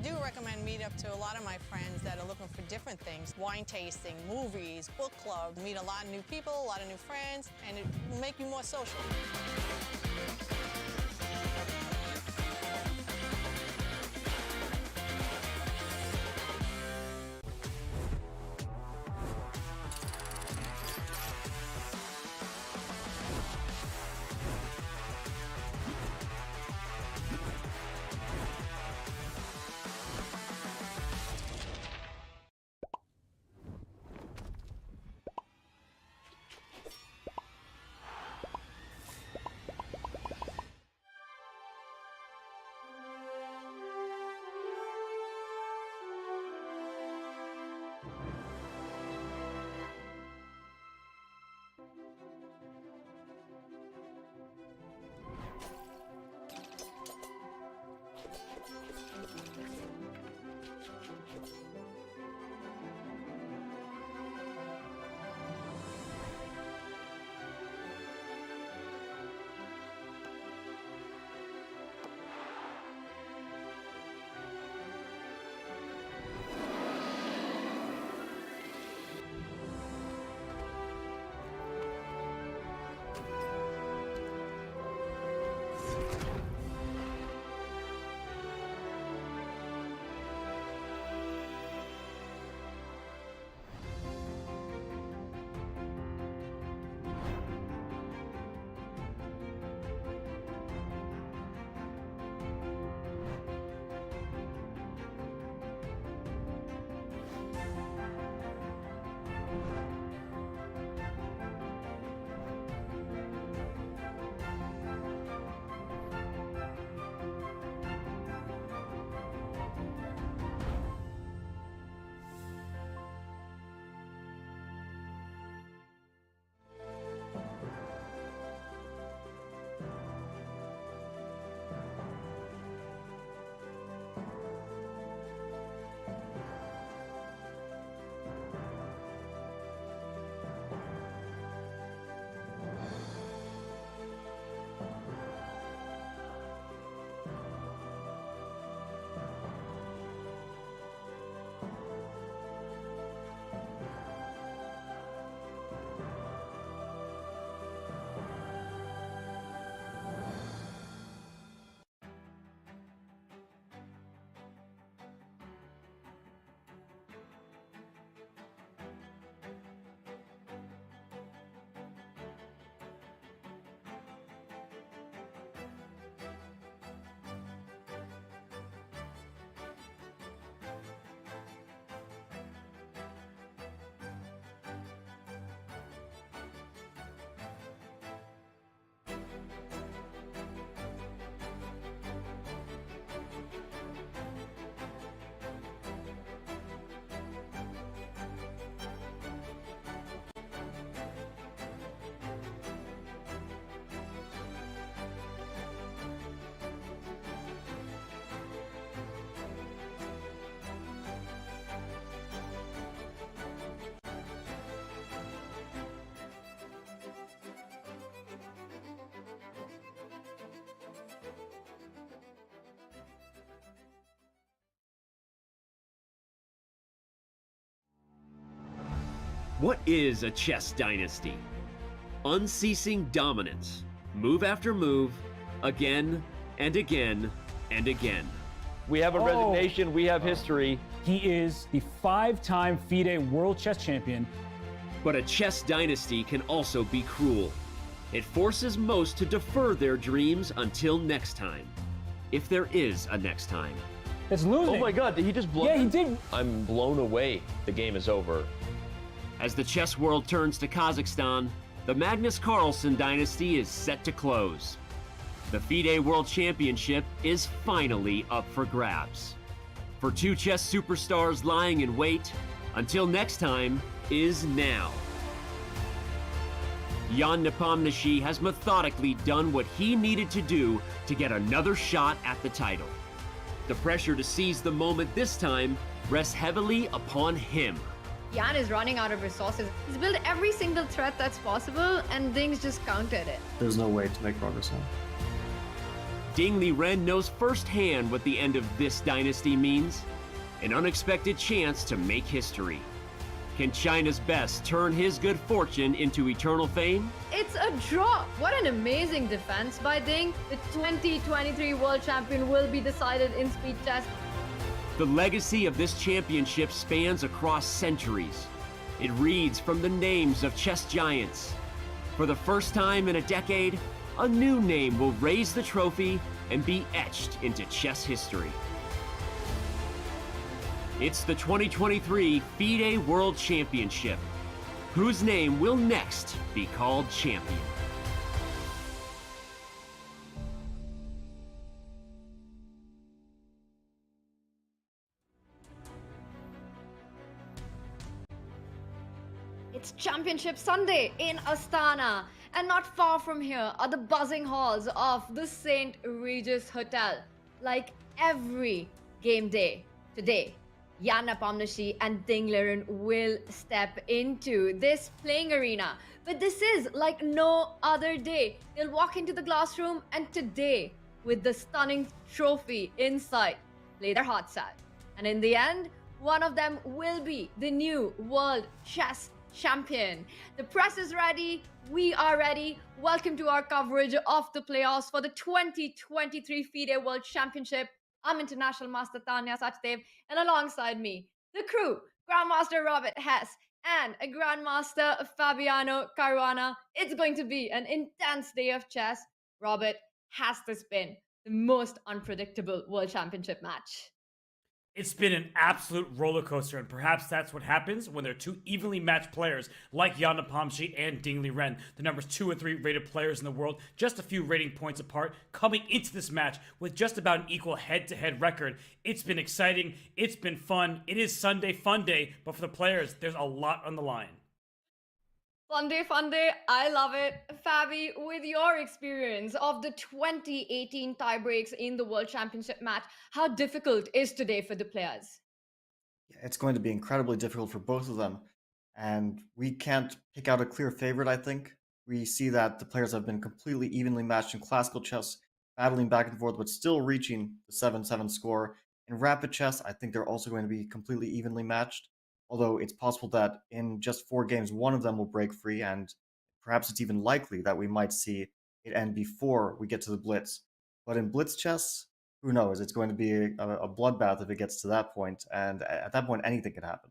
do recommend Meetup to a lot of my friends that are looking for different things. Wine tasting, movies, book club, meet a lot of new people, a lot of new friends, and it will make you more social. What is a chess dynasty? Unceasing dominance, move after move, again and again and again. We have a resignation, we have history. He is the 5-time FIDE World Chess Champion. But a chess dynasty can also be cruel. It forces most to defer their dreams until next time. If there is a next time. It's losing. Oh my God, did he just blow? Yeah, he did. I'm blown away. The game is over. As the chess world turns to Kazakhstan, the Magnus Carlsen dynasty is set to close. The FIDE World Championship is finally up for grabs. For two chess superstars lying in wait, until next time is now. Jan Nepomniachtchi has methodically done what he needed to do to get another shot at the title. The pressure to seize the moment this time rests heavily upon him. Jan is running out of resources. He's built every single threat that's possible, and things just countered it. There's no way to make progress now. Ding Liren knows firsthand what the end of this dynasty means. An unexpected chance to make history. Can China's best turn his good fortune into eternal fame? It's a draw. What an amazing defense by Ding. The 2023 world champion will be decided in speed chess. The legacy of this championship spans across centuries. It reads from the names of chess giants. For the first time in a decade, a new name will raise the trophy and be etched into chess history. It's the 2023 FIDE World Championship. Whose name will next be called champion? It's Championship Sunday in Astana, and not far from here are the buzzing halls of the St. Regis Hotel. Like every game day today, Jan Nepomniachtchi and Ding Liren will step into this playing arena. But this is like no other day. They'll walk into the glass room and today, with the stunning trophy inside, play their hearts out. And in the end, one of them will be the new world chess champion. The press is ready. We are ready. Welcome to our coverage of the playoffs for the 2023 FIDE World Championship. I'm International Master Tanya Sachdev, and alongside me, the crew, Grandmaster Robert Hess and a Grandmaster Fabiano Caruana. It's going to be an intense day of chess. Robert, has this been the most unpredictable World Championship match? It's been an absolute roller coaster, and perhaps that's what happens when there are two evenly matched players like Jan Nepomniachtchi and Ding Liren, the numbers 2 and 3 rated players in the world, just a few rating points apart, coming into this match with just about an equal head-to-head record. It's been exciting, it's been fun, it is Sunday Fun Day, but for the players, there's a lot on the line. Fun day, I love it. Fabi, with your experience of the 2018 tiebreaks in the World Championship match, how difficult is today for the players? It's going to be incredibly difficult for both of them. And we can't pick out a clear favorite, I think. We see that the players have been completely evenly matched in classical chess, battling back and forth, but still reaching the 7-7 score. In rapid chess, I think they're also going to be completely evenly matched. Although it's possible that in just 4 games, one of them will break free, and perhaps it's even likely that we might see it end before we get to the blitz. But in blitz chess, who knows? It's going to be a bloodbath if it gets to that point, and at that point, anything can happen.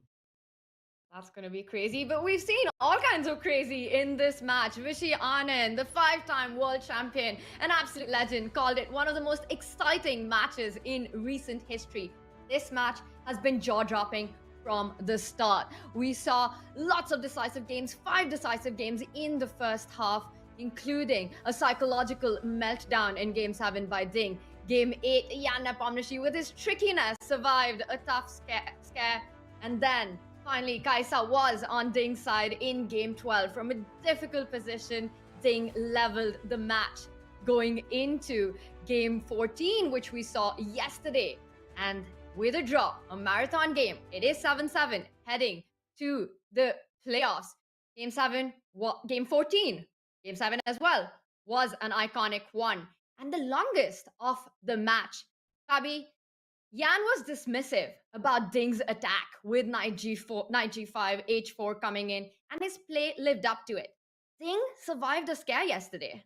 That's going to be crazy, but we've seen all kinds of crazy in this match. Vishy Anand, the 5-time world champion, an absolute legend, called it one of the most exciting matches in recent history. This match has been jaw-dropping from the start. We saw lots of decisive games, 5 decisive games in the first half, including a psychological meltdown in Game 7 by Ding. Game 8, Jan Nepomniachtchi with his trickiness survived a tough scare. And then finally, Kaisa was on Ding's side in Game 12. From a difficult position, Ding leveled the match going into Game 14, which we saw yesterday. And with a draw, a marathon game, it is 7-7, heading to the playoffs. Game 14, Game 7 as well, was an iconic one, and the longest of the match. Fabi, Jan was dismissive about Ding's attack with knight g4, knight g5, h4 coming in, and his play lived up to it. Ding survived a scare yesterday.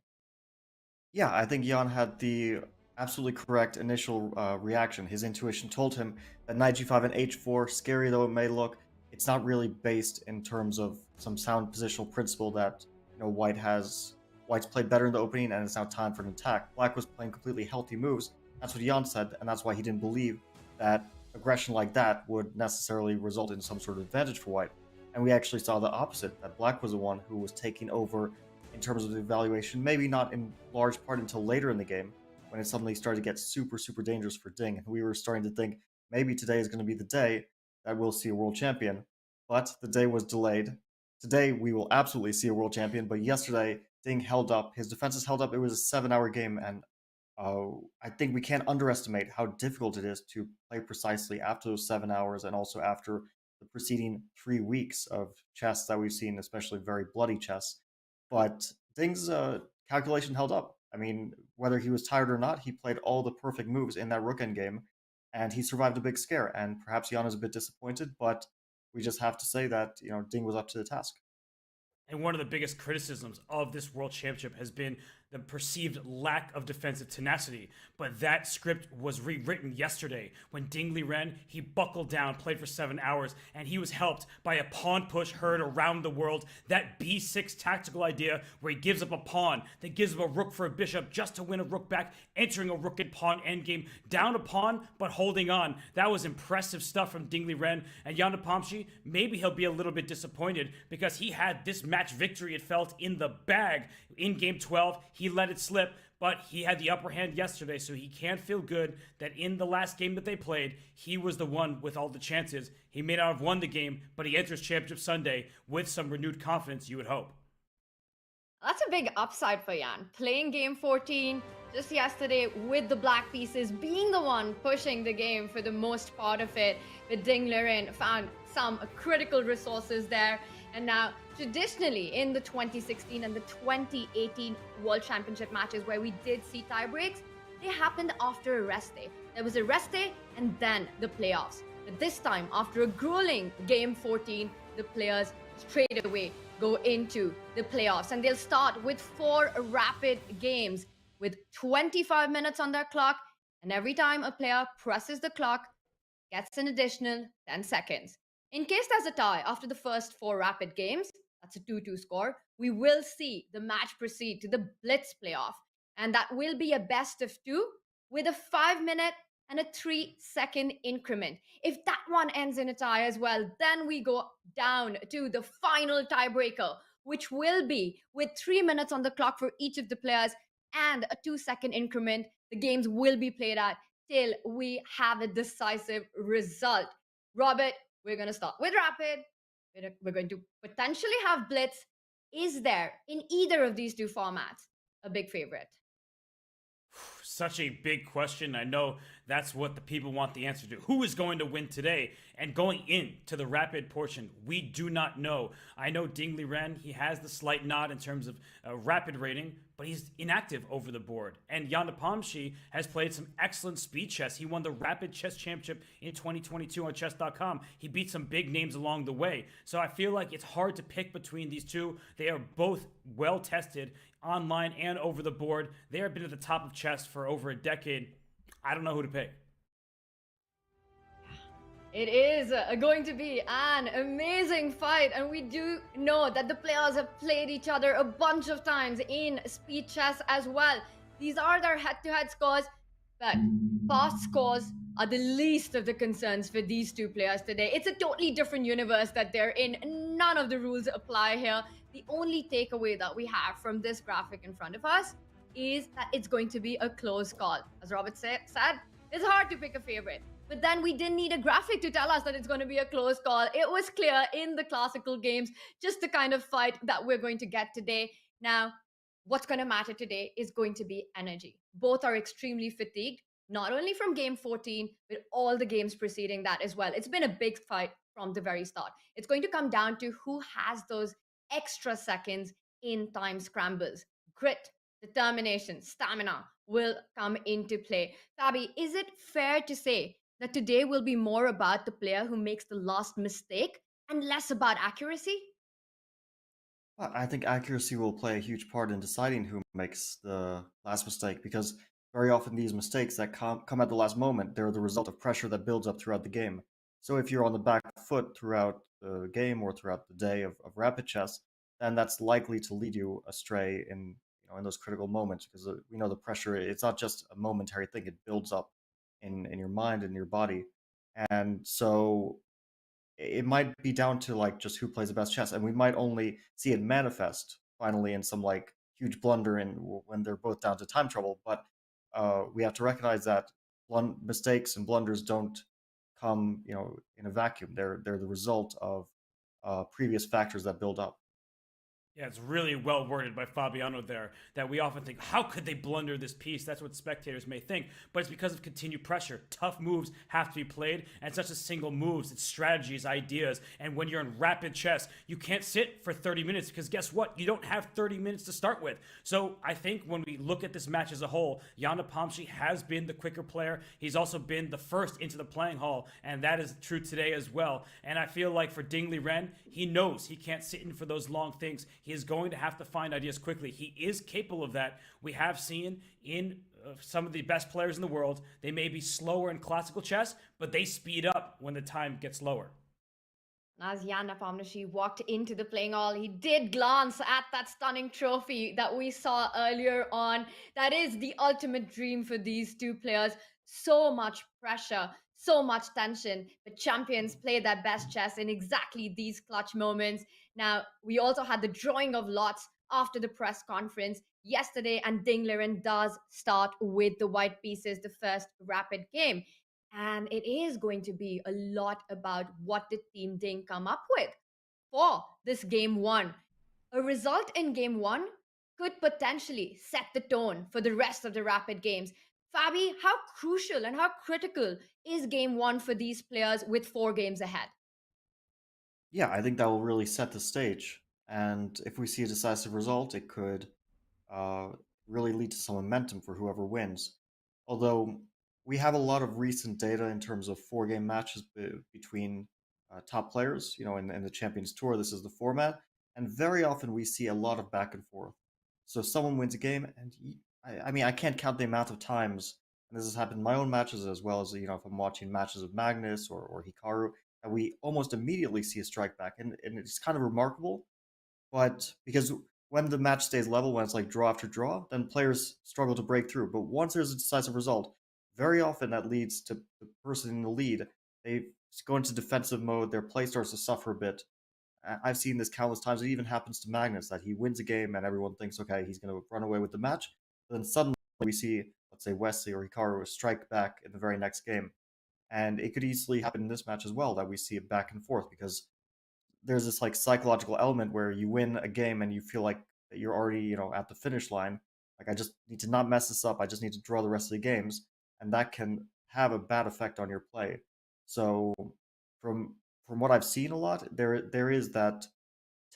Yeah, I think Jan had the absolutely correct initial reaction. His intuition told him that knight g5 and h4, scary though it may look, it's not really based in terms of some sound positional principle that White's played better in the opening and it's now time for an attack. Black was playing completely healthy moves. That's what Jan said, and that's why he didn't believe that aggression like that would necessarily result in some sort of advantage for White. And we actually saw the opposite, that Black was the one who was taking over in terms of the evaluation, maybe not in large part until later in the game, when it suddenly started to get super, super dangerous for Ding. And we were starting to think maybe today is going to be the day that we'll see a world champion. But the day was delayed. Today we will absolutely see a world champion, but yesterday Ding held up. His defenses held up. It was a 7-hour game, and I think we can't underestimate how difficult it is to play precisely after those 7 hours and also after the preceding 3 weeks of chess that we've seen, especially very bloody chess. But Ding's calculation held up. I mean, whether he was tired or not, he played all the perfect moves in that rook endgame, and he survived a big scare. And perhaps Jan is a bit disappointed, but we just have to say that Ding was up to the task. And one of the biggest criticisms of this World Championship has been the perceived lack of defensive tenacity. But that script was rewritten yesterday when Liren, he buckled down, played for 7 hours, and he was helped by a pawn push heard around the world. That b6 tactical idea where he gives up a pawn, then gives up a rook for a bishop just to win a rook back, entering a rook and pawn endgame, down a pawn, but holding on. That was impressive stuff from Liren. And Jan Nepomniachtchi, maybe he'll be a little bit disappointed because he had this match victory, it felt, in the bag in game 12. He let it slip, but he had the upper hand yesterday, so he can't feel good that in the last game that they played, he was the one with all the chances. He may not have won the game, but he enters Championship Sunday with some renewed confidence, you would hope. That's a big upside for Jan. Playing game 14 just yesterday with the black pieces, being the one pushing the game for the most part of it. But Liren found some critical resources there. And now, traditionally, in the 2016 and the 2018 World Championship matches where we did see tiebreaks, they happened after a rest day. There was a rest day and then the playoffs. But this time, after a grueling game 14, the players straight away go into the playoffs. And they'll start with 4 rapid games with 25 minutes on their clock. And every time a player presses the clock, gets an additional 10 seconds. In case there's a tie after the first 4 rapid games, that's a 2-2 score, we will see the match proceed to the Blitz playoff. And that will be a best of 2 with a 5-minute and a 3-second increment. If that one ends in a tie as well, then we go down to the final tiebreaker, which will be with 3 minutes on the clock for each of the players and a 2-second increment. The games will be played at till we have a decisive result. Robert, we're going to start with rapid. We're going to potentially have blitz. Is there, in either of these 2 formats, a big favorite? Such a big question. I know that's what the people want the answer to. Who is going to win today? And going into the rapid portion, we do not know. I know Liren, he has the slight nod in terms of rapid rating, but he's inactive over the board. And Jan Nepomniachtchi has played some excellent speed chess. He won the Rapid Chess Championship in 2022 on chess.com. He beat some big names along the way. So I feel like it's hard to pick between these two. They are both well tested online and over the board. They have been at the top of chess for over a decade. I don't know who to pick. It is going to be an amazing fight, and we do know that the players have played each other a bunch of times in speed chess as well. These are their head-to-head scores, but past scores are the least of the concerns for these 2 players today. It's a totally different universe that they're in. None of the rules apply here. The only takeaway that we have from this graphic in front of us is that it's going to be a close call. As Robert said, it's hard to pick a favorite. But then we didn't need a graphic to tell us that it's going to be a close call. It was clear in the classical games, just the kind of fight that we're going to get today. Now, what's going to matter today is going to be energy. Both are extremely fatigued, not only from game 14, but all the games preceding that as well. It's been a big fight from the very start. It's going to come down to who has those extra seconds in time scrambles. Grit, determination, stamina will come into play. Fabi, is it fair to say that today will be more about the player who makes the last mistake and less about accuracy? Well, I think accuracy will play a huge part in deciding who makes the last mistake, because very often these mistakes that come at the last moment, they're the result of pressure that builds up throughout the game. So if you're on the back foot throughout the game or throughout the day of rapid chess, then that's likely to lead you astray in those critical moments, because we know the pressure, it's not just a momentary thing, it builds up in your mind and your body. And so it might be down to like just who plays the best chess, and we might only see it manifest finally in some like huge blunder when they're both down to time trouble. But we have to recognize that mistakes and blunders don't come in a vacuum. They're the result of previous factors that build up. Yeah, it's really well worded by Fabiano there that we often think, how could they blunder this piece? That's what spectators may think, but it's because of continued pressure. Tough moves have to be played, and it's not just single moves, it's strategies, ideas. And when you're in rapid chess, you can't sit for 30 minutes because guess what? You don't have 30 minutes to start with. So I think when we look at this match as a whole, Jan Nepomniachtchi has been the quicker player. He's also been the first into the playing hall, and that is true today as well. And I feel like for Liren, he knows he can't sit in for those long things. He is going to have to find ideas quickly. He is capable of that. We have seen in some of the best players in the world, they may be slower in classical chess, but they speed up when the time gets lower. As Jan Nepomniachtchi walked into the playing hall, he did glance at that stunning trophy that we saw earlier on. That is the ultimate dream for these two players. So much pressure, so much tension, but champions play their best chess in exactly these clutch moments. Now, we also had the drawing of lots after the press conference yesterday, and Liren does start with the white pieces, the first rapid game. And it is going to be a lot about what the team Ding come up with for this game one. A result in game one could potentially set the tone for the rest of the rapid games. Fabi, how crucial and how critical is game one for these players with 4 games ahead? Yeah, I think that will really set the stage. And if we see a decisive result, it could uh, really lead to some momentum for whoever wins. Although we have a lot of recent data in terms of 4 game matches between top players, in the Champions Tour, this is the format. And very often we see a lot of back and forth. So someone wins a game, and I mean, I can't count the amount of times, and this has happened in my own matches as well as, if I'm watching matches of Magnus or Hikaru, and we almost immediately see a strike back. And it's kind of remarkable, but because when the match stays level, when it's like draw after draw, then players struggle to break through. But once there's a decisive result, very often that leads to the person in the lead. They go into defensive mode, their play starts to suffer a bit. I've seen this countless times. It even happens to Magnus that he wins a game and everyone thinks, okay, he's going to run away with the match. But then suddenly we see, let's say, Wesley or Hikaru strike back in the very next game. And it could easily happen in this match as well, that we see it back and forth, because there's this like psychological element where you win a game and you feel like that you're already, at the finish line. Like, I just need to not mess this up. I just need to draw the rest of the games, and that can have a bad effect on your play. So from what I've seen a lot, there is that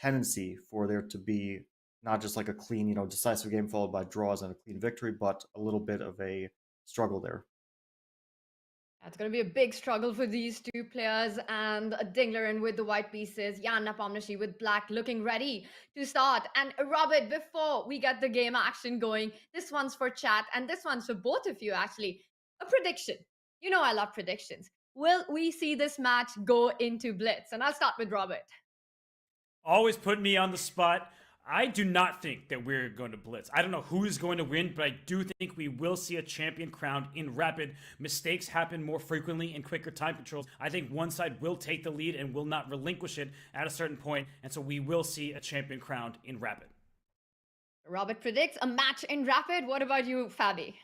tendency for there to be not just like a clean, decisive game followed by draws and a clean victory, but a little bit of a struggle there. It's going to be a big struggle for these two players, and Liren with the white pieces, Jan Nepomniachtchi with black, looking ready to start. And Robert, before we get the game action going, this one's for chat, and this one's for both of you, actually. A prediction. You know I love predictions. Will we see this match go into Blitz? And I'll start with Robert. Always put me on the spot. I do not think that we're going to blitz. I don't know who is going to win, but I do think we will see a champion crowned in rapid. Mistakes happen more frequently in quicker time controls. I think one side will take the lead and will not relinquish it at a certain point, and so we will see a champion crowned in rapid. Robert predicts a match in rapid. What about you, Fabi?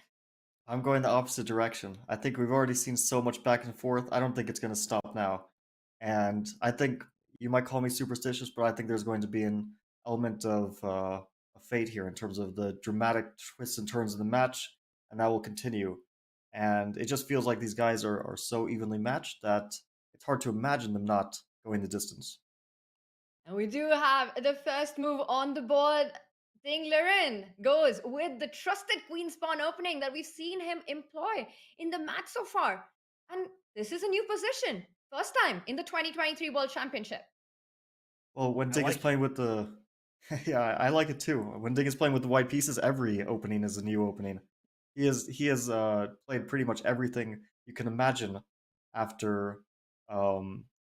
I'm going the opposite direction. I think we've already seen so much back and forth. I don't think it's going to stop now. And I think you might call me superstitious, but I think there's going to be an element of fate here in terms of the dramatic twists and turns of the match, and that will continue. And it just feels like these guys are so evenly matched that it's hard to imagine them not going the distance. And we do have the first move on the board. Liren goes with the trusted queen spawn opening that we've seen him employ in the match so far. And this is a new position. First time in the 2023 World Championship. Well, when Dig is playing with the... Yeah, I like it too. When Dig is playing with the white pieces, every opening is a new opening. He has played pretty much everything you can imagine after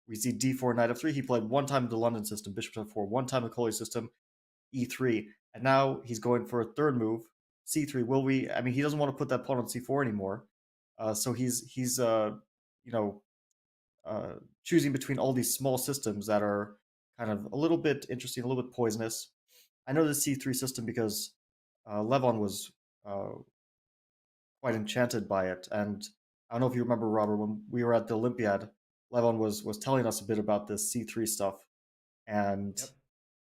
we see d4, knight f3. He played one time the London system, bishop f4, one time the Coley system, e3, and now he's going for a third move, c3. Will we? I mean, he doesn't want to put that pawn on c4 anymore, so he's choosing between all these small systems that are kind of a little bit interesting, a little bit poisonous. I know the c3 system because Levon was quite enchanted by it, and I don't know if you remember, Robert, when we were at the Olympiad, Levon was telling us a bit about this c3 stuff, and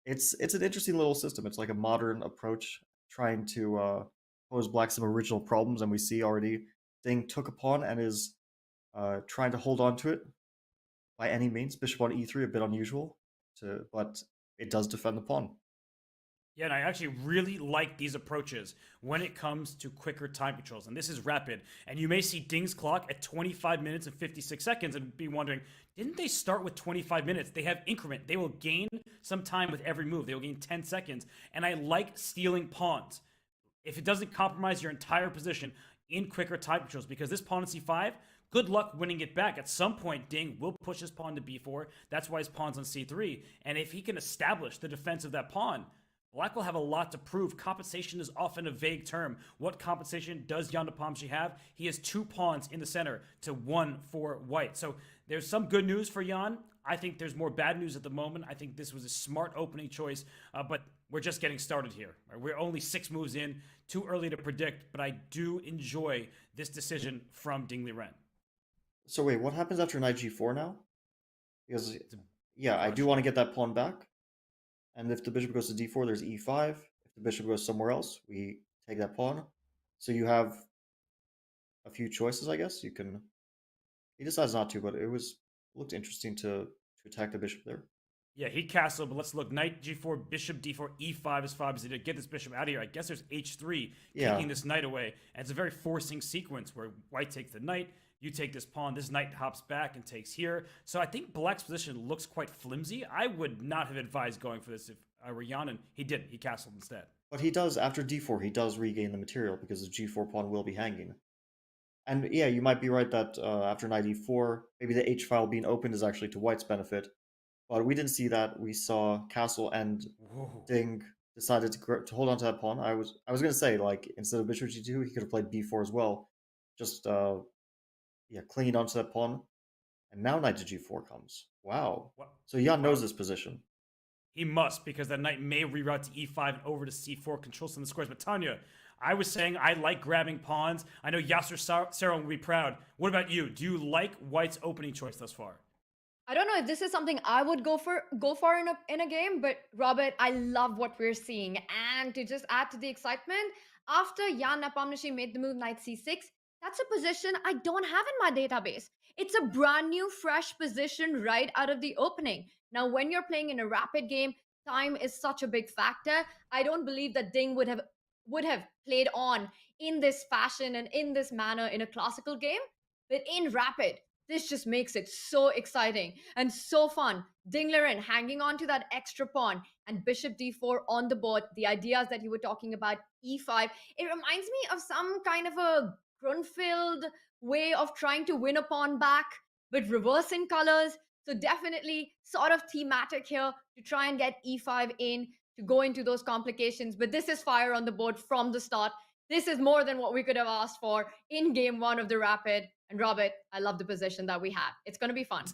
It's an interesting little system. It's like a modern approach trying to pose black some original problems, and we see already Ding took a pawn and is trying to hold on to it by any means. Bishop on e3, a bit unusual, but it does defend the pawn. Yeah, and I actually really like these approaches when it comes to quicker time controls. And this is rapid. And you may see Ding's clock at 25 minutes and 56 seconds and be wondering, didn't they start with 25 minutes? They have increment. They will gain some time with every move. They will gain 10 seconds. And I like stealing pawns if it doesn't compromise your entire position in quicker time controls, because this pawn on c5, good luck winning it back. At some point, Ding will push his pawn to b4. That's why his pawn's on c3. And if he can establish the defense of that pawn, Black will have a lot to prove. Compensation is often a vague term. What compensation does Jan Nepomniachtchi have? He has 2 pawns in the center to 1 for white. So there's some good news for Jan. I think there's more bad news at the moment. I think this was a smart opening choice, but we're just getting started here. We're only 6 moves in, too early to predict, but I do enjoy this decision from Ding Liren. So wait, what happens after knight g4 now? Because, yeah, I do want to get that pawn back. And if the bishop goes to d4, there's e5. If the bishop goes somewhere else, we take that pawn. So you have a few choices, I guess. You can... He decides not to, but it looked interesting to attack the bishop there. Yeah, he castled, but let's look. Knight g4, bishop d4, e5 is fine. To get this bishop out of here, I guess there's h3, taking this knight away. And it's a very forcing sequence where white takes the knight, you take this pawn, this knight hops back and takes here. So I think Black's position looks quite flimsy. I would not have advised going for this if I were Jan, and he didn't. He castled instead. But he does, after d4, he does regain the material because the g4 pawn will be hanging. And yeah, you might be right that after knight e4, maybe the h-file being opened is actually to white's benefit. But we didn't see that. We saw castle and Ding decided to hold on to that pawn. I was going to say, like, instead of bishop g2, he could have played b4 as well. Just clinging onto that pawn. And now knight to g4 comes. Wow. What? So Jan knows this position. He must, because that knight may reroute to e5 and over to c4, control some of the squares. But Tanya, I was saying I like grabbing pawns. I know Yasser Saron will be proud. What about you? Do you like white's opening choice thus far? I don't know if this is something I would go for in a game, but Robert, I love what we're seeing. And to just add to the excitement, after Jan Nepomniachtchi made the move knight c6, that's a position I don't have in my database. It's a brand new, fresh position right out of the opening. Now, when you're playing in a rapid game, time is such a big factor. I don't believe that Ding would have played on in this fashion and in this manner in a classical game, but in rapid, this just makes it so exciting and so fun. Ding Liren hanging on to that extra pawn and bishop d4 on the board. The ideas that you were talking about, e5, it reminds me of some kind of a Grunfeld way of trying to win a pawn back, but reverse in colors. So definitely sort of thematic here to try and get e5 in to go into those complications. But this is fire on the board from the start. This is more than what we could have asked for in game 1 of the rapid. And Robert, I love the position that we have. It's going to be fun.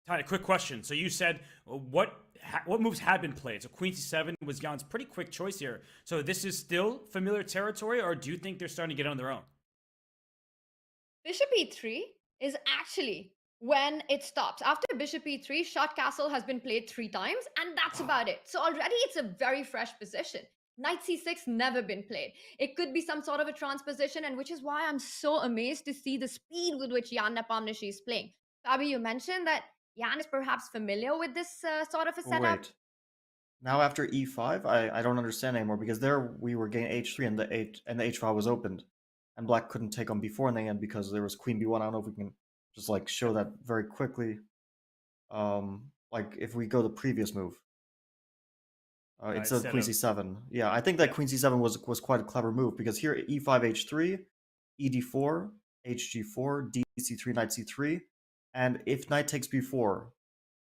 Tanya, quick question. So you said what moves had been played? So queen c7 was Jan's pretty quick choice here. So this is still familiar territory, or do you think they're starting to get on their own? Bishop e3 is actually when it stops. After bishop e3, shot castle has been played 3 times, and that's about it. So already it's a very fresh position. Knight c6 never been played. It could be some sort of a transposition, and which is why I'm so amazed to see the speed with which Jan Nepomniachtchi is playing. Fabi, you mentioned that Jan is perhaps familiar with this sort of a setup. Wait. Now after e5, I don't understand anymore, because there we were getting h3 and the h file was opened, and black couldn't take on b4 in the end because there was queen b1. I don't know if we can just like show that very quickly. Like if we go the previous move. It's a queen c7. Yeah, I think that queen c7 was quite a clever move, because here e5 h3, ed4, hg4, dc3, knight c3, and if knight takes b4,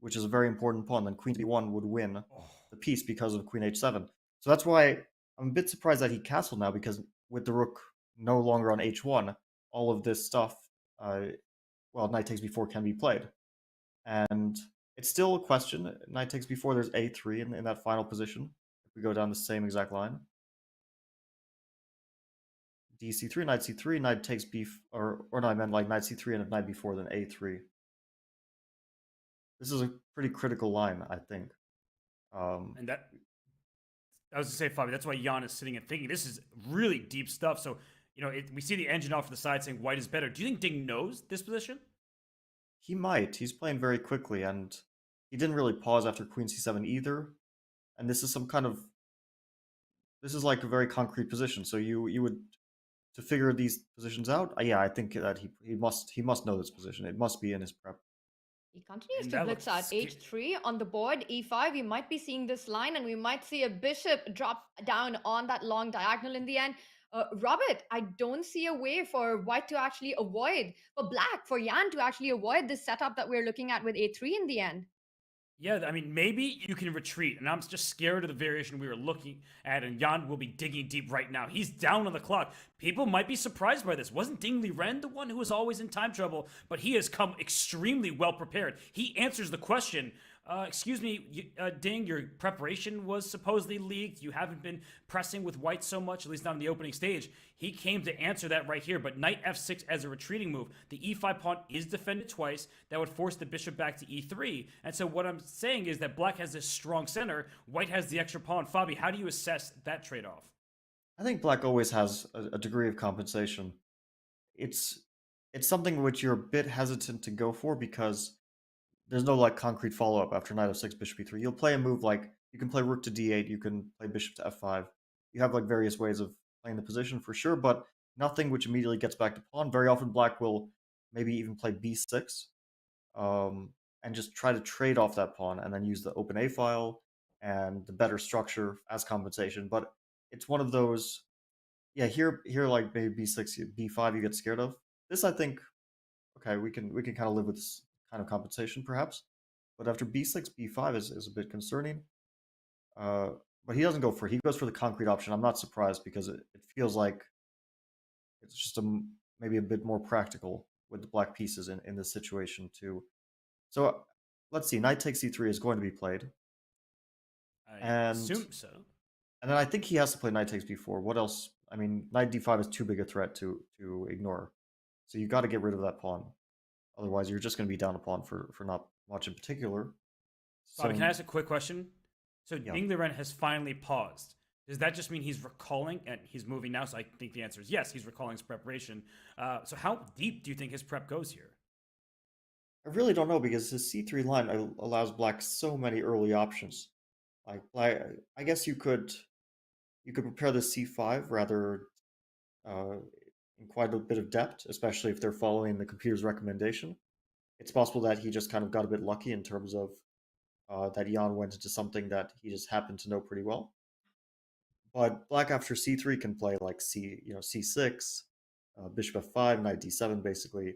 which is a very important pawn, then queen b1 would win the piece because of queen h7. So that's why I'm a bit surprised that he castled now, because with the rook no longer on h1, all of this stuff, knight takes b4 can be played. And it's still a question. Knight takes b4, there's a3 in that final position. If we go down the same exact line. dc3, knight c3, knight takes b, or no, I meant like knight c3 and if knight b4, then a3. This is a pretty critical line, I think. And that, I was gonna say, Fabi, that's why Jan is sitting and thinking this is really deep stuff. So, we see the engine off to the side saying white is better. Do you think Ding knows this position? He might. He's playing very quickly, and he didn't really pause after Queen C7 either. And this is like a very concrete position. So you would, to figure these positions out. Yeah, I think that he must know this position. It must be in his prep. He continues And to that blitz looks at h3 on the board, e5. We might be seeing this line, and we might see a bishop drop down on that long diagonal in the end. Robert, I don't see a way for white to actually avoid, for black, for Jan to actually avoid this setup that we're looking at with a3 in the end. Yeah, I mean, maybe you can retreat, and I'm just scared of the variation we were looking at, and Jan will be digging deep right now. He's down on the clock. People might be surprised by this. Wasn't Liren the one who was always in time trouble? But he has come extremely well prepared. He answers the question, excuse me, Ding, your preparation was supposedly leaked. You haven't been pressing with white so much, at least not in the opening stage. He came to answer that right here, but knight f6 as a retreating move. The e5 pawn is defended twice. That would force the bishop back to e3. And so what I'm saying is that black has this strong center. White has the extra pawn. Fabi, how do you assess that trade-off? I think black always has a degree of compensation. It's something which you're a bit hesitant to go for because there's no like concrete follow-up after knight f6, bishop e3. You'll play a move like you can play rook to d8, you can play bishop to f5. You have like various ways of playing the position for sure, but nothing which immediately gets back to pawn. Very often black will maybe even play b6 and just try to trade off that pawn and then use the open a file and the better structure as compensation. But it's one of those, yeah, here like maybe b6, b5 you get scared of. This I think, okay, we can kind of live with this kind of compensation perhaps, but after b6, b5 is a bit concerning. But he doesn't go for it. He goes for the concrete option. I'm not surprised because it feels like it's just maybe a bit more practical with the black pieces in this situation too. So let's see. Knight takes c3 is going to be played. I assume so. And then I think he has to play knight takes b4. What else? I mean, knight d5 is too big a threat to ignore. So you got to get rid of that pawn. Otherwise, you're just going to be down a pawn for not much in particular. Bobby, can I ask a quick question? So Yeah. Ding Liren has finally paused. Does that just mean he's recalling and he's moving now? So I think the answer is yes, he's recalling his preparation. So how deep do you think his prep goes here? I really don't know because his c3 line allows black so many early options. Like I guess you could prepare the c5 rather in quite a bit of depth, especially if they're following the computer's recommendation. It's possible that he just kind of got a bit lucky in terms of that Jan went into something that he just happened to know pretty well. But black after c3 can play like c6, bishop f5, knight d7. Basically,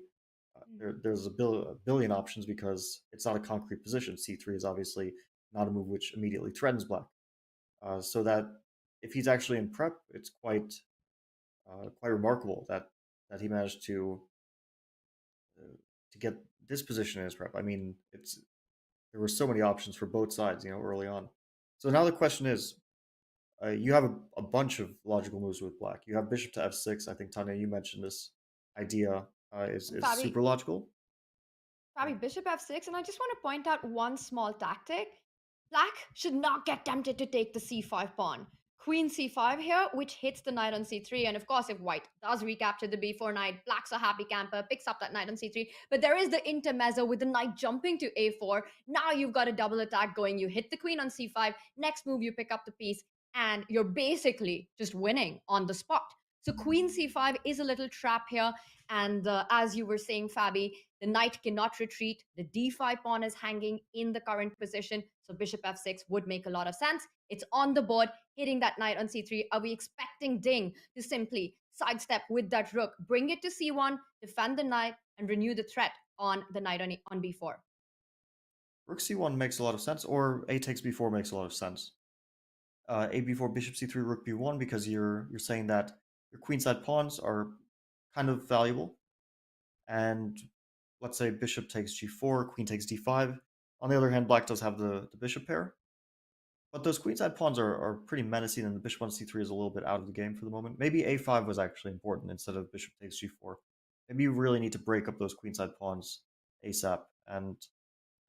there's a billion options because it's not a concrete position. c3 is obviously not a move which immediately threatens black. So that if he's actually in prep, it's quite remarkable that he managed to get this position in his prep. I mean, there were so many options for both sides, early on. So now the question is, you have a bunch of logical moves with black. You have bishop to f6. I think, Tanya, you mentioned this idea is Fabi. super logical. Probably bishop f6, and I just want to point out one small tactic. Black should not get tempted to take the c5 pawn. Queen c5 here, which hits the knight on c3, and of course if white does recapture the b4 knight, black's a happy camper, picks up that knight on c3, but there is the intermezzo with the knight jumping to a4. Now you've got a double attack going. You hit the queen on c5, next move you pick up the piece, and you're basically just winning on the spot. So queen c5 is a little trap here, and as you were saying, Fabi, the knight cannot retreat. The d5 pawn is hanging in the current position, so bishop f6 would make a lot of sense. It's on the board, hitting that knight on c3. Are we expecting Ding to simply sidestep with that rook, bring it to c1, defend the knight, and renew the threat on the knight on b4? Rook c1 makes a lot of sense, or a takes b4 makes a lot of sense. A b4, bishop c3, rook b1, because you're saying that your queenside pawns are kind of valuable, and let's say bishop takes g4, queen takes d5. On the other hand, black does have the bishop pair, but those queenside pawns are pretty menacing, and the bishop on c3 is a little bit out of the game for the moment. Maybe a5 was actually important instead of bishop takes g4. Maybe you really need to break up those queenside pawns ASAP, and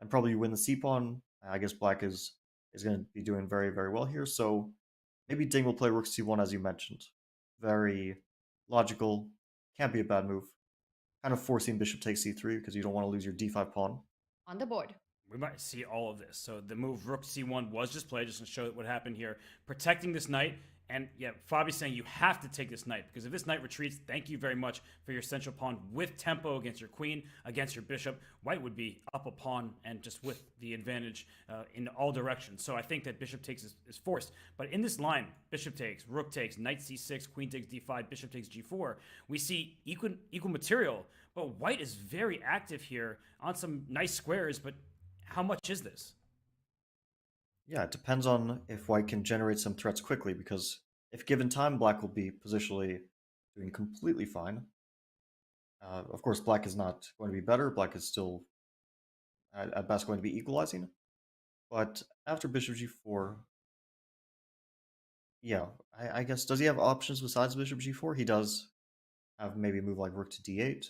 probably you win the c pawn. I guess black is is going to be doing very, very well here. So maybe Ding will play rook c1 as you mentioned. Very logical. Can't be a bad move. Kind of forcing bishop takes c3 because you don't want to lose your d5 pawn. On the board. We might see all of this. So the move rook c1 was just played, just to show what happened here. Protecting this knight. And yeah, Fabi's saying you have to take this knight, because if this knight retreats, thank you very much for your central pawn with tempo against your queen, against your bishop. White would be up a pawn and just with the advantage in all directions. So I think that bishop takes is forced. But in this line, bishop takes, rook takes, knight c6, queen takes d5, bishop takes g4, we see equal material. But White is very active here on some nice squares, but how much is this? Yeah, it depends on if White can generate some threats quickly, because if given time, Black will be positionally doing completely fine. Of course, Black is not going to be better. Black is still, at best, going to be equalizing. But after bishop g4, yeah, I guess, does he have options besides bishop g4? He does have maybe a move like rook to d8.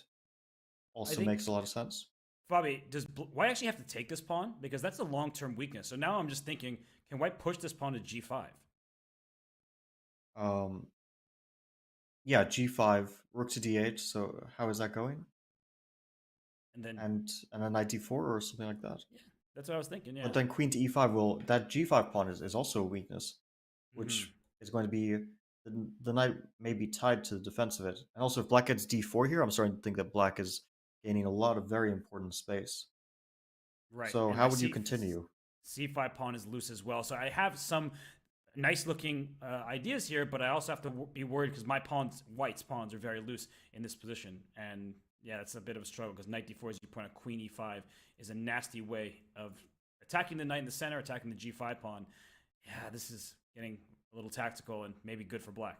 Also makes a lot of sense. Fabi, does White actually have to take this pawn? Because that's a long-term weakness. So now I'm just thinking, can White push this pawn to g5? Yeah, g5, rook to d8. So how is that going? And then and a knight d4 or something like that. Yeah, that's what I was thinking. Yeah. But then queen to e5 will, that g5 pawn is also a weakness, which is going to be, the knight may be tied to the defense of it. And also, if Black gets d4 here, I'm starting to think that Black is gaining a lot of very important space. Right. So and how would you continue? C5 pawn is loose as well. So I have some nice looking ideas here, but I also have to be worried because my pawns, White's pawns, are very loose in this position. And yeah, it's a bit of a struggle because knight d4, as you point out, queen e5 is a nasty way of attacking the knight in the center, attacking the g5 pawn. Yeah, this is getting a little tactical and maybe good for Black.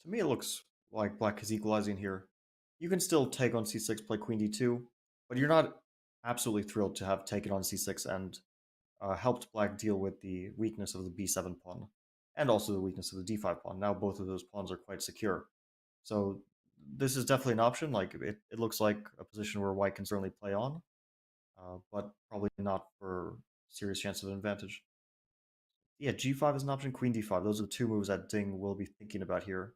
To me, it looks like Black is equalizing here. You can still take on c6, play queen d2, but you're not absolutely thrilled to have taken on c6 and helped Black deal with the weakness of the b7 pawn, and also the weakness of the d5 pawn. Now both of those pawns are quite secure. So this is definitely an option. Like, it looks like a position where White can certainly play on, but probably not for serious chance of an advantage. Yeah, g5 is an option, queen d5. Those are the two moves that Ding will be thinking about here.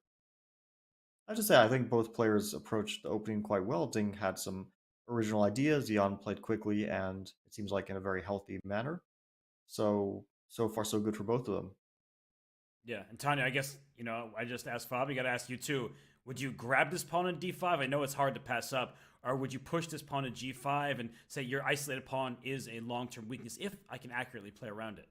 I have to say, I think both players approached the opening quite well. Ding had some original ideas, Jan played quickly, and it seems like in a very healthy manner. So far so good for both of them. Yeah, and Tanya, I guess, I just asked Fabi, got to ask you too. Would you grab this pawn on d5? I know it's hard to pass up. Or would you push this pawn to g5 and say your isolated pawn is a long-term weakness if I can accurately play around it?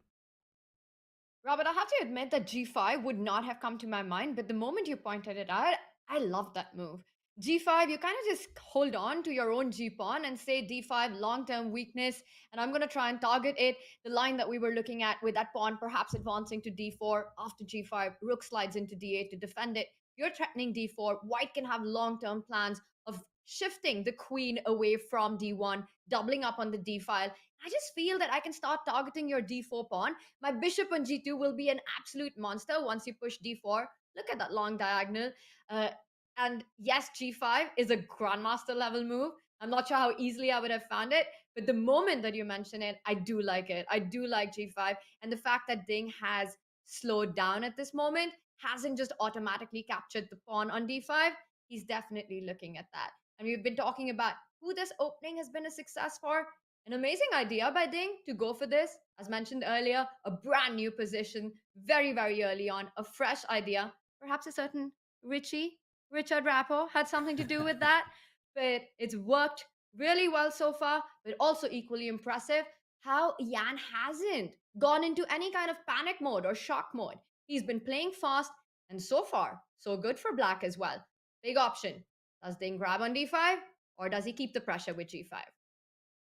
Robert, I have to admit that g5 would not have come to my mind, but the moment you pointed it out, I love that move. g5, you kind of just hold on to your own g pawn and say d5 long-term weakness, and I'm going to try and target it. The line that we were looking at with that pawn perhaps advancing to d4 after g5, rook slides into d8 to defend it. You're threatening d4. White can have long-term plans of shifting the queen away from d1, doubling up on the d file. I just feel that I can start targeting your d4 pawn. My bishop on g2 will be an absolute monster once you push d4. Look at that long diagonal. And yes, g5 is a grandmaster level move. I'm not sure how easily I would have found it, but the moment that you mention it, I do like it. I do like g5. And the fact that Ding has slowed down at this moment, hasn't just automatically captured the pawn on d5, he's definitely looking at that. And we've been talking about who this opening has been a success for. An amazing idea by Ding to go for this. As mentioned earlier, a brand new position, very, very early on, a fresh idea. Perhaps a certain Richard Rappo had something to do with that. But it's worked really well so far, but also equally impressive how Jan hasn't gone into any kind of panic mode or shock mode. He's been playing fast, and so far, so good for Black as well. Big option. Does Ding grab on d5, or does he keep the pressure with g5?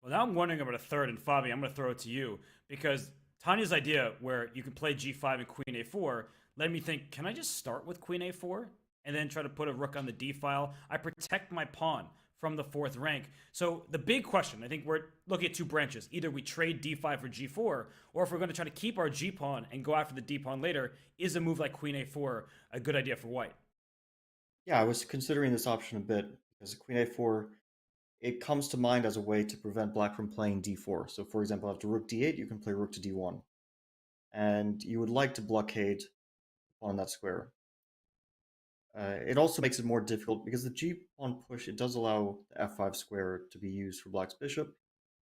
Well, now I'm wondering about a third, and Fabi, I'm going to throw it to you, because Tanya's idea where you can play g5 and queen a4 led me think, can I just start with queen a4 and then try to put a rook on the d file? I protect my pawn from the fourth rank. So the big question, I think we're looking at two branches. Either we trade d5 for g4, or if we're going to try to keep our g pawn and go after the d pawn later, is a move like queen a4 a good idea for White? Yeah, I was considering this option a bit, because queen a4, it comes to mind as a way to prevent Black from playing d4. So for example, after rook d8, you can play rook to d1. and you would like to blockade on that square. It also makes it more difficult because the g pawn push, it does allow the f5 square to be used for black's bishop.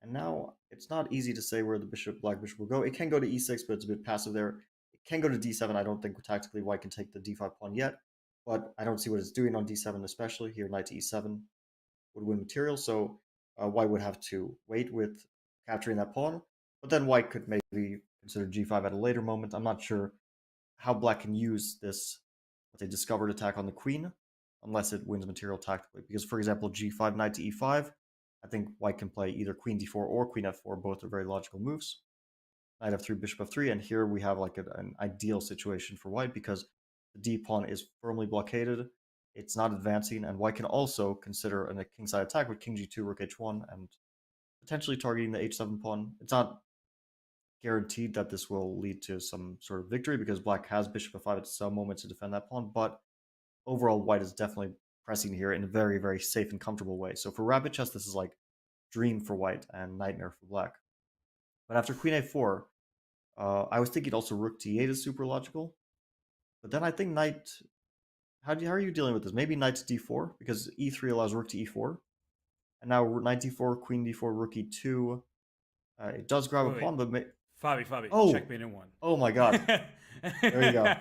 And now it's not easy to say where the black bishop will go. It can go to e6, but it's a bit passive there. It can go to d7. I don't think tactically white can take the d5 pawn yet, but I don't see what it's doing on d7, especially here. Knight to e7 would win material, so white would have to wait with capturing that pawn. But then white could maybe consider g5 at a later moment. I'm not sure how black can use this, let's say, discovered attack on the queen, unless it wins material tactically. Because, for example, g5, knight to e5, I think white can play either queen d4 or queen f4. Both are very logical moves. Knight f3, bishop f3, and here we have like an ideal situation for white because the d pawn is firmly blockaded. It's not advancing, and white can also consider a kingside attack with king g2, rook h1, and potentially targeting the h7 pawn. It's not guaranteed that this will lead to some sort of victory because black has bishop f5 at some moment to defend that pawn, but overall white is definitely pressing here in a very, very safe and comfortable way. So for rapid chess, this is like dream for white and nightmare for black. But after queen a4, I was thinking also rook d8 is super logical. But then I think knight... How are you dealing with this? Maybe knight to d4, because e3 allows rook to e4. And now knight d4, queen d4, rook e2. It does grab a pawn, but... Fabi, oh! Checkmate in one. Oh my god. There you go.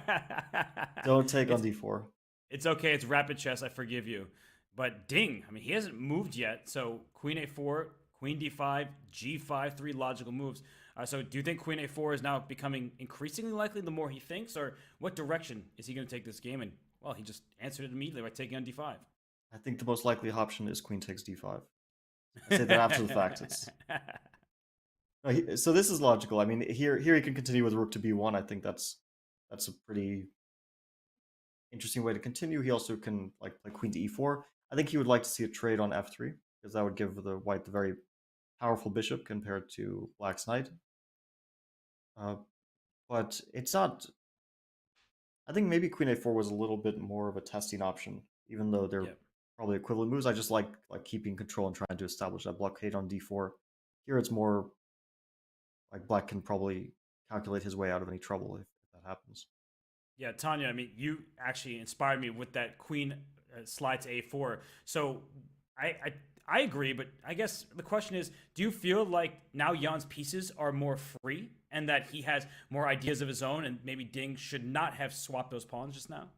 Don't take on d4. It's okay. It's rapid chess. I forgive you. But ding. I mean, he hasn't moved yet. So queen a4, queen d5, g5, 3 logical moves. So do you think queen a4 is now becoming increasingly likely the more he thinks? Or what direction is he going to take this game? And, well, he just answered it immediately by taking on d5. I think the most likely option is queen takes d5. I say that after the fact. So this is logical. I mean, here he can continue with rook to b1. I think that's a pretty interesting way to continue. He also can like play queen to e4. I think he would like to see a trade on f3 because that would give the white the very powerful bishop compared to black's knight. But it's not. I think maybe queen a4 was a little bit more of a testing option, even though they're probably equivalent moves. I just like keeping control and trying to establish that blockade on d4. Here it's more like black can probably calculate his way out of any trouble if that happens. Yeah, Tanya, I mean, you actually inspired me with that queen slide to a4. So I agree, but I guess the question is, do you feel like now Jan's pieces are more free and that he has more ideas of his own and maybe Ding should not have swapped those pawns just now?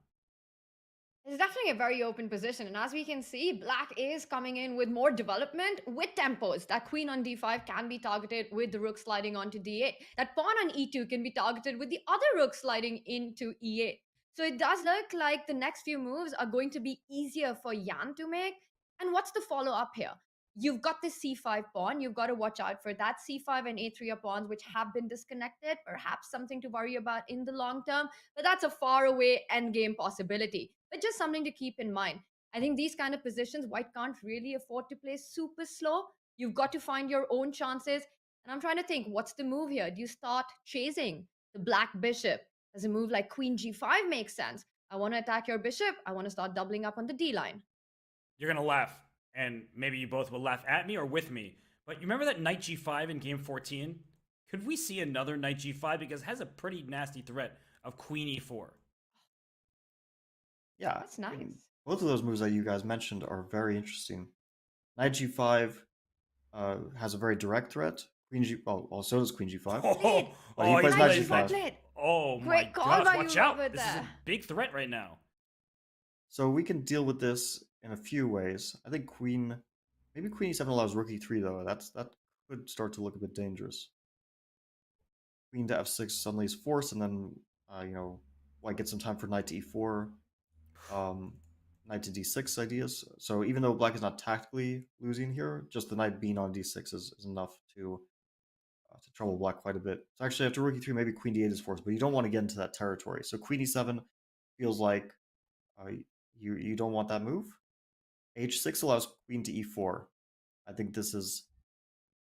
It's definitely a very open position. And as we can see, black is coming in with more development with tempos. That queen on d5 can be targeted with the rook sliding onto d8. That pawn on e2 can be targeted with the other rook sliding into e8. So it does look like the next few moves are going to be easier for Jan to make. And what's the follow-up here? You've got this c5 pawn. You've got to watch out for that. c5 and a3 are pawns which have been disconnected. Perhaps something to worry about in the long term. But that's a far away endgame possibility. But just something to keep in mind. I think these kind of positions, white can't really afford to play super slow. You've got to find your own chances. And I'm trying to think, what's the move here? Do you start chasing the black bishop? Does a move like queen g5 make sense? I want to attack your bishop. I want to start doubling up on the d line. You're going to laugh. And maybe you both will laugh at me or with me. But you remember that knight g5 in game 14? Could we see another knight g5? Because it has a pretty nasty threat of queen e4. Yeah, that's nice. I mean, both of those moves that you guys mentioned are very interesting. Knight g5 has a very direct threat. Queen g. Oh, so does queen g5. Oh, he plays knight g5. Oh my gosh! Watch out! This is a big threat right now. So we can deal with this in a few ways. I think maybe queen e7 allows rook e3 though. That could start to look a bit dangerous. Queen to f6 suddenly is forced, and then white gets some time for knight to e4. Knight to d6 ideas. So even though black is not tactically losing here, just the knight being on d6 is enough to trouble black quite a bit. So actually after rook e3, maybe queen d8 is forced, but you don't want to get into that territory. So queen e7 feels like you don't want that move. h6 allows queen to e4. I think this is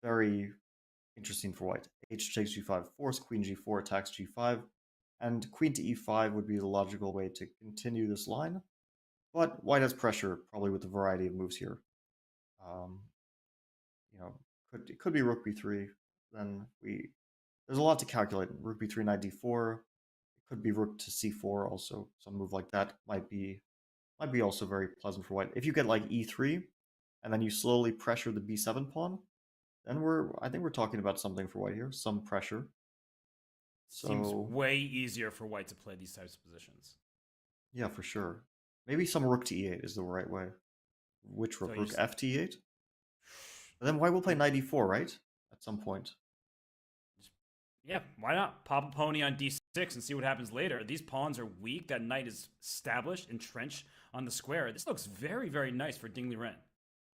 very interesting for white. h takes g5, force, queen g4 attacks g5, and queen to e5 would be the logical way to continue this line. But white has pressure, probably with a variety of moves here. It could be rook b3. Then we there's a lot to calculate. Rook b3, knight d4. It could be rook to c4 also. Some move like that might be also very pleasant for white. If you get like e3, and then you slowly pressure the b7 pawn, then I think we're talking about something for white here. Some pressure. Seems So way easier for white to play these types of positions. yeah, for sure. Maybe some rook to e8 is the right way. Which rook? So Rook f to e8? But then white will play knight e4, right? At some point. Yeah, why not? Pop a pony on d6 and see what happens later. These pawns are weak. That knight is established, entrenched on the square. This looks very, very nice for Ding Liren.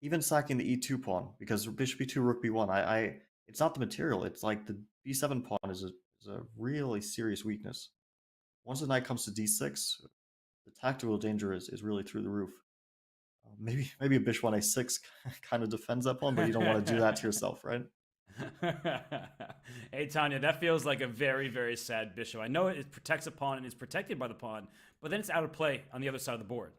Even sacking the e2 pawn, because bishop e2, rook b1, it's not the material. It's like the b7 pawn is a really serious weakness. Once the knight comes to d6, the tactical danger is really through the roof. Maybe a bishop on a6 kind of defends that pawn, but you don't want to do that to yourself, right? Hey, Tanya, that feels like a very, very sad bishop. I know it protects a pawn and is protected by the pawn, but then it's out of play on the other side of the board.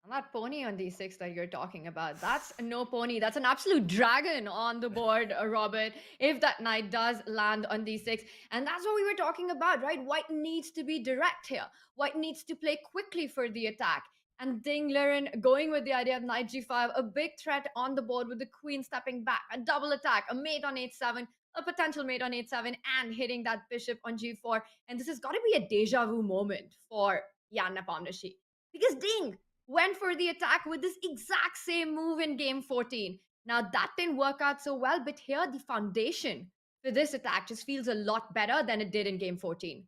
And that pony on d6 that you're talking about, that's no pony. That's an absolute dragon on the board, Robert, if that knight does land on d6. And that's what we were talking about, right? White needs to be direct here. White needs to play quickly for the attack. And Ding Liren going with the idea of knight g5, a big threat on the board with the queen stepping back, a double attack, a mate on h7, a potential mate on h7, and hitting that bishop on g4. And this has got to be a deja vu moment for Jan Nepomniachtchi. Because Ding went for the attack with this exact same move in game 14. Now, that didn't work out so well, but here the foundation for this attack just feels a lot better than it did in game 14.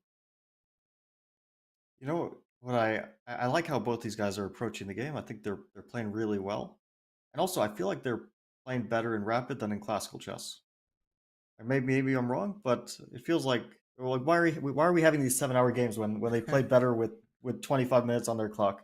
You know what I like how both these guys are approaching the game. I think they're playing really well. And also, I feel like they're playing better in rapid than in classical chess. Or maybe I'm wrong, but it feels like why are we having these 7-hour games when they play better with 25 minutes on their clock?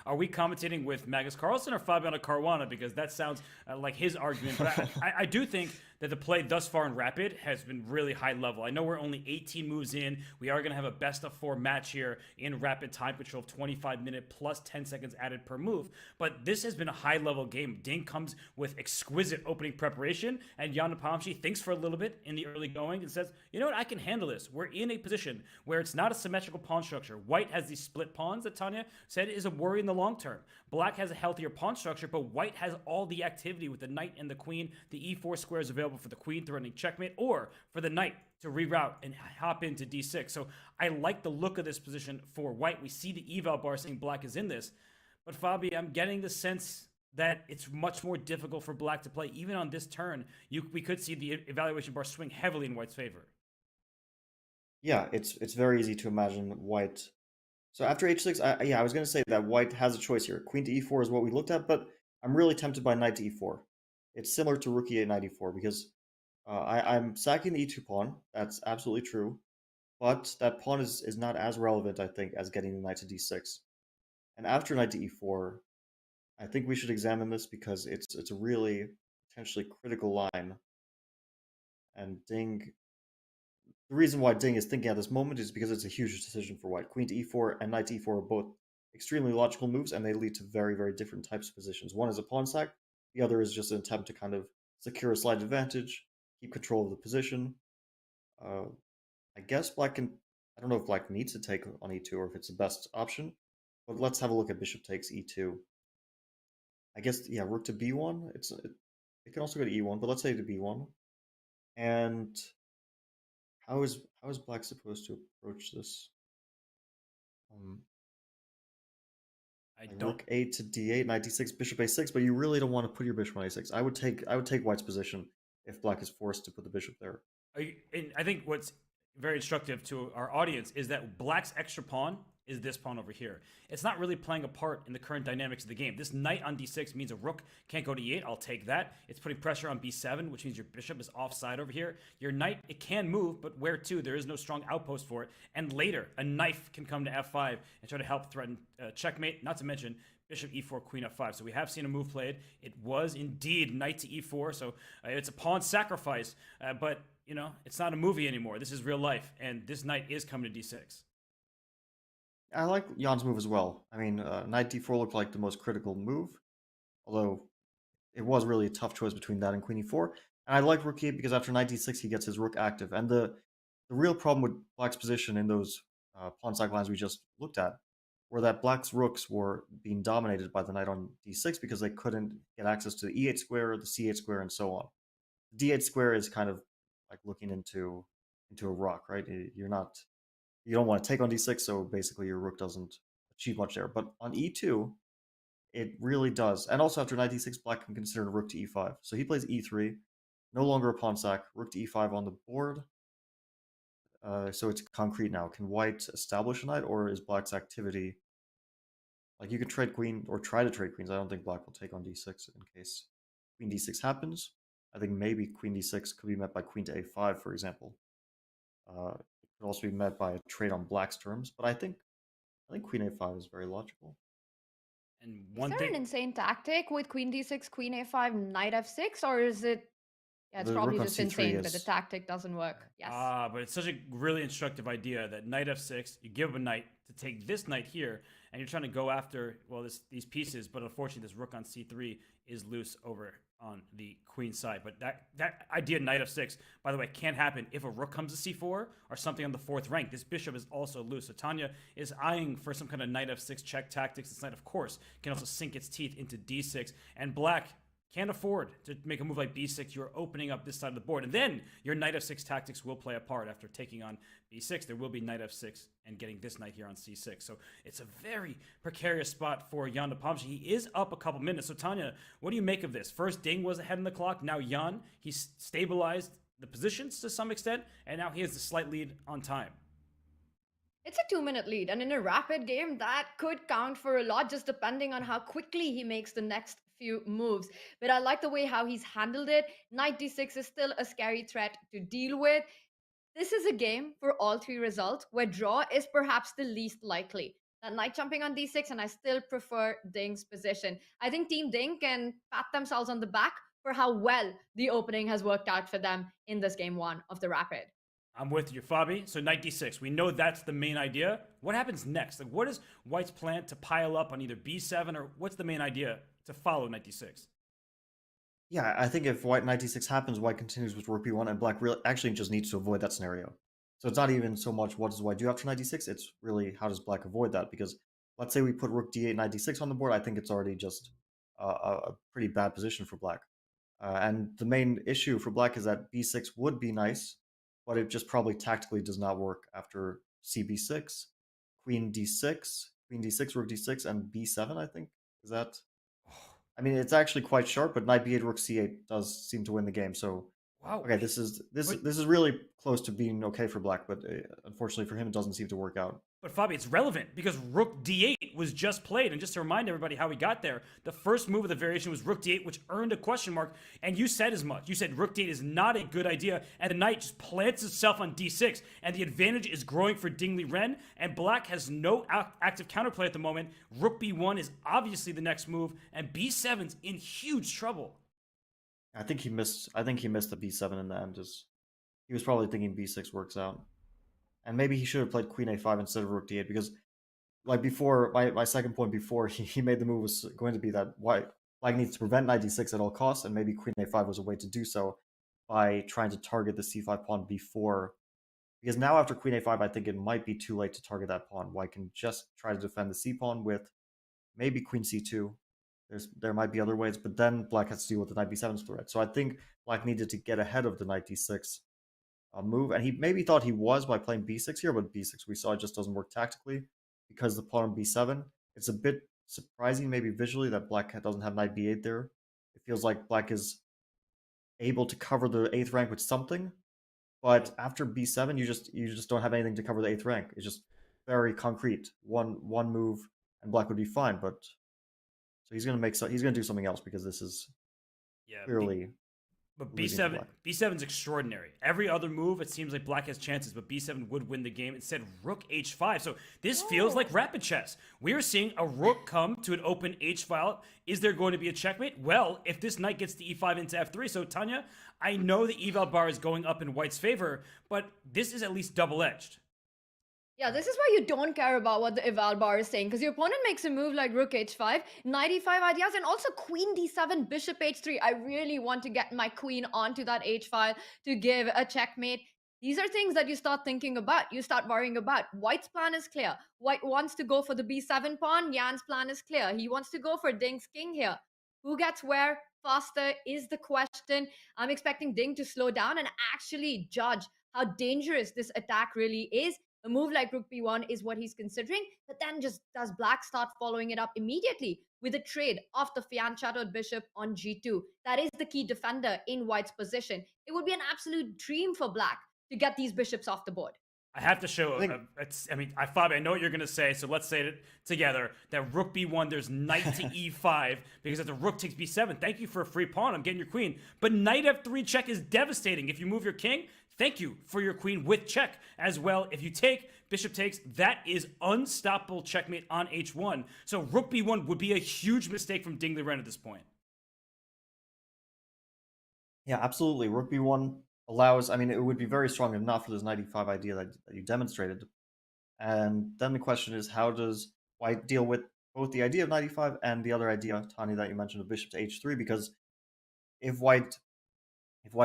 Are we commentating with Magnus Carlsen or Fabiano Caruana? Because that sounds like his argument. But I do think that the play thus far in Rapid has been really high level. I know we're only 18 moves in. We are going to have a best of 4 match here in Rapid time control of 25 minute plus 10 seconds added per move. But this has been a high level game. Ding comes with exquisite opening preparation, and Jan Nepomniachtchi thinks for a little bit in the early going and says, you know what, I can handle this. We're in a position where it's not a symmetrical pawn structure. White has these split pawns that Tanya said is a worry in the long term. Black has a healthier pawn structure, but white has all the activity with the knight and the queen. The e4 square is available for the queen threatening checkmate, or for the knight to reroute and hop into d6. So I like the look of this position for white. We see the eval bar saying black is in this. But Fabi, I'm getting the sense that it's much more difficult for black to play. Even on this turn, we could see the evaluation bar swing heavily in white's favor. Yeah, it's very easy to imagine white. So after h6, I was going to say that white has a choice here. Queen to e4 is what we looked at, but I'm really tempted by knight to e4. It's similar to rook e8, knight e4, because I'm sacking the e2 pawn. That's absolutely true. But that pawn is not as relevant, I think, as getting the knight to d6. And after knight to e4, I think we should examine this because it's a really potentially critical line. And the reason why Ding is thinking at this moment is because it's a huge decision for white. Queen to e4 and knight to e4 are both extremely logical moves, and they lead to very, very different types of positions. One is a pawn sack. The other is just an attempt to kind of secure a slight advantage, keep control of the position. I guess black can... I don't know if black needs to take on e2 or if it's the best option, but let's have a look at bishop takes e2. I guess, yeah, rook to b1. It can also go to e1, but let's say to b1. And how is black supposed to approach this? Rook a to d8, knight d6, bishop a6, but you really don't want to put your bishop on a6. I would take white's position if black is forced to put the bishop there. And I think what's very instructive to our audience is that black's extra pawn is this pawn over here. It's not really playing a part in the current dynamics of the game. This knight on d6 means a rook can't go to e8. I'll take that. It's putting pressure on b7, which means your bishop is offside over here. Your knight, it can move, but where to? There is no strong outpost for it. And later, a knife can come to f5 and try to help threaten checkmate, not to mention bishop e4, queen f5. So we have seen a move played. It was indeed knight to e4, so it's a pawn sacrifice, but you know, it's not a movie anymore. This is real life, and this knight is coming to d6. I like Jan's move as well. I mean, knight d4 looked like the most critical move, although it was really a tough choice between that and queen e4. And I like rook e8 because after knight d6 he gets his rook active. And the real problem with black's position in those pawn sack lines we just looked at were that black's rooks were being dominated by the knight on d6 because they couldn't get access to the e8 square, the c8 square, and so on. The d8 square is kind of like looking into a rock, right? You don't want to take on d6, so basically your rook doesn't achieve much there. But on e2, it really does. And also after knight d6, black can consider rook to e5. So he plays e3, no longer a pawn sack, rook to e5 on the board. So it's concrete now. Can white establish a knight, or is black's activity... Like, you could trade queen, or try to trade queens. I don't think black will take on d6 in case queen d6 happens. I think maybe queen d6 could be met by queen to a5, for example. It could also be met by a trade on black's terms, but I think queen a5 is very logical. And Is one there thing, an insane tactic with queen d6, queen a5, knight f6, or is it? Yeah, it's The probably rook on just c3 insane, but the is... tactic doesn't work. Yes. but it's such a really instructive idea that knight f6, you give up a knight to take this knight here, and you're trying to go after, well, these pieces, but unfortunately this rook on c3 is loose over on the queen side. But that idea, knight f6, by the way, can't happen if a rook comes to c4 or something on the 4th rank. This bishop is also loose. So Tanya is eyeing for some kind of knight f6 check tactics. This knight, of course, can also sink its teeth into d6, and black can't afford to make a move like b6. You're opening up this side of the board. And then your knight f6 tactics will play a part. After taking on b6, there will be knight f6 and getting this knight here on c6. So it's a very precarious spot for Jan Nepomniachtchi. He is up a couple minutes. So Tanya, what do you make of this? First, Ding was ahead in the clock. Now Jan, he's stabilized the positions to some extent. And now he has the slight lead on time. It's a 2-minute lead, and in a rapid game, that could count for a lot, just depending on how quickly he makes the next few moves. But I like the way how he's handled it. Knight d6 is still a scary threat to deal with. This is a game for all three results, where draw is perhaps the least likely. That knight jumping on d6, and I still prefer Ding's position. I think Team Ding can pat themselves on the back for how well the opening has worked out for them in this game 1 of the rapid. I'm with you, Fabi. So knight d6, we know that's the main idea. What happens next? Like, what is white's plan to pile up on either b7, or what's the main idea to follow knight d6? Yeah, I think if white knight d6 happens, white continues with rook b1, and black really actually just needs to avoid that scenario. So it's not even so much what does white do after knight d6, it's really how does black avoid that, because let's say we put rook d8, knight d6 on the board, I think it's already just a pretty bad position for black. And the main issue for black is that b6 would be nice, but it just probably tactically does not work after cb6, queen d6, rook d6, and b7, I think. Is that... I mean, it's actually quite sharp, but knight b8, rook c8 does seem to win the game, so... Wow. Okay, this is really close to being okay for black, but unfortunately for him, it doesn't seem to work out. But Fabi, it's relevant because rook d8 was just played. And just to remind everybody how we got there, the first move of the variation was rook d8, which earned a question mark. And you said as much. You said rook d8 is not a good idea. And the knight just plants itself on d6. And the advantage is growing for Liren. And black has no active counterplay at the moment. Rook b1 is obviously the next move. And b7's in huge trouble. I think he missed the b7 in the end. He was probably thinking b6 works out. And maybe he should have played queen a5 instead of rook d8, because like before, my second point before he made the move was going to be that white black needs to prevent knight d6 at all costs, and maybe queen a5 was a way to do so by trying to target the c5 pawn before. Because now after queen a5, I think it might be too late to target that pawn. White can just try to defend the c pawn with maybe queen c2. There might be other ways, but then black has to deal with the knight b7 threat. So I think black needed to get ahead of the knight d6 move, and he maybe thought he was by playing b6 here, but b6 we saw it just doesn't work tactically because the pawn on b7. It's a bit surprising maybe visually that black doesn't have knight b8 there. It feels like black is able to cover the 8th rank with something, but after b7 you just don't have anything to cover the 8th rank. It's just very concrete. One move and black would be fine, but so he's gonna do something else, because this is clearly. But b7's extraordinary. Every other move, it seems like black has chances, but b7 would win the game. Instead, rook h5. So this feels like rapid chess. We are seeing a rook come to an open h file. Is there going to be a checkmate? Well, if this knight gets to e5 into f3. So Tanya, I know the eval bar is going up in white's favor, but this is at least double-edged. Yeah, this is why you don't care about what the eval bar is saying, because your opponent makes a move like rook h5, knight e5 ideas, and also queen d7, bishop h3. I really want to get my queen onto that h5 to give a checkmate. These are things that you start thinking about, you start worrying about. White's plan is clear. White wants to go for the b7 pawn. Yan's plan is clear. He wants to go for Ding's king here. Who gets where faster is the question. I'm expecting Ding to slow down and actually judge how dangerous this attack really is. A move like rook b1 is what he's considering, but then just does black start following it up immediately with a trade of the fianchettoed bishop on g2? That is the key defender in white's position. It would be an absolute dream for black to get these bishops off the board. I have to show. Fabi, I know what you're going to say, so let's say it together. That rook b1, there's knight to e5, because if the rook takes b7, thank you for a free pawn, I'm getting your queen. But knight f3 check is devastating. If you move your king, thank you for your queen with check as well. If you take, bishop takes, that is unstoppable checkmate on h1. So rook b1 would be a huge mistake from Ding Liren at this point. Yeah, absolutely. Rook b1 allows, I mean, it would be very strong enough for this knight e5 idea that you demonstrated. And then the question is, how does white deal with both the idea of knight e5 and the other idea, Tanya, that you mentioned, of bishop to h3? Because if white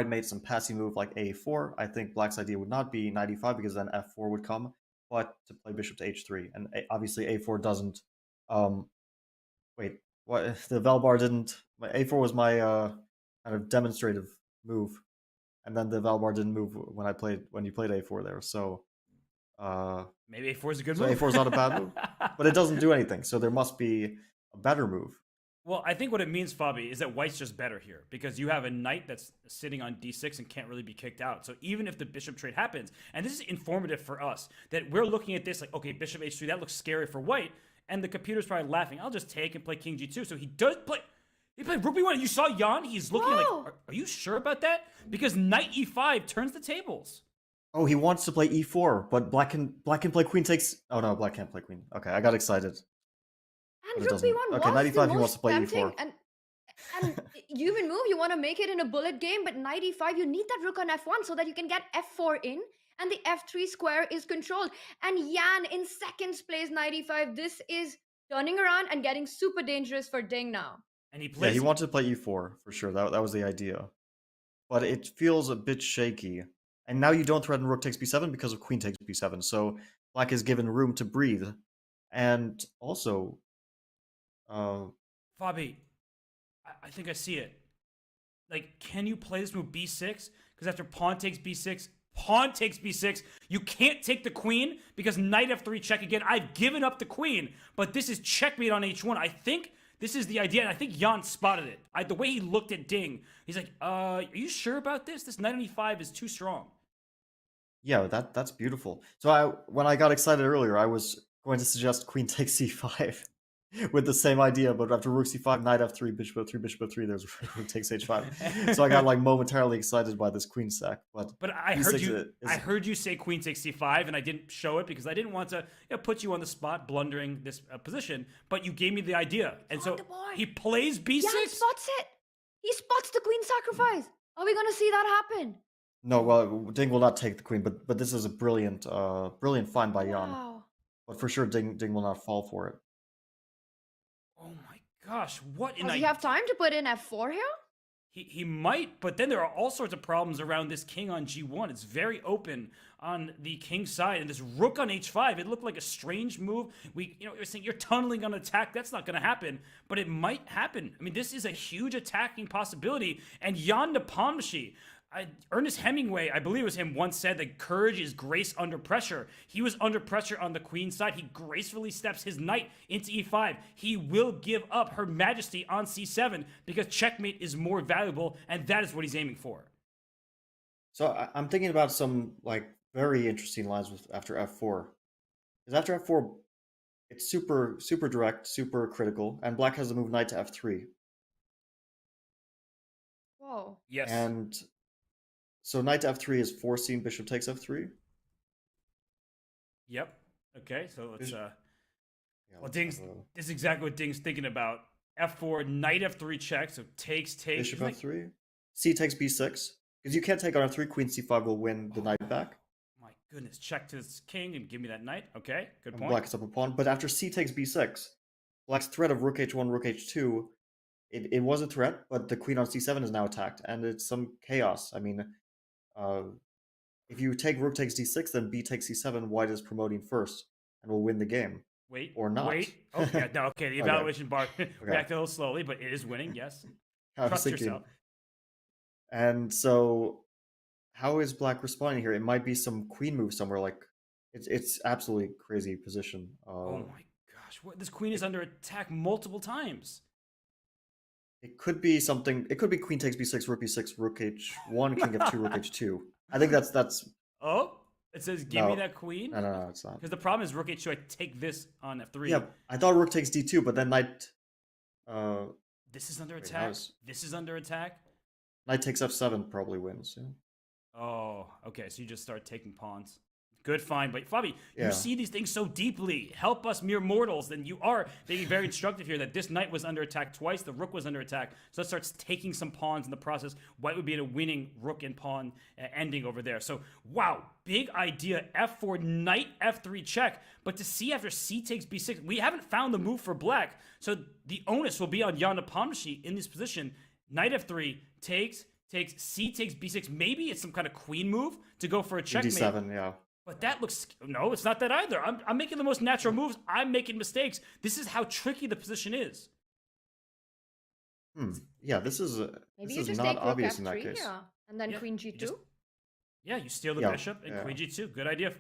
made some passy move like a4, I think black's idea would not be knight e5, because then f4 would come, but to play bishop to h3. And obviously a4 doesn't, wait, what, the Valbar didn't, a4 was my kind of demonstrative move, and then the Valbar didn't move when you played a4 there, so maybe a4 is a good so move. a4 is not a bad move, but it doesn't do anything, so there must be a better move. Well, I think what it means, Fabi, is that white's just better here, because you have a knight that's sitting on d6 and can't really be kicked out. So even if the bishop trade happens, and this is informative for us, that we're looking at this like, okay, bishop h3, that looks scary for white, and the computer's probably laughing. I'll just take and play king g2. So he played rook b1. You saw Jan? He's looking like, are you sure about that? Because knight e5 turns the tables. Oh, he wants to play e4, but black can play queen takes. Oh no, black can't play queen. Okay, I got excited. And rook b1 okay, was knight the e5, he wants most to play tempting. e4. And you even move, you want to make it in a bullet game, but knight e5, you need that rook on f1 so that you can get f4 in, and the f3 square is controlled. And Yan in seconds plays knight e5. This is turning around and getting super dangerous for Ding now. And he plays. Yeah, he wanted to play e4 for sure. That was the idea, but it feels a bit shaky. And now you don't threaten rook takes b7 because of queen takes b7. So black is given room to breathe, and also, Fabi, I think I see it. Like, can you play this move b6? Because after pawn takes b6, pawn takes b6, you can't take the queen because knight f3 check again. I've given up the queen, but this is checkmate on h1. I think this is the idea, and I think Jan spotted it. The way he looked at Ding, he's like, are you sure about this? This knight on e5 is too strong. Yeah, that's beautiful. So when I got excited earlier, I was going to suggest queen takes c5 with the same idea, but after rook c5, knight f3, bishop f3, bishop f3, there's rook takes h5. So I got like momentarily excited by this queen sack. But I heard you say queen takes c5, and I didn't show it because I didn't want to put you on the spot blundering this position. But you gave me the idea, and so he plays b6. Yeah, he spots it. He spots the queen sacrifice. Are we gonna see that happen? No, well, Ding will not take the queen, but this is a brilliant find by Jan. Wow. But for sure, Ding will not fall for it. Oh my gosh, what in Does he have time to put in f4 here? He might, but then there are all sorts of problems around this king on g1. It's very open on the king side, and this rook on h5, it looked like a strange move. You're saying you're tunneling on attack. That's not going to happen, but it might happen. I mean, this is a huge attacking possibility, and Jan Nepomniachtchi, Ernest Hemingway, I believe it was him, once said that courage is grace under pressure. He was under pressure on the queen side. He gracefully steps his knight into e5. He will give up Her Majesty on c7 because checkmate is more valuable, and that is what he's aiming for. So I'm thinking about some like very interesting lines after f4. Because after f4, it's super direct, super critical, and black has the move knight to f3. Whoa. Yes. And so knight to f3 is forcing bishop takes f3. Yep. Okay, so let's this is exactly what Ding's thinking about. f4, knight f3 check, so takes. Bishop f3. C takes b6. Because you can't take on f3, queen c5 will win the knight back. My Goodness, check to this king and give me that knight. Okay, good And point. black is up a pawn. But after c takes b6, black's threat of rook h1, rook h2, it was a threat, but the queen on c7 is now attacked, and it's some chaos. I mean, if you take rook takes d6, then b takes c7, white is promoting first, and will win the game. Wait, or not. Wait. Oh, yeah, no, okay. The evaluation bar reacted a little slowly, but it is winning. Yes. Trust yourself. And so, how is black responding here? It might be some queen move somewhere. Like, it's absolutely crazy position. Oh my gosh, this queen is under attack multiple times. It could be something. It could be queen takes b6, rook b6, rook h1, king f2, rook h2. I think that's. Oh, it says give me that queen. No, it's not. Because the problem is rook h2. I take this on f3. Yeah, I thought rook takes d2, but then knight. This is under attack. This is under attack. Knight takes f7 probably wins. Yeah. Oh, okay. So you just start taking pawns. Good, fine. But Fabi, you see these things so deeply. Help us mere mortals. Then you are being very instructive here that this knight was under attack twice. The rook was under attack. So it starts taking some pawns in the process. White would be in a winning rook and pawn ending over there. So, wow. Big idea. F4, knight F3 check. But to see after c takes b6, we haven't found the move for black. So the onus will be on Jan Nepomniachtchi in this position. Knight F3 takes c takes b6. Maybe it's some kind of queen move to go for a checkmate. d7, yeah. But that looks... No, it's not that either. I'm making the most natural moves. I'm making mistakes. This is how tricky the position is. Yeah, this is not obvious in that case. Yeah. And then queen g2? You steal the bishop and queen g2. Good idea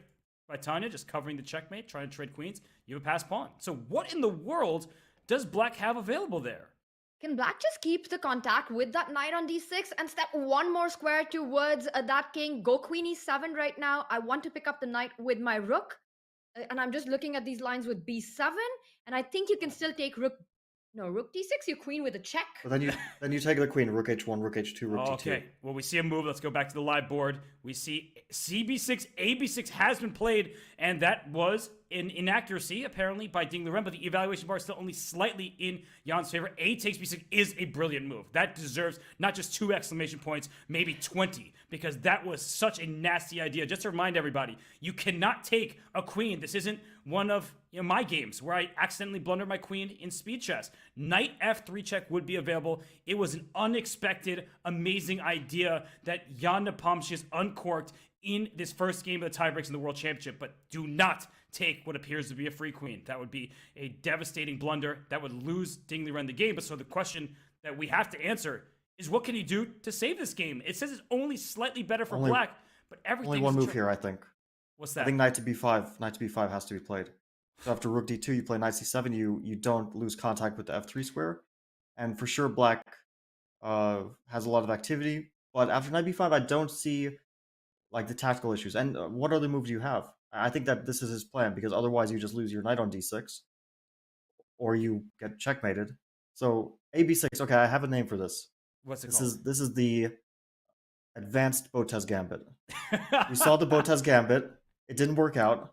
by Tanya, just covering the checkmate, trying to trade queens. You have a passed pawn. So what in the world does black have available there? Can black just keep the contact with that knight on d6 and step one more square towards that king? Go queen e7 right now. I want to pick up the knight with my rook. And I'm just looking at these lines with b7. And I think you can still take rook d6, you queen with a check. But then you take the queen, rook h1, rook h2, rook d2. Okay, well, we see a move. Let's go back to the live board. We see cb6, ab6 has been played, and that was an inaccuracy, apparently, by Liren, but the evaluation bar is still only slightly in Jan's favor. A takes b6 is a brilliant move. That deserves not just 2 exclamation points, maybe 20, because that was such a nasty idea. Just to remind everybody, you cannot take a queen. This isn't one of my games where I accidentally blundered my queen in speed chess. Knight f3 check would be available. It was an unexpected, amazing idea that Jan Nepomniachtchi has uncorked in this first game of the tiebreaks in the World Championship, but do not take what appears to be a free queen. That would be a devastating blunder. That would lose Liren the game. But so the question that we have to answer is, what can he do to save this game? It says it's only slightly better for black, but everything. Only one move here, I think. What's that? I think knight to b5. Knight to b5 has to be played. So after rook d2, you play knight c7. You don't lose contact with the f3 square, and for sure black has a lot of activity. But after knight b5, I don't see like the tactical issues. And what other moves do you have? I think that this is his plan, because otherwise you just lose your knight on d6, or you get checkmated. So ab6. Okay, I have a name for this. What's it called? This is the advanced Botez Gambit. We saw the Botez Gambit. It didn't work out.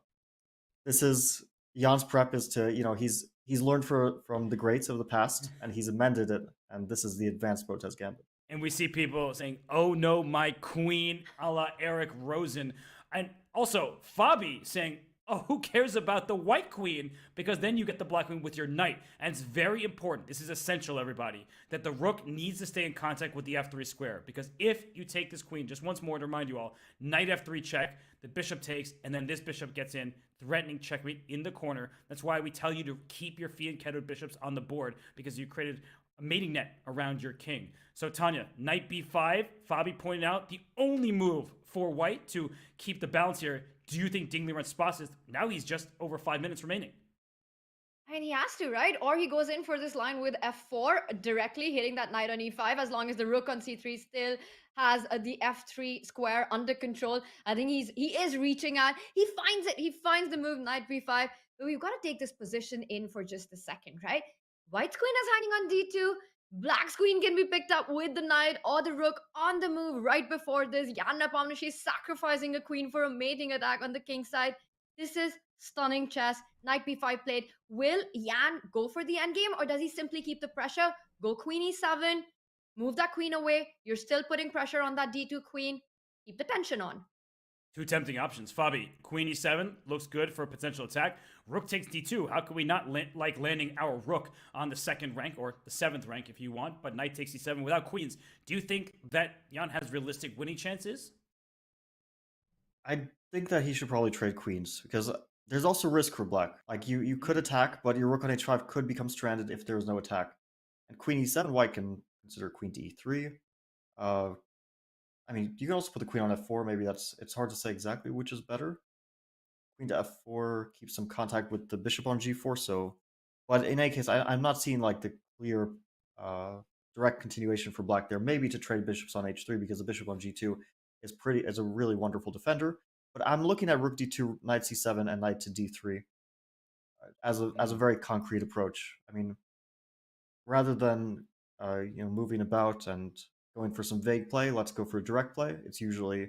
This is Jan's prep is to, he's learned from the greats of the past, and he's amended it, and this is the advanced Botez Gambit. And we see people saying, "Oh no, my queen," a la Eric Rosen. And also Fabi saying, "Oh, who cares about the white queen? Because then you get the black queen with your knight." And it's very important. This is essential, everybody, that the rook needs to stay in contact with the f3 square. Because if you take this queen, just once more to remind you all, knight f3 check, the bishop takes, and then this bishop gets in, threatening checkmate in the corner. That's why we tell you to keep your fianchettoed bishops on the board, because you created a mating net around your king. So Tanya, knight b5, Fabi pointed out the only move for white to keep the balance here. Do you think Liren spots this? Now he's just over 5 minutes remaining. And he has to, right? Or he goes in for this line with f4, directly hitting that knight on e5, as long as the rook on c3 still has the f3 square under control. I think he is reaching out. He finds it. He finds the move knight b5. But we've got to take this position in for just a second, right? White's queen is hanging on d2. Black's queen can be picked up with the knight or the rook on the move right before this. Jan Nepomniachtchi is sacrificing a queen for a mating attack on the king side. This is stunning chess. Knight b5 played. Will Jan go for the endgame, or does he simply keep the pressure? Go queen e7, move that queen away. You're still putting pressure on that d2 queen. Keep the tension on. Two tempting options. Fabi, queen e7 looks good for a potential attack. Rook takes d2. How can we not like landing our rook on the 2nd rank, or the 7th rank if you want, but knight takes e7 without queens? Do you think that Jan has realistic winning chances? I think that he should probably trade queens, because there's also risk for black. Like, you could attack, but your rook on h5 could become stranded if there's no attack. And queen e7, white can consider queen to e3. I mean, you can also put the queen on f4. Maybe it's hard to say exactly which is better. Queen to f4 keeps some contact with the bishop on g4. So, but in any case, I'm not seeing like the clear direct continuation for black there. Maybe to trade bishops on h3, because the bishop on g2 is a really wonderful defender. But I'm looking at rook d2, knight c7, and knight to d3 as a very concrete approach. I mean, rather than moving about and going for some vague play, let's go for a direct play. It's usually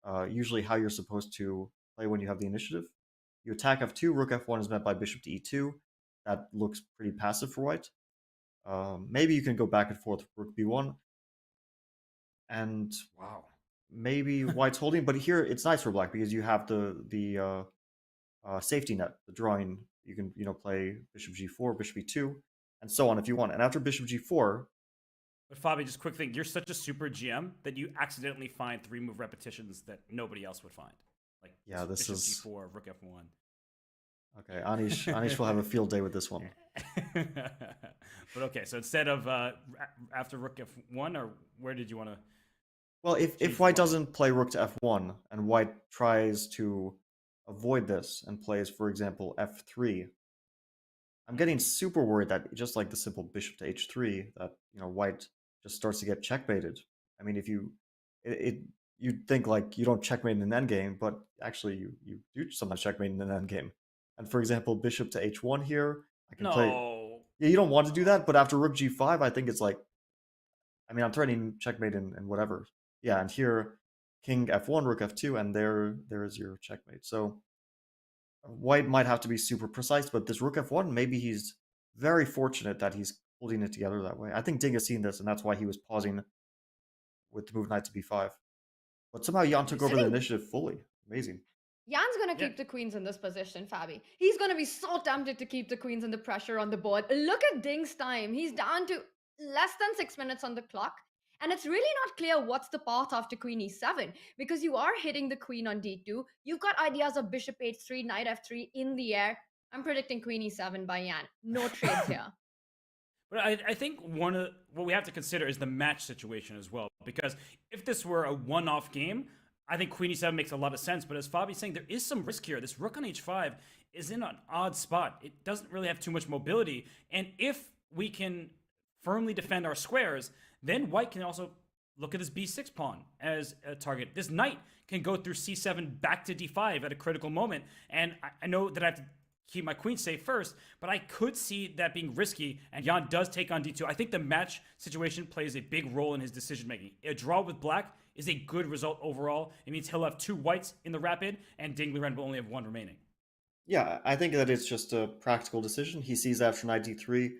how you're supposed to play when you have the initiative. You attack f2, rook f1 is met by bishop to e2. That looks pretty passive for white. Maybe you can go back and forth rook b1, and Wow. maybe white's holding. But here it's nice for black because you have the safety net, the drawing. You can play bishop g4, bishop e2, and so on if you want. And after bishop g4. But Fabi, just quick thing, you're such a super GM that you accidentally find 3-move repetitions that nobody else would find. Like, yeah, this bishop is g4, rook f1. Okay, Anish will have a field day with this one. But okay, so instead of after rook f1, or where did you want to? Well, if white doesn't play rook to f1 and white tries to avoid this and plays, for example, f3, I'm getting super worried that just like the simple bishop to h3, that white just starts to get checkmated. I mean, if you'd think like you don't checkmate in an endgame, but actually you do sometimes checkmate in an endgame. And for example, bishop to h1 here, I can play. Yeah, you don't want to do that, but after rook g5, I think it's like, I mean, I'm threatening checkmate and whatever. Yeah, and here, king f1, rook f2, and there is your checkmate. So white might have to be super precise, but this rook f1, maybe he's very fortunate that he's holding it together that way. I think Ding has seen this, and that's why he was pausing with the move knight to b5. But somehow Jan took over the initiative fully. Amazing. Jan's going to keep the queens in this position, Fabi. He's going to be so tempted to keep the queens and the pressure on the board. Look at Ding's time. He's down to less than 6 minutes on the clock. And it's really not clear what's the path after queen e7, because you are hitting the queen on d2. You've got ideas of bishop h3, knight f3 in the air. I'm predicting queen e7 by Jan. No trades here. But I think what we have to consider is the match situation as well. Because if this were a one-off game, I think queen e7 makes a lot of sense. But as Fabi's saying, there is some risk here. This rook on h5 is in an odd spot. It doesn't really have too much mobility. And if we can firmly defend our squares, then white can also look at this b6 pawn as a target. This knight can go through c7 back to d5 at a critical moment. And I know that I have to keep my queen safe first, but I could see that being risky, and Jan does take on d2. I think the match situation plays a big role in his decision-making. A draw with black is a good result overall. It means he'll have 2 whites in the rapid, and Ding Liren will only have 1 remaining. Yeah, I think that it's just a practical decision. He sees after knight d3,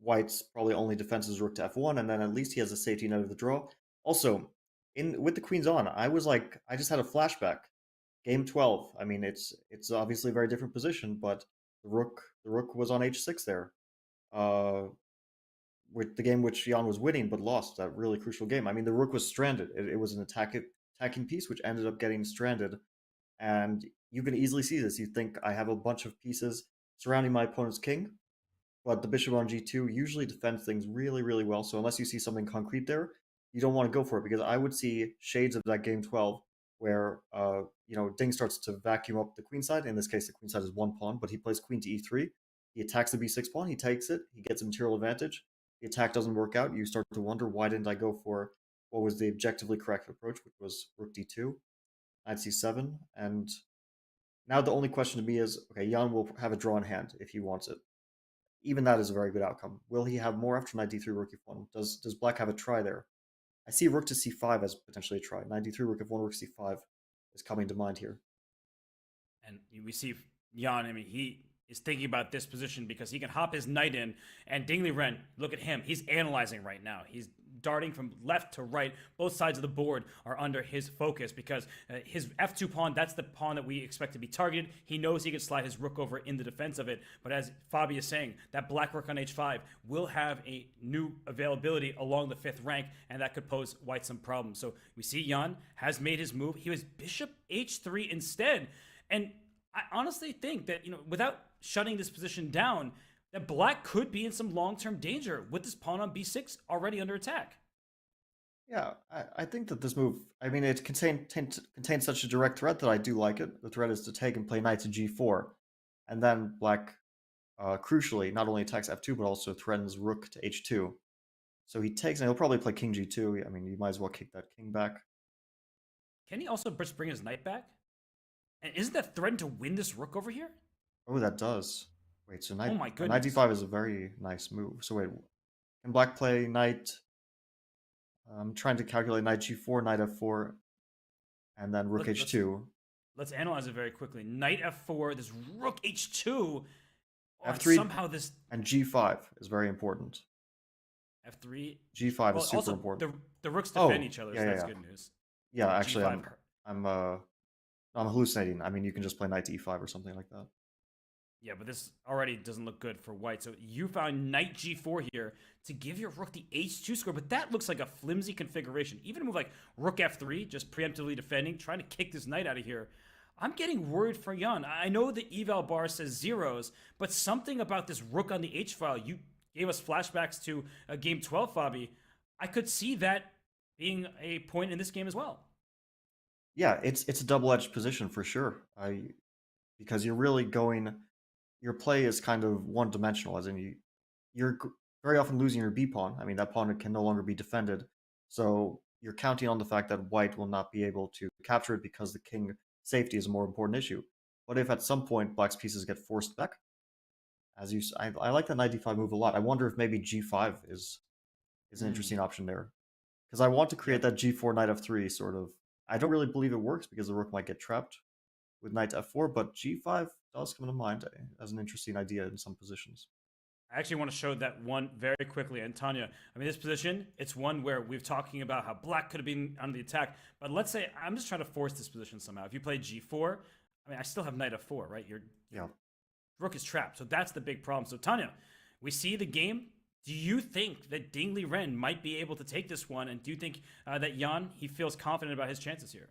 white's probably only defense is rook to f1, and then at least he has a safety net of the draw. Also, with the queens on, I just had a flashback. Game 12. I mean, it's obviously a very different position, but the rook was on h6 there. With the game which Jan was winning but lost, that really crucial game. I mean, the rook was stranded. It was an attacking piece which ended up getting stranded, and you can easily see this. You think I have a bunch of pieces surrounding my opponent's king, but the bishop on g2 usually defends things really, really well. So unless you see something concrete there, you don't want to go for it, because I would see shades of that game 12 where Ding starts to vacuum up the queen side. In this case, the queen side is 1 pawn, but he plays queen to e3. He attacks the b6 pawn. He takes it. He gets a material advantage. The attack doesn't work out. You start to wonder, why didn't I go for what was the objectively correct approach, which was rook d2, knight c7, and now the only question to me is, okay, Jan will have a draw in hand if he wants it. Even that is a very good outcome. Will he have more after knight d3, rook f1? Does black have a try there? I see rook to c5 as potentially a try. Knight d3, rook f1, rook c5 is coming to mind here. And we see Jan, I mean, he is thinking about this position because he can hop his knight in, and Ding Liren, look at him. He's analyzing right now. He's darting from left to right. Both sides of the board are under his focus because his f2 pawn, that's the pawn that we expect to be targeted. He knows he can slide his rook over in the defense of it. But as Fabi is saying, that black rook on h5 will have a new availability along the 5th rank, and that could pose white some problems. So we see Jan has made his move. He was bishop h3 instead. And I honestly think that, without shutting this position down, that black could be in some long-term danger with this pawn on b6 already under attack. Yeah, I think that this move, I mean, it contains such a direct threat that I do like it. The threat is to take and play knight to g4. And then black, crucially, not only attacks f2, but also threatens rook to h2. So he takes, and he'll probably play king g2. I mean, you might as well kick that king back. Can he also just bring his knight back? And isn't that threatened to win this rook over here? Oh, that does. Wait, so knight, Oh my knight goodness. d5 is a very nice move. So wait, can black play knight? I'm trying to calculate knight g4, knight f4, and then rook h2. Let's analyze it very quickly. Knight f4, this rook h2. F3 somehow this... And g5 is very important. f3. G5 is super also, important. The rooks defend each other, so that's good news. Yeah, actually, G5 I'm hallucinating. I mean, you can just play knight to e5 or something like that. Yeah, but this already doesn't look good for white. So you found knight g4 here to give your rook the h2 square, but that looks like a flimsy configuration. Even a move like rook f3, just preemptively defending, trying to kick this knight out of here. I'm getting worried for Jan. I know the eval bar says zeros, but something about this rook on the h file, you gave us flashbacks to game 12, Fabi. I could see that being a point in this game as well. Yeah, it's a double-edged position for sure. Because you're really going... Your play is kind of one-dimensional, as in you're very often losing your b-pawn. I mean, that pawn can no longer be defended. So you're counting on the fact that white will not be able to capture it because the king safety is a more important issue. But if at some point black's pieces get forced back, I like the knight d5 move a lot. I wonder if maybe g5 is an interesting option there. Because I want to create that g4 knight f3 sort of... I don't really believe it works because the rook might get trapped with knight f4, but g5 does come to mind as an interesting idea in some positions. I actually want to show that one very quickly. And Tanya, I mean, this position, it's one where we're talking about how black could have been on the attack. But let's say I'm just trying to force this position somehow. If you play g4, I mean, I still have knight f4, right? Your rook is trapped. So that's the big problem. So Tanya, we see the game. Do you think that Liren might be able to take this one? And do you think that Jan, he feels confident about his chances here?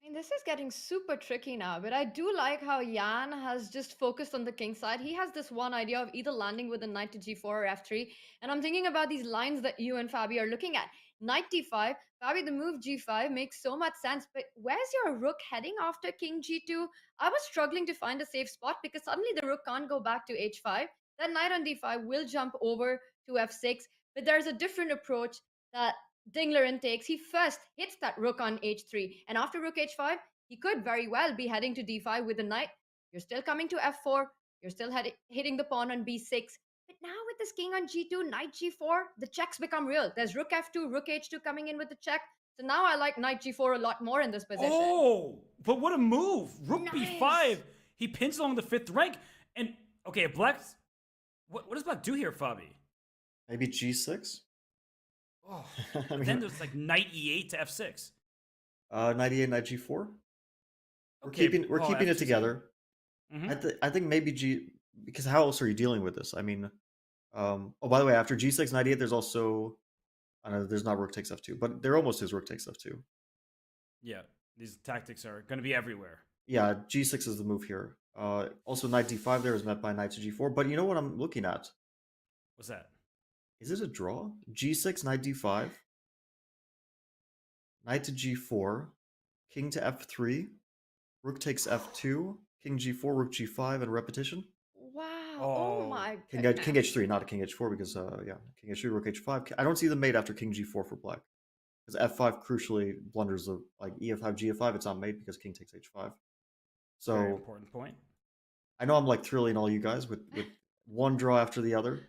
I mean, this is getting super tricky now, but I do like how Jan has just focused on the king side. He has this one idea of either landing with a knight to g4 or f3. And I'm thinking about these lines that you and Fabi are looking at. Knight d5, Fabi, the move g5 makes so much sense, but where's your rook heading after king g2? I was struggling to find a safe spot because suddenly the rook can't go back to h5. That knight on d5 will jump over to f6, but there's a different approach that Liren takes. He first hits that rook on h3, and after rook h5, he could very well be heading to d5 with the knight. You're still coming to f4. You're still hitting the pawn on b6. But now with this king on g2, knight g4, the checks become real. There's rook f2, rook h2 coming in with the check. So now I like knight g4 a lot more in this position. Oh, but what a move. Rook Nice. b5. He pins along the 5th rank. And, okay, black's... What does black do here, Fabi? Maybe g6? Oh, I mean, then there's like knight e8 to f6. Knight e8, knight g4. We're Okay, keeping F2 it together. Mm-hmm. I think maybe because how else are you dealing with this? I mean, oh, by the way, after g6, knight e8, there's also... I know there's not rook takes f2, but there almost is rook takes f2. Yeah, these tactics are going to be everywhere. Yeah, g6 is the move here. Also, knight d5 there is met by knight to g4. But you know what I'm looking at? What's that? Is it a draw? g6, knight d5, knight to g4, king to f3, rook takes f2, king g4, rook g5, and repetition. Wow. Oh my King goodness. h3, not a king h4, because, yeah, king h3, rook h5. I don't see the mate after king g4 for black. Because f5 crucially blunders the, like, e5, g5, it's not mate because king takes h5. So, Very important point. I know I'm, like, thrilling all you guys with one draw after the other.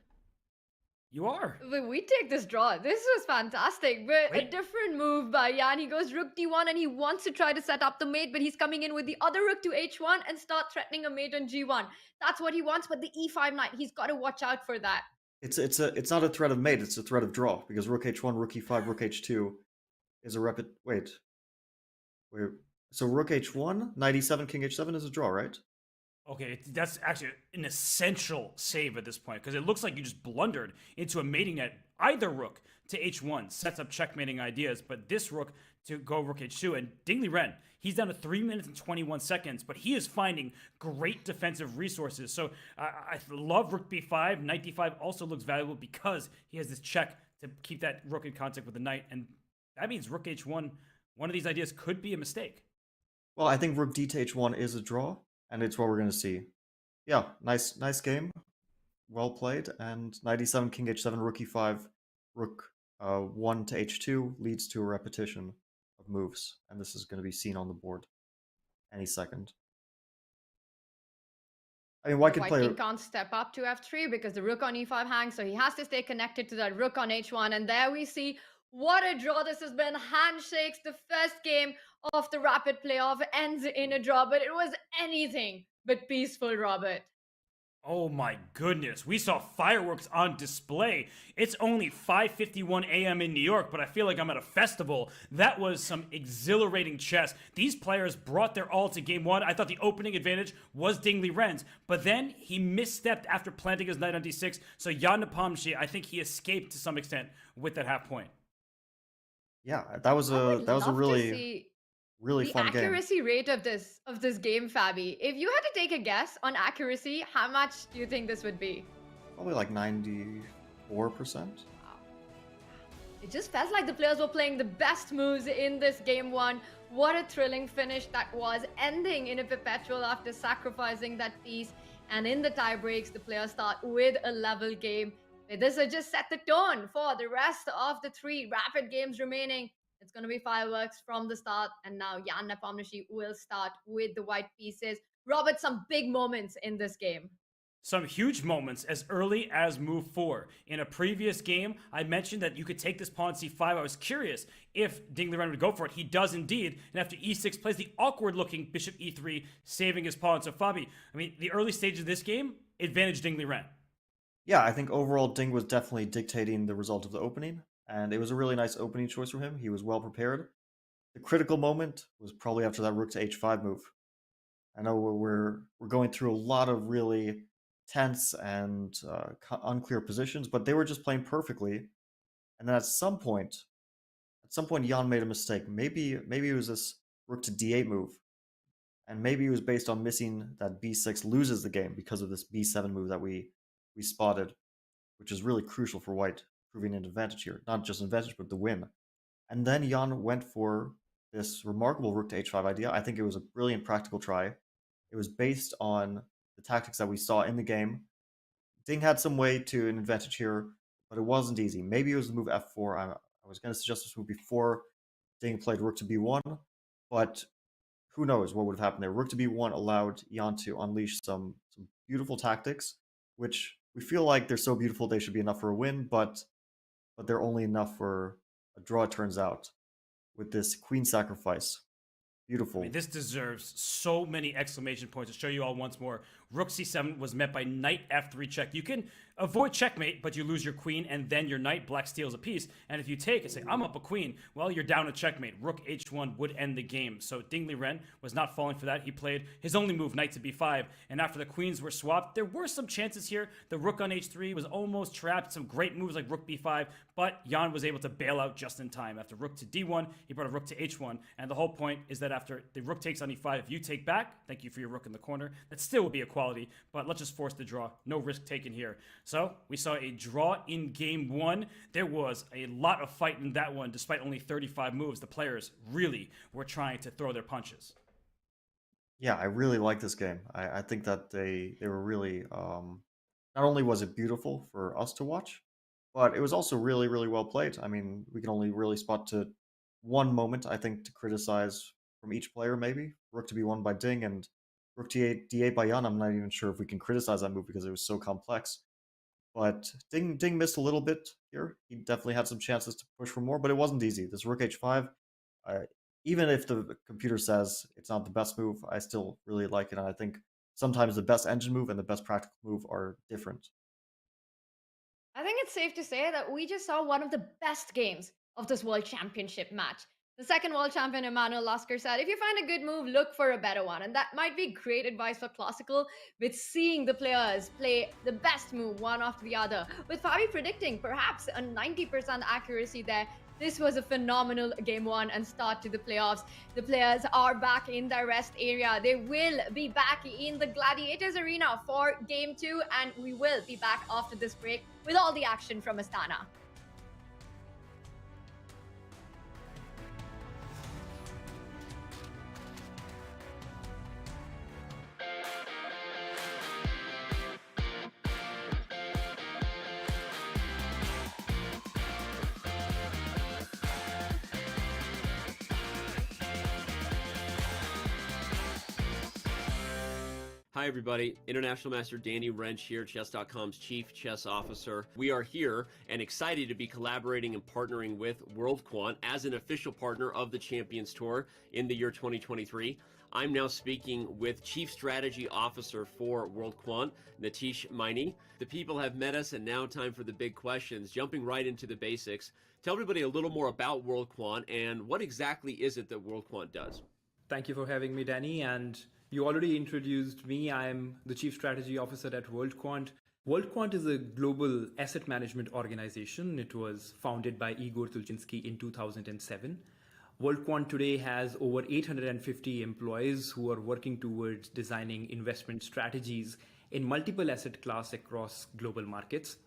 You are. But we take this draw. This was fantastic. But Wait. a different move by Jan. He goes rook d1 and he wants to try to set up the mate, but he's coming in with the other rook to h1 and start threatening a mate on g1. That's what he wants, but the e5 knight, he's got to watch out for that. It's not a threat of mate, it's a threat of draw, because rook h1, rook e5, rook h2 is a wait. So rook h1, knight e7, king h7 is a draw, right? Okay, that's actually an essential save at this point because it looks like you just blundered into a mating net. Either rook to h1 sets up checkmating ideas, but this rook to go rook h2 and Dingley Ren, he's down to 3 minutes and 21 seconds, but he is finding great defensive resources. So I love rook b5. Knight d5 also looks valuable because he has this check to keep that rook in contact with the knight, and that means rook h1. One of these ideas could be a mistake. Well, I think rook d to h1 is a draw, and it's what we're going to see. Yeah, nice game. Well played. And knight e7, king h7, rook e5, rook 1 to h2 leads to a repetition of moves. And this is going to be seen on the board any second. I mean, white king can't step up to f3 because the rook on e5 hangs, so he has to stay connected to that rook on h1. And there we see what a draw this has been. Handshakes. The first game of the rapid playoff ends in a draw, but it was anything but peaceful, Robert. Oh my goodness, we saw fireworks on display. It's only 5:51 a.m. in New York, but I feel like I'm at a festival. That was some exhilarating chess. These players brought their all to game one. I thought the opening advantage was Dingley Ren's, but then he misstepped after planting his knight on d6. So Jan Nepomniachtchi, I think he escaped to some extent with that half point. Yeah, that was a really fun game. The accuracy rate of this game, Fabi. If you had to take a guess on accuracy, how much do you think this would be? Probably like 94%. It just felt like the players were playing the best moves in this game one. What a thrilling finish that was, ending in a perpetual after sacrificing that piece. And in the tie breaks, the players start with a level game. This will just set the tone for the rest of the 3 rapid games remaining. It's going to be fireworks from the start. And now Jan Nepomniachtchi will start with the white pieces. Robert, some big moments in this game. Some huge moments as early as move 4. In a previous game, I mentioned that you could take this pawn c5. I was curious if Dingley Ren would go for it. He does indeed. And after e6, plays the awkward-looking bishop e3, saving his pawn. So Fabi, I mean, the early stage of this game, advantage Dingley Ren. Yeah, I think overall Ding was definitely dictating the result of the opening. And it was a really nice opening choice from him. He was well prepared. The critical moment was probably after that rook to h5 move. I know we're going through a lot of really tense and unclear positions, but they were just playing perfectly. And then at some point, Jan made a mistake. Maybe it was this rook to d8 move, and maybe it was based on missing that b6 loses the game because of this b7 move that we spotted, which is really crucial for white, proving an advantage here. Not just an advantage, but the win. And then Jan went for this remarkable rook to h5 idea. I think it was a brilliant practical try. It was based on the tactics that we saw in the game. Ding had some way to an advantage here, but it wasn't easy. Maybe it was the move f4. I was going to suggest this move before Ding played rook to b1, but who knows what would have happened there. Rook to b1 allowed Jan to unleash some beautiful tactics, which we feel like they're so beautiful they should be enough for a win, but they're only enough for a draw, it turns out, with this queen sacrifice. Beautiful. I mean, this deserves so many exclamation points. To show you all once more, rook c7 was met by knight f3 check. You can avoid checkmate, but you lose your queen and then your knight. Black steals a piece. And if you take and say, I'm up a queen, well, you're down a checkmate. Rook h1 would end the game. So Dingley Ren was not falling for that. He played his only move, knight to b5. And after the queens were swapped, there were some chances here. The rook on h3 was almost trapped. Some great moves like rook b5, but Jan was able to bail out just in time. After rook to d1, he brought a rook to h1. And the whole point is that after the rook takes on e5, if you take back, thank you for your rook in the corner, that still would be equality, but let's just force the draw. No risk taken here. So we saw a draw in game one. There was a lot of fight in that one. Despite only 35 moves, the players really were trying to throw their punches. Yeah, I really like this game. I think that they were really, not only was it beautiful for us to watch, but it was also really, really well played. I mean, we can only really spot to one moment, I think, to criticize from each player, maybe. Rook to be won by Ding and rook d8 by Jan. I'm not even sure if we can criticize that move because it was so complex. But Ding missed a little bit here. He definitely had some chances to push for more, but it wasn't easy. This rook h5, even if the computer says it's not the best move, I still really like it. And I think sometimes the best engine move and the best practical move are different. think it's safe to say that we just saw one of the best games of this World Championship match. The second world champion, Emmanuel Lasker, said, if you find a good move, look for a better one. And that might be great advice for Classical, with seeing the players play the best move one after the other. With Fabi predicting perhaps a 90% accuracy there, this was a phenomenal game one and start to the playoffs. The players are back in their rest area. They will be back in the Gladiators Arena for game two, and we will be back after this break with all the action from Astana. Hi everybody, International Master Danny Wrench here, Chess.com's Chief Chess Officer. We are here and excited to be collaborating and partnering with World Quant as an official partner of the Champions Tour in the year 2023. I'm now speaking with Chief Strategy Officer for World Quant, Nitish Maini. The people have met us, and now time for the big questions. Jumping right into the basics, tell everybody a little more about World Quant and what exactly is it that World Quant does? Thank you for having me, Danny. And you already introduced me. I'm the Chief Strategy Officer at World Quant. World Quant is a global asset management organization. It was founded by Igor Tulchinski in 2007. World Quant today has over 850 employees who are working towards designing investment strategies in multiple asset class across global markets.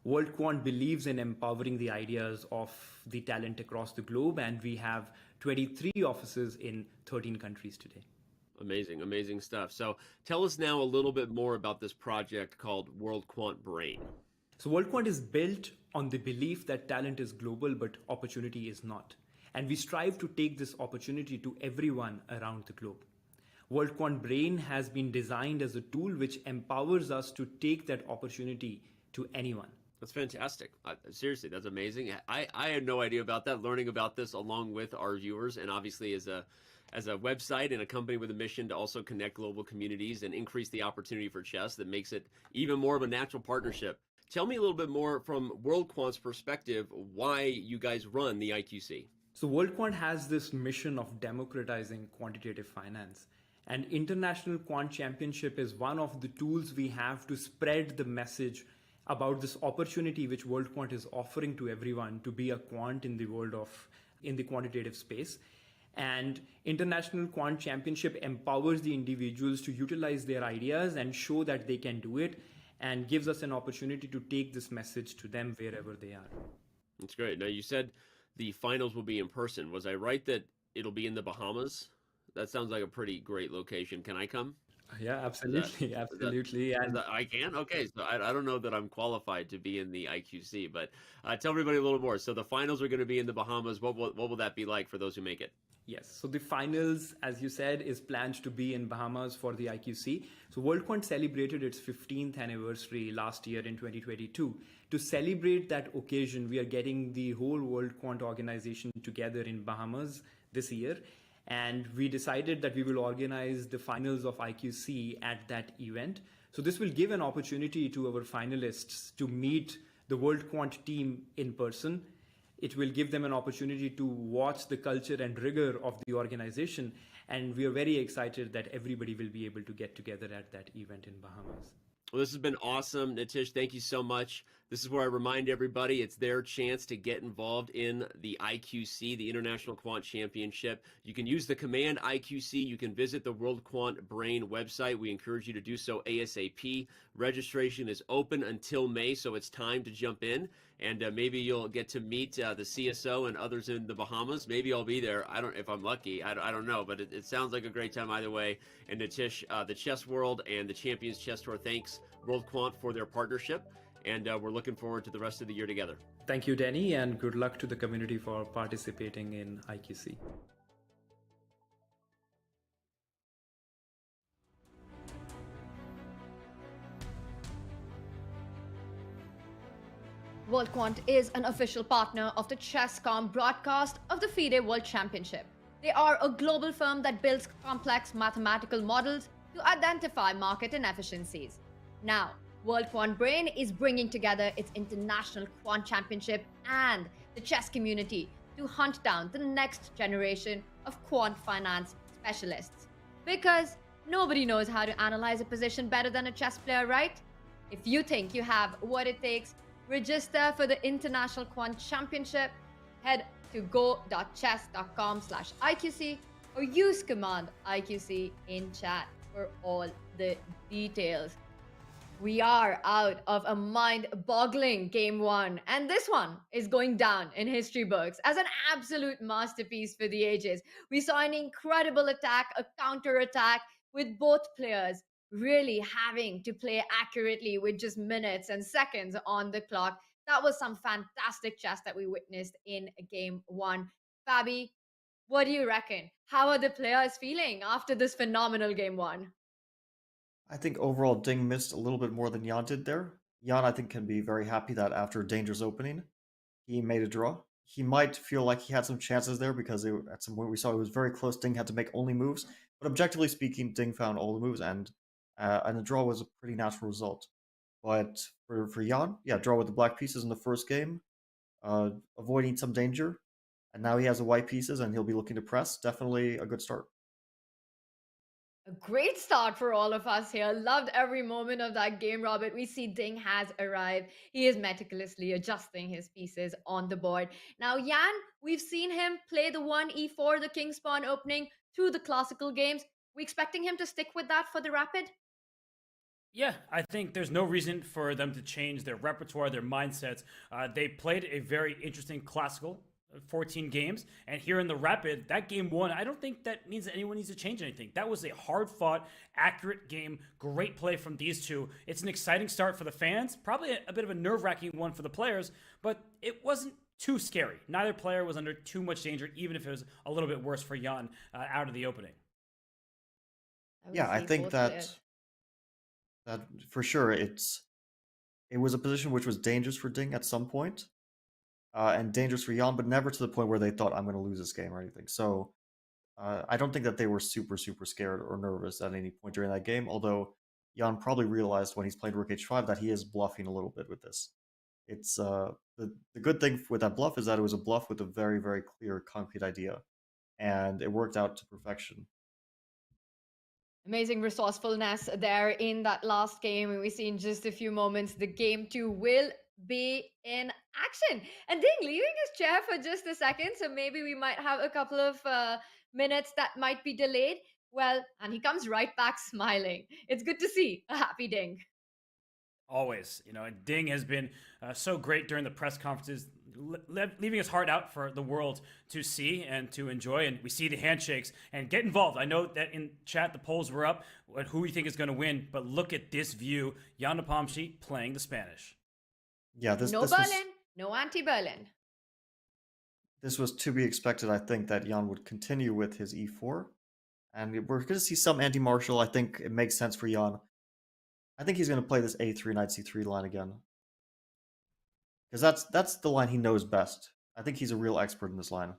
World Quant believes in empowering the ideas of the talent across the globe, and we have 23 offices in 13 countries today. Amazing, amazing stuff. So tell us now a little bit more about this project called World Quant Brain. So World Quant is built on the belief that talent is global, but opportunity is not. And we strive to take this opportunity to everyone around the globe. World Quant Brain has been designed as a tool which empowers us to take that opportunity to anyone. That's fantastic. Seriously, that's amazing. I had no idea about that. Learning about this along with our viewers, and obviously as a website and a company with a mission to also connect global communities and increase the opportunity for chess, that makes it even more of a natural partnership. Tell me a little bit more from World Quant's perspective why you guys run the IQC. So World Quant has this mission of democratizing quantitative finance. And International Quant Championship is one of the tools we have to spread the message about this opportunity which World Quant is offering to everyone to be a quant in the in the quantitative space. And International Quant Championship empowers the individuals to utilize their ideas and show that they can do it, and gives us an opportunity to take this message to them wherever they are. That's great. Now, you said the finals will be in person. Was I right that it'll be in the Bahamas? That sounds like a pretty great location. Can I come? Yeah, absolutely. Absolutely. I can? Okay, so I don't know that I'm qualified to be in the IQC, but tell everybody a little more. So the finals are going to be in the Bahamas. What will that be like for those who make it? Yes, so the finals, as you said, is planned to be in Bahamas for the IQC. So World Quant celebrated its 15th anniversary last year in 2022. To celebrate that occasion, we are getting the whole World Quant organization together in Bahamas this year. And we decided that we will organize the finals of IQC at that event. So this will give an opportunity to our finalists to meet the World Quant team in person. It will give them an opportunity to watch the culture and rigor of the organization. And we are very excited that everybody will be able to get together at that event in Bahamas. Well, this has been awesome. Nitish, thank you so much. This is where I remind everybody it's their chance to get involved in the IQC, the International Quant Championship. You can use the command IQC. You can visit the World Quant Brain website. We encourage you to do so ASAP. Registration is open until May, so it's time to jump in. And maybe you'll get to meet the CSO and others in the Bahamas. Maybe I'll be there. If I'm lucky. I don't know, but it sounds like a great time either way. And Nitish, the Chess World and the Champions Chess Tour, thanks World Quant for their partnership. And we're looking forward to the rest of the year together. Thank you, Danny, and good luck to the community for participating in IQC. World Quant is an official partner of the Chess.com broadcast of the FIDE World Championship. They are a global firm that builds complex mathematical models to identify market inefficiencies. Now, World Quant Brain is bringing together its international quant championship and the chess community to hunt down the next generation of quant finance specialists. Because nobody knows how to analyze a position better than a chess player, right? If you think you have what it takes, register for the International Quant Championship. Head to go.chess.com/IQC or use command IQC in chat for all the details. We are out of a mind-boggling game one, and this one is going down in history books as an absolute masterpiece for the ages. We saw an incredible attack, a counter-attack, with both players really having to play accurately with just minutes and seconds on the clock. That was some fantastic chess that we witnessed in game one. Fabi, what do you reckon? How are the players feeling after this phenomenal game one? I think overall Ding missed a little bit more than Jan did there. Jan, I think, can be very happy that after Danger's opening, he made a draw. He might feel like he had some chances there because at some point we saw it was very close. Ding had to make only moves, but objectively speaking, Ding found all the moves, and the draw was a pretty natural result. But for Jan, yeah, draw with the black pieces in the first game, avoiding some danger, and now he has the white pieces, and he'll be looking to press. Definitely a good start. A great start for all of us here. Loved every moment of that game, Robert. We see Ding has arrived. He is meticulously adjusting his pieces on the board. Now, Jan, we've seen him play the 1e4, the King's Pawn opening through the classical games. We expecting him to stick with that for the Rapid? Yeah, I think there's no reason for them to change their repertoire, their mindsets. They played a very interesting classical 14 games, and here in the Rapid, that game one, I don't think that means that anyone needs to change anything. That was a hard-fought, accurate game. Great play from these two. It's an exciting start for the fans, probably a bit of a nerve-wracking one for the players, but it wasn't too scary. Neither player was under too much danger, even if it was a little bit worse for Jan out of the opening. Yeah, I think that for sure it was a position which was dangerous for Ding at some point. And dangerous for Jan, but never to the point where they thought, I'm going to lose this game or anything. So I don't think that they were super, super scared or nervous at any point during that game, although Jan probably realized when he's played Rook H5 that he is bluffing a little bit with this. It's the good thing with that bluff is that it was a bluff with a very, very clear, concrete idea, and it worked out to perfection. Amazing resourcefulness there in that last game. And we see in just a few moments, the game two will be in action. And Ding leaving his chair for just a second, so maybe we might have a couple of minutes that might be delayed. Well, and he comes right back smiling. It's good to see a happy Ding. Always, and Ding has been so great during the press conferences, leaving his heart out for the world to see and to enjoy. And we see the handshakes and get involved. I know that in chat the polls were up on who we think is going to win, but look at this view: Jan Nepomniachtchi playing the Spanish. Yeah, No anti-Berlin. This was to be expected. I think that Jan would continue with his e4, and we're going to see some anti-martial. I think it makes sense for Jan. I think he's going to play this a3 knight c3 line again, because that's the line he knows best. I think he's a real expert in this line.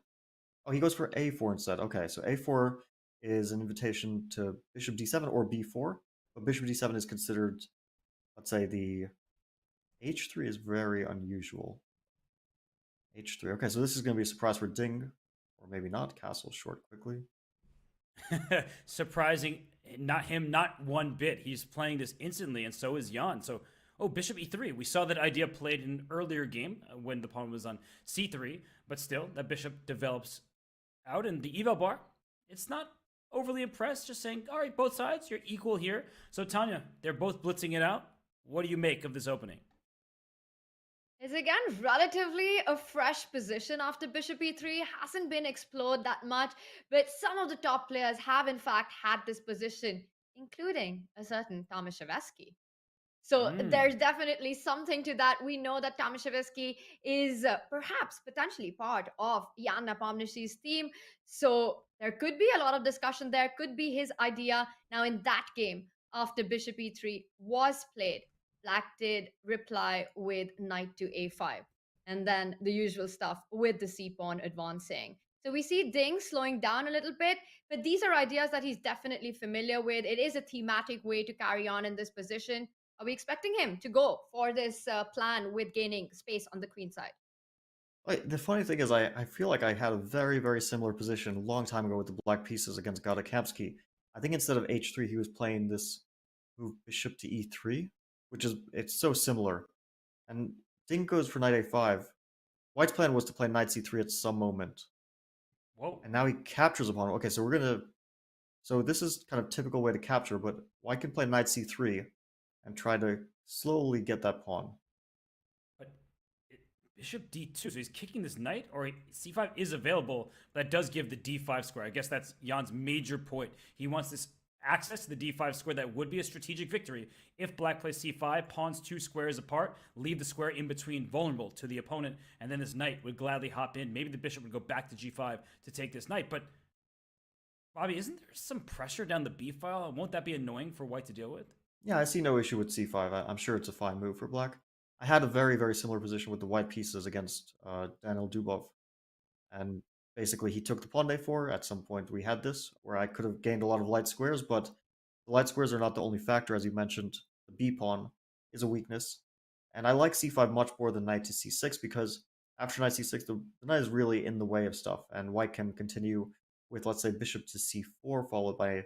Oh, he goes for a4 instead. Okay, so a4 is an invitation to bishop d7 or b4, but bishop d7 is considered, let's say, the h3 is very unusual. h3. Okay, so this is going to be a surprise for Ding, or maybe not. Castle short quickly. Surprising, not one bit. He's playing this instantly, and so is Jan. So, bishop e3. We saw that idea played in an earlier game when the pawn was on c3, but still, that bishop develops out, and the eval bar, it's not overly impressed, just saying, all right, both sides, you're equal here. So, Tanya, they're both blitzing it out. What do you make of this opening? It's again relatively a fresh position after bishop e3. Hasn't been explored that much, but some of the top players have in fact had this position, including a certain Tomaszewski. So there's definitely something to that. We know that Tomaszewski is perhaps potentially part of Jan Nepomniachtchi's team. So there could be a lot of discussion there, could be his idea. Now in that game, after bishop e3 was played, Black did reply with knight to a5, and then the usual stuff with the c-pawn advancing. So we see Ding slowing down a little bit, but these are ideas that he's definitely familiar with. It is a thematic way to carry on in this position. Are we expecting him to go for this plan with gaining space on the queen side? Like, the funny thing is, I feel like I had a very, very similar position a long time ago with the black pieces against Gadakamsky. I think instead of h3, he was playing this move bishop to e3, which is, it's so similar. And Ding goes for knight a5. White's plan was to play knight c3 at some moment. Whoa. And now he captures upon it. Okay, so so this is kind of typical way to capture, but White can play knight c3 and try to slowly get that pawn. But bishop d2, so he's kicking this knight, or c5 is available, but that does give the d5 square. I guess that's Jan's major point. He wants this access to the d5 square that would be a strategic victory. If black plays c5, pawns 2 squares apart, leave the square in between vulnerable to the opponent, and then this knight would gladly hop in. Maybe the bishop would go back to g5 to take this knight, but Bobby, isn't there some pressure down the b file? Won't that be annoying for White to deal with? Yeah, I see no issue with c5. I'm sure it's a fine move for black. I had a very, very similar position with the white pieces against Daniel Dubov. And basically, he took the pawn to a4. At some point, we had this, where I could have gained a lot of light squares, but the light squares are not the only factor. As you mentioned, the b pawn is a weakness. And I like c5 much more than knight to c6, because after knight c6, the knight is really in the way of stuff, and white can continue with, let's say, bishop to c4, followed by,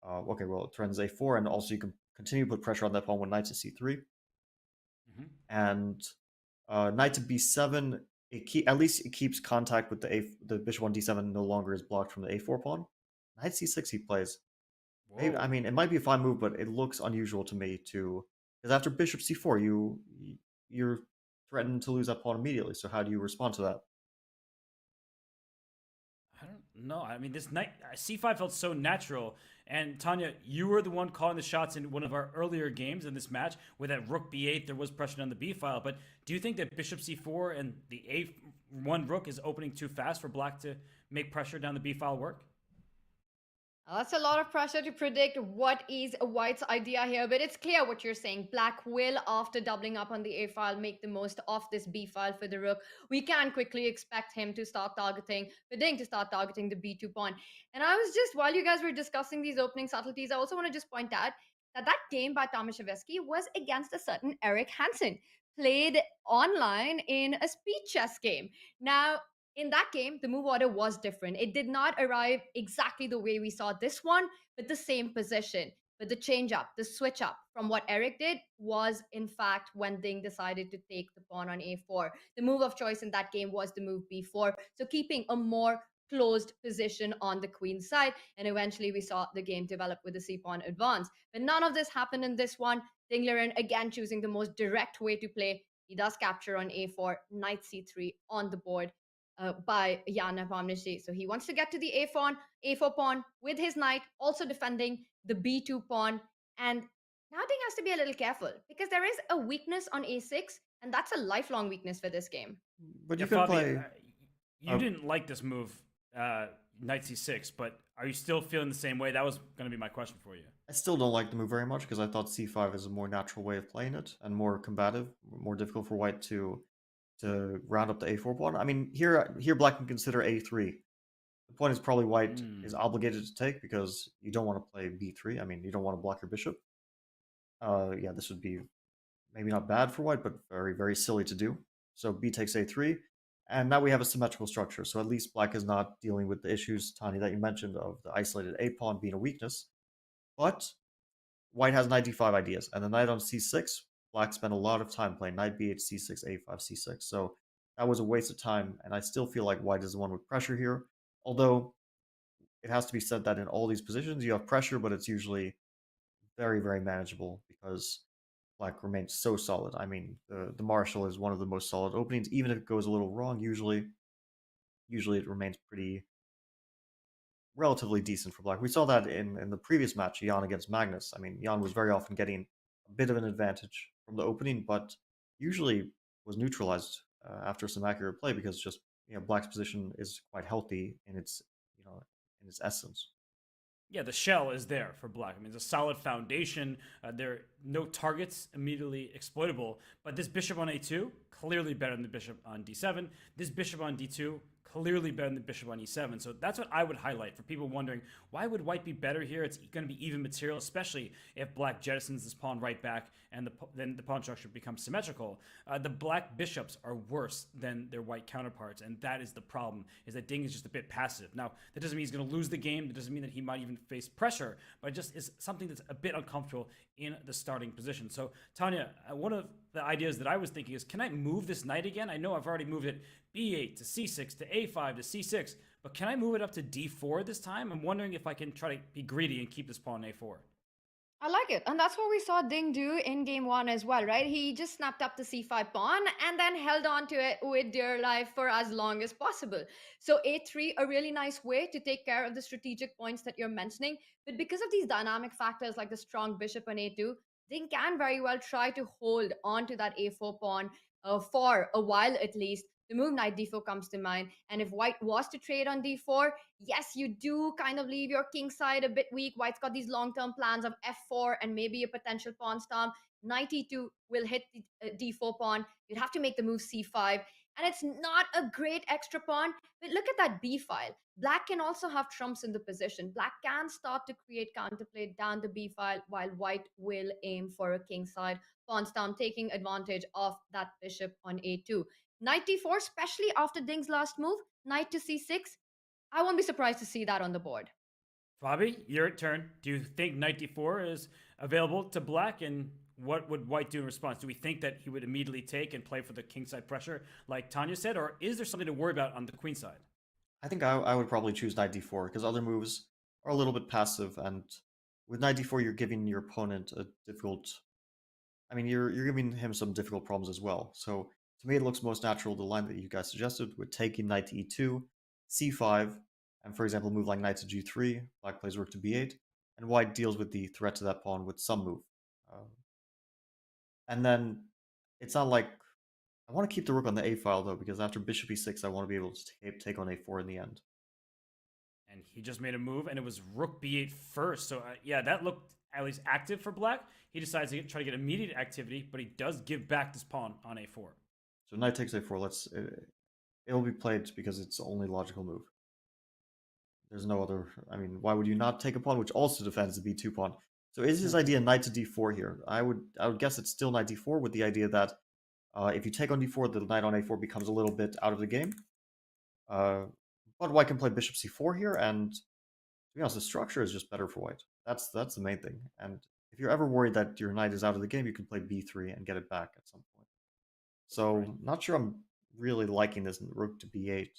okay, well, it turns a4, and also you can continue to put pressure on that pawn with knight to c3. And knight to b7, at least it keeps contact with the bishop on d7 no longer is blocked from the a4 pawn. Knight c6 he plays. Maybe, I mean, it might be a fine move, but it looks unusual to me too. Because after bishop c4, you're threatened to lose that pawn immediately. So how do you respond to that? I don't know. I mean, this knight c5 felt so natural. And Tanya, you were the one calling the shots in one of our earlier games in this match. With that rook b8, there was pressure on the b file. But do you think that bishop c4 and the a1 rook is opening too fast for black to make pressure down the b file work? That's a lot of pressure to predict what is White's idea here, but it's clear what you're saying. Black will, after doubling up on the A file, make the most of this B file for the rook. We can quickly expect him to start targeting, Ding to start targeting the B2 pawn. And I was just, while you guys were discussing these opening subtleties, I also want to just point out that that game by Tomaszewski was against a certain Eric Hansen, played online in a speed chess game. Now, in that game, the move order was different. It did not arrive exactly the way we saw this one, but the same position. But the change up, the switch up from what Eric did was, in fact, when Ding decided to take the pawn on a4. The move of choice in that game was the move b4. So keeping a more closed position on the queen side. And eventually we saw the game develop with the c-pawn advance. But none of this happened in this one. Ding Liren again choosing the most direct way to play. He does capture on a4, knight c3 on the board. By Jan Nepomniachtchi. So he wants to get to the a4 pawn with his knight, also defending the b2 pawn. And now Ding has to be a little careful because there is a weakness on a6, and that's a lifelong weakness for this game. But yeah, you can play. You didn't like this move, knight c6, but are you still feeling the same way? That was going to be my question for you. I still don't like the move very much because I thought c5 is a more natural way of playing it and more combative, more difficult for white to round up the a4 pawn. I mean, here black can consider a3. The point is probably white is obligated to take because you don't want to play b3. I mean, you don't want to block your bishop. Yeah, this would be maybe not bad for white, but very, very silly to do. So b takes a3, and now we have a symmetrical structure. So at least black is not dealing with the issues, Tani, that you mentioned of the isolated a pawn being a weakness. But white has knight d5 ideas, and the knight on c6, black spent a lot of time playing knight b8, c6, a5, c6. So that was a waste of time, and I still feel like white is the one with pressure here. Although it has to be said that in all these positions you have pressure, but it's usually very, very manageable because black remains so solid. I mean, the Marshall is one of the most solid openings. Even if it goes a little wrong, usually it remains pretty relatively decent for black. We saw that in the previous match, Jan against Magnus. I mean, Jan was very often getting a bit of an advantage from the opening, but usually was neutralized after some accurate play because just black's position is quite healthy in its in its essence. Yeah, the shell is there for black. I mean, it's a solid foundation. There are no targets immediately exploitable. But this bishop on a2, clearly better than the bishop on d7. This bishop on d2, clearly better than bishop on e7. So that's what I would highlight for people wondering, why would white be better here? It's going to be even material, especially if black jettisons this pawn right back and then the pawn structure becomes symmetrical. The black bishops are worse than their white counterparts, and that is the problem, is that Ding is just a bit passive. Now, that doesn't mean he's going to lose the game. That doesn't mean that he might even face pressure, but it just is something that's a bit uncomfortable in the starting position. So, Tanya, one of the ideas that I was thinking is, can I move this knight again? I know I've already moved it b8 to c6 to a5 to c6, but can I move it up to d4 this time? I'm wondering if I can try to be greedy and keep this pawn a4. I like it. And that's what we saw Ding do in game 1 as well, right? He just snapped up the c5 pawn and then held on to it with dear life for as long as possible. So a3, a really nice way to take care of the strategic points that you're mentioning. But because of these dynamic factors like the strong bishop on a2, Ding can very well try to hold on to that a4 pawn for a while at least. The move knight d4 comes to mind. And if white was to trade on d4, yes, you do kind of leave your king side a bit weak. White's got these long-term plans of f4 and maybe a potential pawn storm. Knight e2 will hit the d4 pawn. You'd have to make the move c5. And it's not a great extra pawn. But look at that b file. Black can also have trumps in the position. Black can start to create counterplay down the b file, while white will aim for a king side pawn storm, taking advantage of that bishop on a2. Knight d4, especially after Ding's last move, knight to c6. I won't be surprised to see that on the board. Bobby, your turn. Do you think knight d4 is available to black, and what would white do in response? Do we think that he would immediately take and play for the kingside pressure like Tanya said, or is there something to worry about on the queen side? I think I would probably choose knight d4 because other moves are a little bit passive, and with knight d4 you're giving your opponent a difficult... I mean, you're giving him some difficult problems as well. So to me, it looks most natural, the line that you guys suggested, with taking knight to e2, c5, and for example, move like knight to g3, black plays rook to b8, and white deals with the threat to that pawn with some move. And then it's not like... I want to keep the rook on the a file, though, because after bishop e6, I want to be able to take on a4 in the end. And he just made a move, and it was rook b8 first. So, yeah, that looked at least active for black. He decides to try to get immediate activity, but he does give back this pawn on a4. So knight takes a4. It'll be played because it's the only logical move. There's no other... I mean, why would you not take a pawn which also defends the b2 pawn? So is his idea knight to d4 here? I would guess it's still knight d4 with the idea that if you take on d4, the knight on a4 becomes a little bit out of the game. But white can play bishop c4 here, and to be honest, the structure is just better for white. That's the main thing. And if you're ever worried that your knight is out of the game, you can play b3 and get it back at some point. So, not sure I'm really liking this rook to b8,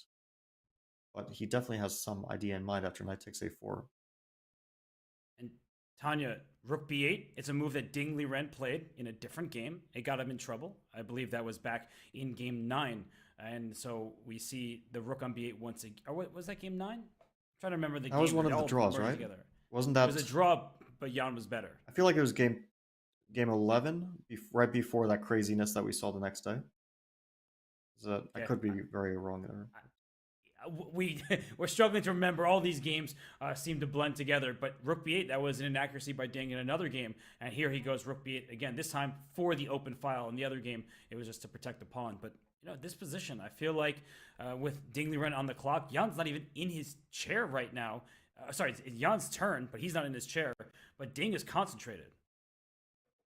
but he definitely has some idea in mind after knight takes a4. And Tanya, rook b8, it's a move that Ding Liren played in a different game. It got him in trouble. I believe that was back in game 9. And so we see the rook on b8 once again. Or was that game 9? I'm trying to remember the game. That was one of the draws, right? Together. Wasn't that... It was a draw, but Jan was better. I feel like it was game 11, right before that craziness that we saw the next day. So I could be very wrong there. We're struggling to remember. All these games seem to blend together, but rook b8, that was an inaccuracy by Ding in another game, and here he goes rook b8 again, this time for the open file. In the other game, it was just to protect the pawn. But this position, I feel like with Ding Liren on the clock, Jan's not even in his chair right now. Sorry, it's Jan's turn, but he's not in his chair. But Ding is concentrated.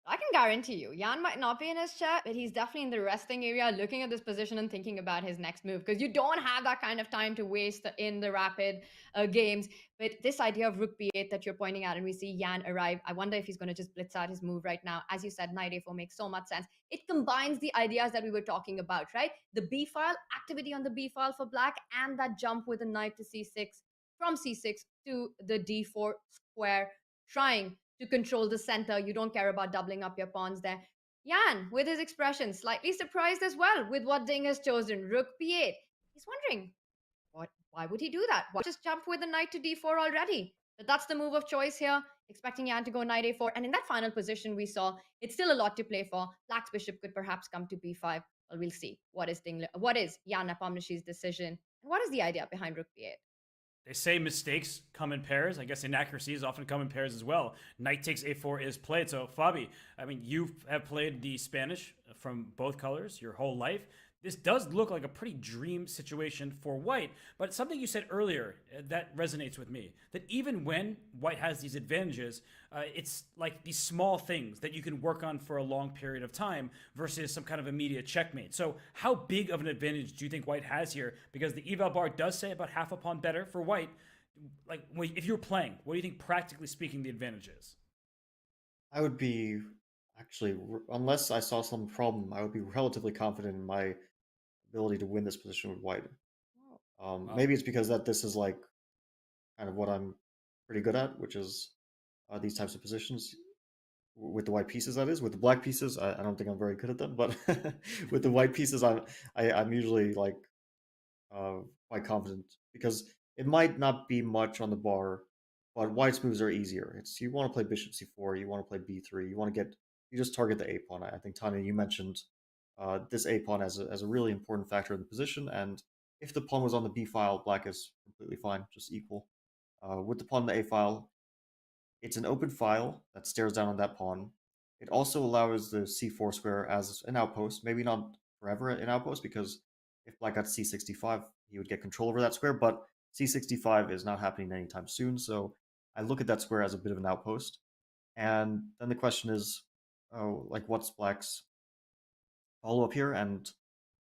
I can guarantee you, Jan might not be in his chair, but he's definitely in the resting area looking at this position and thinking about his next move, because you don't have that kind of time to waste in the rapid games. But this idea of rook b8 that you're pointing out, and we see Jan arrive, I wonder if he's going to just blitz out his move right now. As you said, knight a4 makes so much sense. It combines the ideas that we were talking about, right? The b file, activity on the b file for black, and that jump with a knight to c6, from c6 to the d4 square, trying to control the center. You don't care about doubling up your pawns there. Jan, with his expression, slightly surprised as well with what Ding has chosen, rook b8. He's wondering, why would he do that? Why just jump with the knight to d4 already? But that's the move of choice here, expecting Jan to go knight a4. And in that final position we saw, it's still a lot to play for. Black's bishop could perhaps come to b5. Well, we'll see. What is Jan Nepomniachtchi's decision? And what is the idea behind rook b8? They say mistakes come in pairs. I guess inaccuracies often come in pairs as well. Knight takes a4 is played. So, Fabi, I mean, you have played the Spanish from both colors your whole life. This does look like a pretty dream situation for white, but something you said earlier that resonates with me. That even when white has these advantages, it's like these small things that you can work on for a long period of time versus some kind of immediate checkmate. So how big of an advantage do you think white has here? Because the eval bar does say about half a pawn better for white. Like, if you're playing, what do you think, practically speaking, the advantage is? I would be actually, unless I saw some problem, I would be relatively confident in my ability to win this position with white. Wow. Maybe it's because that this is like kind of what I'm pretty good at, which is these types of positions with the white pieces. That is, with the black pieces, I don't think I'm very good at them. But with the white pieces, I'm usually like quite confident because it might not be much on the bar, but white's moves are easier. It's you want to play bishop c4, you want to play b3, you just target the a pawn. I think Tanya, you mentioned this a pawn as a really important factor in the position, and if the pawn was on the b file, black is completely fine, just equal. With the pawn on the a file, it's an open file that stares down on that pawn. It also allows the c4 square as an outpost, maybe not forever an outpost, because if black got c65, he would get control over that square, but c65 is not happening anytime soon, so I look at that square as a bit of an outpost. And then the question is, oh, like, what's black's follow-up here? And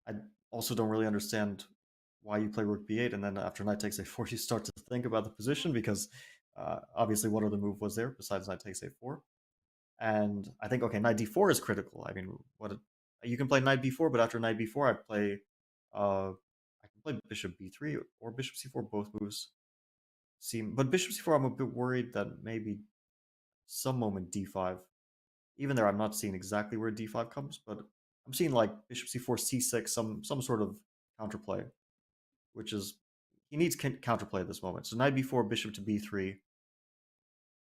I also don't really understand why you play rook b8, and then after knight takes a4, you start to think about the position, because obviously what other move was there besides knight takes a4? And I think, okay, knight d4 is critical. I mean, you can play knight b4, but after knight b4, I can play bishop b3 or bishop c4. Both moves seem, but bishop c4, I'm a bit worried that maybe some moment d5. Even there, I'm not seeing exactly where d5 comes, but I'm seeing like bishop c4, c6, some sort of counterplay, which is he needs counterplay at this moment. So knight b4, bishop to b3.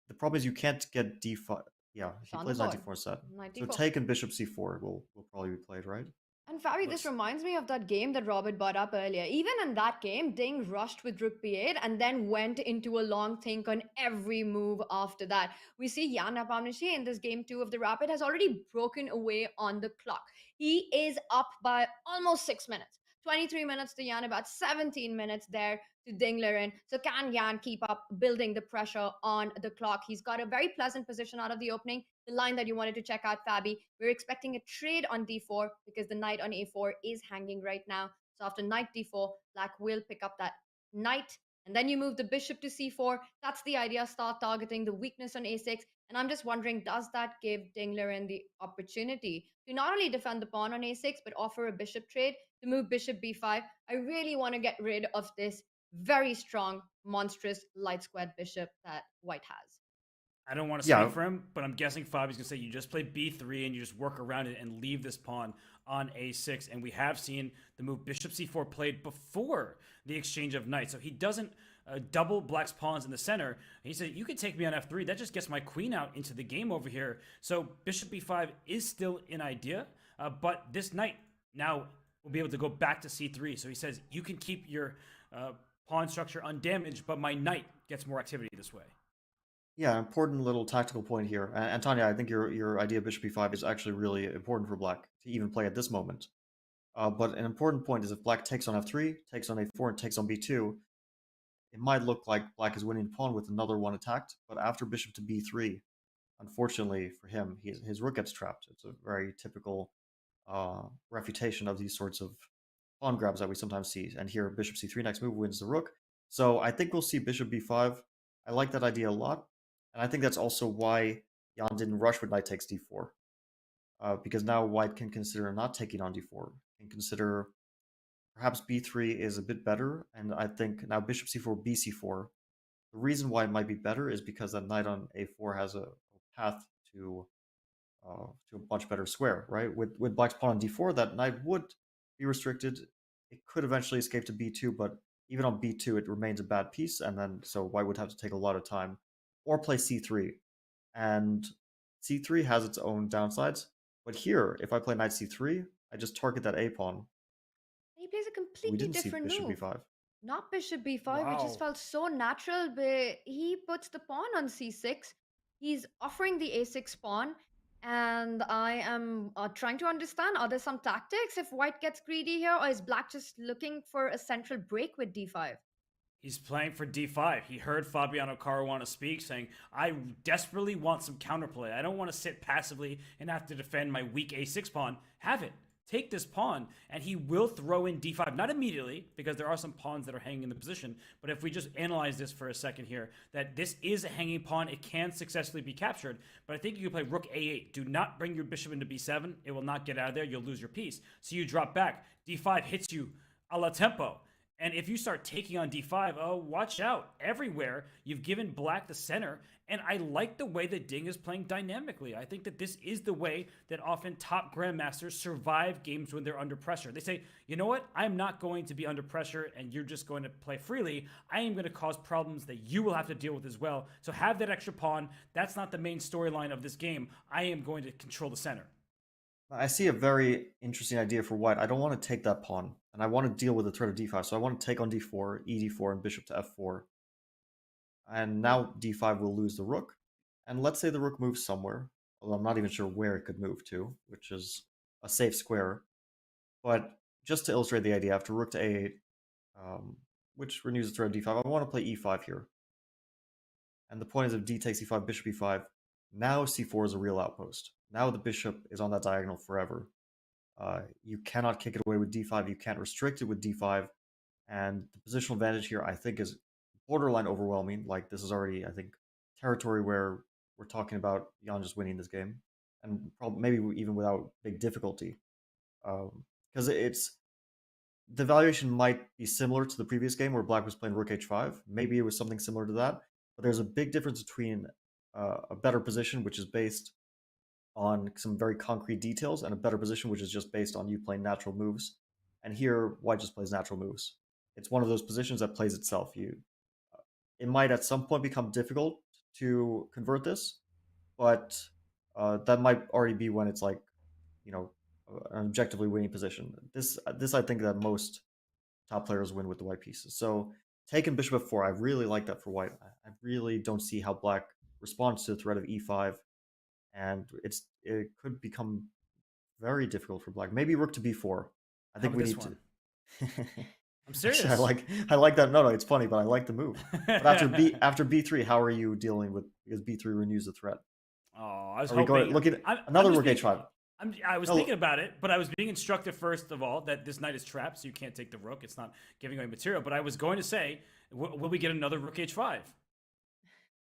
The problem is you can't get d5. Yeah, he plays knight d4 set. So take and bishop c4 will probably be played, right? And Fabi, this reminds me of that game that Robert brought up earlier. Even in that game, Ding rushed with rook b8 and then went into a long think on every move after that. We see Jan Nepomniachtchi in this game 2 of the Rapid has already broken away on the clock. He is up by almost 6 minutes. 23 minutes to Jan, about 17 minutes there to Ding Liren. So can Jan keep up building the pressure on the clock? He's got a very pleasant position out of the opening. The line that you wanted to check out, Fabi, we're expecting a trade on d4 because the knight on a4 is hanging right now. So after knight d4, black will pick up that knight, and then you move the bishop to c4. That's the idea, start targeting the weakness on a6. And I'm just wondering, does that give Ding Liren the opportunity to not only defend the pawn on a6, but offer a bishop trade to move bishop b5? I really want to get rid of this very strong, monstrous, light squared bishop that white has. I don't want to speak for him, but I'm guessing Fabi's going to say you just play b3 and you just work around it and leave this pawn on a6. And we have seen the move bishop c4 played before the exchange of knights. So he doesn't double black's pawns in the center. He said, you can take me on f3. That just gets my queen out into the game over here. So bishop b5 is still an idea, but this knight now will be able to go back to c3. So he says, you can keep your pawn structure undamaged, but my knight gets more activity this way. Yeah, an important little tactical point here. And Tanya, I think your idea of bishop b5 is actually really important for black to even play at this moment. But an important point is if black takes on f3, takes on a4, and takes on b2, it might look like black is winning the pawn with another one attacked, but after bishop to b3, unfortunately for him, his rook gets trapped. It's a very typical refutation of these sorts of pawn grabs that we sometimes see. And here, bishop c3 next move wins the rook. So I think we'll see bishop b5. I like that idea a lot. And I think that's also why Jan didn't rush with knight takes d4. Because now white can consider not taking on d4. Can consider perhaps b3 is a bit better. And I think now bishop c4, bc4. The reason why it might be better is because that knight on a4 has a path to a much better square, right? With black's pawn on d4, that knight would be restricted. It could eventually escape to b2, but even on b2, it remains a bad piece. And then so white would have to take a lot of time. Or play c3, and c3 has its own downsides. But here, if I play knight c3, I just target that a pawn. He plays a completely different bishop move. b5. Not bishop b5, which just felt so natural, but he puts the pawn on c6. He's offering the a6 pawn, And I am trying to understand, are there some tactics if white gets greedy here, or is black just looking for a central break with d5? He's playing for d5. He heard Fabiano Caruana speak, saying, I desperately want some counterplay. I don't want to sit passively and have to defend my weak a6 pawn. Have it. Take this pawn, and he will throw in d5. Not immediately, because there are some pawns that are hanging in the position, but if we just analyze this for a second here, that this is a hanging pawn, it can successfully be captured, but I think you can play rook a8. Do not bring your bishop into b7. It will not get out of there. You'll lose your piece. So you drop back. d5 hits you a la tempo. And if you start taking on d5, oh, watch out. Everywhere, you've given black the center. And I like the way that Ding is playing dynamically. I think that this is the way that often top grandmasters survive games when they're under pressure. They say, you know what? I'm not going to be under pressure and you're just going to play freely. I am going to cause problems that you will have to deal with as well. So have that extra pawn. That's not the main storyline of this game. I am going to control the center. I see a very interesting idea for white. I don't want to take that pawn, and I want to deal with the threat of d5. So I want to take on d4, ed4, and bishop to f4. And now d5 will lose the rook. And let's say the rook moves somewhere, although I'm not even sure where it could move to, which is a safe square. But just to illustrate the idea, after rook to a8, which renews the threat of d5, I want to play e5 here. And the point is if d takes e5, bishop e5, now c4 is a real outpost. Now the bishop is on that diagonal forever. You cannot kick it away with d5. You can't restrict it with d5. And the positional advantage here, I think, is borderline overwhelming. Like, this is already, I think, territory where we're talking about Jan just winning this game. And probably maybe even without big difficulty. Because the valuation might be similar to the previous game where black was playing rook h5. Maybe it was something similar to that. But there's a big difference between a better position, which is based on some very concrete details, and a better position, which is just based on you playing natural moves. And here, white just plays natural moves. It's one of those positions that plays itself. It might at some point become difficult to convert this, but that might already be when it's like, an objectively winning position. This I think that most top players win with the white pieces. So taking bishop f4, I really like that for white. I really don't see how black responds to the threat of e5, and it could become very difficult for black. Maybe rook to b4. I think we need to. I'm serious. Actually, I like that. No, it's funny, but I like the move. But after b3, how are you dealing with, because b3 renews the threat? Oh, I was hoping. Look at another rook h5. I was thinking about it, but I was being instructed first of all that this knight is trapped, so you can't take the rook. It's not giving away material. But I was going to say, will we get another rook h5?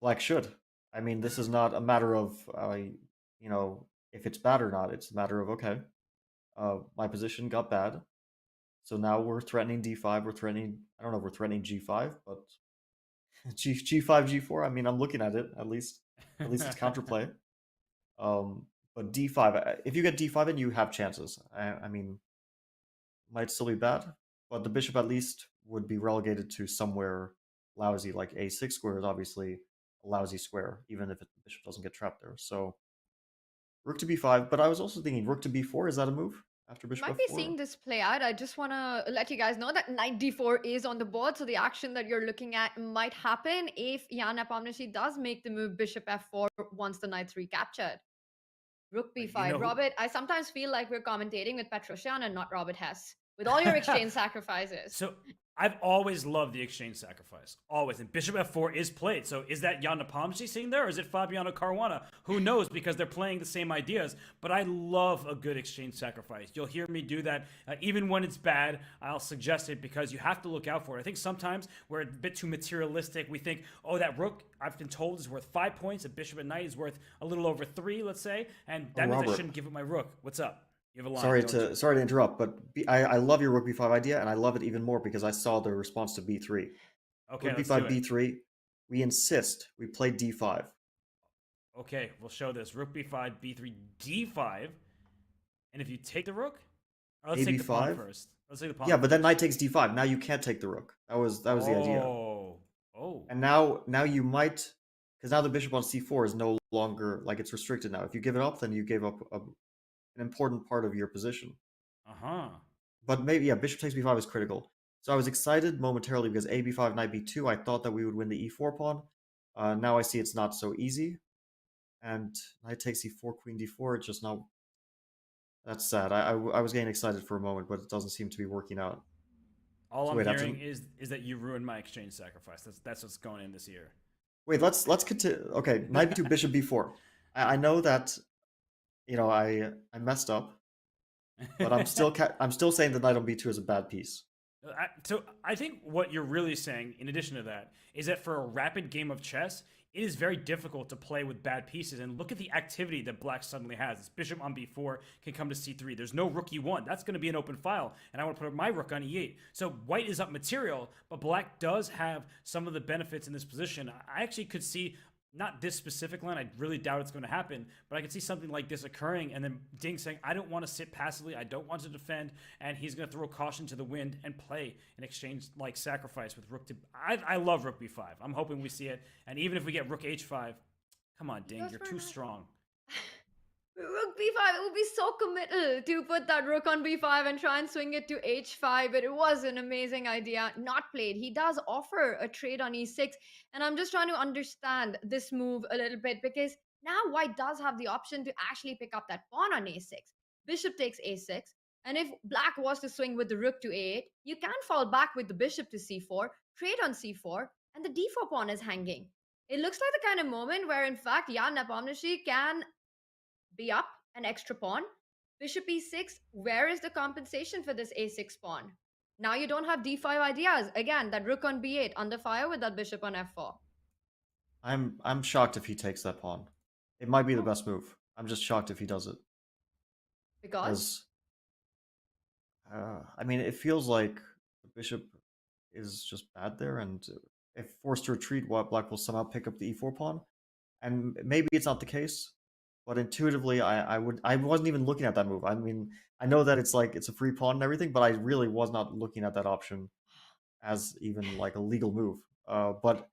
Black should. I mean, this is not a matter of, if it's bad or not. It's a matter of, okay, my position got bad. So now we're threatening d5. We're threatening, I don't know if we're threatening g5, but g5, g4. I mean, I'm looking at it, at least it's counterplay. But d5, if you get d5 in, you have chances. I mean, might still be bad, but the bishop at least would be relegated to somewhere lousy, like a6 square is obviously a lousy square, even if the bishop doesn't get trapped there. So rook to b5, but I was also thinking rook to b4, is that a move after bishop Might f4? be seeing this play out. I just want to let you guys know that knight d4 is on the board, so the action that you're looking at might happen if Jan Nepomniachtchi does make the move bishop f4 once the knight's recaptured. Rook b5. Robert, I sometimes feel like we're commentating with Petrosyan and not Robert Hess, with all your exchange sacrifices. So I've always loved the exchange sacrifice. Always. And bishop f4 is played. So is that Jan Nepomniachtchi sitting there, or is it Fabiano Caruana? Who knows, because they're playing the same ideas. But I love a good exchange sacrifice. You'll hear me do that. Even when it's bad, I'll suggest it because you have to look out for it. I think sometimes we're a bit too materialistic. We think, oh, that rook, I've been told, is worth 5 points. A bishop and knight is worth a little over 3, let's say. And that means I shouldn't give it my rook. What's up? You have a line. Sorry to interrupt, but I love your rook b5 idea, and I love it even more because I saw the response to b3. Okay, rook b5, b3. We insist we play d5. Okay, we'll show this. Rook b5, b3, d5. And if you take the rook, or let's take the pawn first. Let's take the pawn. Yeah, but then knight takes d5. Now you can't take the rook. That was the idea. Oh. And now you might, because now the bishop on c4 is no longer, like, it's restricted now. If you give it up, then you gave up an important part of your position. But maybe, yeah, bishop takes b5 is critical. So I was excited momentarily because a b5, knight b2, I thought that we would win the e4 pawn. Now I see it's not so easy. and knight takes e4, queen d4. It's just not. That's sad. I was getting excited for a moment, but it doesn't seem to be working out. All So I'm wait, hearing is that you ruined my exchange sacrifice. That's what's going in this year. Wait, let's continue. Okay, knight b2, bishop b4. I know that, I messed up, but I'm still saying the knight on b2 is a bad piece. So I think what you're really saying, in addition to that, is that for a rapid game of chess, it is very difficult to play with bad pieces. And look at the activity that black suddenly has. This bishop on b4 can come to c3. There's no rook e1. That's going to be an open file. And I want to put my rook on e8. So white is up material, but black does have some of the benefits in this position. I actually could see, not this specific line, I really doubt it's going to happen, but I could see something like this occurring, and then Ding saying, I don't want to sit passively, I don't want to defend, and he's going to throw caution to the wind and play an exchange like sacrifice with rook to... I love rook b5. I'm hoping we see it, and even if we get rook h5, come on, Ding, you're too strong. Rook b5, it would be so committal to put that rook on b5 and try and swing it to h5, but it was an amazing idea. Not played. He does offer a trade on e6, and I'm just trying to understand this move a little bit, because now white does have the option to actually pick up that pawn on a6. Bishop takes a6, and if black was to swing with the rook to a8, you can fall back with the bishop to c4, trade on c4, and the d4 pawn is hanging. It looks like the kind of moment where, in fact, Jan Nepomniachtchi can be up an extra pawn. Bishop e6, where is the compensation for this a6 pawn? Now you don't have d5 ideas. Again, that rook on b8 under fire with that bishop on f4. I'm shocked if he takes that pawn. It might be the best move. I'm just shocked if he does it. Because? I mean, it feels like the bishop is just bad there, and if forced to retreat, black will somehow pick up the e4 pawn. And maybe it's not the case, but intuitively, I wasn't even looking at that move. I mean, I know that it's a free pawn and everything, but I really was not looking at that option as even like a legal move. But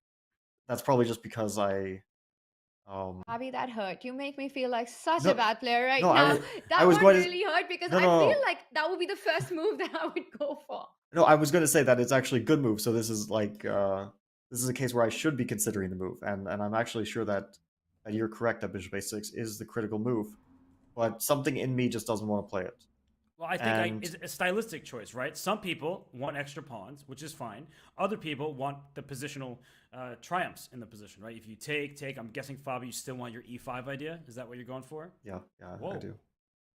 that's probably just because Abby, that hurt. You make me feel like such a bad player right no, now. I was one going to- really hurt because No, I no, feel no. like that would be the first move that I would go for. No, I was going to say that it's actually a good move. So this is this is a case where I should be considering the move, and I'm actually sure that you're correct that bishop a6 is the critical move, but something in me just doesn't want to play it. Well, I think it's a stylistic choice, right? Some people want extra pawns, which is fine. Other people want the positional triumphs in the position, right? If you take, I'm guessing, Fabi, you still want your e5 idea? Is that what you're going for? Yeah, Whoa. I do.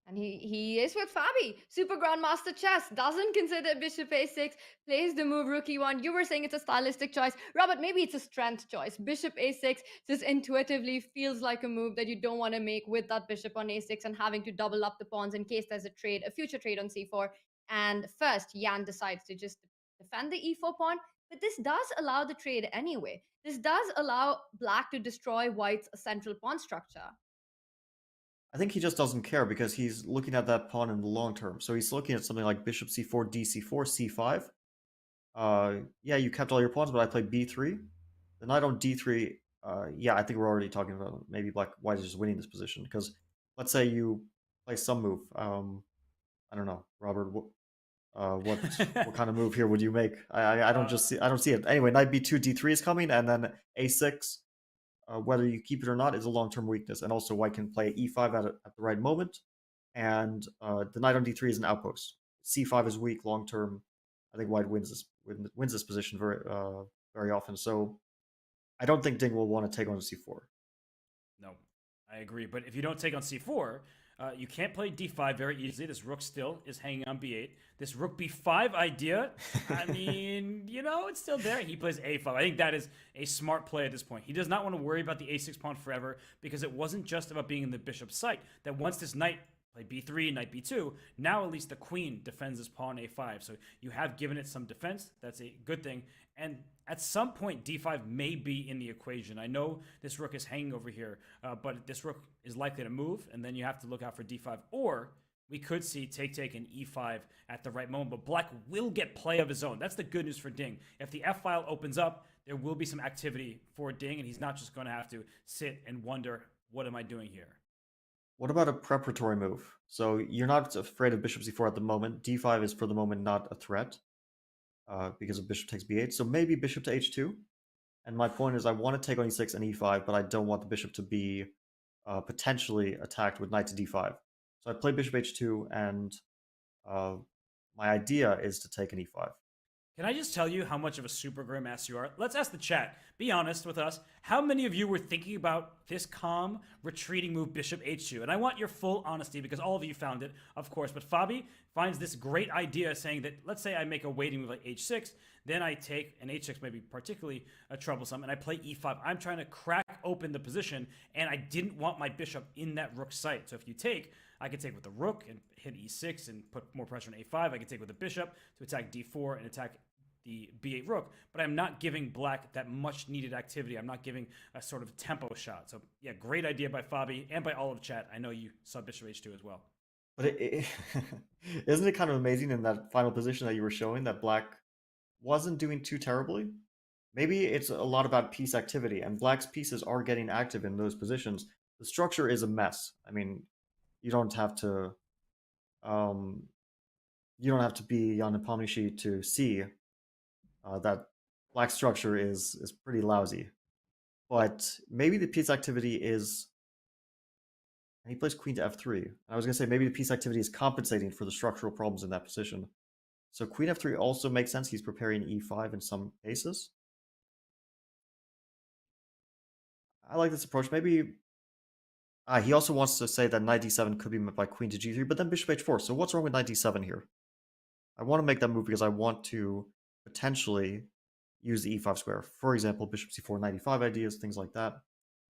And he is with Fabi. Super Grandmaster Chess doesn't consider bishop a6, plays the move rook e1. You were saying it's a stylistic choice. Robert, maybe it's a strength choice. Bishop a6 just intuitively feels like a move that you don't want to make with that bishop on a6 and having to double up the pawns in case there's a future trade on c4. And first, Jan decides to just defend the e4 pawn. But this does allow the trade anyway. This does allow black to destroy white's central pawn structure. I think he just doesn't care because he's looking at that pawn in the long term. So he's looking at something like bishop c4, dc4, c5. Yeah, you kept all your pawns, but I played b3. The knight on d3, yeah, I think we're already talking about maybe white is just winning this position. Because let's say you play some move. I don't know, Robert, what kind of move here would you make? I don't see it. Anyway, knight b2, d3 is coming, and then a6. Whether you keep it or not is a long-term weakness, and also white can play e5 at the right moment, and the knight on d3 is an outpost. c5 is weak long-term. I think white wins this position very often. So I don't think Ding will want to take on c4. No, I agree. But if you don't take on c4, you can't play d5 very easily. This rook still is hanging on b8. This rook b5 idea, I mean, it's still there. He plays a5. I think that is a smart play at this point. He does not want to worry about the a6 pawn forever because it wasn't just about being in the bishop's sight. That once this knight played b3, knight b2, now at least the queen defends this pawn a5. So you have given it some defense. That's a good thing. And at some point, d5 may be in the equation. I know this rook is hanging over here, but this rook is likely to move, and then you have to look out for d5. Or we could see take and e5 at the right moment, but black will get play of his own. That's the good news for Ding. If the f-file opens up, there will be some activity for Ding, and he's not just going to have to sit and wonder, what am I doing here? What about a preparatory move? So you're not afraid of bishop c4 at the moment. d5 is for the moment not a threat. Because of bishop takes b8, so maybe bishop to h2. And my point is I want to take on e6 and e5, but I don't want the bishop to be potentially attacked with knight to d5. So I play bishop h2, and my idea is to take an e5. Can I just tell you how much of a super grandmaster you are? Let's ask the chat. Be honest with us. How many of you were thinking about this calm, retreating move, bishop h2? And I want your full honesty because all of you found it, of course. But Fabi finds this great idea saying that, let's say I make a waiting move like h6, then I take, and h6 may be particularly troublesome, and I play e5. I'm trying to crack open the position, and I didn't want my bishop in that rook site. So if you take, I could take with the rook and hit e6 and put more pressure on a5. I could take with the bishop to attack d4 and attack the b8 rook, but I'm not giving black that much needed activity. I'm not giving a sort of tempo shot. So yeah, great idea by Fabi and by all of chat. I know you saw bishop h2 as well. But isn't it kind of amazing in that final position that you were showing that black wasn't doing too terribly? Maybe it's a lot about piece activity, and black's pieces are getting active in those positions. The structure is a mess. I mean, you don't have to be Jan Nepomniachtchi to see that black structure is pretty lousy. But maybe the piece activity is, and he plays queen to f3. And I was going to say maybe the piece activity is compensating for the structural problems in that position. So queen f3 also makes sense. He's preparing e5 in some cases. I like this approach. Maybe he also wants to say that knight d7 could be met by queen to g3, but then bishop h4. So what's wrong with knight d7 here? I want to make that move because I want to potentially use the e5 square. For example, bishop c4, knight e5 ideas, things like that.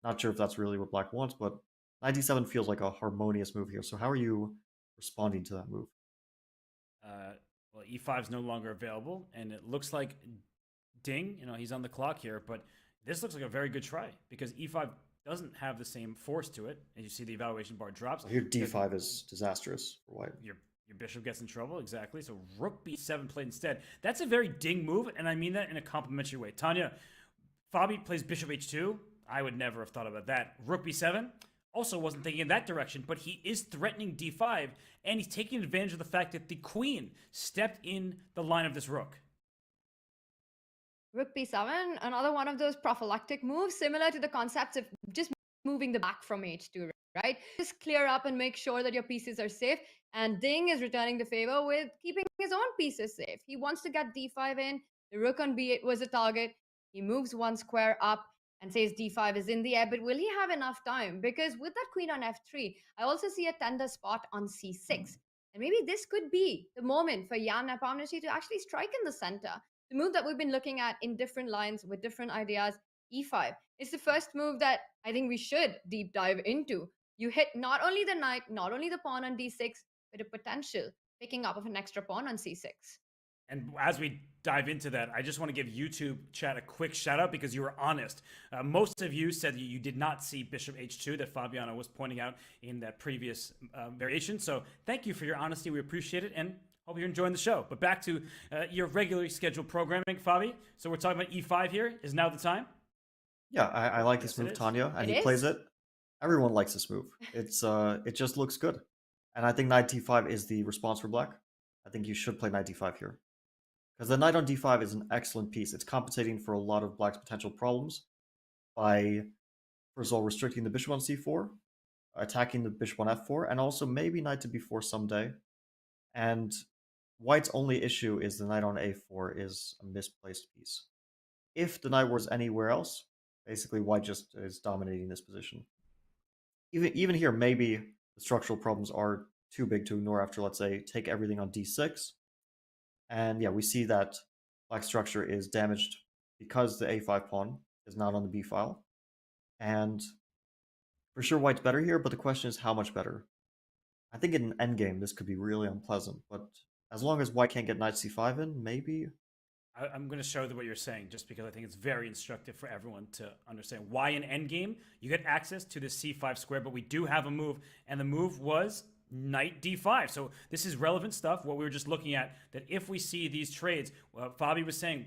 Not sure if that's really what black wants, but knight d7 feels like a harmonious move here. So how are you responding to that move? Well, e5 is no longer available, and it looks like Ding, he's on the clock here, but this looks like a very good try because e5 doesn't have the same force to it. As you see, the evaluation bar drops. Well, here d5 is disastrous for white. Your bishop gets in trouble, exactly. So rook b7 played instead. That's a very Ding move, and I mean that in a complimentary way. Tanya, Fabi plays bishop h2. I would never have thought about that. Rook b7, also wasn't thinking in that direction, but he is threatening d5, and he's taking advantage of the fact that the queen stepped in the line of this rook. Rook b7, another one of those prophylactic moves, similar to the concepts of just moving the back from h2, right? Just clear up and make sure that your pieces are safe. And Ding is returning the favor with keeping his own pieces safe. He wants to get d5 in. The rook on b8 was a target. He moves one square up and says d5 is in the air, but will he have enough time? Because with that queen on f3, I also see a tender spot on c6. And maybe this could be the moment for Jan Nepomniachtchi to actually strike in the center. The move that we've been looking at in different lines with different ideas, e5, is the first move that I think we should deep dive into. You hit not only the knight, not only the pawn on d6, but a potential picking up of an extra pawn on c6. And as we dive into that, I just want to give YouTube chat a quick shout out because you were honest. Most of you said you did not see bishop h2 that Fabiano was pointing out in that previous variation. So thank you for your honesty. We appreciate it and hope you're enjoying the show. But back to your regularly scheduled programming, Fabi. So we're talking about e5 here. Is now the time? Yeah, I like this move, Tanya, and he plays it. Everyone likes this move. It's it just looks good. And I think knight d5 is the response for black. I think you should play knight d5 here. Because the knight on d5 is an excellent piece. It's compensating for a lot of black's potential problems by, first of all, restricting the bishop on c4, attacking the bishop on f4, and also maybe knight to b4 someday. And white's only issue is the knight on a4 is a misplaced piece. If the knight was anywhere else, basically white just is dominating this position. Even here, maybe the structural problems are too big to ignore after, let's say, take everything on d6. And yeah, we see that black structure is damaged because the a5 pawn is not on the b file. And for sure white's better here, but the question is how much better. I think in an endgame this could be really unpleasant, but as long as white can't get knight c5 in, maybe. I'm going to show what you're saying just because I think it's very instructive for everyone to understand why in endgame you get access to the c5 square, but we do have a move, and the move was knight d5. So this is relevant stuff, what we were just looking at, that if we see these trades, Fabi was saying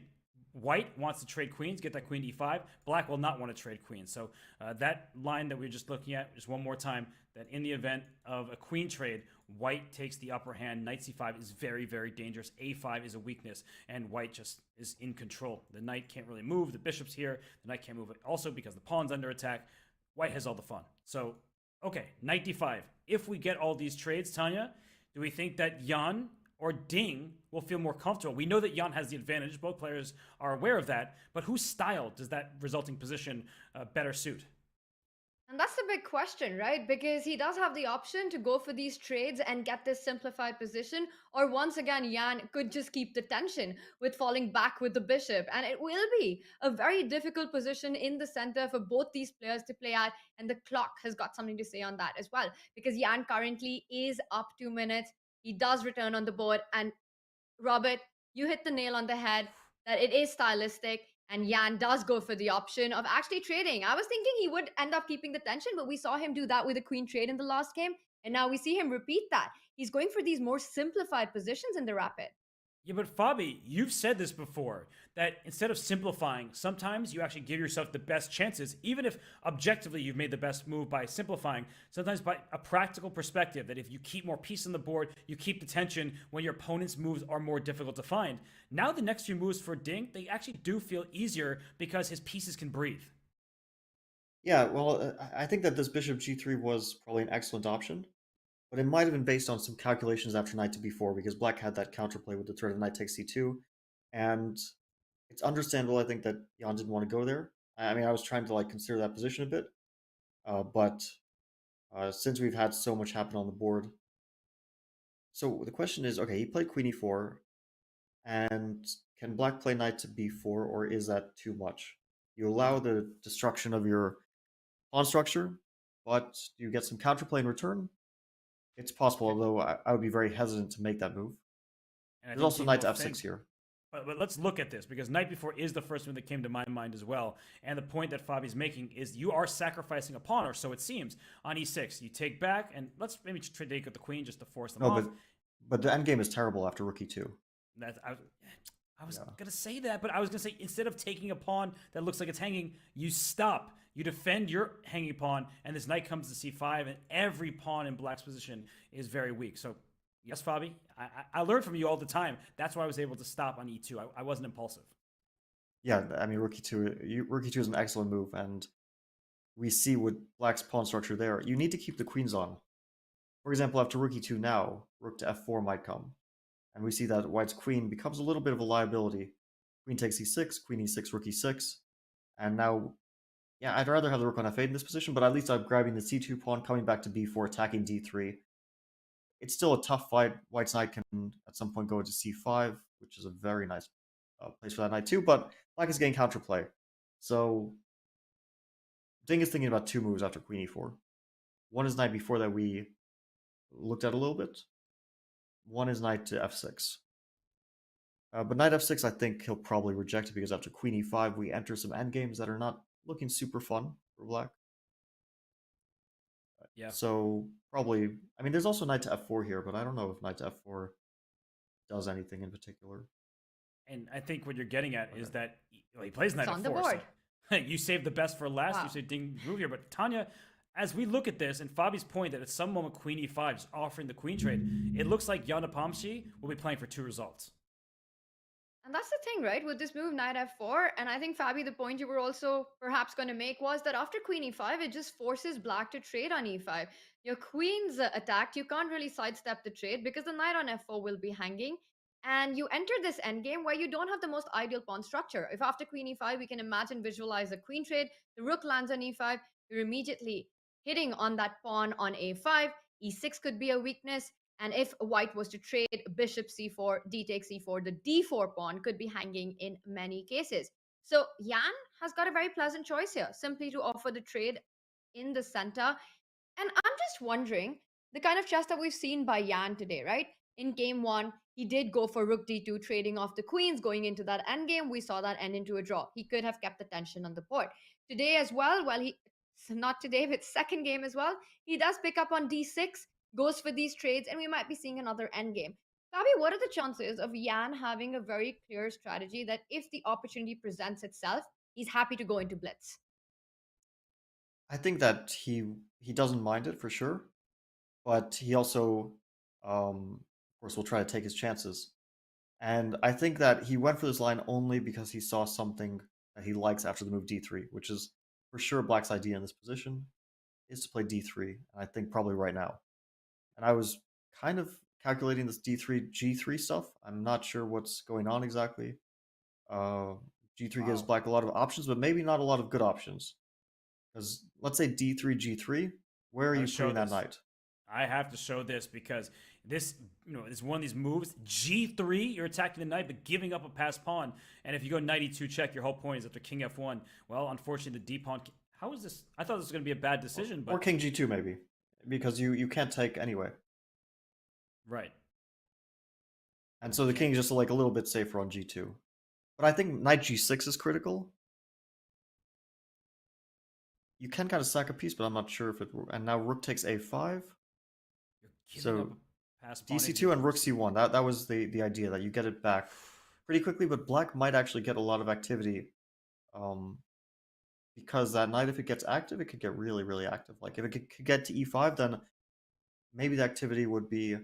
white wants to trade queens, get that queen e5. Black will not want to trade queens. So that line that we were just looking at, just one more time, that in the event of a queen trade, white takes the upper hand. Knight c5 is very, very dangerous. a5 is a weakness, and white just is in control. The knight can't really move. The bishop's here. The knight can't move it also because the pawn's under attack. White has all the fun. So Okay, knight d5. If we get all these trades, Tanya, do we think that Jan or Ding will feel more comfortable? We know that Jan has the advantage. Both players are aware of that. But whose style does that resulting position better suit? And that's the big question, right? Because he does have the option to go for these trades and get this simplified position, or once again, Yan could just keep the tension with falling back with the bishop. And it will be a very difficult position in the center for both these players to play at. And the clock has got something to say on that as well, because Yan currently is up 2 minutes. He does return on the board. And Robert, you hit the nail on the head that it is stylistic. And Yan does go for the option of actually trading. I was thinking he would end up keeping the tension, but we saw him do that with a queen trade in the last game. And now we see him repeat that. He's going for these more simplified positions in the rapid. Yeah, but Fabi, you've said this before, that instead of simplifying, sometimes you actually give yourself the best chances, even if objectively you've made the best move by simplifying, sometimes by a practical perspective, that if you keep more pieces on the board, you keep the tension when your opponent's moves are more difficult to find. Now the next few moves for Ding, they actually do feel easier because his pieces can breathe. Yeah, well, I think that this bishop g3 was probably an excellent option. But it might have been based on some calculations after knight to b4, because black had that counterplay with the threat of knight takes c2, and it's understandable, I think, that Jan didn't want to go there. I mean, I was trying to like consider that position a bit, but since we've had so much happen on the board, so the question is, okay, he played queen e4, and can black play knight to b4, or is that too much? You allow the destruction of your pawn structure, but you get some counterplay in return. It's possible, although I would be very hesitant to make that move. There's also knight to f6 here. But let's look at this, because knight b4 is the first move that came to my mind as well. And the point that Fabi's making is you are sacrificing a pawn, or so it seems, on e6. You take back, and let's maybe take with the queen just to force them off. But the endgame is terrible after rook e2. I was going to say that, but I was going to say, instead of taking a pawn that looks like it's hanging, you stop. You defend your hanging pawn, and this knight comes to c5, and every pawn in black's position is very weak. So, yes, Fabi, I learn from you all the time. That's why I was able to stop on e2. I wasn't impulsive. Yeah, I mean, rook e2 is an excellent move, and we see with black's pawn structure there, you need to keep the queens on. For example, after rook e2 now, rook to f4 might come. And we see that white's queen becomes a little bit of a liability. Queen takes e6, queen e6, rook e6, and now... Yeah, I'd rather have the rook on f8 in this position, but at least I'm grabbing the c2 pawn, coming back to b4, attacking d3. It's still a tough fight. White's knight can at some point go into c5, which is a very nice place for that knight too, but black is getting counterplay. So Ding is thinking about two moves after queen e4. One is knight b4 that we looked at a little bit. One is knight to f6. But knight f6, I think he'll probably reject it, because after queen e5, we enter some endgames that are not looking super fun for black. Yeah. So probably, I mean, there's also knight to f4 here, but I don't know if knight to f4 does anything in particular. And I think what you're getting at is that he plays knight It's on f4. the board. So you save the best for last. Wow. You say Ding move here, but Tanya, as we look at this, and Fabi's point that at some moment queen e5 is offering the queen trade, it looks like Jan Nepomniachtchi will be playing for two results. And that's the thing, right? With this move, knight f4, and I think, Fabi, the point you were also perhaps going to make was that after queen e5, it just forces black to trade on e5. Your queen's attacked, you can't really sidestep the trade because the knight on f4 will be hanging. And you enter this endgame where you don't have the most ideal pawn structure. If after queen e5, we can visualize a queen trade, the rook lands on e5, you're immediately hitting on that pawn on a5, e6 could be a weakness. And if white was to trade bishop c4, d takes e4, the d4 pawn could be hanging in many cases. So Jan has got a very pleasant choice here, simply to offer the trade in the center. And I'm just wondering, the kind of chess that we've seen by Jan today, right? In game one, he did go for rook d2, trading off the queens, going into that endgame. We saw that end into a draw. He could have kept the tension on the board. Today as well, not today, but second game as well, he does pick up on d6, goes for these trades, and we might be seeing another endgame. Fabi, what are the chances of Jan having a very clear strategy that if the opportunity presents itself, he's happy to go into blitz? I think that he doesn't mind it for sure, but he also, of course, will try to take his chances. And I think that he went for this line only because he saw something that he likes after the move d3, which is for sure black's idea in this position. is to play d3, and I think probably right now. And I was kind of calculating this d3 g3 stuff. I'm not sure what's going on exactly. G3 gives Wow. black a lot of options, but maybe not a lot of good options. Because let's say d3 g3, where are you Gotta show putting that this. knight? I have to show this because this, is one of these moves. G3, you're attacking the knight, but giving up a passed pawn. And if you go knight e2 check, your whole point is after king f1. Well, unfortunately, the d pawn. How is this? I thought this was going to be a bad decision, but Or king g2 maybe, because you can't take anyway. right. And so the king's just like a little bit safer on g2. But I think knight g6 is critical. You can kind of sack a piece, but I'm not sure if it. And now rook takes a5. You're giving So up a passed pawn into dc2 and rook c1. c1. That was the idea, that you get it back pretty quickly, but black might actually get a lot of activity. Because that knight, if it gets active, it could get really, really active. Like if it could get to e5, then maybe the activity would be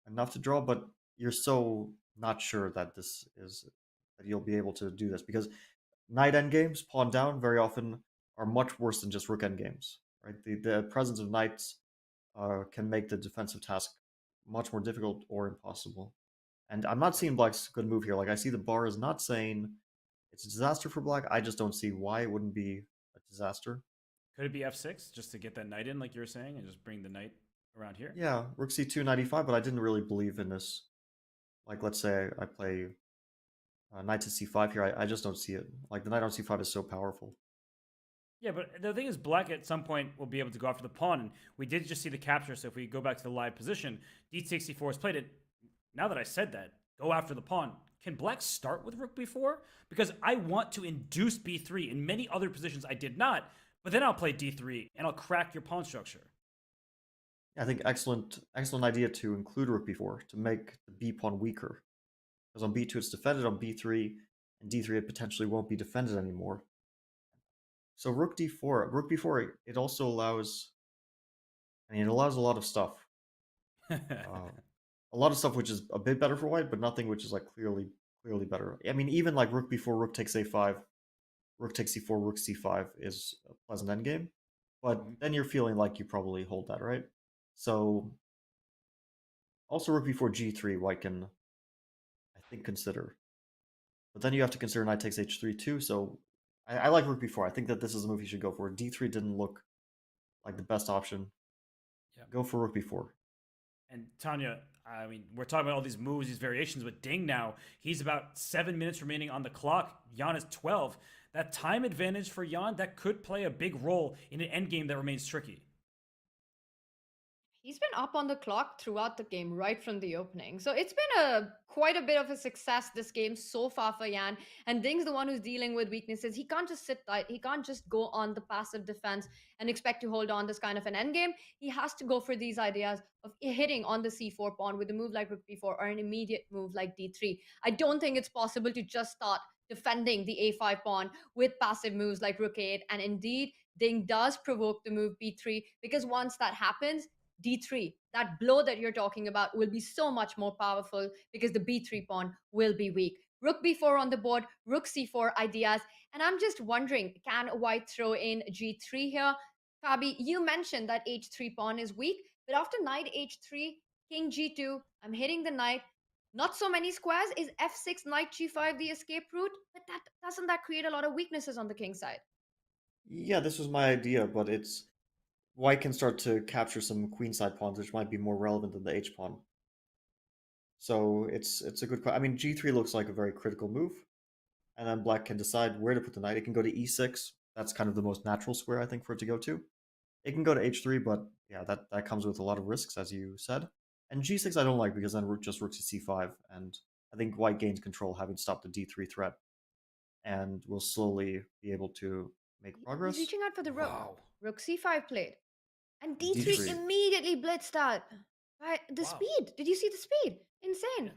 enough to draw, but you're so not sure that that you'll be able to do this, because knight endgames, pawn down, very often are much worse than just rook endgames, right? The presence of knights can make the defensive task much more difficult or impossible. And I'm not seeing black's good move here. Like, I see the bar is not saying it's a disaster for black. I just don't see why it wouldn't be a disaster. Could it be f6 just to get that knight in, like you were saying, and just bring the knight around here? Yeah, rook c2, knight e5, but I didn't really believe in this. Like, let's say I play knight to c5 here. I just don't see it. Like, the knight on c5 is so powerful. Yeah, but the thing is, black at some point will be able to go after the pawn, and we did just see the capture. So if we go back to the live position, d64 has played it. Now that I said that, go after the pawn. Can black start with rook b4? Because I want to induce b3. In many other positions, I did not. But then I'll play d3, and I'll crack your pawn structure. I think excellent idea to include rook b4 to make the b pawn weaker. Because on b2 it's defended, on b3 and d3 it potentially won't be defended anymore. So rook d4, rook b4, it also allows, it allows a lot of stuff. A lot of stuff which is a bit better for white, but nothing which is like clearly better. I mean, even like rook b4, rook takes a5, rook takes c4, rook c5 is a pleasant endgame. But then you're feeling like you probably hold that, right? So also rook b4, g3, white can, I think, consider. But then you have to consider knight takes h3 too, so I like rook b4. I think that this is a move you should go for. d3 didn't look like the best option. Yeah. Go for rook b4. And Tanya, I mean, we're talking about all these moves, these variations with Ding now. He's about 7 minutes remaining on the clock. Jan is 12. That time advantage for Jan, that could play a big role in an endgame that remains tricky. He's been up on the clock throughout the game, right from the opening. So it's been quite a bit of a success this game so far for Yan. And Ding's the one who's dealing with weaknesses. He can't just sit tight. He can't just go on the passive defense and expect to hold on this kind of an endgame. He has to go for these ideas of hitting on the c4 pawn with a move like rook b4 or an immediate move like d3. I don't think it's possible to just start defending the a5 pawn with passive moves like rook a8. And indeed, Ding does provoke the move b3, because once that happens, d3, that blow that you're talking about, will be so much more powerful because the b3 pawn will be weak. Rook b4 on the board, rook c4 ideas. And I'm just wondering, can white throw in g3 here? Fabi, you mentioned that h3 pawn is weak, but after knight h3, king g2, I'm hitting the knight. Not so many squares. Is f6, knight g5 the escape route? But doesn't that create a lot of weaknesses on the king side? Yeah, this was my idea, but it's white can start to capture some queenside pawns, which might be more relevant than the h pawn. So it's a good. I mean, g3 looks like a very critical move, and then black can decide where to put the knight. It can go to e6. That's kind of the most natural square, I think, for it to go to. It can go to h3, but yeah, that comes with a lot of risks, as you said. And g6 I don't like, because then rook to c5, and I think white gains control, having stopped the d3 threat, and will slowly be able to make progress. He's reaching out for the rook. Wow. Rook c5 played. And d3 D3. immediately blitzed that. Right? The speed. Did you see the speed? Insane.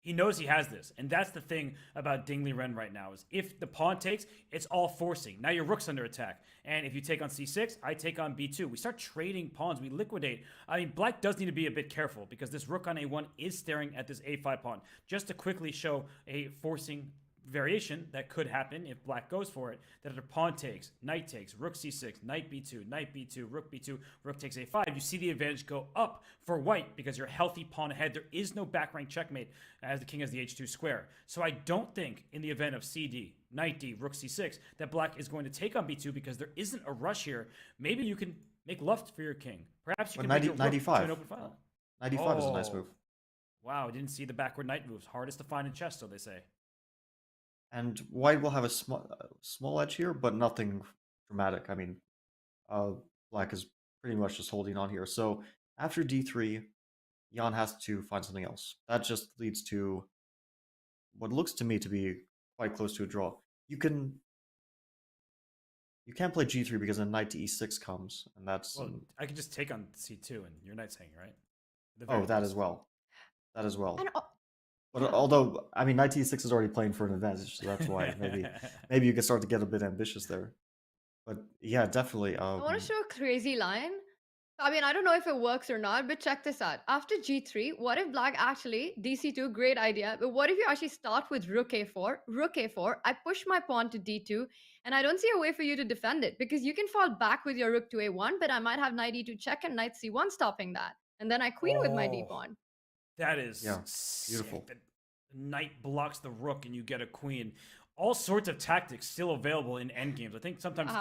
He knows he has this, and that's the thing about Ding Liren right now, is if the pawn takes, it's all forcing. Now your rook's under attack, and if you take on c6, I take on b2. We start trading pawns, we liquidate. I mean, black does need to be a bit careful, because this rook on a1 is staring at this a5 pawn. Just to quickly show a forcing variation that could happen if black goes for it, that if pawn takes, knight takes, rook c6, knight b2, knight b2, rook b2, rook takes a5, you see the advantage go up for white because you're a healthy pawn ahead. There is no back rank checkmate as the king has the h2 square. So I don't think in the event of cd, knight d, rook c6, that black is going to take on b2 because there isn't a rush here. Maybe you can make luft for your king. Perhaps you can make your rook 95. to an open file. 95 is a nice move. Wow, I didn't see the backward knight moves. Hardest to find in chess, so they say. And white will have a small edge here, but nothing dramatic. I mean, black is pretty much just holding on here. So after d3, Jan has to find something else. That just leads to what looks to me to be quite close to a draw. You can't play g3 because a knight to e6 comes, and that's... Well, I could just take on c2, and your knight's hanging, right? Oh, that as well. That as well. And, But although, I mean, knight e6 is already playing for an advantage, so that's why maybe you can start to get a bit ambitious there. But yeah, definitely. I want to show a crazy line. I mean, I don't know if it works or not, but check this out. After g3, what if black actually, dc2, great idea, but what if you actually start with rook a4, I push my pawn to d2, and I don't see a way for you to defend it, because you can fall back with your rook to a1, but I might have knight e2 check and knight c1 stopping that. And then I queen with my d pawn. That is beautiful. The knight blocks the rook and you get a queen. All sorts of tactics still available in endgames. I think sometimes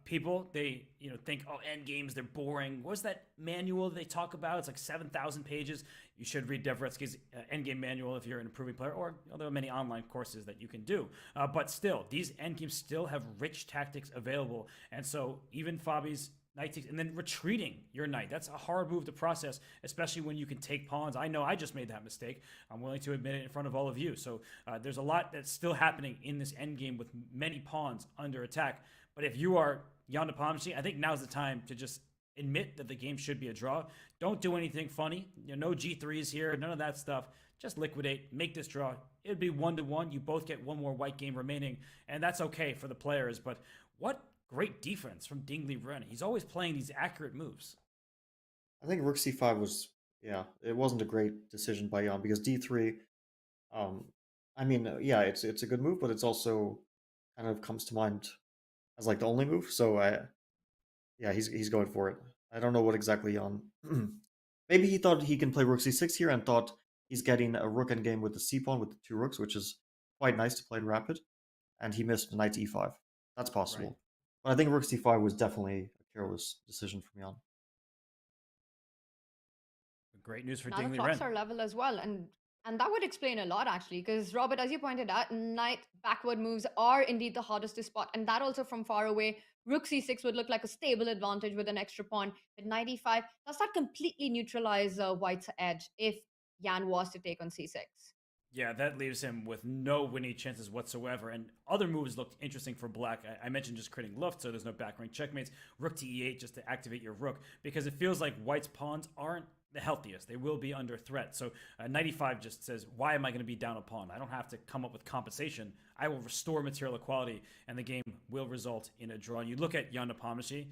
people, they think, oh, endgames, they're boring. What's that manual they talk about? It's like 7,000 pages. You should read Devretsky's endgame manual if you're an improving player, or there are many online courses that you can do. But still, these endgames still have rich tactics available. And so even Fabi's knight takes, and then retreating your knight. That's a hard move to process, especially when you can take pawns. I know I just made that mistake. I'm willing to admit it in front of all of you. So there's a lot that's still happening in this endgame with many pawns under attack. But if you are Jan Nepomniachtchi, I think now's the time to just admit that the game should be a draw. Don't do anything funny. No G3s here, none of that stuff. Just liquidate, make this draw. It'd be 1-1. You both get one more white game remaining, and that's okay for the players. But what great defense from Liren. He's always playing these accurate moves. I think rook c5 was, it wasn't a great decision by Jan, because d3, I mean, it's a good move, but it's also kind of comes to mind as like the only move. So he's going for it. I don't know what exactly Jan. Maybe he thought he can play rook c6 here and thought he's getting a rook endgame with the c pawn with the two rooks, which is quite nice to play in rapid, and he missed knight to e5. That's possible. Right. But I think rook c5 was definitely a careless decision from Jan. Great news for Now the clocks are level as well, and that would explain a lot actually, because Robert, as you pointed out, knight backward moves are indeed the hardest to spot, and that also from far away. Rook c6 would look like a stable advantage with an extra pawn, but knight e5 does not completely neutralize white's edge if Jan was to take on c6. Yeah, that leaves him with no winning chances whatsoever. And other moves looked interesting for black. I mentioned just creating luft, so there's no back rank checkmates. Rook to e8 just to activate your rook, because it feels like white's pawns aren't the healthiest. They will be under threat. So knight e5 just says, why am I going to be down a pawn? I don't have to come up with compensation. I will restore material equality, and the game will result in a draw. And you look at Jan Nepomniachtchi,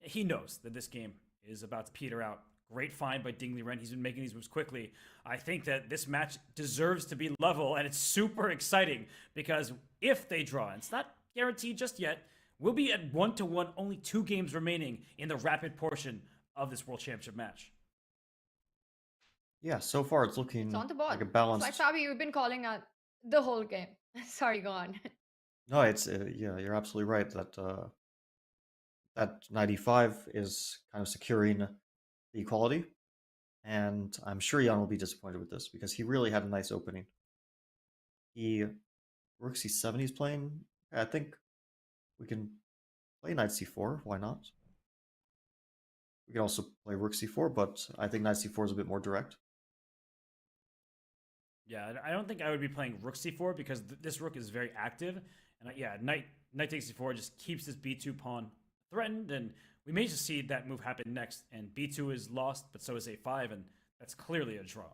he knows that this game is about to peter out. Great find by Liren. He's been making these moves quickly. I think that this match deserves to be level, and it's super exciting because if they draw, and it's not guaranteed just yet, we'll be at 1-1, only 2 games remaining in the rapid portion of this World Championship match. Yeah, so far it's looking like a balanced... It's like Fabi, you've been calling out the whole game. Sorry, go on. No, it's, you're absolutely right that that knight e5 is kind of securing the equality, and I'm sure Jan will be disappointed with this because he really had a nice opening. He rook c7 he's playing. I think we can play knight c4, why not? We can also play rook c4, but I think knight c4 is a bit more direct. Yeah, I don't think I would be playing rook c4 because this rook is very active, and knight takes c4 just keeps this b2 pawn threatened, and we may just see that move happen next, and b2 is lost, but so is a5, and that's clearly a draw.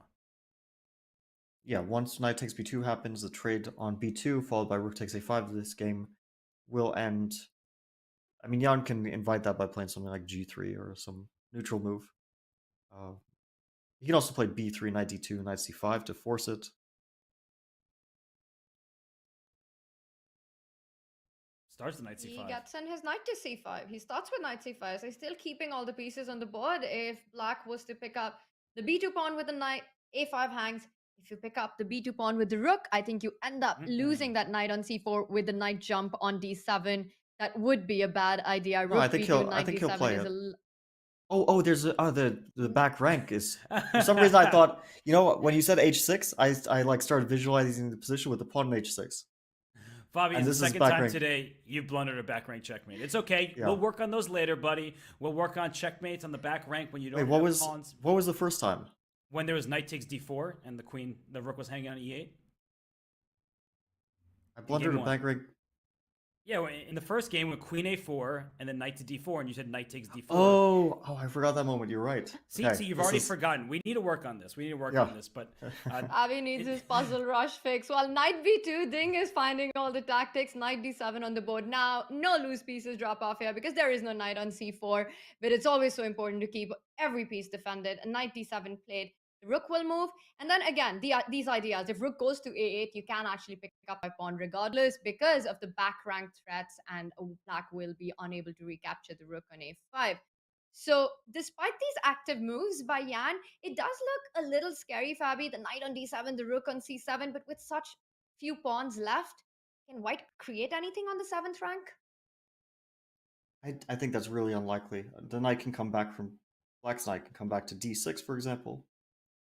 Yeah, once knight takes b2 happens, the trade on b2 followed by rook takes a5, this game will end. I mean, Jan can invite that by playing something like g3 or some neutral move. He can also play b3, knight d2, knight c5 to force it. Starts the knight He c5. gets in his knight to c5. He starts with knight c5. So he's still keeping all the pieces on the board. If black was to pick up the b2 pawn with the knight, a5 hangs. If you pick up the b2 pawn with the rook, I think you end up losing that knight on c4 with the knight jump on d7. That would be a bad idea. No, I Rook think b2, he'll knight d7 play is it. a There's the back rank is for some reason I thought, you know what, when you said h6, I like started visualizing the position with the pawn on h6. Bobby, And it's the this is second back time rank. today you've blundered a back rank checkmate. It's okay. Yeah. We'll work on those later, buddy. We'll work on checkmates on the back rank when you don't Wait, have pawns. what was the first time? When there was knight takes d4 and the rook was hanging on e8. I blundered a one. back rank. Yeah, in the first game with queen a4 and then knight to d4, and you said knight takes d4. Oh, I forgot that moment. You're right. See, Okay, you've this already is- forgotten. We need to work on this. We need to work Yeah. on this. But Abby needs his puzzle rush fix. While knight b2, Ding is finding all the tactics. Knight d7 on the board. Now, no loose pieces drop off here because there is no knight on c4. But it's always so important to keep every piece defended. A knight d7 played. The rook will move. And then again, these ideas. If rook goes to a8, you can actually pick up a pawn regardless because of the back rank threats, and black will be unable to recapture the rook on a5. So, despite these active moves by Yan, it does look a little scary, Fabi. The knight on d7, the rook on c7, but with such few pawns left, can white create anything on the 7th rank? I think that's really unlikely. The knight can come back from black's knight can come back to d6, for example,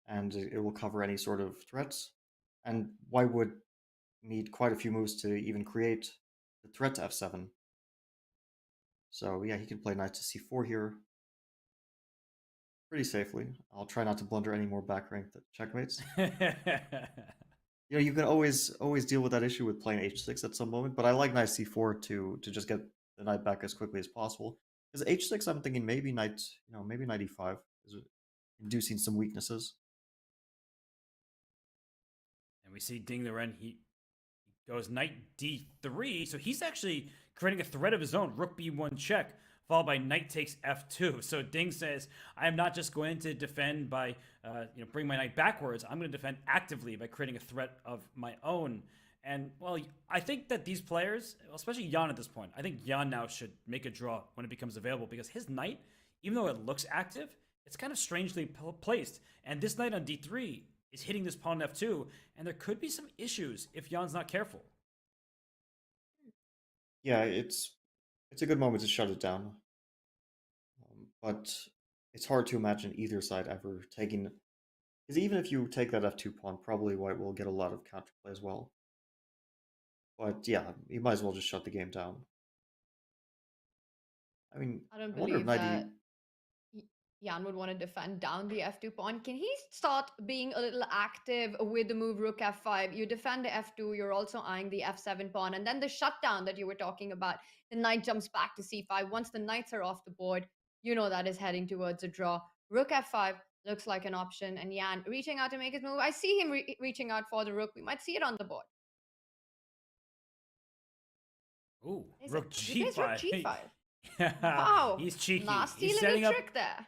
and it will cover any sort of threats. And white would need quite a few moves to even create the threat to f7. So yeah, he can play knight to c4 here pretty safely. I'll try not to blunder any more back rank checkmates. You can always deal with that issue with playing h6 at some moment, but I like knight c4 to just get the knight back as quickly as possible. Because h6, I'm thinking maybe knight e5 is inducing some weaknesses. And we see Ding Liren, he goes knight d3, so he's actually creating a threat of his own. Rook b1 check, followed by knight takes f2. So Ding says, I am not just going to defend by, bring my knight backwards. I'm going to defend actively by creating a threat of my own. And, well, I think that these players, especially Jan at this point, I think Jan now should make a draw when it becomes available, because his knight, even though it looks active, it's kind of strangely placed. And this knight on d3 is hitting this pawn on f2, and there could be some issues if Jan's not careful. Yeah, it's a good moment to shut it down. But it's hard to imagine either side ever taking... Because even if you take that f2 pawn, probably white will get a lot of counterplay as well. But yeah, you might as well just shut the game down. I mean, I don't wonder if believe knight that Jan would want to defend down the f2 pawn. Can he start being a little active with the move rook f5? You defend the f2, you're also eyeing the f7 pawn, and then the shutdown that you were talking about. The knight jumps back to c5. Once the knights are off the board, you know that is heading towards a draw. Rook f5 looks like an option, and Jan reaching out to make his move. I see him reaching out for the rook. We might see it on the board. Ooh, Is rook it? He plays rook g5. g5. Wow. He's cheeky. Nasty He's little setting up, trick there.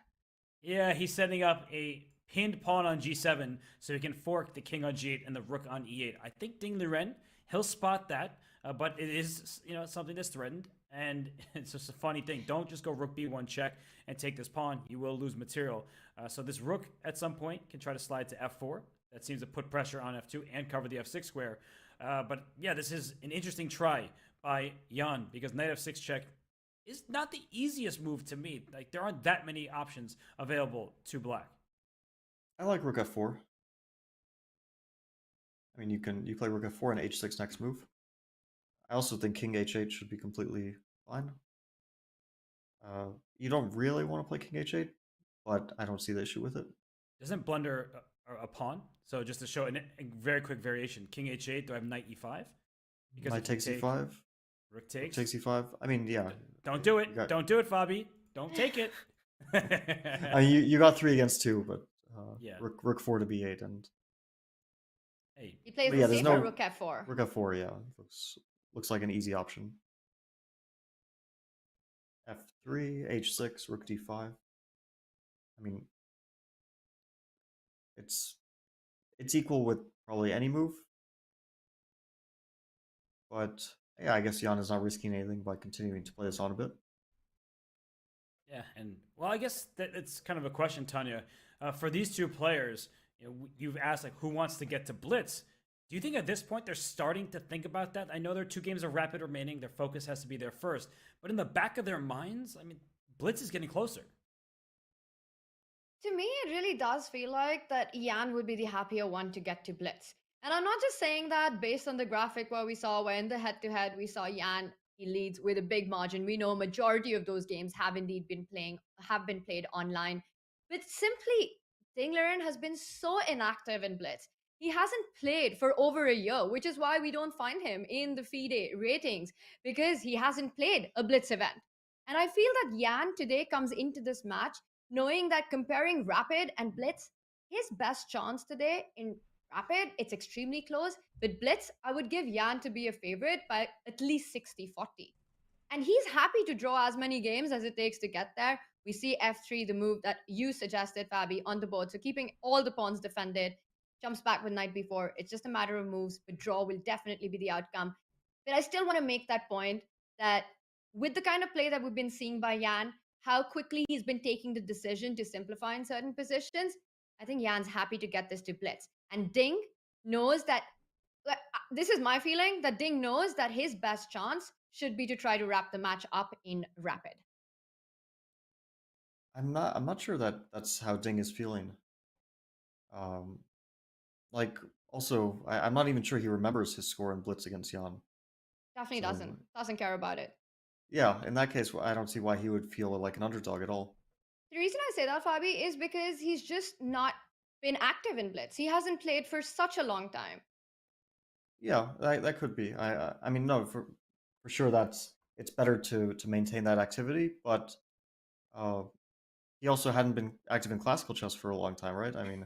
yeah, he's setting up a pinned pawn on g7 so he can fork the king on g8 and the rook on e8. I think Ding Liren, he'll spot that, but it is something that's threatened, and it's just a funny thing. Don't just go rook b1 check and take this pawn. You will lose material. So this rook at some point can try to slide to f4. That seems to put pressure on f2 and cover the f6 square. But yeah, this is an interesting try by Jan, because knight f6 check is not the easiest move to me. Like, there aren't that many options available to black. I like rook f4. I mean, you play rook f4 and h6 next move. I also think king h8 should be completely fine. You don't really want to play king h8, but I don't see the issue with it. Doesn't blunder a pawn? So just to show a very quick variation, king h8, do I have knight e5? Because Knight takes e5. Rook takes. Takes e5. I mean, yeah. Don't do it. Don't do it, Fabi. Don't take it. You got 3 against 2, but yeah. rook 4 to b8, and Hey, He plays yeah, the there's safer no- rook f4. rook f4, yeah, looks like an easy option. f3, h6, rook d5. I mean, it's equal with probably any move, but Yeah, I guess Jan is not risking anything by continuing to play this on a bit. Yeah, and well, I guess that it's kind of a question, Tanya. For these two players, you've asked like who wants to get to Blitz. Do you think at this point they're starting to think about that? I know there are 2 games of Rapid remaining. Their focus has to be there first, but in the back of their minds, I mean, Blitz is getting closer. To me, it really does feel like that Yan would be the happier one to get to Blitz. And I'm not just saying that based on the graphic where we saw where in the head-to-head we saw Yan, he leads with a big margin. We know a majority of those games have indeed been played online. But simply, Liren has been so inactive in Blitz. He hasn't played for over a year, which is why we don't find him in the FIDE ratings, because he hasn't played a Blitz event. And I feel that Yan today comes into this match knowing that comparing Rapid and Blitz, his best chance today in Rapid, it's extremely close. But Blitz, I would give Yan to be a favorite by at least 60-40. And he's happy to draw as many games as it takes to get there. We see F3, the move that you suggested, Fabi, on the board. So keeping all the pawns defended, jumps back with knight b4. It's just a matter of moves, but draw will definitely be the outcome. But I still want to make that point that with the kind of play that we've been seeing by Yan, how quickly he's been taking the decision to simplify in certain positions, I think Jan's happy to get this to Blitz. And Ding knows that, this is my feeling, that Ding knows that his best chance should be to try to wrap the match up in Rapid. I'm not sure that that's how Ding is feeling. Like also, I'm not even sure he remembers his score in Blitz against Jan. Definitely So doesn't care about it. yeah, in that case, I don't see why he would feel like an underdog at all. The reason I say that, Fabi, is because he's just not been active in Blitz. He hasn't played for such a long time. Yeah, that could be. I mean, no, for sure, it's better to maintain that activity, but he also hadn't been active in classical chess for a long time, right? I mean,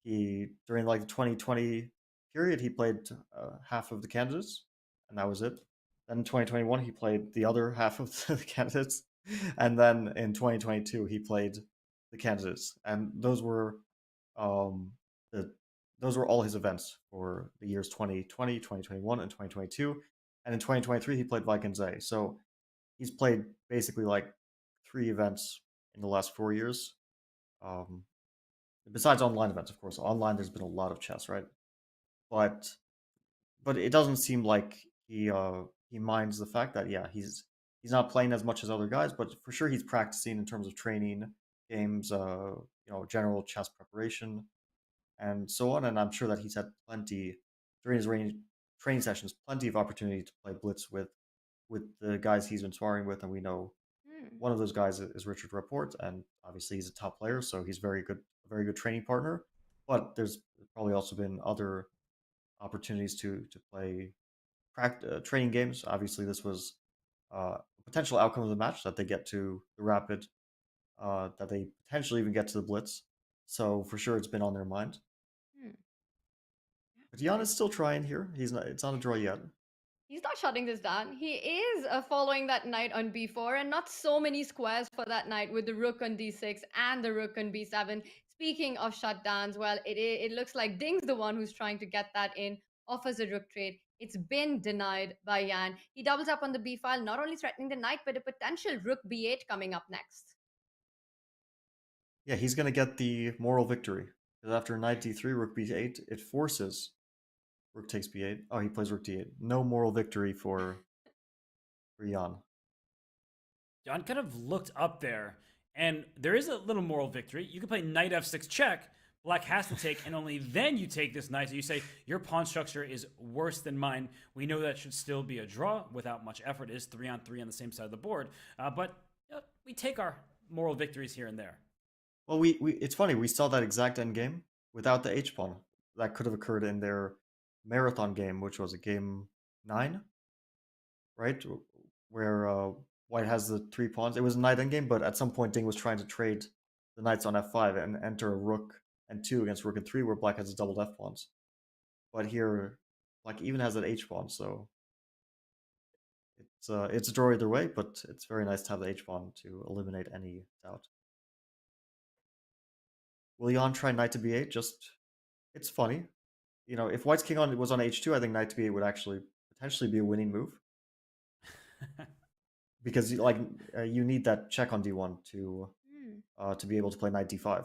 he during like the 2020 period, he played half of the candidates, and that was it. Then in 2021, he played the other half of the candidates, and then in 2022, he played the candidates, and those were those were all his events for the years 2020, 2021, and 2022. And in 2023, he played Vikings. So he's played basically like 3 events in the last 4 years. Besides online events, of course. Online, there's been a lot of chess, right? But it doesn't seem like he minds the fact that he's not playing as much as other guys, but for sure he's practicing in terms of training games, general chess preparation, and so on. And I'm sure that he's had plenty during his training sessions, plenty of opportunity to play Blitz with the guys he's been sparring with, and we know one of those guys is Richard Rapport, and obviously he's a top player, so he's a very good training partner. But there's probably also been other opportunities to play training games. Obviously, this was a potential outcome of the match that they get to the Rapid, that they potentially even get to the Blitz. So for sure, it's been on their mind. But Jan is still trying here. He's not. It's not a draw yet. He's not shutting this down. He is following that knight on b4, and not so many squares for that knight with the rook on d6 and the rook on b7. Speaking of shutdowns, well, it looks like Ding's the one who's trying to get that in, offers a rook trade. It's been denied by Yan. He doubles up on the b file, not only threatening the knight, but a potential rook b8 coming up next. Yeah, he's going to get the moral victory. Because after knight d3, rook b8, it forces rook takes b8. Oh, he plays rook d8. No moral victory for Jan. Jan kind of looked up there, and there is a little moral victory. You can play knight f6 check. Black has to take, and only then you take this knight. So you say, your pawn structure is worse than mine. We know that should still be a draw without much effort. It is 3-on-3 on the same side of the board. But we take our moral victories here and there. Well, it's funny. We saw that exact endgame without the h-pawn. That could have occurred in their marathon game, which was a game 9, right? Where White has the 3 pawns. It was a knight endgame, but at some point Ding was trying to trade the knights on f5 and enter a rook and 2 against rook and 3, where Black has his doubled f-pawns. But here, Black even has that h-pawn, so it's a draw either way, but it's very nice to have the h-pawn to eliminate any doubt. Will Jan try knight to b8? It's funny. If White's king was on h2, I think knight to b8 would actually potentially be a winning move. because you need that check on d1 to be able to play knight d5.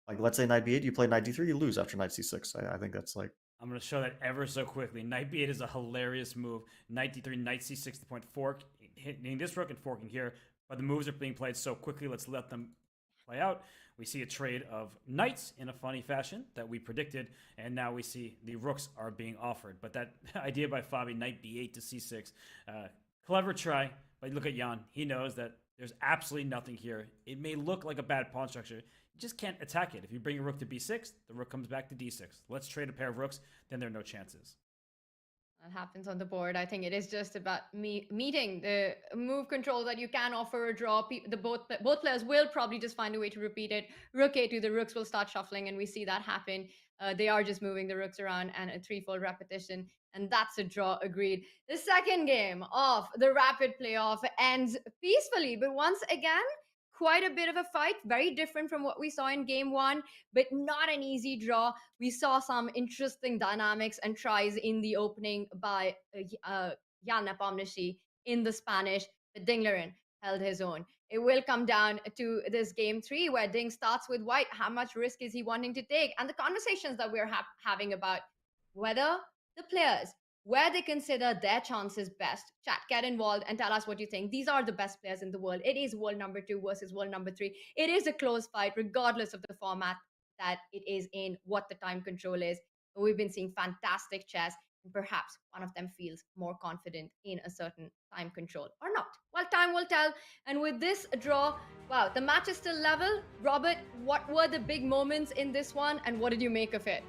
Like, let's say knight b8, you play knight d3, you lose after knight c6. I think that's like... I'm going to show that ever so quickly. Knight b8 is a hilarious move. Knight d3, knight c6, the point fork, hitting this rook and forking here. But the moves are being played so quickly, let's let them play out. We see a trade of knights in a funny fashion that we predicted, and now we see the rooks are being offered. But that idea by Fabi, knight b8 to c6, clever try, but look at Jan. He knows that there's absolutely nothing here. It may look like a bad pawn structure. You just can't attack it. If you bring a rook to b6, the rook comes back to d6. Let's trade a pair of rooks, then there are no chances. That happens on the board. I think it is just about meeting the move control that you can offer a draw. Both players will probably just find a way to repeat it. Rook a2, the rooks will start shuffling, and we see that happen. They are just moving the rooks around, and a threefold repetition, and that's a draw. Agreed. The second game of the rapid playoff ends peacefully, but once again, quite a bit of a fight, very different from what we saw in game one, but not an easy draw. We saw some interesting dynamics and tries in the opening by Jan Nepomniachtchi in the Spanish, but Ding Liren held his own. It will come down to this game 3 where Ding starts with white. How much risk is he wanting to take? And the conversations that we're having about whether the players, where they consider their chances best. Chat, get involved and tell us what you think. These are the best players in the world. It is world number 2 versus world number 3. It is a close fight, regardless of the format that it is in, what the time control is. But we've been seeing fantastic chess, and perhaps one of them feels more confident in a certain time control or not. Well, time will tell. And with this draw, wow, the match is still level. Robert, what were the big moments in this one, and what did you make of it?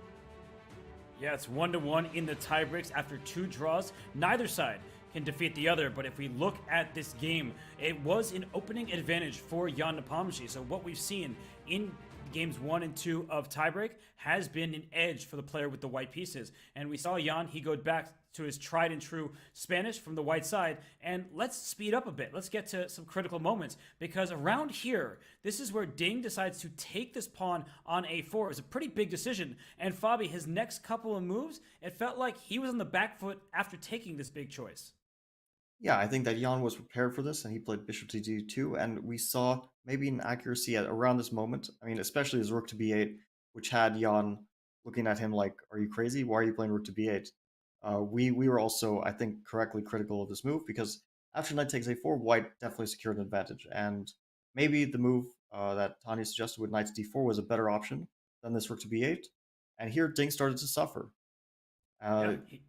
Yeah, it's 1-1 in the tiebreaks after 2 draws. Neither side can defeat the other, but if we look at this game, it was an opening advantage for Jan Nepomniachtchi. So what we've seen in games 1 and 2 of tiebreak has been an edge for the player with the white pieces. And we saw Jan, he go back to his tried and true Spanish from the white side. And let's speed up a bit. Let's get to some critical moments, because around here, this is where Ding decides to take this pawn on a4. It was a pretty big decision. And Fabi, his next couple of moves, it felt like he was on the back foot after taking this big choice. Yeah, I think that Jan was prepared for this, and he played bishop to d2, and we saw maybe an accuracy at around this moment. I mean, especially his rook to b8, which had Jan looking at him like, are you crazy? Why are you playing rook to b8? We were also, I think, correctly critical of this move, because after knight takes a4, white definitely secured an advantage, and maybe the move that Tanya suggested with knight to d4 was a better option than this rook to b8, and here Ding started to suffer. He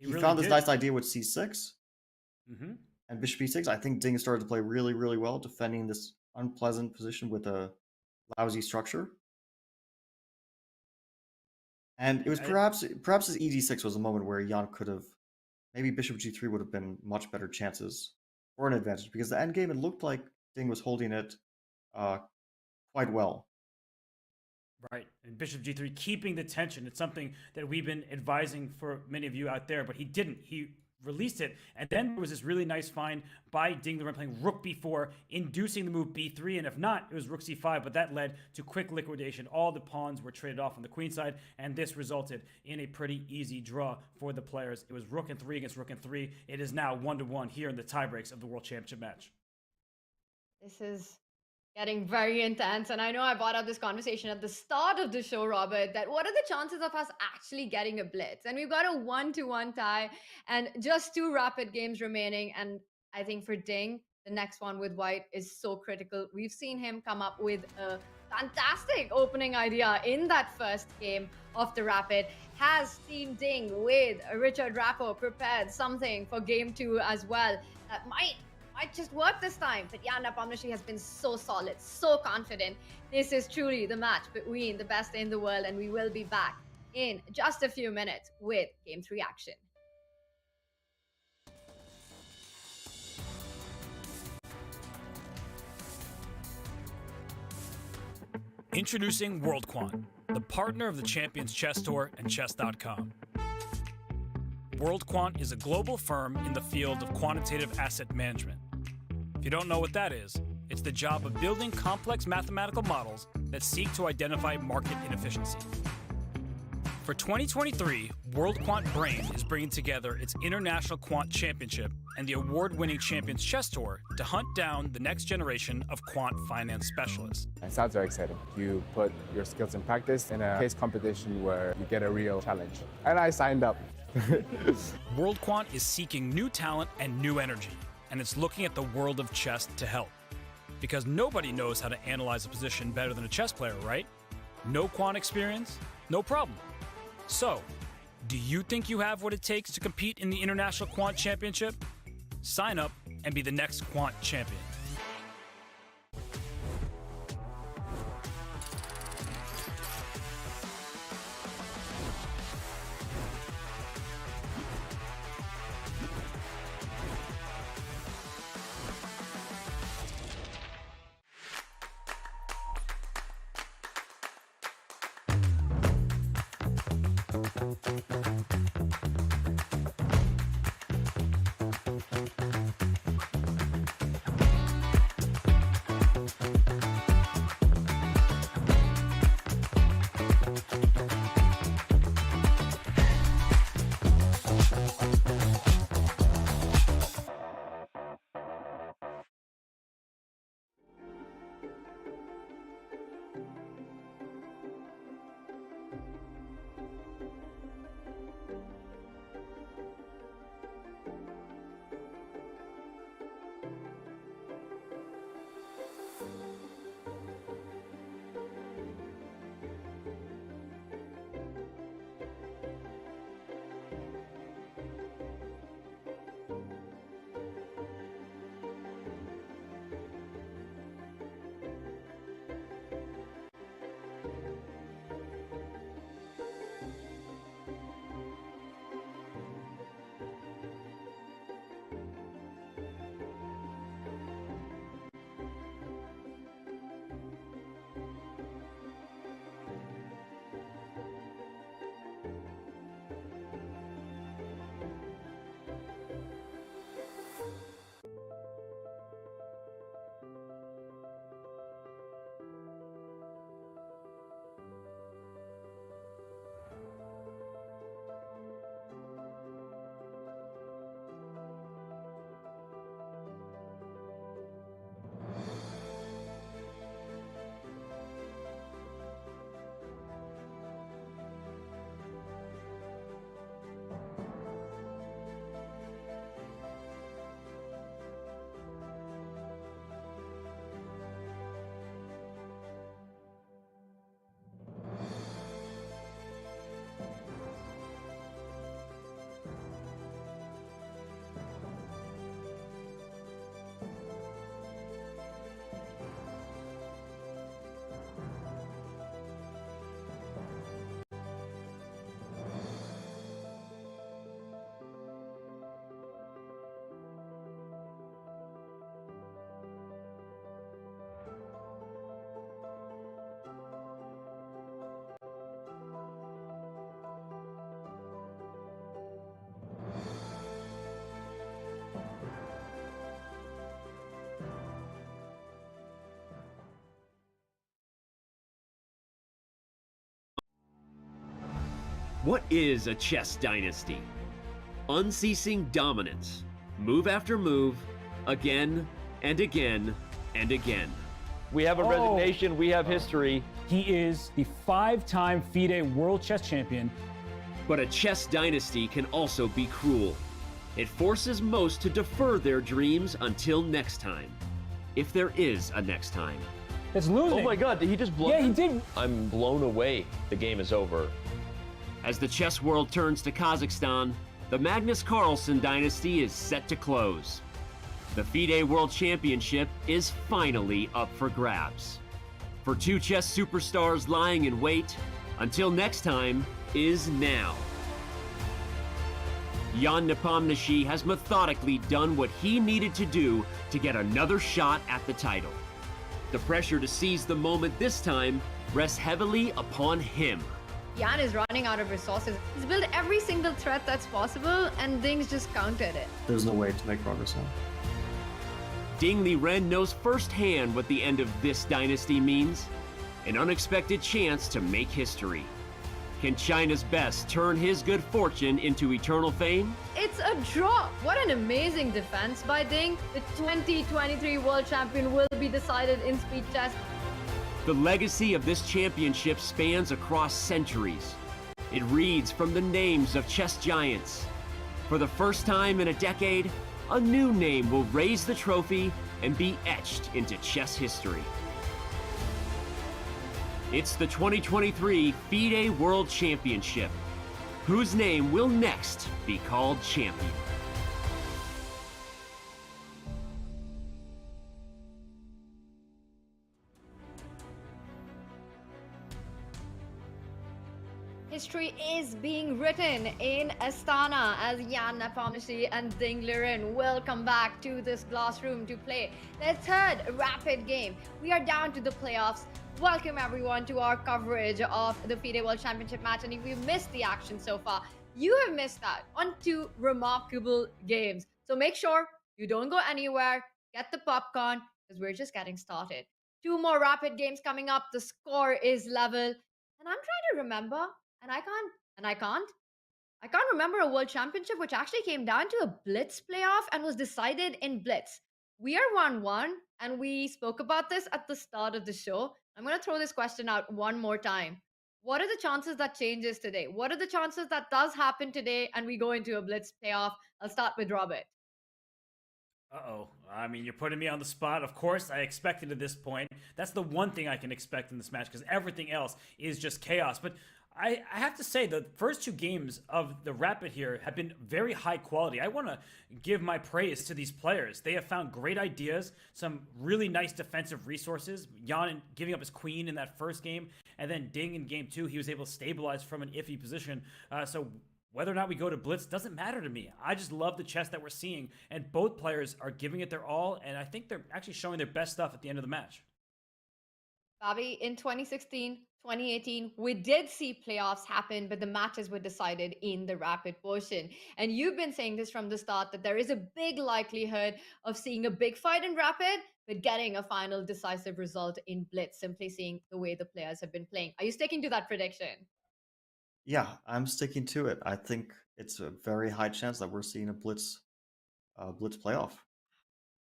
really found this nice idea with c6, and bishop e6. I think Ding started to play really, really well, defending this unpleasant position with a lousy structure. And it was perhaps his ed6 was a moment where Jan could have, maybe bishop g3 would have been much better chances for an advantage, because the endgame, it looked like Ding was holding it quite well. Right, and bishop g3, keeping the tension. It's something that we've been advising for many of you out there, but he didn't. He released it, and then there was this really nice find by Ding Liren playing rook b4, inducing the move b3, and if not, it was rook c5, but that led to quick liquidation. All the pawns were traded off on the queen side, and this resulted in a pretty easy draw for the players. It was rook and 3 against rook and 3. It is now 1-1 here in the tiebreaks of the World Championship match. This is getting very intense, and I know I brought up this conversation at the start of the show, Robert, that what are the chances of us actually getting a blitz? And we've got a 1-1 tie and just 2 rapid games remaining, and I think for Ding, the next one with white is so critical. We've seen him come up with a fantastic opening idea in that first game of the rapid. Has Team Ding with Richard Rappo prepared something for game 2 as well that might just work this time? But Jan Nepomniachtchi has been so solid, so confident. This is truly the match between the best in the world, and we will be back in just a few minutes with Game 3 action. Introducing World Quant, the partner of the Champions Chess Tour and Chess.com. World Quant is a global firm in the field of quantitative asset management. If you don't know what that is, it's the job of building complex mathematical models that seek to identify market inefficiency. For 2023, World Quant Brain is bringing together its International Quant Championship and the award-winning Champions Chess Tour to hunt down the next generation of quant finance specialists. It sounds very exciting. You put your skills in practice in a case competition where you get a real challenge. And I signed up. World Quant is seeking new talent and new energy, and it's looking at the world of chess to help. Because nobody knows how to analyze a position better than a chess player, right? No quant experience? No problem. So, do you think you have what it takes to compete in the International Quant Championship? Sign up and be the next quant champion. What is a chess dynasty? Unceasing dominance, move after move, again and again and again. We have a resignation, we have history. He is the 5-time FIDE World Chess Champion. But a chess dynasty can also be cruel. It forces most to defer their dreams until next time. If there is a next time. It's losing. Oh my god, did he just blow? Yeah, he did. I'm blown away. The game is over. As the chess world turns to Kazakhstan, the Magnus Carlsen dynasty is set to close. The FIDE World Championship is finally up for grabs. For two chess superstars lying in wait, until next time is now. Jan Nepomniachtchi has methodically done what he needed to do to get another shot at the title. The pressure to seize the moment this time rests heavily upon him. Jan is running out of resources. He's built every single threat that's possible, and things just countered it. There's no way to make progress now. Liren knows firsthand what the end of this dynasty means. An unexpected chance to make history. Can China's best turn his good fortune into eternal fame? It's a draw. What an amazing defense by Ding. The 2023 world champion will be decided in speed chess. The legacy of this championship spans across centuries. It reads from the names of chess giants. For the first time in a decade, a new name will raise the trophy and be etched into chess history. It's the 2023 FIDE World Championship. Whose name will next be called champion? History is being written in Astana as Jan Nepomniachtchi and Ding Liren will come back to this glass room to play their third rapid game. We are down to the playoffs. Welcome everyone to our coverage of the FIDE World Championship match, and if you missed the action so far, you have missed that on two remarkable games. So make sure you don't go anywhere, get the popcorn, because we're just getting started. Two more rapid games coming up. The score is level, and I'm trying to remember, and I can't remember a world championship which actually came down to a blitz playoff and was decided in blitz. We are 1-1, and we spoke about this at the start of the show. I'm going to throw this question out one more time. What are the chances that changes today? What are the chances that does happen today and we go into a blitz playoff? I'll start with Robert. Uh-oh. I mean, you're putting me on the spot. Of course, I expected at this point. That's the one thing I can expect in this match, because everything else is just chaos. But I have to say, the first two games of the Rapid here have been very high quality. I want to give my praise to these players. They have found great ideas, some really nice defensive resources. Jan giving up his queen in that first game, and then Ding in game two, he was able to stabilize from an iffy position. So whether or not we go to blitz doesn't matter to me. I just love the chess that we're seeing, and both players are giving it their all, and I think they're actually showing their best stuff at the end of the match. Bobby, in 2016, 2018, we did see playoffs happen, but the matches were decided in the rapid portion. And you've been saying this from the start, that there is a big likelihood of seeing a big fight in rapid, but getting a final decisive result in blitz, simply seeing the way the players have been playing. Are you sticking to that prediction? Yeah, I'm sticking to it. I think it's a very high chance that we're seeing a blitz playoff.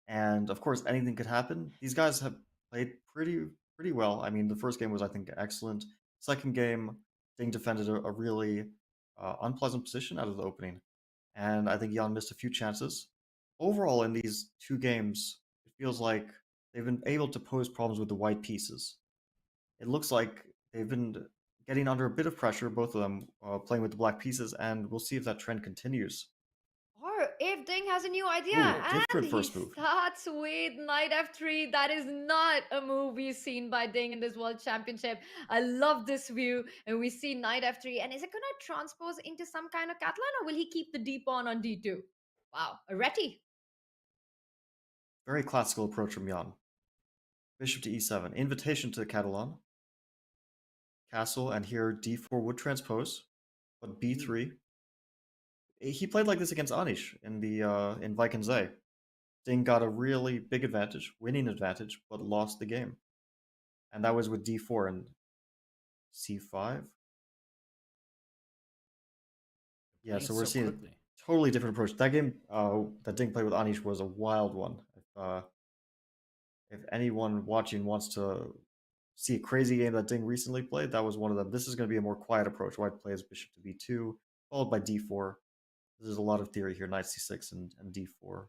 And of course, anything could happen. These guys have played pretty well. I mean, the first game was, I think, excellent. Second game, Ding defended a really unpleasant position out of the opening, and I think Jan missed a few chances. Overall, in these two games, it feels like they've been able to pose problems with the white pieces. It looks like they've been getting under a bit of pressure, both of them playing with the black pieces, and we'll see if that trend continues. Or if Ding has a new idea, Ooh, different and first he move. starts with knight f3. That is not a move we've seen by Ding in this World Championship. I love this view, and we see knight f3. And is it going to transpose into some kind of Catalan, or will he keep the d pawn on d2? Wow, a reti. Very classical approach from Jan. Bishop to e7. Invitation to the Catalan. Castle, and here d4 would transpose, but b3. He played like this against Anish in the in Vikings. Ding got a really big advantage, winning advantage, but lost the game. And that was with d4 and c5. Yeah, so we're seeing a totally different approach. That game that Ding played with Anish was a wild one. If anyone watching wants to see a crazy game that Ding recently played, that was one of them. This is going to be a more quiet approach. White plays bishop to b2, followed by d4. There's a lot of theory here, knight c6 and d4.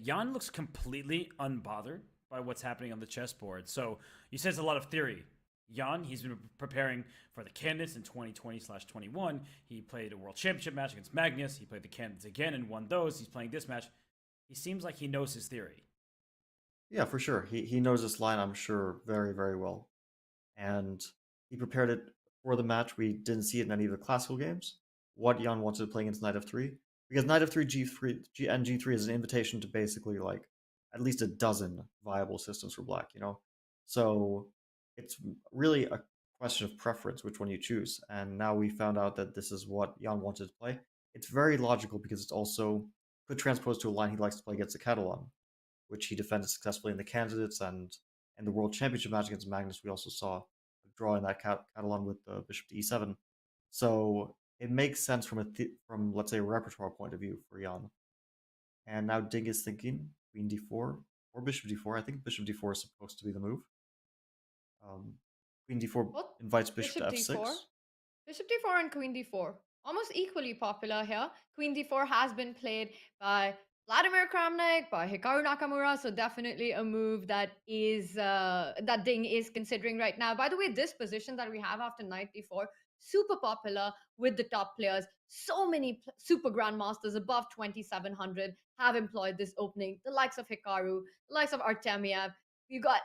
Jan looks completely unbothered by what's happening on the chessboard. So you said it's a lot of theory. Jan, he's been preparing for the candidates in 2020/21. He played a world championship match against Magnus. He played the candidates again and won those. He's playing this match. He seems like he knows his theory. Yeah, for sure. He knows this line, I'm sure, very, very well. And he prepared it for the match. We didn't see it in any of the classical games. What Jan wanted to play against knight f3. Because knight f3, g3, and g3 is an invitation to basically like at least a dozen viable systems for black, you know? So it's really a question of preference, which one you choose. And now we found out that this is what Jan wanted to play. It's very logical because it's also could transpose to a line he likes to play against the Catalan, which he defended successfully in the candidates, and in the World Championship match against Magnus, we also saw a drawing that Catalan with the bishop to e7. So it makes sense from let's say a repertoire point of view for Jan. And now Ding is thinking queen d4 or bishop d4. I think bishop d4 is supposed to be the move. Queen d4 What? invites bishop to f6. D4? Bishop d4 and queen d4. Almost equally popular here. Queen d4 has been played by Vladimir Kramnik, by Hikaru Nakamura, so definitely a move that is that Ding is considering right now. By the way, this position that we have after knight d4, super popular with the top players. So many super grandmasters above 2700 have employed this opening. The likes of Hikaru, the likes of Artemiev. We've got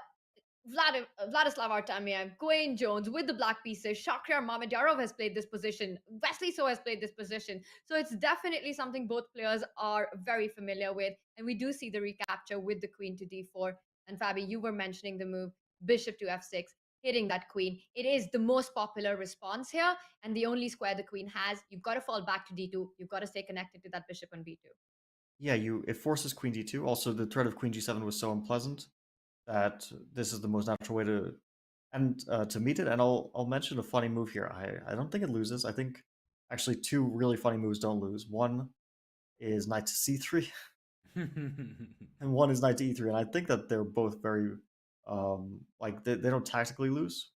Vladislav Artemiev, Gawain Jones with the black pieces. Shakhriyar Mamedyarov has played this position. Wesley So has played this position. So it's definitely something both players are very familiar with. And we do see the recapture with the queen to d4. And Fabi, you were mentioning the move bishop to f6, hitting that queen. It is the most popular response here. And the only square the queen has, you've got to fall back to d2. You've got to stay connected to that bishop on b2. Yeah, it forces queen d2. Also, the threat of queen g7 was so unpleasant that this is the most natural way to meet it. And I'll mention a funny move here. I don't think it loses. I think actually two really funny moves don't lose. One is knight to c3, and one is knight to e3. And I think that they're both very like they don't tactically lose.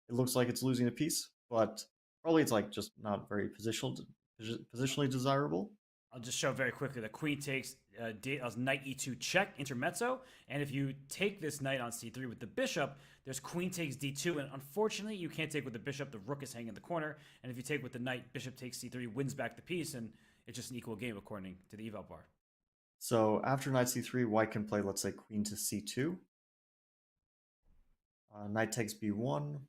It looks like it's losing a piece, but probably it's like just not very positionally desirable. I'll just show very quickly. The queen takes knight e2 check, intermezzo. And if you take this knight on c3 with the bishop, there's queen takes d2. And unfortunately, you can't take with the bishop. The rook is hanging in the corner. And if you take with the knight, bishop takes c3, wins back the piece. And it's just an equal game according to the eval bar. So after knight c3, white can play, let's say, queen to c2. Knight takes b1.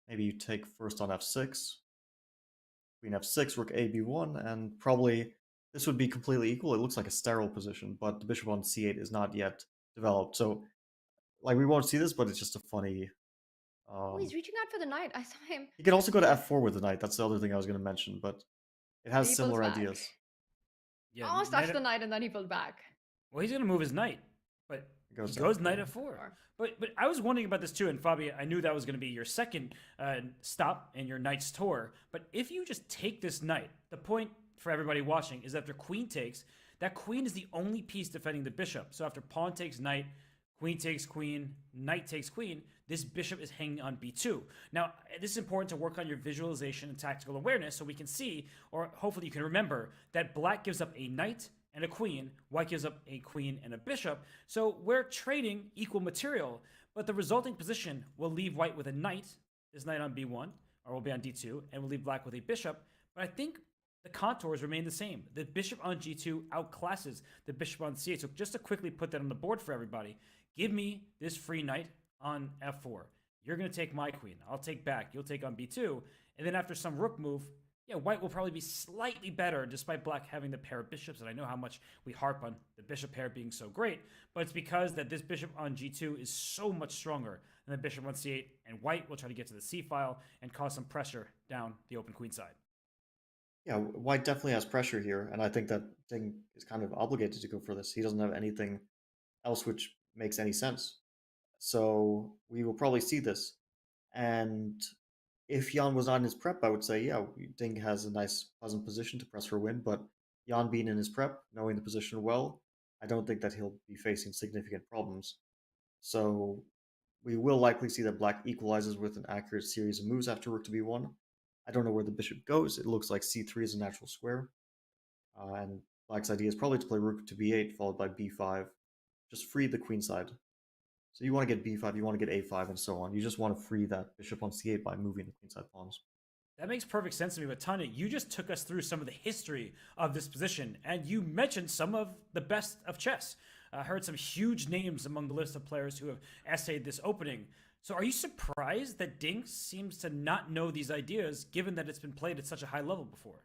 Maybe you take first on f6. Queen f6, rook a b1, and probably this would be completely equal. It looks like a sterile position, but the bishop on c8 is not yet developed. So, like, we won't see this, but it's just a funny... oh, he's reaching out for the knight. I saw him. He can also go to f4 with the knight. That's the other thing I was going to mention, but it has similar ideas. Yeah, almost touched the knight, and then he pulled back. Well, he's going to move his knight, but he goes knight f4. But I was wondering about this too, and Fabi, I knew that was going to be your second stop in your knight's tour. But if you just take this knight, the point for everybody watching is after queen takes, that queen is the only piece defending the bishop. So after pawn takes knight, queen takes queen, knight takes queen, this bishop is hanging on b2. Now, this is important to work on your visualization and tactical awareness so we can see, or hopefully you can remember, that black gives up a knight and a queen, white gives up a queen and a bishop. So we're trading equal material, but the resulting position will leave white with a knight, this knight on b1, or will be on d2, and will leave black with a bishop. But I think the contours remain the same. The bishop on g2 outclasses the bishop on c8. So just to quickly put that on the board for everybody, give me this free knight on f4. You're going to take my queen. I'll take back. You'll take on b2. And then after some rook move, yeah, white will probably be slightly better despite black having the pair of bishops. And I know how much we harp on the bishop pair being so great, but it's because that this bishop on g2 is so much stronger than the bishop on c8, and white will try to get to the c file and cause some pressure down the open queen side. Yeah, white definitely has pressure here, and I think that Ding is kind of obligated to go for this. He doesn't have anything else which makes any sense. So we will probably see this. And if Jan was not in his prep, I would say, yeah, Ding has a nice, pleasant position to press for a win, but Jan being in his prep, knowing the position well, I don't think that he'll be facing significant problems. So we will likely see that black equalizes with an accurate series of moves after rook to b1. I don't know where the bishop goes. It looks like c3 is a natural square. And black's idea is probably to play rook to b8, followed by b5. Just free the queen side. So you want to get b5, you want to get a5, and so on. You just want to free that bishop on c8 by moving the queenside pawns. That makes perfect sense to me, but Tanya, you just took us through some of the history of this position, and you mentioned some of the best of chess. I heard some huge names among the list of players who have essayed this opening. So are you surprised that Ding seems to not know these ideas, given that it's been played at such a high level before?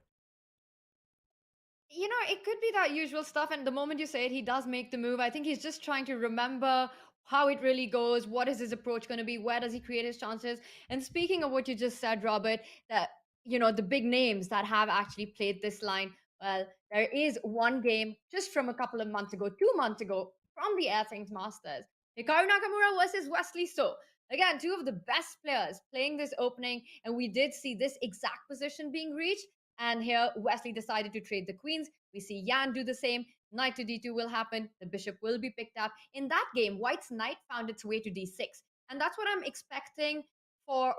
You know, it could be that usual stuff, and the moment you say it, he does make the move. I think he's just trying to remember how it really goes, what is his approach going to be, where does he create his chances. And speaking of what you just said, Robert, that, you know, the big names that have actually played this line, well, there is one game just from a couple of months ago, 2 months ago, from the Air Things Masters, Hikaru Nakamura versus Wesley So. Again, two of the best players playing this opening, and we did see this exact position being reached. And here, Wesley decided to trade the queens. We see Yan do the same. Knight to d2 will happen. The bishop will be picked up. In that game, White's knight found its way to d6. And that's what I'm expecting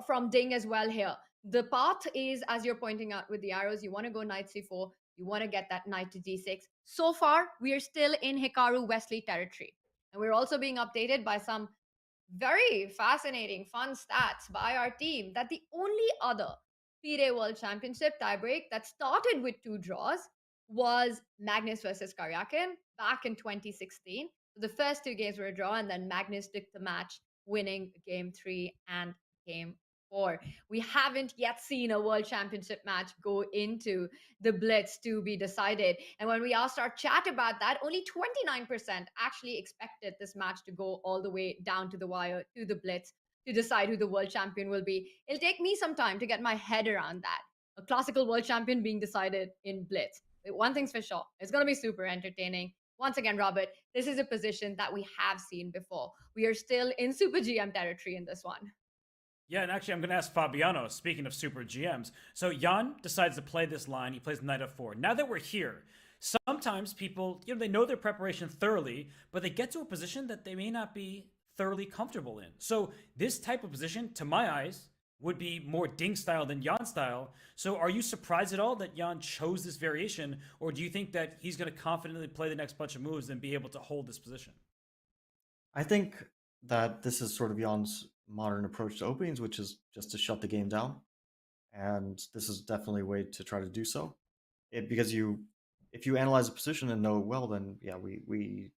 from Ding as well here. The path is, as you're pointing out with the arrows, you want to go knight c4. You want to get that knight to d6. So far, we are still in Hikaru Wesley territory. And we're also being updated by some very fascinating, fun stats by our team that the only other FIDE World Championship tiebreak that started with 2 draws was Magnus versus Karyakin back in 2016. The first 2 games were a draw, and then Magnus took the match, winning game 3 and game 4. We haven't yet seen a World Championship match go into the Blitz to be decided. And when we asked our chat about that, only 29% actually expected this match to go all the way down to the wire, to the Blitz, to decide who the world champion will be. It'll take me some time to get my head around that. A classical world champion being decided in Blitz. One thing's for sure, it's going to be super entertaining. Once again, Robert, this is a position that we have seen before. We are still in Super GM territory in this one. Yeah, and actually, I'm going to ask Fabiano, speaking of super GMs. So Jan decides to play this line. He plays knight f4. Now that we're here, sometimes people, they know their preparation thoroughly, but they get to a position that they may not be thoroughly comfortable in. So this type of position, to my eyes, would be more Ding style than Jan style. So are you surprised at all that Jan chose this variation, or do you think that he's going to confidently play the next bunch of moves and be able to hold this position? I think that this is sort of Jan's modern approach to openings, which is just to shut the game down. And this is definitely a way to try to do so. Because if you analyze a position and know it well, then yeah, we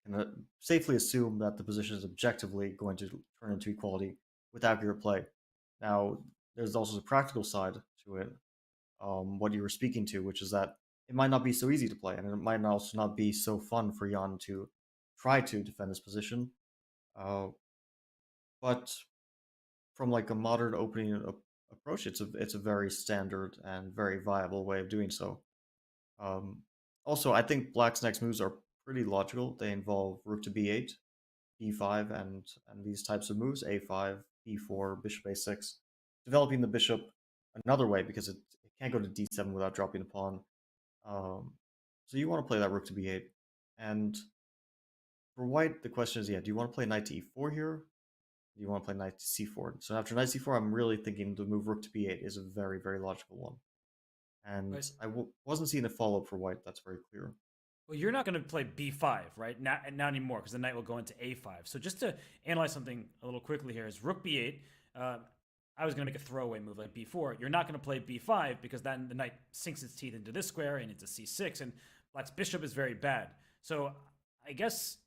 can safely assume that the position is objectively going to turn into equality with accurate play. Now, there's also the practical side to it, what you were speaking to, which is that it might not be so easy to play, and it might also not be so fun for Jan to try to defend this position. But from like a modern opening approach, it's a very standard and very viable way of doing so. Also, I think Black's next moves are pretty logical. They involve rook to b8, b5, and these types of moves, a5, b4, bishop a6, developing the bishop another way because it can't go to d7 without dropping the pawn. So you want to play that rook to b8. And for white, the question is, do you want to play knight to e4 here? Do you want to play knight to c4? So after knight c4, I'm really thinking the move rook to b8 is a very, very logical one. And right. I wasn't seeing a follow-up for white, that's very clear. Well, you're not going to play b5, right? Not anymore, because the knight will go into a5. So just to analyze something a little quickly here is rook b8. I was going to make a throwaway move like b4. You're not going to play b5 because then the knight sinks its teeth into this square and into c6, and Black's bishop is very bad. So I guess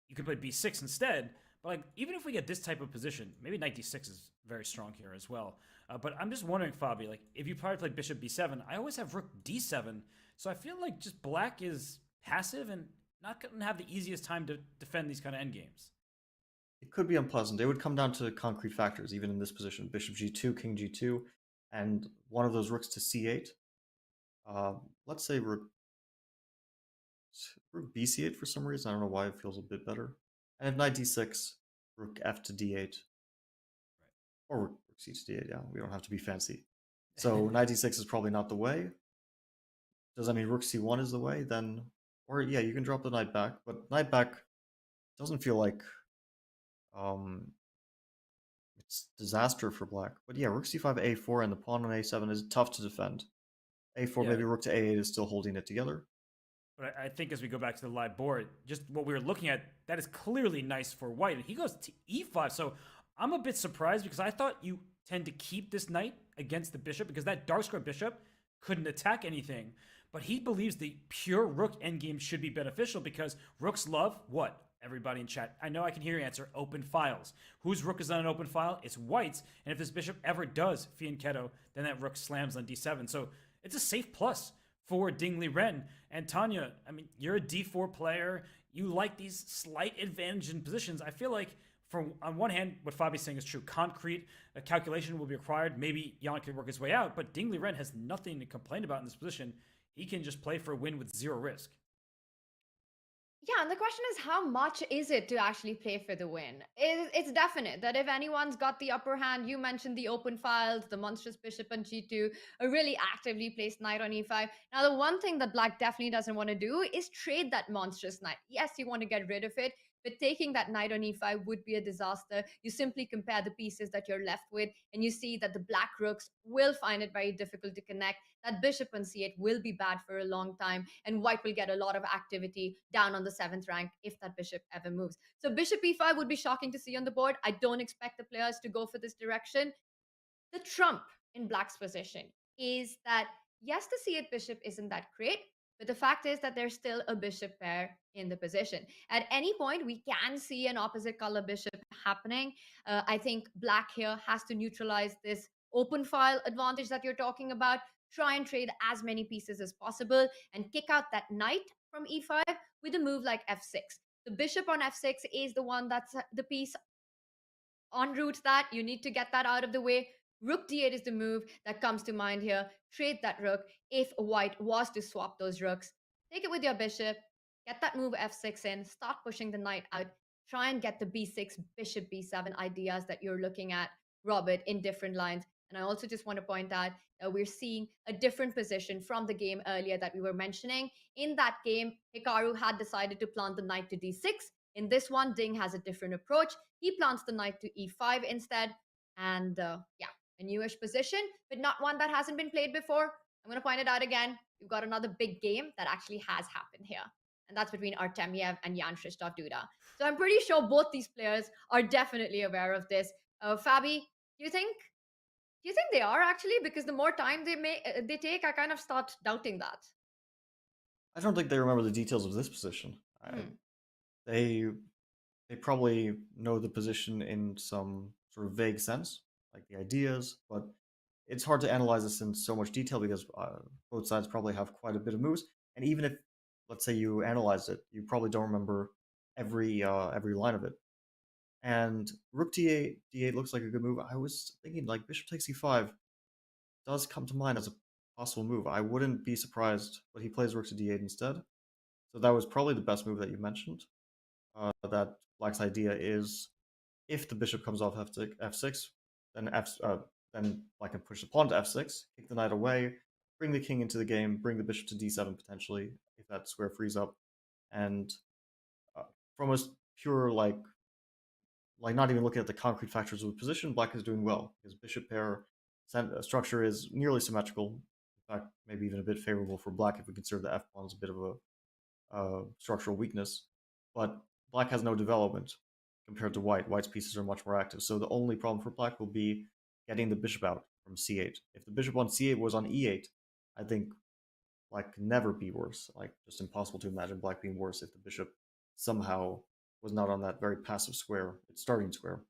you could play b6 instead. But like, even if we get this type of position, maybe knight d6 is very strong here as well. But I'm just wondering, Fabi, like if you probably play bishop b7, I always have rook d7. So I feel like just Black is passive and not going to have the easiest time to defend these kind of endgames. It could be unpleasant. It would come down to concrete factors, even in this position. Bishop g2, king g2, and one of those rooks to c8. Let's say rook bc8 for some reason. I don't know why it feels a bit better. And if knight d6, rook f to d8. Right. Or rook c to d8, yeah. We don't have to be fancy. So knight d6 is probably not the way. Does that mean rook c1 is the way? Then, or yeah, you can drop the knight back. But knight back doesn't feel like it's disaster for Black. But yeah, rook c5, a4, and the pawn on a7 is tough to defend. a4, yeah. Maybe rook to a8 is still holding it together. But I think as we go back to the live board, just what we were looking at, that is clearly nice for white. And he goes to e5. So I'm a bit surprised because I thought you tend to keep this knight against the bishop because that dark square bishop couldn't attack anything. But he believes the pure rook endgame should be beneficial because rooks love what? Everybody in chat, I know I can hear your answer, open files. Whose rook is on an open file? It's white's. And if this bishop ever does fianchetto, then that rook slams on d7. So it's a safe plus for Ding Liren. And Tanya, I mean, you're a d4 player. You like these slight advantage in positions. I feel like, on one hand, what Fabi's saying is true. Concrete calculation will be required. Maybe Jan can work his way out, but Ding Liren has nothing to complain about in this position. He can just play for a win with zero risk. Yeah, and the question is, how much is it to actually play for the win? It's definite that if anyone's got the upper hand, you mentioned the open files, the monstrous bishop on g2, a really actively placed knight on e5. Now, the one thing that black definitely doesn't want to do is trade that monstrous knight. Yes, you want to get rid of it, but taking that knight on e5 would be a disaster. You simply compare the pieces that you're left with, and you see that the black rooks will find it very difficult to connect. That bishop on c8 will be bad for a long time, and white will get a lot of activity down on the 7th rank if that bishop ever moves. So bishop e5 would be shocking to see on the board. I don't expect the players to go for this direction. The trump in black's position is that, yes, the c8 bishop isn't that great, but the fact is that there's still a bishop pair in the position. At any point, we can see an opposite color bishop happening. I think black here has to neutralize this open file advantage that you're talking about, try and trade as many pieces as possible, and kick out that knight from e5 with a move like f6. The bishop on f6 is the one that's the piece en route that you need to get that out of the way. Rook d8 is the move that comes to mind here. Trade that rook if white was to swap those rooks. Take it with your bishop, get that move f6 in, start pushing the knight out, try and get the b6, bishop b7 ideas that you're looking at, Robert, in different lines. And I also just want to point out that we're seeing a different position from the game earlier that we were mentioning. In that game, Hikaru had decided to plant the knight to d6. In this one, Ding has a different approach. He plants the knight to e5 instead. And yeah, a newish position, but not one that hasn't been played before. I'm going to point it out again. We've got another big game that actually has happened here. And that's between Artemiev and Jan Krzysztof Duda. So I'm pretty sure both these players are definitely aware of this. Fabi, do you think they are actually? Because the more time they take, I kind of start doubting that. I don't think they remember the details of this position. They probably know the position in some sort of vague sense, like the ideas, but it's hard to analyze this in so much detail because both sides probably have quite a bit of moves. And even if, let's say, you analyze it, you probably don't remember every line of it. And rook d8 looks like a good move. I was thinking like bishop takes e5 does come to mind as a possible move. I wouldn't be surprised, but he plays rook to d8 instead. So that was probably the best move that you mentioned. That black's idea is if the bishop comes off f6, then black can push the pawn to f6, kick the knight away, bring the king into the game, bring the bishop to d7 potentially if that square frees up, and from a pure like not even looking at the concrete factors of the position, black is doing well. His bishop pair structure is nearly symmetrical. In fact, maybe even a bit favorable for black if we consider the f pawn as a bit of a structural weakness. But black has no development compared to white. White's pieces are much more active. So the only problem for black will be getting the bishop out from c8. If the bishop on c8 was on e8, I think black could never be worse. Like, just impossible to imagine black being worse if the bishop somehow was not on that very passive square, its starting square.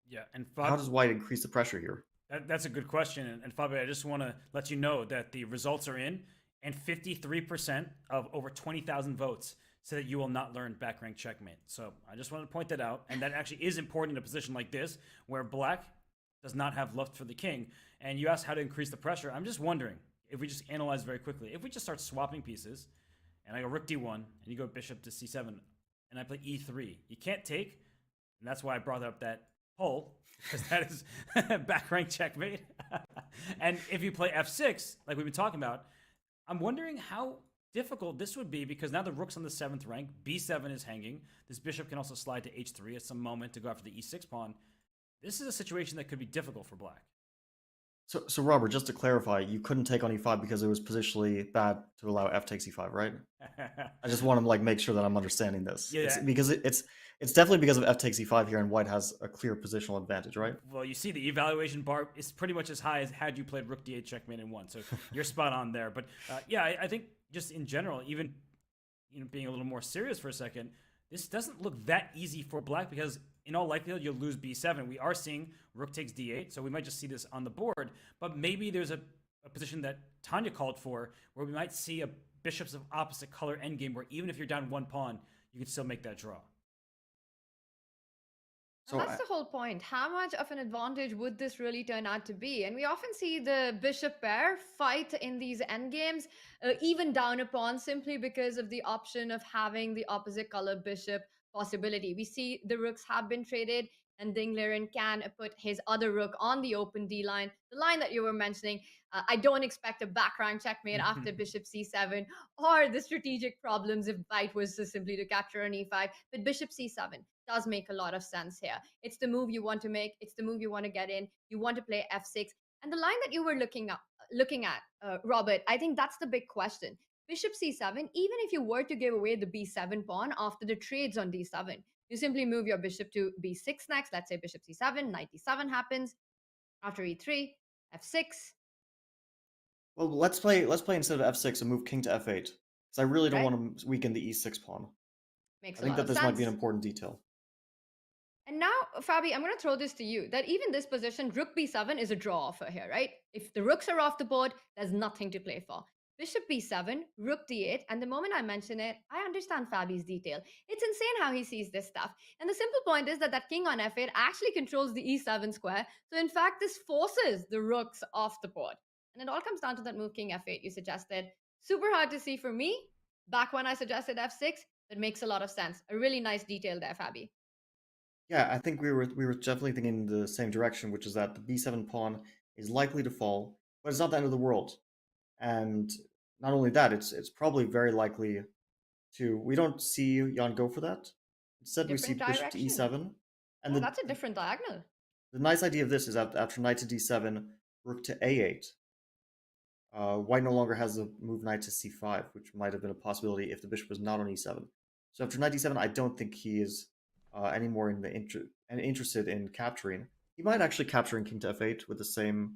Yeah, and how does white increase the pressure here? That's a good question. And Fabio, I just want to let you know that the results are in, and 53% of over 20,000 votes say that you will not learn back rank checkmate. So I just wanted to point that out. And that actually is important in a position like this, where black does not have left for the king. And you asked how to increase the pressure. I'm just wondering, if we just analyze very quickly, if we just start swapping pieces, and I go rook d1, and you go bishop to c7, and I play e3, you can't take, and that's why I brought up that poll, because that is back rank checkmate. And if you play f6, like we've been talking about, I'm wondering how difficult this would be, because now the rook's on the 7th rank, b7 is hanging, this bishop can also slide to h3 at some moment to go after the e6 pawn. This is a situation that could be difficult for black. So Robert, just to clarify, you couldn't take on e5 because it was positionally bad to allow f takes e5, right? I just want to like make sure that I'm understanding this. Yeah. It's definitely because of f takes e5 here, and white has a clear positional advantage, right? Well, you see the evaluation bar is pretty much as high as had you played rook d8 checkmate and won. So you're spot on there. But yeah, I think just in general, even being a little more serious for a second, this doesn't look that easy for black, because in all likelihood, you'll lose b7. We are seeing rook takes d8, so we might just see this on the board. But maybe there's a position that Tanya called for, where we might see a bishops of opposite color endgame, where even if you're down one pawn, you can still make that draw. So And that's the whole point. How much of an advantage would this really turn out to be? And we often see the bishop pair fight in these endgames, even down upon, simply because of the option of having the opposite color bishop possibility. We see the rooks have been traded, and Ding Liren can put his other rook on the open D line, the line that you were mentioning. I don't expect a background checkmate after bishop c7 or the strategic problems if white was to simply to capture an e5, but bishop c7 does make a lot of sense here. It's the move you want to make. It's the move you want to get in. You want to play f6. And the line that you were looking at, Robert, I think that's the big question. Bishop c7, even if you were to give away the b7 pawn after the trades on d7, you simply move your bishop to b6 next. Let's say bishop c7, knight d7 happens. After e3, f6. well, let's play instead of f6 and move king to f8, because I really don't Right. want to weaken the e6 pawn. Makes I a think lot that of this sense. might be an important detail. And now, Fabi, I'm going to throw this to you, that even this position, rook b7 is a draw offer here, right? If the rooks are off the board, there's nothing to play for. Bishop b7, rook d8, and the moment I mention it, I understand Fabi's detail. It's insane how he sees this stuff. And the simple point is that that king on f8 actually controls the e7 square. So in fact, this forces the rooks off the board. And it all comes down to that move king f8 you suggested. Super hard to see for me. Back when I suggested f6, that makes a lot of sense. A really nice detail there, Fabi. Yeah, I think we were definitely thinking in the same direction, which is that the b7 pawn is likely to fall, but it's not the end of the world. And not only that, it's probably very likely to. We don't see Jan go for that. Instead, we see Different bishop to direction. e7. And Oh, that's a different diagonal. the nice idea of this is that after knight to d7, rook to a8, white no longer has the move knight to c5, which might have been a possibility if the bishop was not on e7. So after knight d7, I don't think he is any more interested in capturing. He might actually capture in king to f8 with the same,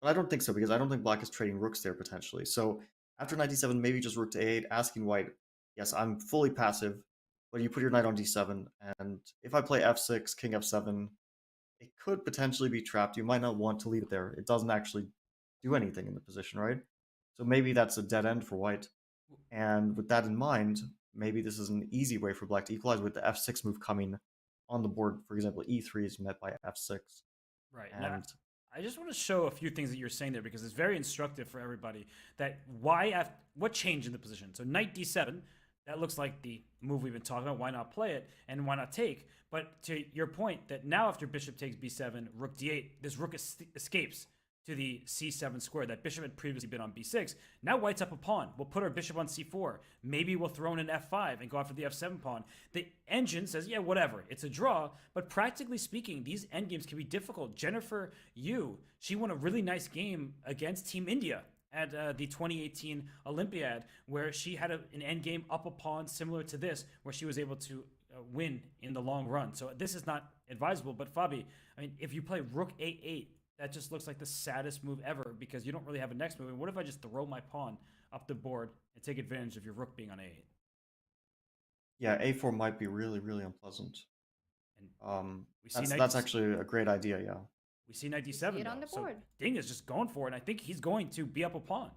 but I don't think so, because I don't think black is trading rooks there potentially. So after knight d7, maybe just rook to a8, asking white, yes, I'm fully passive, but you put your knight on d7, and if I play f6, king f7, it could potentially be trapped. You might not want to leave it there. It doesn't actually do anything in the position, right? So maybe that's a dead end for white. And with that in mind, maybe this is an easy way for black to equalize with the f6 move coming on the board. For example, e3 is met by f6. Right. And Now, I just want to show a few things that you're saying there because it's very instructive for everybody that what changed in the position. So knight d7, that looks like the move we've been talking about. Why not play it and why not take? But to your point that now after bishop takes b7, rook d8, this rook escapes to the c7 square. That bishop had previously been on b6. Now white's up a pawn. We'll put our bishop on c4. Maybe we'll throw in an f5 and go after the f7 pawn. The engine says, yeah, whatever. It's a draw. But practically speaking, these endgames can be difficult. Jennifer Yu, she won a really nice game against Team India at the 2018 Olympiad, where she had an endgame up a pawn similar to this, where she was able to win in the long run. So this is not advisable. But Fabi, I mean, if you play rook a8, that just looks like the saddest move ever because you don't really have a next move. And what if I just throw my pawn up the board and take advantage of your rook being on a8? yeah, a4 might be really, really unpleasant. And That's actually a great idea, yeah. We see knight d7 see it on the board. So Ding is just going for it, and I think he's going to be up a pawn.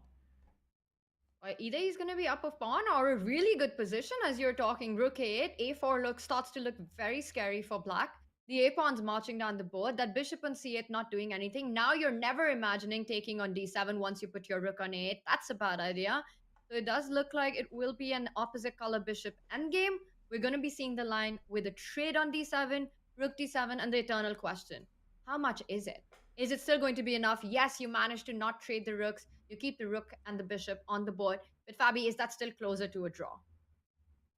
Either he's going to be up a pawn or a really good position as you're talking rook a8. a4 starts to look very scary for black. The a-pawn's marching down the board. That bishop on c8 not doing anything. Now you're never imagining taking on d7 once you put your rook on a8. That's a bad idea. So it does look like it will be an opposite color bishop endgame. We're going to be seeing the line with a trade on d7, rook d7, and the eternal question. How much is it? Is it still going to be enough? Yes, you managed to not trade the rooks. You keep the rook and the bishop on the board. But Fabi, is that still closer to a draw?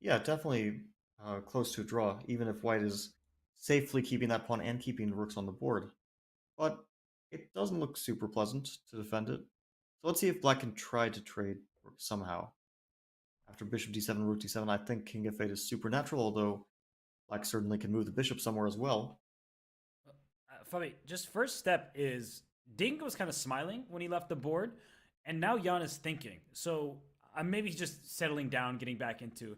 Yeah, definitely close to a draw, even if white is safely keeping that pawn and keeping the rooks on the board. But it doesn't look super pleasant to defend it. So let's see if black can try to trade rooks somehow. After bishop d7, rook d7, I think king f8 is supernatural, although black certainly can move the bishop somewhere as well. Fabi, just first step is Ding was kind of smiling when he left the board, and now Jan is thinking. So maybe he's just settling down, getting back into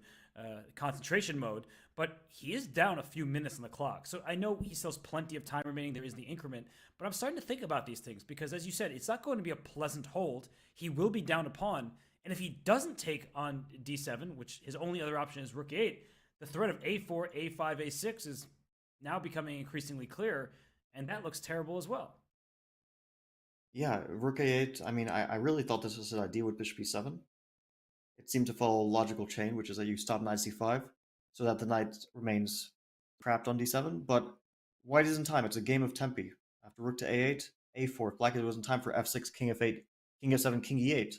concentration mode, but he is down a few minutes on the clock. So I know he still has plenty of time remaining. There is the increment, but I'm starting to think about these things because, as you said, it's not going to be a pleasant hold. He will be down a pawn, and if he doesn't take on d7, which his only other option is rook a8, the threat of a4, a5, a6 is now becoming increasingly clear, and that looks terrible as well. Yeah, rook a8. I mean, I really thought this was an idea with bishop e7. It seemed to follow a logical chain, which is that you stop knight c5 so that the knight remains trapped on d7. But white is in time. It's a game of tempi. After rook to a8, a4. If black was in time for f6, king f8, king f7, king e8,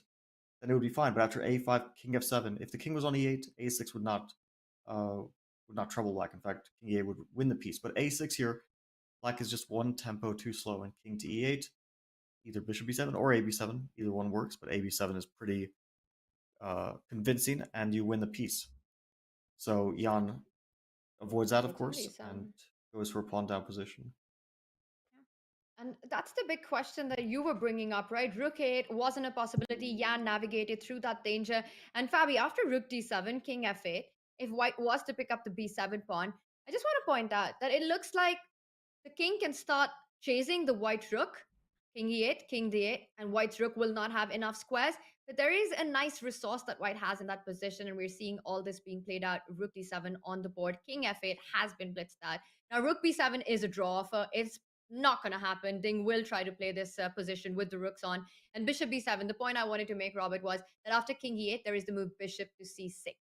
then it would be fine. But after a5, king f7, if the king was on e8, a6 would not trouble black. In fact, king e8 would win the piece. But a6 here, black is just one tempo too slow, and king to e8, either bishop b7 or a b7. Either one works, but a b7 is pretty convincing, and you win the piece. So Jan avoids that, of course, and goes for a pawn down position. And that's the big question that you were bringing up, right? Rook 8 wasn't a possibility. Yan navigated through that danger. And Fabi, after rook d7, king f8, if white was to pick up the b7 pawn, I just want to point out that it looks like the king can start chasing the white rook, king e8, king d8, and white's rook will not have enough squares. But there is a nice resource that white has in that position, and we're seeing all this being played out. Rook d7 on the board, king f8 has been blitzed out. Now, rook b7 is a draw offer. It's not going to happen. Ding will try to play this position with the rooks on. And bishop b7, the point I wanted to make, Robert, was that after king e8, there is the move bishop to c6.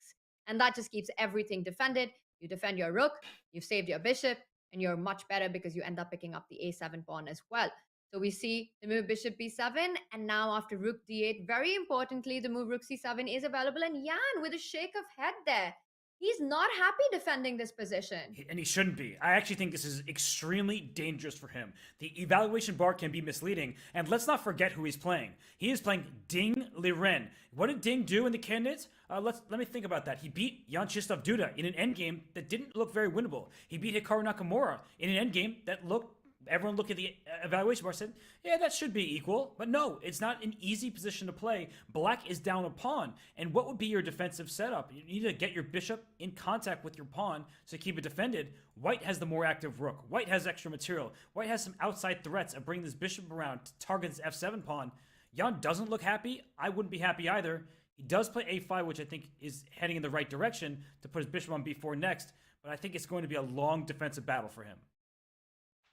And that just keeps everything defended. You defend your rook, you've saved your bishop, and you're much better because you end up picking up the a7 pawn as well. So we see the move bishop b7, and now after rook d8, very importantly, the move rook c7 is available. And Jan, with a shake of head there, he's not happy defending this position. And he shouldn't be. I actually think this is extremely dangerous for him. The evaluation bar can be misleading. And let's not forget who he's playing. He is playing Ding Liren. What did Ding do in the candidates? Let me think about that. He beat Jan Krzysztof Duda in an endgame that didn't look very winnable. He beat Hikaru Nakamura in an endgame that looked, everyone looked at the evaluation bar and said, yeah, that should be equal. But no, it's not an easy position to play. Black is down a pawn. And what would be your defensive setup? You need to get your bishop in contact with your pawn to keep it defended. White has the more active rook. White has extra material. White has some outside threats of bringing this bishop around to target this f7 pawn. Jan doesn't look happy. I wouldn't be happy either. He does play a5, which I think is heading in the right direction to put his bishop on b4 next. But I think it's going to be a long defensive battle for him.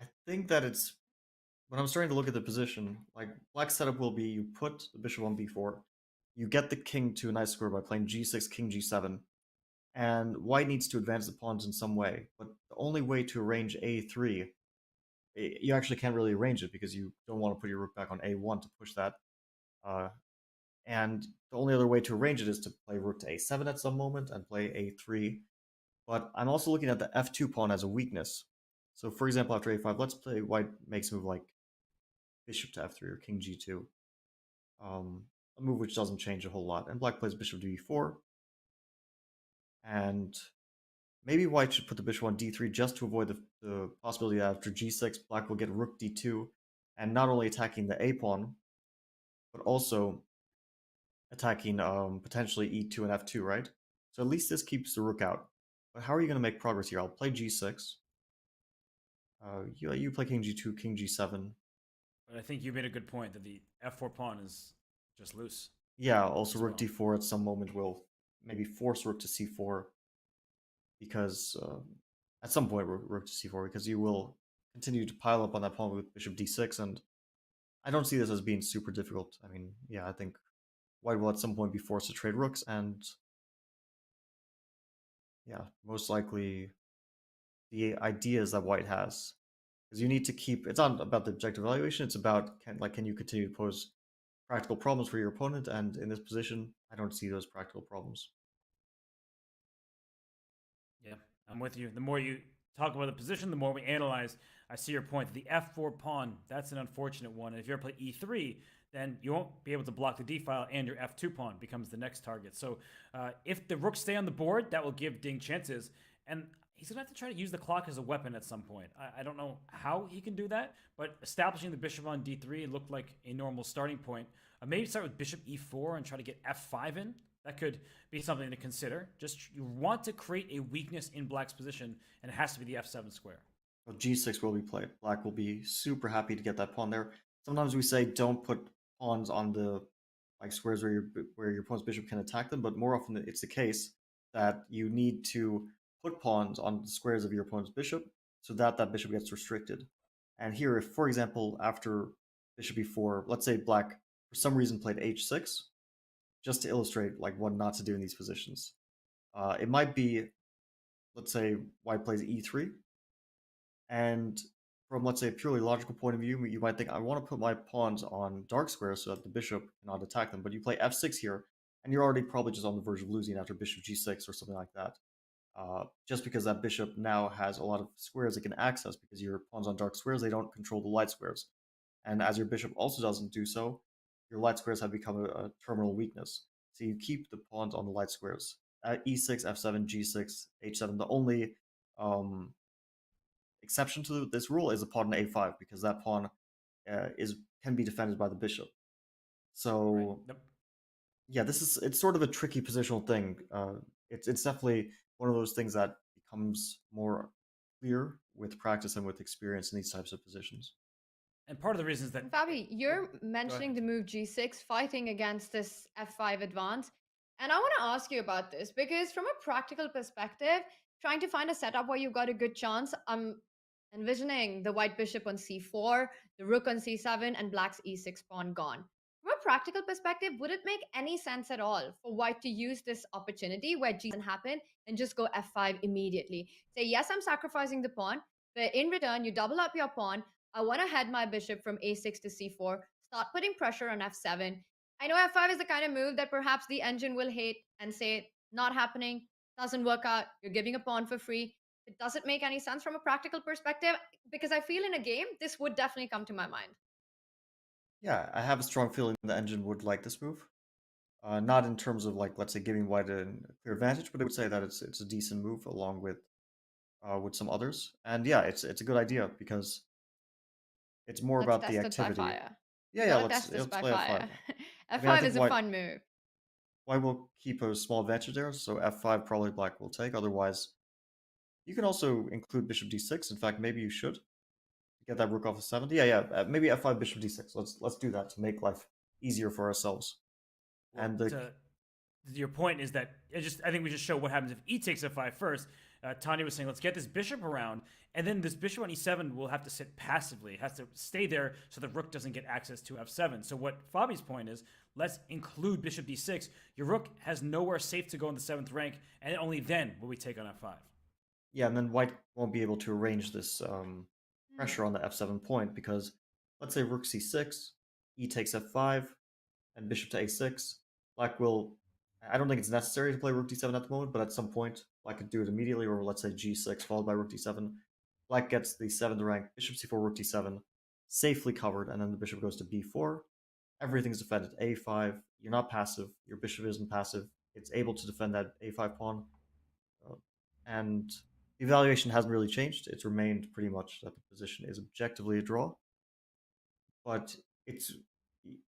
I think that it's, when I'm starting to look at the position, like black's setup will be you put the bishop on b4, you get the king to a nice square by playing g6, king g7, and white needs to advance the pawns in some way. But the only way to arrange a3, you actually can't really arrange it because you don't want to put your rook back on a1 to push that. And the only other way to arrange it is to play rook to a7 at some moment and play a3. But I'm also looking at the f2 pawn as a weakness. So, for example, after a5, let's play white makes a move like bishop to f3 or king g2. A move which doesn't change a whole lot. And black plays bishop to e4. And maybe white should put the bishop on d3 just to avoid the possibility that after g6, black will get rook d2. And not only attacking the a pawn, but also attacking potentially e2 and f2, right? So at least this keeps the rook out. But how are you going to make progress here? I'll play g6. You play king g2, king g7. But I think you made a good point that the f4 pawn is just loose. Yeah, also rook d4 at some moment will maybe force rook to c4. Because at some point rook to c4, because you will continue to pile up on that pawn with bishop d6, and I don't see this as being super difficult. I mean, yeah, I think white will at some point be forced to trade rooks, and yeah, most likely the ideas that white has. Because you need to keep, it's not about the objective evaluation, it's about can you continue to pose practical problems for your opponent, and in this position, I don't see those practical problems. Yeah, I'm with you. The more you talk about the position, the more we analyze. I see your point. The f4 pawn, that's an unfortunate one. And if you ever play e3, then you won't be able to block the d-file, and your f2 pawn becomes the next target. So if the rooks stay on the board, that will give Ding chances. And he's going to have to try to use the clock as a weapon at some point. I don't know how he can do that, but establishing the bishop on d3 looked like a normal starting point. Maybe start with bishop e4 and try to get f5 in. That could be something to consider. Just you want to create a weakness in black's position, and it has to be the f7 square. Well, g6 will be played. Black will be super happy to get that pawn there. Sometimes we say don't put pawns on the squares where your opponent's bishop can attack them, but more often it's the case that you need to put pawns on the squares of your opponent's bishop so that that bishop gets restricted. And here, if, for example, after bishop e4, let's say black for some reason played h6, just to illustrate like what not to do in these positions. It might be, let's say, white plays e3, and from, let's say, a purely logical point of view, you might think, I want to put my pawns on dark squares so that the bishop cannot attack them, but you play f6 here, and you're already probably just on the verge of losing after bishop g6 or something like that. Just because that bishop now has a lot of squares it can access, because your pawns on dark squares, they don't control the light squares. And as your bishop also doesn't do so, your light squares have become a terminal weakness. So you keep the pawns on the light squares. E6, f7, g6, h7. The only exception to this rule is a pawn in a5, because that pawn can be defended by the bishop. So yeah, it's sort of a tricky positional thing. It's definitely one of those things that becomes more clear with practice and with experience in these types of positions. And part of the reason is that Fabi, you're mentioning the move g6, fighting against this f5 advance. And I want to ask you about this because from a practical perspective, trying to find a setup where you've got a good chance, I'm envisioning the white bishop on c4, the rook on c7, and black's e6 pawn gone. From a practical perspective, would it make any sense at all for white to use this opportunity where g doesn't happen and just go f5 immediately? Say, yes, I'm sacrificing the pawn, but in return, you double up your pawn. I want to head my bishop from a6 to c4, start putting pressure on f7. I know f5 is the kind of move that perhaps the engine will hate and say, not happening, doesn't work out, you're giving a pawn for free. It doesn't make any sense from a practical perspective, because I feel in a game, this would definitely come to my mind. Yeah, I have a strong feeling the engine would like this move. Not in terms of, like, let's say, giving white a clear advantage, but I would say that it's a decent move along with some others. And yeah, it's a good idea because it's more Let's about test the it by activity. fire. Yeah, Let's let's test this by play fire. f5. f5 think is a white, fun move. White will keep a small advantage there, so f5 probably black will take. Otherwise, you can also include bishop d6. In fact, maybe you should get that rook off of 7. Yeah, maybe f5 bishop d6. Let's do that to make life easier for ourselves. Well, and your point is that I think we just show what happens if e takes f5 first. Tanya was saying, let's get this bishop around, and then this bishop on e7 will have to sit passively. It has to stay there so the rook doesn't get access to f7. So what Fabi's point is, let's include bishop d6. Your rook has nowhere safe to go in the 7th rank, and only then will we take on f5. Yeah, and then white won't be able to arrange this pressure on the f7 point, because let's say rook c6, e takes f5, and bishop to a6. Black will... I don't think it's necessary to play rook d7 at the moment, but at some point, black could do it immediately, or let's say g6 followed by rook d7. Black gets the 7th rank, bishop c4, rook d7, safely covered, and then the bishop goes to b4. Everything's defended. a5, you're not passive, your bishop isn't passive, it's able to defend that a5 pawn. And the evaluation hasn't really changed. It's remained pretty much that the position is objectively a draw. But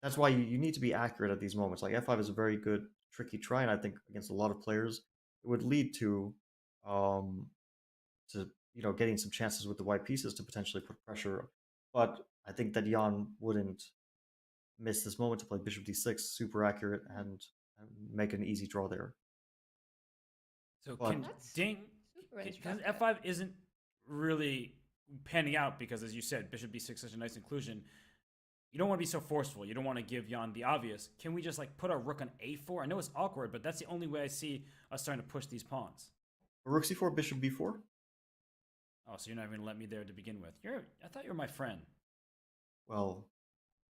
that's why you need to be accurate at these moments. Like f5 is a very good, tricky try, and I think against a lot of players, it would lead to getting some chances with the white pieces to potentially put pressure. But I think that Jan wouldn't miss this moment to play bishop d6, super accurate, and make an easy draw there. So because f5 isn't really panning out, because as you said, bishop b6 is such a nice inclusion. You don't want to be so forceful. You don't want to give Jan the obvious. Can we just put our rook on a4? I know it's awkward, but that's the only way I see us starting to push these pawns. Rook c4, bishop b4? Oh, so you're not even going to let me there to begin with. I thought you were my friend. Well,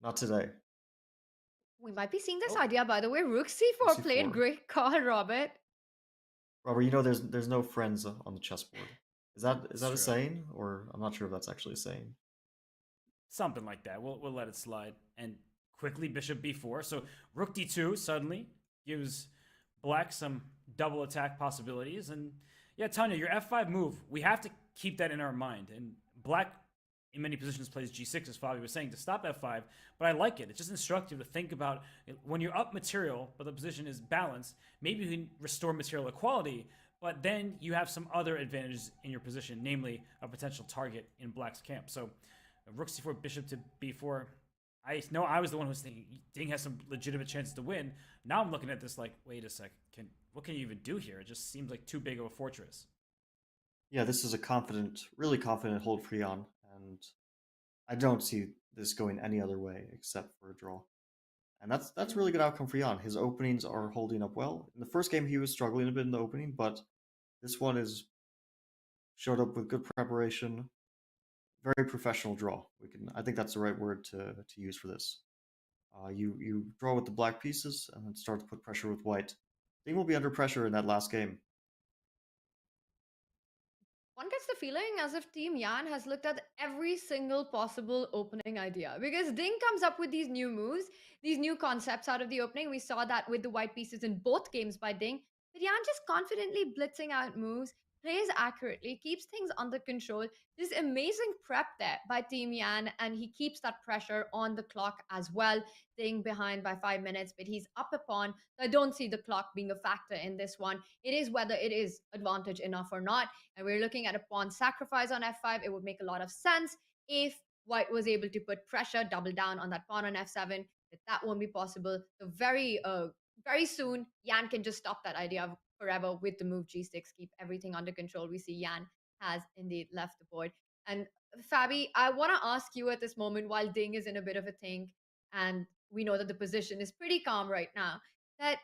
not today. We might be seeing this idea, by the way. Rook c4 played. Great call, Robert. Robert, there's no friends on the chessboard. Is that a saying? Or I'm not sure if that's actually a saying. Something like that. We'll let it slide. And quickly, bishop b4. So rook d2 suddenly gives black some double attack possibilities. And yeah, Tanya, your f5 move, we have to keep that in our mind. And black, in many positions, plays g6, as Fabi was saying, to stop f5. But I like it. It's just instructive to think about when you're up material, but the position is balanced, maybe you can restore material equality, but then you have some other advantages in your position, namely a potential target in black's camp. So rook c4, bishop to b4. I know I was the one who was thinking Ding has some legitimate chances to win. Now I'm looking at this like, wait a sec, what can you even do here? It just seems like too big of a fortress. Yeah, this is a really confident hold for Jan, and I don't see this going any other way except for a draw. And that's really good outcome for Jan. His openings are holding up well. In the first game, he was struggling a bit in the opening, but this one is showed up with good preparation, very professional draw. I think that's the right word to use for this. You draw with the black pieces and then start to put pressure with white. Ding will be under pressure in that last game. One gets the feeling as if Team Yan has looked at every single possible opening idea because Ding comes up with these new moves, these new concepts out of the opening. We saw that with the white pieces in both games by Ding. But Yan just confidently blitzing out moves, plays accurately, keeps things under control. This amazing prep there by Team Yan, and he keeps that pressure on the clock as well. Ding behind by 5 minutes, but he's up a pawn. So I don't see the clock being a factor in this one. It is whether it is advantage enough or not. And we're looking at a pawn sacrifice on f5. It would make a lot of sense if white was able to put pressure, double down on that pawn on f7, but that won't be possible. So very soon, Yan can just stop that idea forever with the move g6, keep everything under control. We see Yan has indeed left the board. And Fabi, I want to ask you at this moment, while Ding is in a bit of a think, and we know that the position is pretty calm right now, that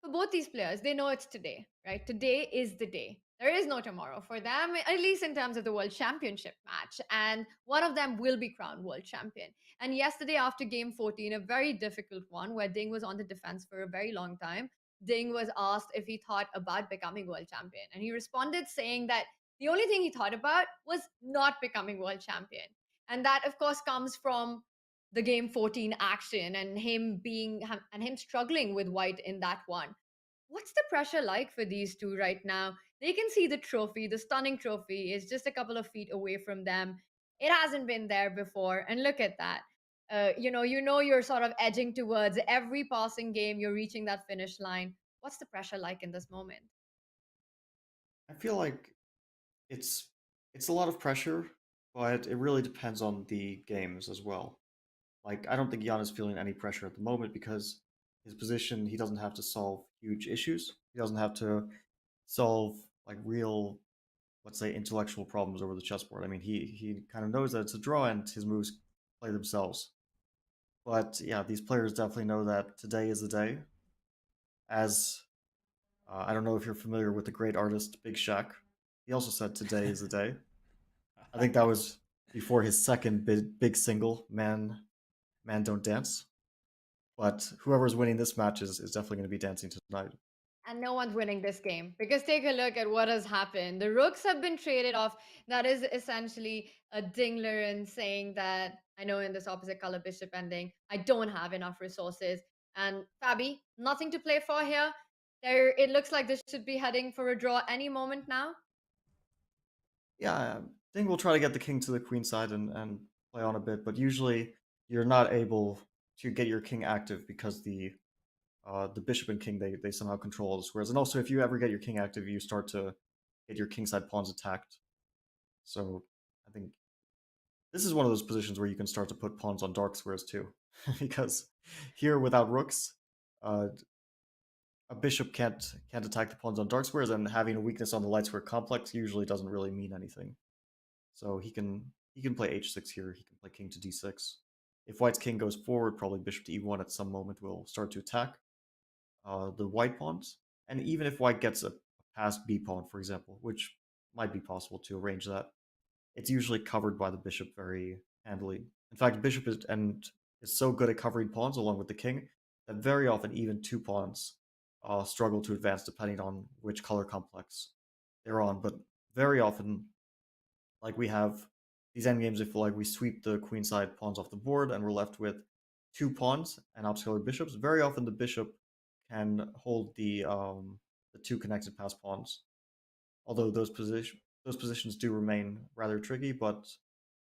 for both these players, they know it's today, right? Today is the day. There is no tomorrow for them, at least in terms of the World Championship match. And one of them will be crowned world champion. And yesterday, after game 14, a very difficult one where Ding was on the defense for a very long time, Ding was asked if he thought about becoming world champion. And he responded saying that the only thing he thought about was not becoming world champion. And that, of course, comes from the game 14 action and him struggling with white in that one. What's the pressure like for these two right now? They can see the trophy, the stunning trophy is just a couple of feet away from them. It hasn't been there before, and look at that. You're sort of edging towards every passing game. You're reaching that finish line. What's the pressure like in this moment? I feel like it's a lot of pressure, but it really depends on the games as well. Like, I don't think Jan is feeling any pressure at the moment because his position, he doesn't have to solve huge issues. He doesn't have to solve like real, let's say, intellectual problems over the chessboard. I mean, he kind of knows that it's a draw and his moves play themselves. But yeah, these players definitely know that today is the day. As I don't know if you're familiar with the great artist Big Shaq. He also said today is the day. I think that was before his second big single, Man Don't Dance. But whoever's winning this match is definitely going to be dancing tonight. And no one's winning this game because take a look at what has happened. The rooks have been traded off. That is essentially a Liren saying that I know in this opposite color bishop ending, I don't have enough resources. And Fabi, nothing to play for here. It looks like this should be heading for a draw any moment now. Yeah, Ding will try to get the king to the queen side and play on a bit, but usually you're not able to get your king active because the bishop and king they somehow control all the squares. And also, if you ever get your king active, you start to get your kingside pawns attacked. So I think this is one of those positions where you can start to put pawns on dark squares too, because here without rooks, a bishop can't attack the pawns on dark squares, and having a weakness on the light square complex usually doesn't really mean anything. So he can play h6 here. He can play king to d6. If white's king goes forward, probably bishop to e1 at some moment will start to attack the white pawns. And even if white gets a past b pawn, for example, which might be possible to arrange that, it's usually covered by the bishop very handily. In fact, bishop is so good at covering pawns along with the king that very often even two pawns struggle to advance depending on which color complex they're on. But very often, like we have these endgames, if like we sweep the queenside pawns off the board and we're left with two pawns and opposite color bishops, very often the bishop can hold the two connected pass pawns. Although those positions do remain rather tricky, but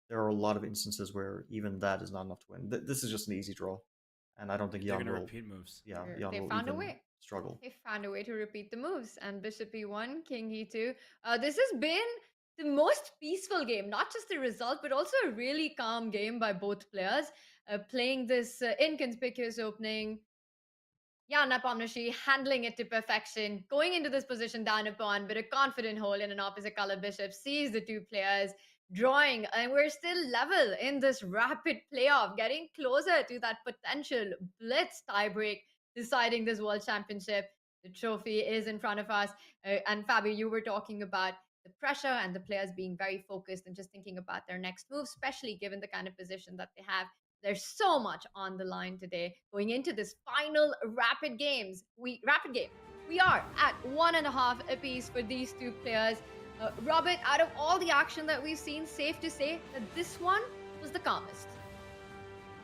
there are a lot of instances where even that is not enough to win. This is just an easy draw, and I don't think Jan will repeat moves. Yeah, Jan They will found a even way. struggle. They found a way to repeat the moves. And bishop e1, king e2. This has been the most peaceful game, not just the result, but also a really calm game by both players. Playing this inconspicuous opening, Yeah, Nepomniachtchi handling it to perfection, going into this position down a pawn, but a confident hold in an opposite color bishop sees the two players drawing, and we're still level in this rapid playoff, getting closer to that potential blitz tiebreak deciding this world championship. The trophy is in front of us. And Fabio, you were talking about the pressure and the players being very focused and just thinking about their next move, especially given the kind of position that they have. There's so much on the line today. Going into this final rapid game. We are at 1.5 apiece for these two players. Robert, out of all the action that we've seen, safe to say that this one was the calmest.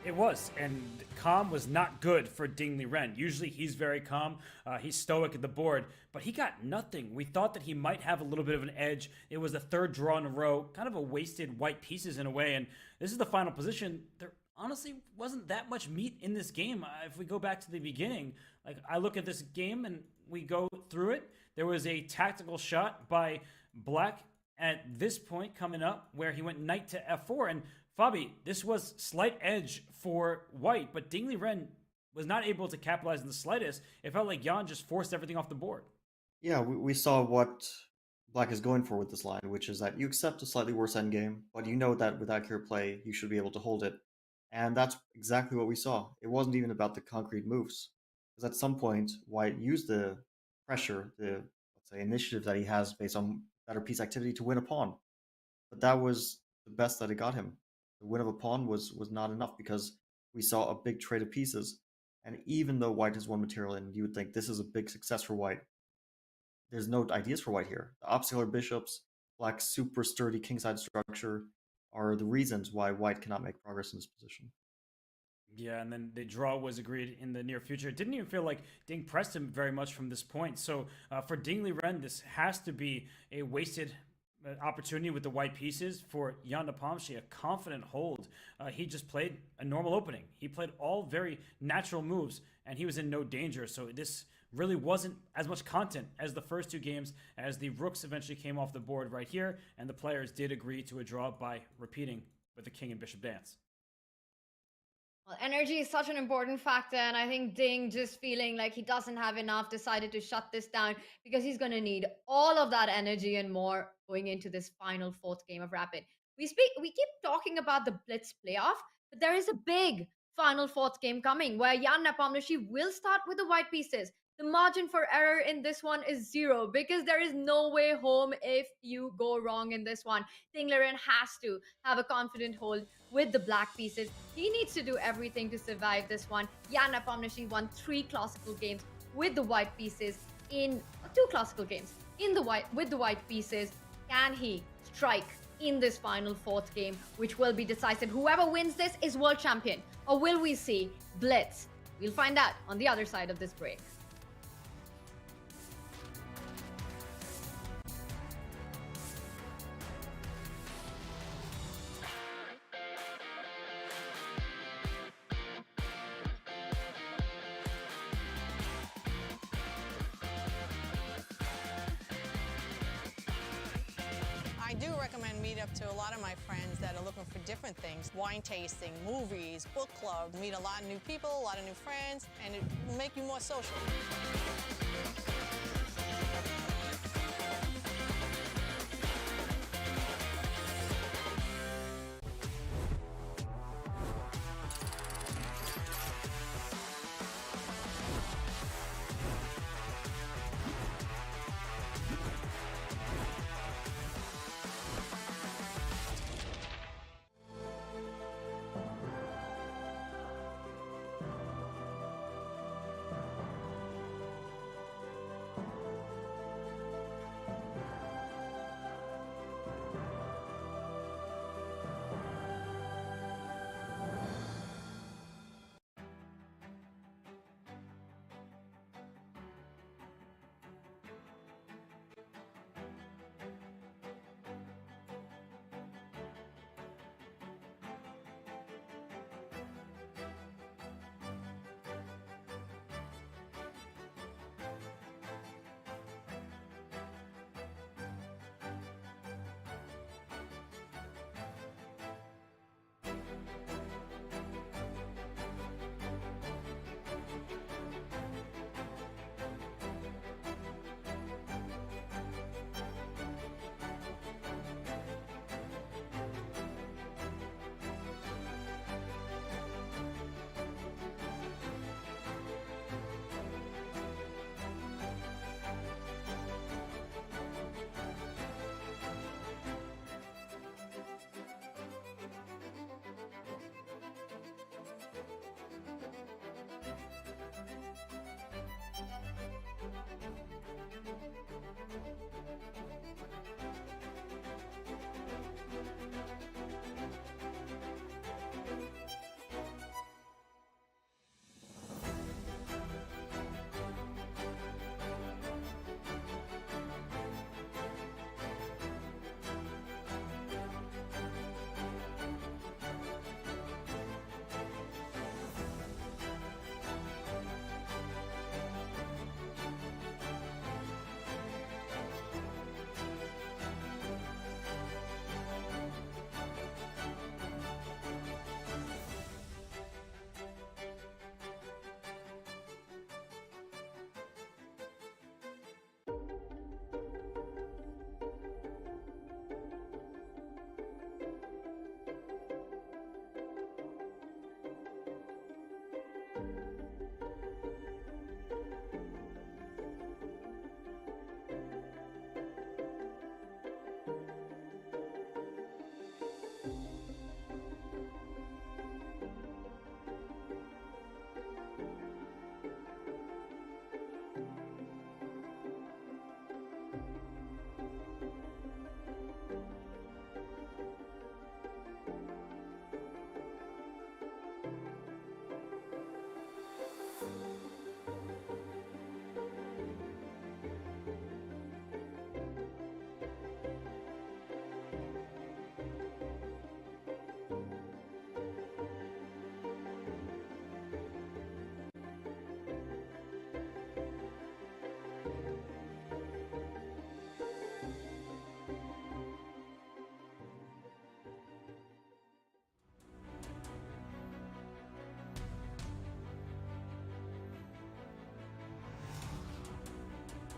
It was, and calm was not good for Liren. Usually he's very calm, he's stoic at the board, but he got nothing. We thought that he might have a little bit of an edge. It was the third draw in a row, kind of a wasted white pieces in a way, and this is the final position. There honestly wasn't that much meat in this game. If we go back to the beginning, like I look at this game and we go through it, there was a tactical shot by Black at this point coming up where he went knight to f4, and Fabi, this was slight edge for white, but Liren was not able to capitalize in the slightest. It felt like Jan just forced everything off the board. Yeah, we saw what Black is going for with this line, which is that you accept a slightly worse endgame, but you know that with accurate play, you should be able to hold it. And that's exactly what we saw. It wasn't even about the concrete moves. Because at some point, White used the pressure, the, let's say, initiative that he has based on better piece activity to win a pawn. But that was the best that it got him. The win of a pawn was not enough because we saw a big trade of pieces. And even though White has won material and you would think this is a big success for White, there's no ideas for White here. The obstacular bishops, Black's super sturdy kingside structure are the reasons why White cannot make progress in this position. Yeah, and then the draw was agreed in the near future. It didn't even feel like Ding pressed him very much from this point. So for Liren, this has to be a wasted opportunity with the white pieces. For Jan Nepomniachtchi, a confident hold. He just played a normal opening. He played all very natural moves, and he was in no danger. So this really wasn't as much content as the first two games, as the rooks eventually came off the board right here, and the players did agree to a draw by repeating with the king and bishop dance. Well, energy is such an important factor, and I think Ding, just feeling like he doesn't have enough, decided to shut this down because he's going to need all of that energy and more going into this final fourth game of Rapid. We keep talking about the Blitz playoff, but there is a big final fourth game coming where Jan Nepomniachtchi will start with the white pieces. The margin for error in this one is 0 because there is no way home if you go wrong in this one. Liren has to have a confident hold with the black pieces. He needs to do everything to survive this one. Jan Nepomniachtchi won 3 classical games with the white pieces in 2 classical games with the white pieces. Can he strike in this final fourth game, which will be decisive? Whoever wins this is world champion, or will we see Blitz? We'll find out on the other side of this break. I do recommend Meetup to a lot of my friends that are looking for different things. Wine tasting, movies, book club, meet a lot of new people, a lot of new friends, and it will make you more social.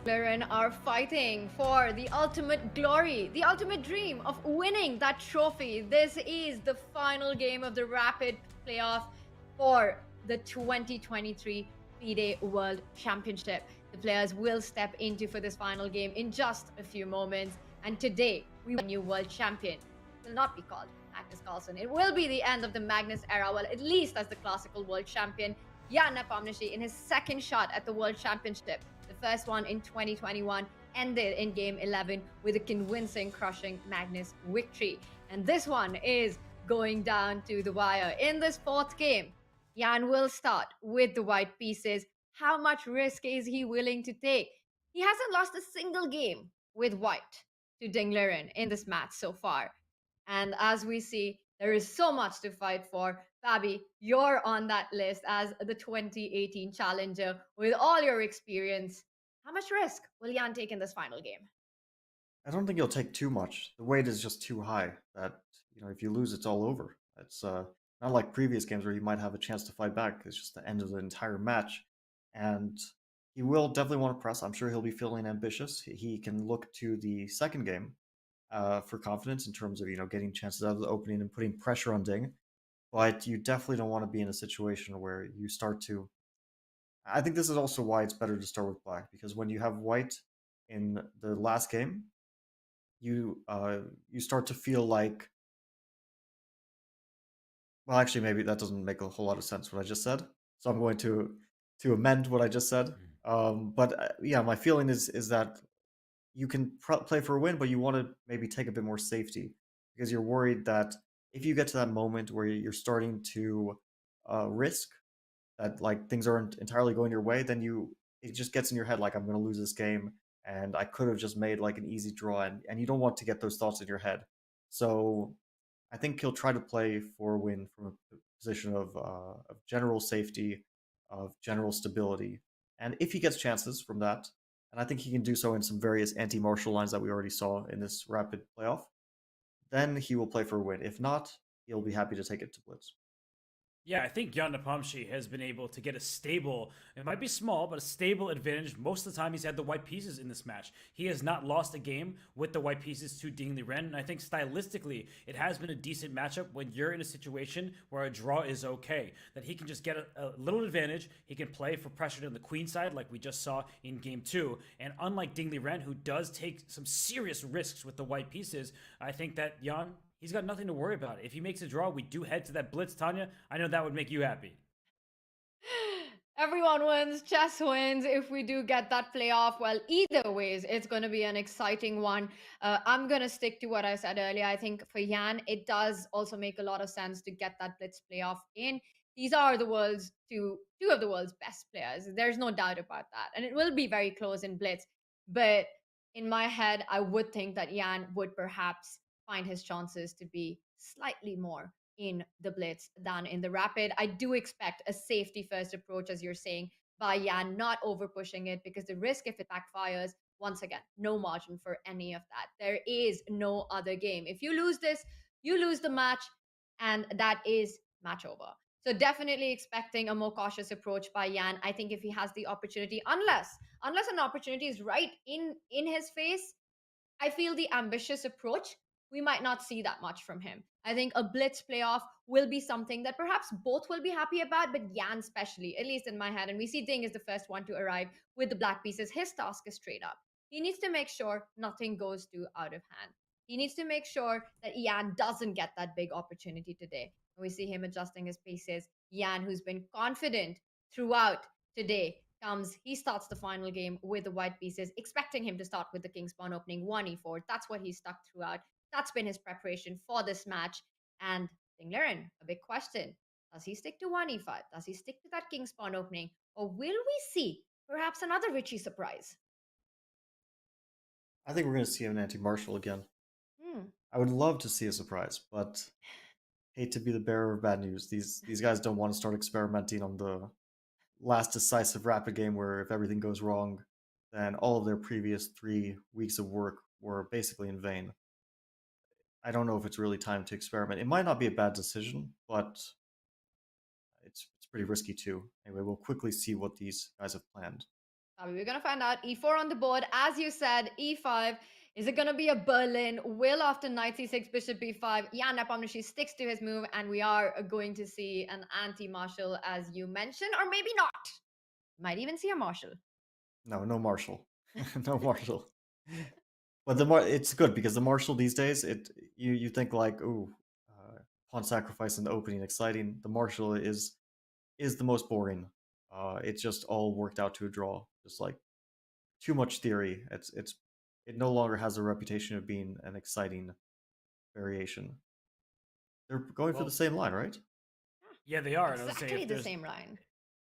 Liren are fighting for the ultimate glory, the ultimate dream of winning that trophy. This is the final game of the Rapid playoff for the 2023 FIDE World Championship. The players will step into for this final game in just a few moments. And today, we have a new world champion. It will not be called Magnus Carlsen. It will be the end of the Magnus era, well, at least as the classical world champion. Jan Nepomniachtchi in his second shot at the world championship. The first one in 2021 ended in game 11 with a convincing, crushing Magnus victory. And this one is going down to the wire. In this fourth game, Jan will start with the white pieces. How much risk is he willing to take? He hasn't lost a single game with white to Ding Liren in this match so far. And as we see, there is so much to fight for. Fabi, you're on that list as the 2018 challenger with all your experience. How much risk will Jan take in this final game? I don't think he'll take too much. The weight is just too high that, if you lose, it's all over. It's not like previous games where you might have a chance to fight back. It's just the end of the entire match. And he will definitely want to press. I'm sure he'll be feeling ambitious. He can look to the second game for confidence in terms of, getting chances out of the opening and putting pressure on Ding. But you definitely don't want to be in a situation where you start to... I think this is also why it's better to start with black, because when you have white in the last game, you start to feel like... Well, actually, maybe that doesn't make a whole lot of sense what I just said. So I'm going to amend what I just said. But yeah, my feeling is that you can play for a win, but you want to maybe take a bit more safety because you're worried that if you get to that moment where you're starting to risk that like things aren't entirely going your way, then it just gets in your head like, I'm going to lose this game and I could have just made like an easy draw, and you don't want to get those thoughts in your head. So I think he'll try to play for a win from a position of general safety, of general stability. And if he gets chances from that, and I think he can do so in some various anti-martial lines that we already saw in this Rapid playoff, then he will play for a win. If not, he'll be happy to take it to Blitz. Yeah, I think Jan Nepomniachtchi has been able to get a stable, it might be small, but a stable advantage. Most of the time he's had the white pieces in this match. He has not lost a game with the white pieces to Ding Liren, and I think stylistically it has been a decent matchup when you're in a situation where a draw is okay. That he can just get a little advantage, he can play for pressure on the queen side like we just saw in game 2, and unlike Ding Liren, who does take some serious risks with the white pieces, I think that Jan... he's got nothing to worry about. If he makes a draw, we do head to that blitz. Tanya, I know that would make you happy. Everyone wins, chess wins. If we do get that playoff, well, either ways, it's going to be an exciting one. I'm going to stick to what I said earlier. I think for Jan, it does also make a lot of sense to get that blitz playoff in. These are the world's two of the world's best players. There's no doubt about that. And it will be very close in blitz. But in my head, I would think that Jan would perhaps find his chances to be slightly more in the blitz than in the rapid. I do expect a safety first approach, as you're saying, by Jan, not over pushing it, because the risk if it backfires, once again, no margin for any of that. There is no other game. If you lose this, you lose the match, and that is match over. So definitely expecting a more cautious approach by Jan. I think if he has the opportunity, unless an opportunity is right in his face, I feel the ambitious approach, we might not see that much from him. I think a blitz playoff will be something that perhaps both will be happy about, but Jan especially, at least in my head. And we see Ding is the first one to arrive with the black pieces. His task is straight up. He needs to make sure nothing goes too out of hand. He needs to make sure that Jan doesn't get that big opportunity today. We see him adjusting his pieces. Jan, who's been confident throughout today, he starts the final game with the white pieces, expecting him to start with the king's pawn opening 1e4. That's what he's stuck throughout. That's been his preparation for this match. And Ding Liren, a big question. Does he stick to 1e5? Does he stick to that king's pawn opening? Or will we see perhaps another Richie surprise? I think we're going to see an anti-martial again. I would love to see a surprise, but hate to be the bearer of bad news. These guys don't want to start experimenting on the last decisive rapid game where if everything goes wrong, then all of their previous 3 weeks of work were basically in vain. I don't know if it's really time to experiment. It might not be a bad decision, but it's pretty risky too. Anyway, we'll quickly see what these guys have planned. We're going to find out. E4 on the board. As you said, E5. Is it going to be a Berlin? Will after knight c6, bishop b5, Jan Nepomniachtchi sticks to his move, and we are going to see an anti-marshal, as you mentioned, or maybe not. Might even see a marshal. No marshal. No marshal. But it's good because the marshal these days, you think like, ooh, pawn sacrifice in the opening exciting. The marshal is the most boring. It's just all worked out to a draw. Just like too much theory. It no longer has a reputation of being an exciting variation. They're going for the same line, right? Yeah, they are. Exactly the same line.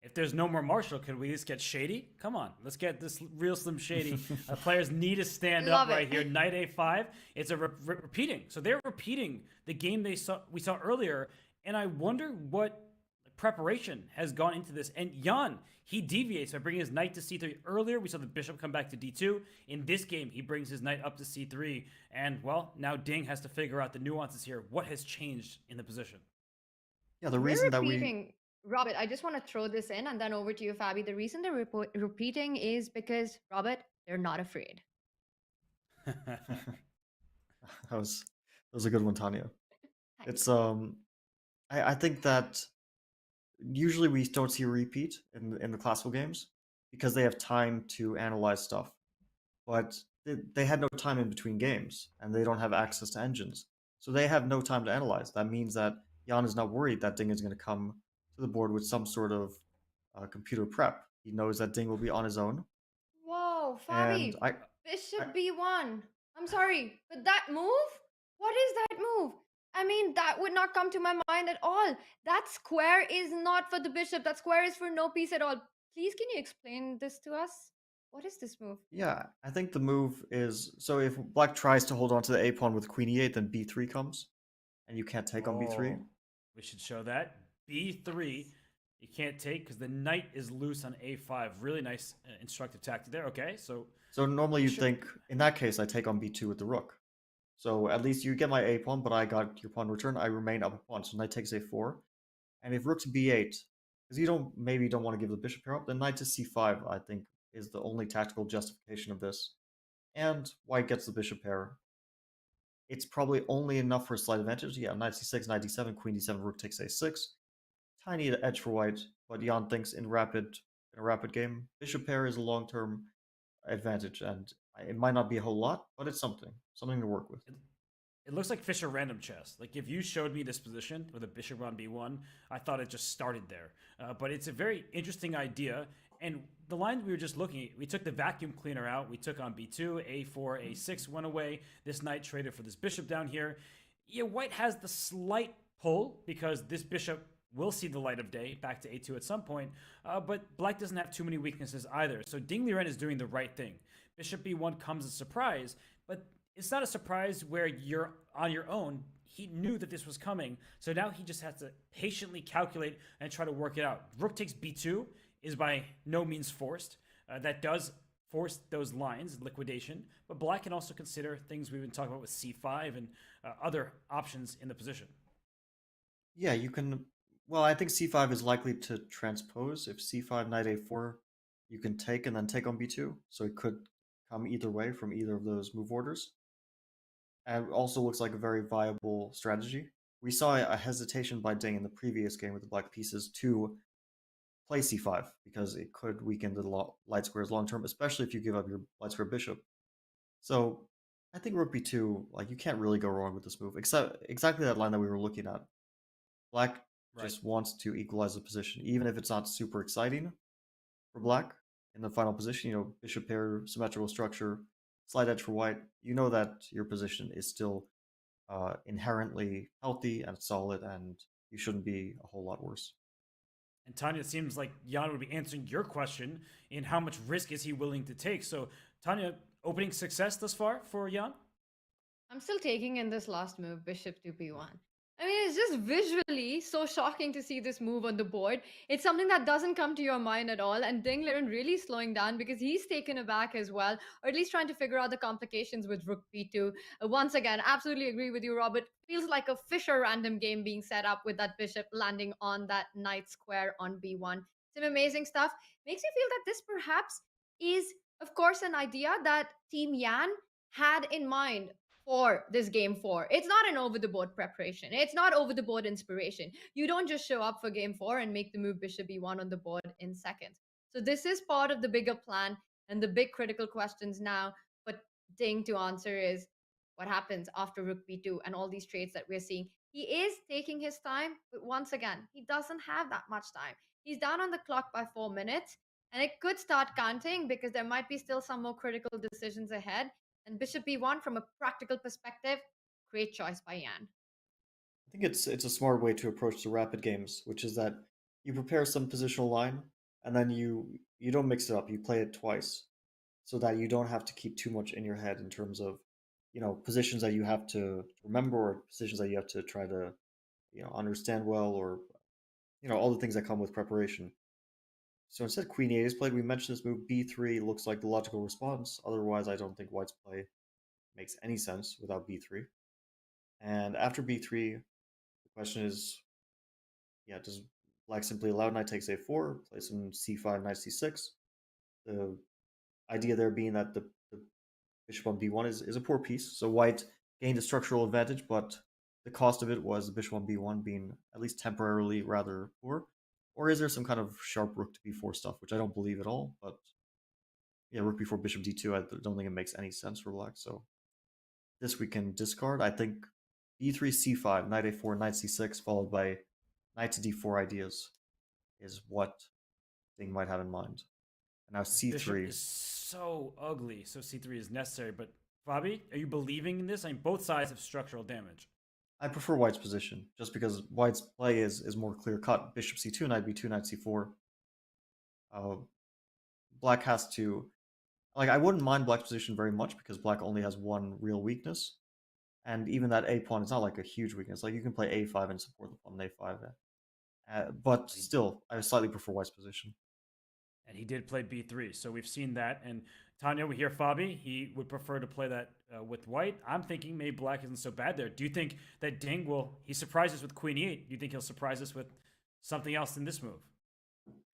If there's no more marshal, could we just get shady? Come on, let's get this real Slim Shady. Players need to stand up right here. Knight a5. It's a repeating. So they're repeating the game we saw earlier, and I wonder what preparation has gone into this. And Jan, he deviates by bringing his knight to c3. Earlier, we saw the bishop come back to d2. In this game, he brings his knight up to c3. And, well, now Ding has to figure out the nuances here. What has changed in the position? Yeah, the reason that we... Robert, I just want to throw this in and then over to you, Fabi. The reason they're repeating is because, Robert, they're not afraid. that was a good one, Tanya. It's I think that usually we don't see a repeat in the classical games because they have time to analyze stuff, but they had no time in between games and they don't have access to engines, so they have no time to analyze. That means that Jan is not worried that Ding is going to come to the board with some sort of computer prep. He knows that Ding will be on his own. Whoa, Fabi, bishop b1. I'm sorry, but that move? What is that move? I mean, that would not come to my mind at all. That square is not for the bishop. That square is for no piece at all. Please, can you explain this to us? What is this move? Yeah, I think the move is, so if black tries to hold on to the a pawn with queen e8, then b3 comes, and you can't take on b3. We should show that. b3, you can't take because the knight is loose on a5. Really nice instructive tactic there. Okay, so normally you think, in that case, I take on b2 with the rook. So at least you get my a pawn, but I got your pawn return. I remain up a pawn. So knight takes a4. And if rook to b8, because you maybe don't want to give the bishop pair up, then knight to c5, I think, is the only tactical justification of this. And white gets the bishop pair. It's probably only enough for a slight advantage. Yeah, knight c6, knight d7, queen d7, rook takes a6. Tiny edge for white, but Jan thinks in a rapid game, bishop pair is a long-term advantage, and it might not be a whole lot, but it's something to work with. It looks like Fischer random chess. Like if you showed me this position with a bishop on b1, I thought it just started there. But it's a very interesting idea. And the lines we were just looking at, we took the vacuum cleaner out. We took on b2, a4, a6 went away. This knight traded for this bishop down here. Yeah, white has the slight pull because this bishop will see the light of day back to a2 at some point. But black doesn't have too many weaknesses either. So Ding Liren is doing the right thing. Bishop b1 comes as a surprise, but it's not a surprise where you're on your own. He knew that this was coming, so now he just has to patiently calculate and try to work it out. Rook takes b2 is by no means forced. That does force those lines, liquidation, but black can also consider things we've been talking about with c5 and other options in the position. Yeah, you can... Well, I think c5 is likely to transpose. If c5, knight a4, you can take and then take on b2, so it could come either way from either of those move orders. And it also looks like a very viable strategy. We saw a hesitation by Ding in the previous game with the black pieces to play c5 because it could weaken the light squares long term, especially if you give up your light square bishop. So I think rook b2, like, you can't really go wrong with this move, except exactly that line that we were looking at. Black just wants to equalize the position, even if it's not super exciting for black in the final position. You know, bishop pair, symmetrical structure, slight edge for white. You know that your position is still inherently healthy and solid, and you shouldn't be a whole lot worse. And Tanya, it seems like Jan would be answering your question in how much risk is he willing to take. So Tanya, opening success thus far for Jan? I'm still taking in this last move, bishop to b1. I mean, it's just visually so shocking to see this move on the board. It's something that doesn't come to your mind at all. And Ding Liren really slowing down because he's taken aback as well, or at least trying to figure out the complications with rook b2. Once again, absolutely agree with you, Robert. Feels like a Fischer random game being set up with that bishop landing on that knight square on b1. Some amazing stuff. Makes me feel that this perhaps is, of course, an idea that Team Yan had in mind for this game 4. It's not an over the board preparation. It's not over the board inspiration. You don't just show up for game 4 and make the move bishop e1 on the board in seconds. So this is part of the bigger plan, and the big critical questions now for Ding to answer is what happens after rook b2 and all these trades that we're seeing. He is taking his time, but once again, he doesn't have that much time. He's down on the clock by 4 minutes, and it could start counting because there might be still some more critical decisions ahead. And bishop b1, from a practical perspective, great choice by Yan. I think it's a smart way to approach the rapid games, which is that you prepare some positional line and then you don't mix it up. You play it twice, so that you don't have to keep too much in your head in terms of, positions that you have to remember or positions that you have to try to, understand well, or all the things that come with preparation. So instead, Queen E8 is played. We mentioned this move. B3 looks like the logical response. Otherwise, I don't think White's play makes any sense without B3. And after B3, the question is, does Black simply allow knight takes A4, play some C5, knight C6? The idea there being that the bishop on B1 is a poor piece. So White gained a structural advantage, but the cost of it was the bishop on B1 being at least temporarily rather poor. Or is there some kind of sharp rook to B4 stuff, which I don't believe at all, but yeah, rook B4, bishop D2, I don't think it makes any sense for Black, so this we can discard. I think B3, C5, knight A4, knight C6, followed by knight to D4 ideas is what Ding might have in mind. And now C3. Bishop is so ugly, so C3 is necessary, but Fabi, are you believing in this? I mean, both sides have structural damage. I prefer White's position, just because White's play is more clear-cut. Bishop C2, knight B2, knight C4. Black has to... I wouldn't mind Black's position very much, because Black only has one real weakness. And even that A pawn is not like a huge weakness. You can play A5 and support the pawn on A5. But still, I slightly prefer White's position. And he did play B3, so we've seen that. And Tanya, we hear Fabi. He would prefer to play that with White. I'm thinking maybe Black isn't so bad there. Do you think that Ding he surprise us with Queen E8? Do you think he'll surprise us with something else in this move?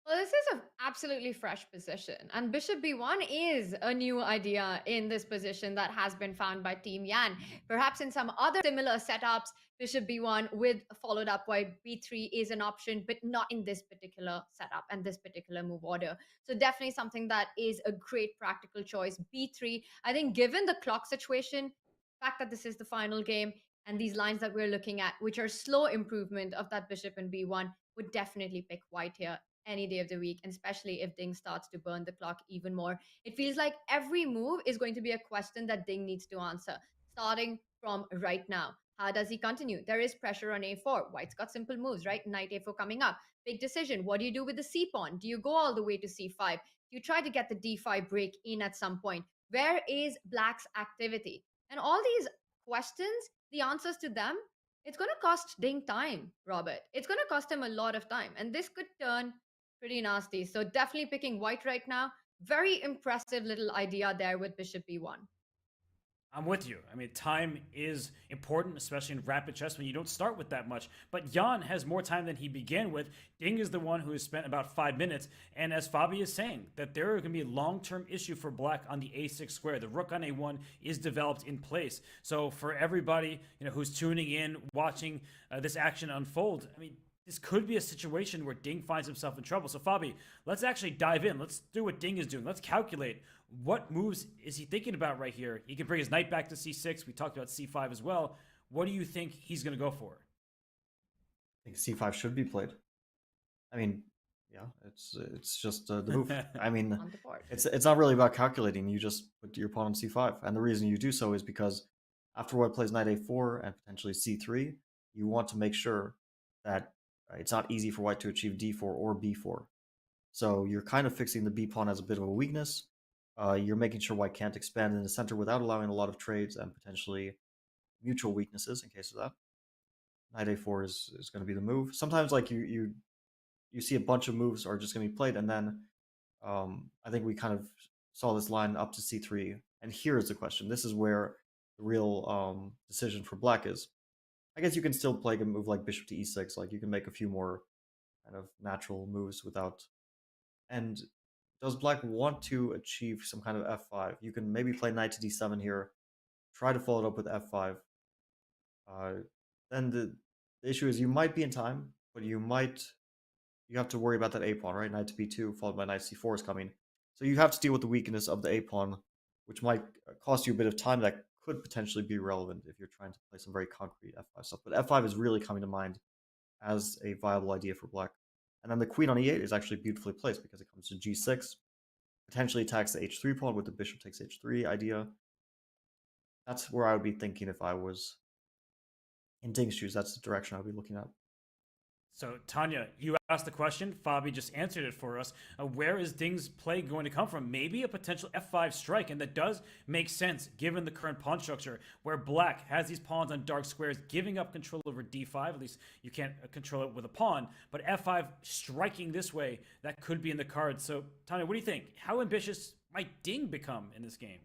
Well, this is an absolutely fresh position, and bishop b1 is a new idea in this position that has been found by Team Yan. Perhaps in some other similar setups, bishop b1 with followed up white b3 is an option, but not in this particular setup and this particular move order. So definitely something that is a great practical choice. B3, I think, given the clock situation, the fact that this is the final game, and these lines that we're looking at, which are slow improvement of that bishop in b1, would definitely pick White here any day of the week, and especially if Ding starts to burn the clock even more. It feels like every move is going to be a question that Ding needs to answer, starting from right now. How does he continue? There is pressure on a4. White's got simple moves, right? Knight a4 coming up. Big decision. What do you do with the c pawn? Do you go all the way to c5? Do you try to get the d5 break in at some point? Where is Black's activity? And all these questions, the answers to them, it's going to cost Ding time, Robert. It's going to cost him a lot of time. And this could turn pretty nasty. So definitely picking White right now. Very impressive little idea there with bishop b1. I'm with you. I mean, time is important, especially in rapid chess when you don't start with that much. But Jan has more time than he began with. Ding is the one who has spent about 5 minutes. And as Fabi is saying, that there are going to be a long-term issue for Black on the a6 square. The rook on a1 is developed in place. So for everybody who's tuning in, watching this action unfold, I mean, this could be a situation where Ding finds himself in trouble. So Fabi, let's actually dive in. Let's do what Ding is doing. Let's calculate what moves is he thinking about right here. He can bring his knight back to c6. We talked about c5 as well. What do you think he's going to go for? I think c5 should be played. I mean, yeah, it's just the move. I mean, it's not really about calculating. You just put your pawn on c5. And the reason you do so is because after White plays knight a4 and potentially c3, you want to make sure that it's not easy for White to achieve d4 or b4. So you're kind of fixing the b pawn as a bit of a weakness. You're making sure White can't expand in the center without allowing a lot of trades and potentially mutual weaknesses in case of that. Knight a4 is going to be the move. Sometimes you see a bunch of moves are just going to be played, and then I think we kind of saw this line up to c3. And here is the question. This is where the real decision for Black is. I guess you can still play a move like bishop to e6. You can make a few more kind of natural moves without... And does black want to achieve some kind of f5? You can maybe play knight to d7 here, try to follow it up with f5. Then the issue is you might be in time, but you have to worry about that a pawn, right? Knight to b2 followed by knight c4 is coming. So you have to deal with the weakness of the a pawn, which might cost you a bit of time that could potentially be relevant if you're trying to play some very concrete f5 stuff. But f5 is really coming to mind as a viable idea for black. And then the queen on e8 is actually beautifully placed because it comes to g6, potentially attacks the h3 pawn with the bishop takes h3 idea. That's where I would be thinking if I was in Ding's shoes. That's the direction I would be looking at. So, Tanya, you asked the question. Fabi just answered it for us. Where is Ding's play going to come from? Maybe a potential f5 strike, and that does make sense given the current pawn structure, where black has these pawns on dark squares, giving up control over d5. At least you can't control it with a pawn, but f5 striking this way, that could be in the cards. So, Tanya, what do you think? How ambitious might Ding become in this game?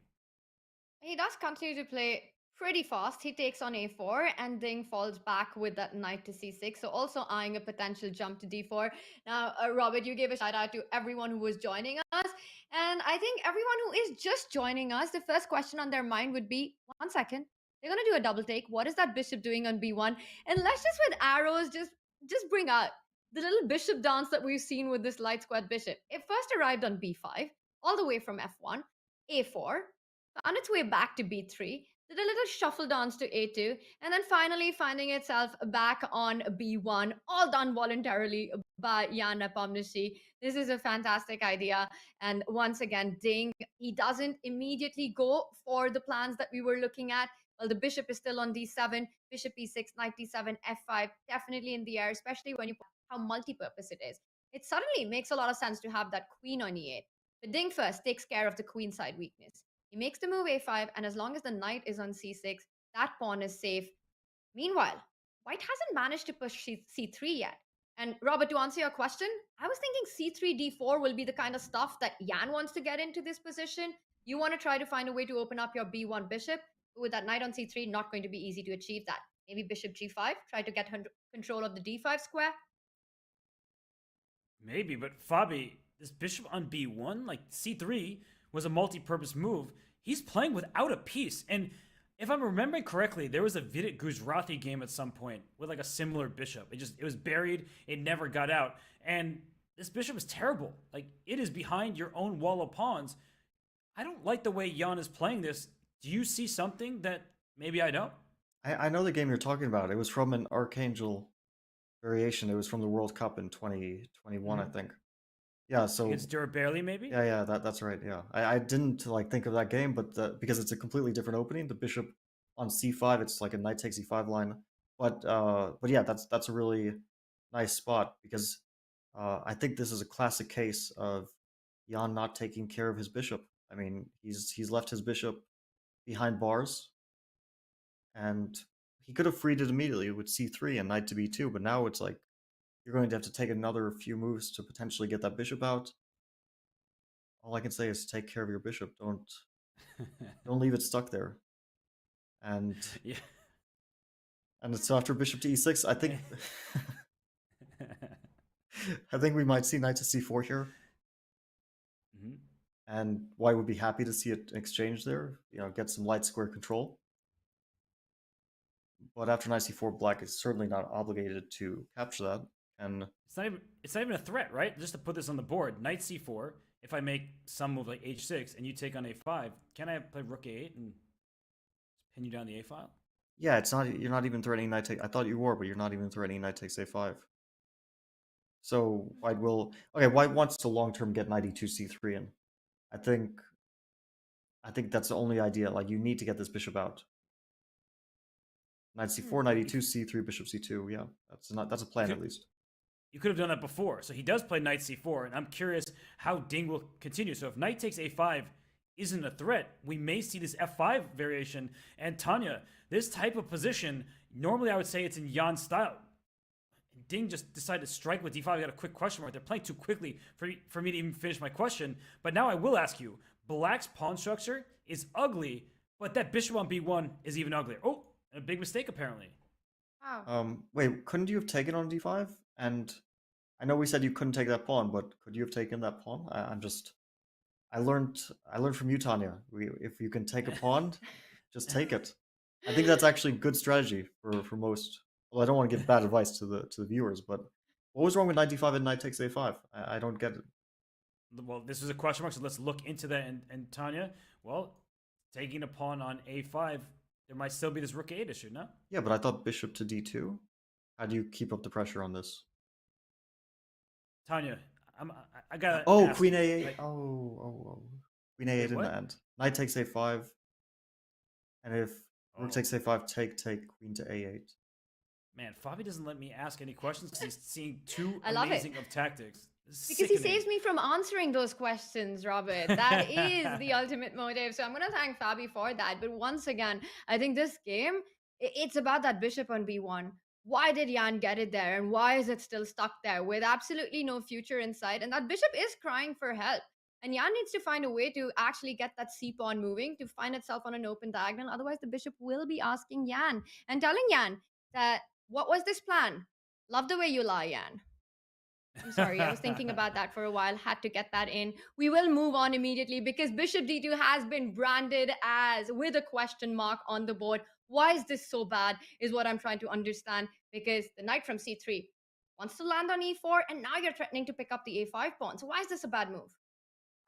He does continue to play pretty fast. He takes on a4 and Ding falls back with that knight to c6. So also eyeing a potential jump to d4. Now, Robert, you gave a shout out to everyone who was joining us. And I think everyone who is just joining us, the first question on their mind would be, 1 second, they're going to do a double take. What is that bishop doing on b1? And let's just with arrows, just bring out the little bishop dance that we've seen with this light squared bishop. It first arrived on b5, all the way from f1, a4, found its way back to b3, did a little shuffle dance to a2, and then finally finding itself back on b1, all done voluntarily by Jan Nepomniachtchi. This is a fantastic idea. And once again, Ding, he doesn't immediately go for the plans that we were looking at. Well, the bishop is still on d7, bishop e6, knight d7, f5, definitely in the air, especially when you put how multi-purpose it is. It suddenly makes a lot of sense to have that queen on e8. But Ding first takes care of the queen side weakness. He makes the move a5, and as long as the knight is on c6, that pawn is safe. Meanwhile, white hasn't managed to push c3 yet. And Robert, to answer your question, I was thinking c3, d4 will be the kind of stuff that Jan wants to get into this position. You want to try to find a way to open up your b1 bishop. But with that knight on c3, not going to be easy to achieve that. Maybe bishop g5, try to get control of the d5 square. Maybe, but Fabi, this bishop on b1, like c3, was a multi-purpose move. He's playing without a piece. And if I'm remembering correctly, there was a Vidit Guzrathi game at some point with like a similar bishop. It was buried. It never got out. And this bishop is terrible. Like, it is behind your own wall of pawns. I don't like the way Jan is playing this. Do you see something that maybe I don't? I know the game you're talking about. It was from an Archangel variation. It was from the World Cup in 2021, I think. Yeah, so It's Durabarely, maybe? yeah, that's right. Yeah, I didn't like think of that game, but because it's a completely different opening, the bishop on c5, it's like a knight takes e5 line. But yeah, that's a really nice spot because I think this is a classic case of Jan not taking care of his bishop. I mean, he's left his bishop behind bars, and he could have freed it immediately with c3 and knight to b2, but now it's like you're going to have to take another few moves to potentially get that bishop out. All I can say is take care of your bishop. Don't leave it stuck there. And Yeah. and so after bishop to e6, I think I think we might see knight to c4 here. Mhm. And white would be happy to see it exchange there, get some light square control. But after knight c4, black is certainly not obligated to capture that. And It's not even a threat, right? Just to put this on the board, knight c4. If I make some move like h6 and you take on a5, can I play rook a8 and pin you down the a file? yeah, you're not even threatening knight take. I thought you were, but you're not even threatening knight takes a5. So white wants to long term get knight e2 c3 in. I think that's the only idea. Like, you need to get this bishop out. Knight c4, knight e2, c3, bishop c2. Yeah, that's a plan at least. You could have done that before. So he does play knight c4, and I'm curious how Ding will continue. So if knight takes a5 isn't a threat, we may see this f5 variation. And Tanya, this type of position, normally I would say it's in Jan's style. Ding just decided to strike with d5. I got a quick question mark. They're playing too quickly for me to even finish my question. But now I will ask you, black's pawn structure is ugly, but that bishop on b1 is even uglier. Oh, a big mistake apparently. Wow. Wait, couldn't you have taken on d5? And I know we said you couldn't take that pawn, but could you have taken that pawn? I'm just I learned from you, Tanya. If you can take a pawn, just take it. I think that's actually good strategy for most. Well, I don't want to give bad advice to the viewers, but what was wrong with knight d5 and knight takes a5? I don't get it. Well, this is a question mark, so let's look into that. And Tanya, well, taking a pawn on a5, there might still be this rook a8 issue, no? Yeah, but I thought bishop to d2. How do you keep up the pressure on this? Tanya, I gotta. Oh, ask, queen a8. like, Oh. Queen a8 in what? the end. Knight takes a5. And if rook takes a5, take, queen to a8. Man, Fabi doesn't let me ask any questions because he's seeing too I love it. amazing of tactics. Because he saves me from answering those questions, Robert. That is the ultimate motive. So I'm going to thank Fabi for that. But once again, I think this game, it's about that bishop on b1. Why did Jan get it there? And why is it still stuck there with absolutely no future in sight? And that bishop is crying for help. And Jan needs to find a way to actually get that c pawn moving to find itself on an open diagonal. Otherwise, the bishop will be asking Jan and telling Jan that, what was this plan? Love the way you lie, Jan. I'm sorry, I was thinking about that for a while, had to get that in. We will move on immediately because bishop d2 has been branded as with a question mark on the board. Why is this so bad is what I'm trying to understand, because the knight from c3 wants to land on e4 and now you're threatening to pick up the a5 pawn. So why is this a bad move?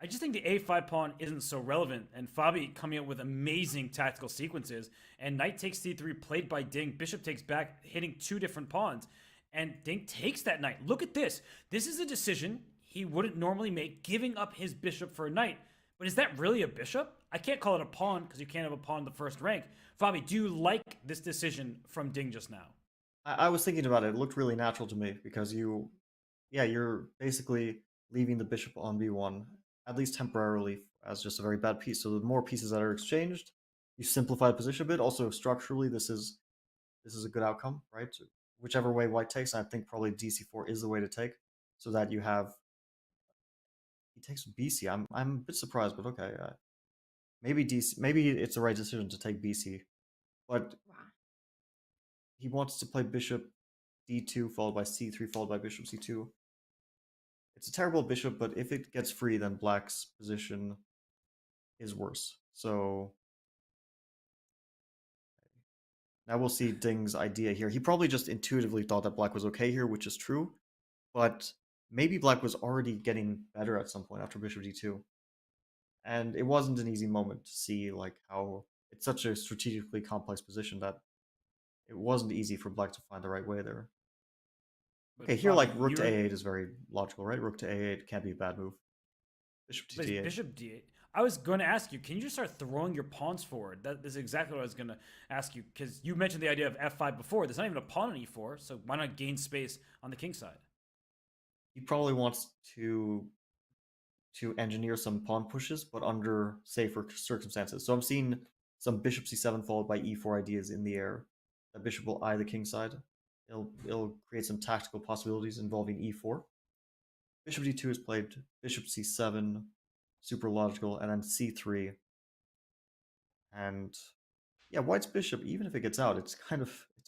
I just think the a5 pawn isn't so relevant, and Fabi coming up with amazing tactical sequences, and knight takes c3 played by Ding, bishop takes back, hitting two different pawns. And Ding takes that knight. Look at this. This is a decision he wouldn't normally make, giving up his bishop for a knight. But is that really a bishop? I can't call it a pawn because you can't have a pawn in the first rank. Fabi, do you like this decision from Ding just now? I was thinking about it. It looked really natural to me because you're basically leaving the bishop on b1, at least temporarily, as just a very bad piece. So the more pieces that are exchanged, you simplify the position a bit. Also, structurally, this is a good outcome, right? Whichever way white takes, I think probably dc4 is the way to take, so that you have. He takes bc. I'm a bit surprised, but okay. Maybe DC. Maybe it's the right decision to take bc, but he wants to play bishop d2 followed by c3 followed by bishop c2. It's a terrible bishop, but if it gets free, then black's position is worse. So now we'll see Ding's idea here. He probably just intuitively thought that black was okay here, which is true. But maybe black was already getting better at some point after bishop d2. And it wasn't an easy moment to see like how it's such a strategically complex position that it wasn't easy for black to find the right way there. But Okay, here Fabi, like rook to a8 is very logical, right? Rook to a8 can't be a bad move. Bishop to d8. Bishop d8. I was going to ask you, can you just start throwing your pawns forward? That is exactly what I was going to ask you, because you mentioned the idea of f5 before. There's not even a pawn on e4, so why not gain space on the king side? He probably wants to engineer some pawn pushes, but under safer circumstances. So I'm seeing some bishop c7 followed by e4 ideas in the air. That bishop will eye the king side. It'll create some tactical possibilities involving e4. Bishop d2 is played, bishop c7, super logical, and then c3. And yeah, white's bishop, even if it gets out, it's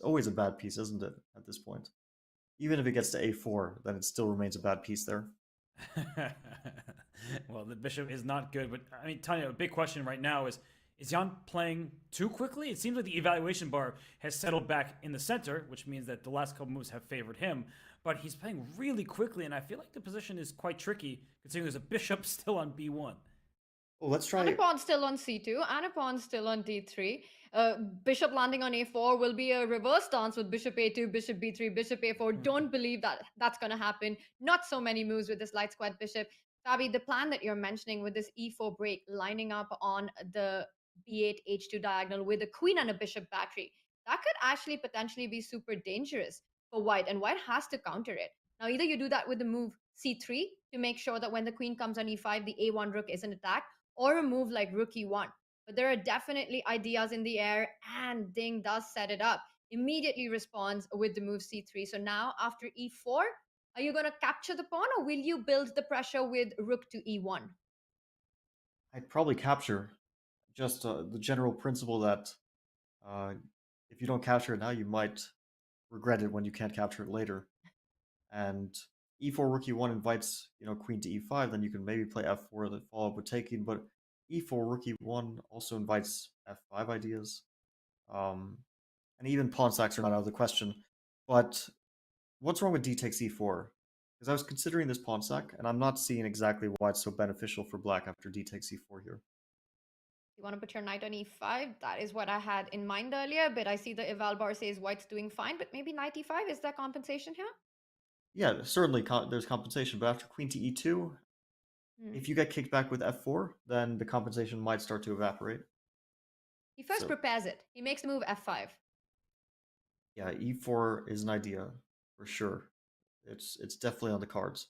always a bad piece, isn't it, at this point? Even if it gets to a4, then it still remains a bad piece there. Well, the bishop is not good, but I mean, Tanya, a big question right now is Jan playing too quickly? It seems like the evaluation bar has settled back in the center, which means that the last couple moves have favored him, but he's playing really quickly, and I feel like the position is quite tricky, considering there's a bishop still on b1. Oh, let's try. And a pawn still on c2, and a pawn still on d3. Bishop landing on a4 will be a reverse dance with bishop a2, bishop b3, bishop a4. Don't believe that that's going to happen. Not so many moves with this light squared bishop. Fabi, the plan that you're mentioning with this e4 break, lining up on the b8, h2 diagonal with a queen and a bishop battery, that could actually potentially be super dangerous for white, and white has to counter it. Now, either you do that with the move c3 to make sure that when the queen comes on e5, the a1 rook isn't attacked, or a move like rook e1. But there are definitely ideas in the air, and Ding does set it up. Immediately responds with the move c3. So now after e4, are you going to capture the pawn, or will you build the pressure with rook to e1? I'd probably capture. Just the general principle that if you don't capture it now, you might regret it when you can't capture it later. And e4 rook e1 invites, queen to e5, then you can maybe play f4 that follow up with taking, but e4 rook e1 also invites f5 ideas. And even pawn sacks are not out of the question. But what's wrong with d takes e4? Because I was considering this pawn sack, and I'm not seeing exactly why it's so beneficial for black after d takes e4 here. You want to put your knight on e5? That is what I had in mind earlier, but I see the eval bar says white's doing fine, but maybe knight e5, is there compensation here? Yeah, certainly there's compensation, but after queen to e2, if you get kicked back with f4, then the compensation might start to evaporate. He first prepares it. He makes the move f5. Yeah, e4 is an idea for sure. It's definitely on the cards.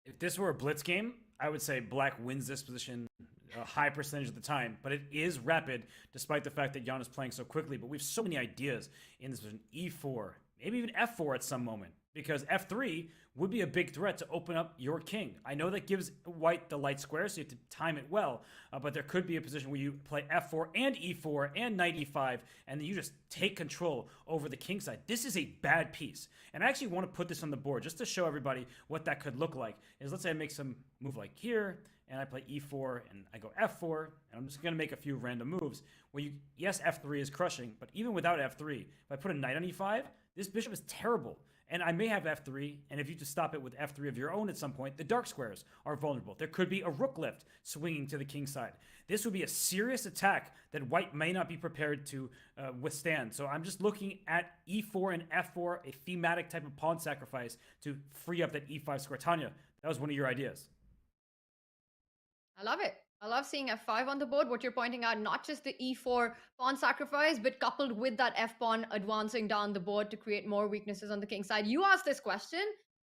If this were a blitz game, I would say black wins this position a high percentage of the time, but it is rapid despite the fact that Jan is playing so quickly. But we have so many ideas in this position. E4, maybe even f4 at some moment, because f3 would be a big threat to open up your king. I know that gives white the light square, so you have to time it well, but there could be a position where you play f4 and e4 and knight e5, and then you just take control over the king side. This is a bad piece, and I actually want to put this on the board just to show everybody what that could look like. Is let's say I make some move like here, and I play e4, and I go f4, and I'm just going to make a few random moves. Where yes, f3 is crushing, but even without f3, if I put a knight on e5, this bishop is terrible. And I may have f3, and if you just stop it with f3 of your own at some point, the dark squares are vulnerable. There could be a rook lift swinging to the king side. This would be a serious attack that white may not be prepared to withstand. So I'm just looking at e4 and f4, a thematic type of pawn sacrifice to free up that e5 square. Tanya, that was one of your ideas. I love it. I love seeing f5 on the board. What you're pointing out, not just the e4 pawn sacrifice, but coupled with that f pawn advancing down the board to create more weaknesses on the king side. You asked this question,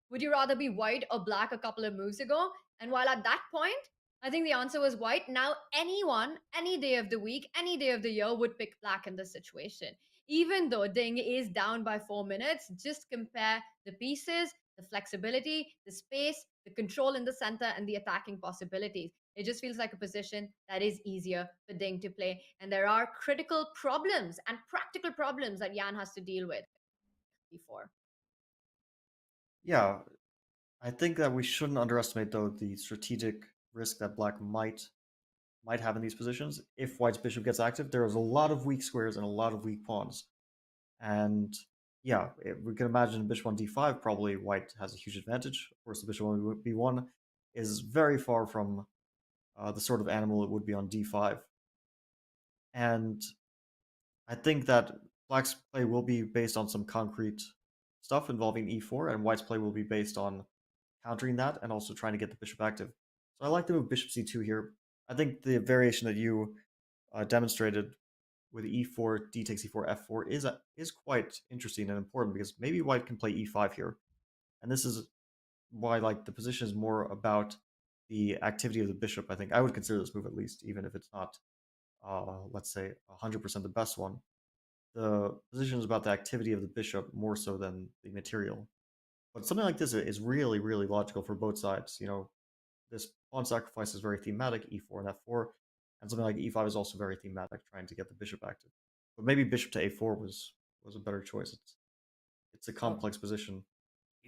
would you rather be white or black a couple of moves ago? And while at that point, I think the answer was white. Now anyone, any day of the week, any day of the year would pick black in this situation. Even though Ding is down by 4 minutes, just compare the pieces, the flexibility, the space, the control in the center, and the attacking possibilities. It just feels like a position that is easier for Ding to play. And there are critical problems and practical problems that Jan has to deal with before. Yeah, I think that we shouldn't underestimate, though, the strategic risk that black might have in these positions. If white's bishop gets active, there is a lot of weak squares and a lot of weak pawns. And yeah, we can imagine bishop on d5, probably white has a huge advantage. Of course, the bishop on b1 is very far from the sort of animal it would be on d5. And I think that black's play will be based on some concrete stuff involving e4, and white's play will be based on countering that and also trying to get the bishop active. So I like the move bishop c2 here. I think the variation that you demonstrated with e4, d takes e4, f4 is quite interesting and important, because maybe white can play e5 here. And this is why the position is more about the activity of the bishop. I think I would consider this move, at least, even if it's not, let's say, 100% the best one. The position is about the activity of the bishop more so than the material. But something like this is really, really logical for both sides. This pawn sacrifice is very thematic, e4 and f4, and something like e5 is also very thematic, trying to get the bishop active. But maybe bishop to a4 was a better choice. It's a complex position.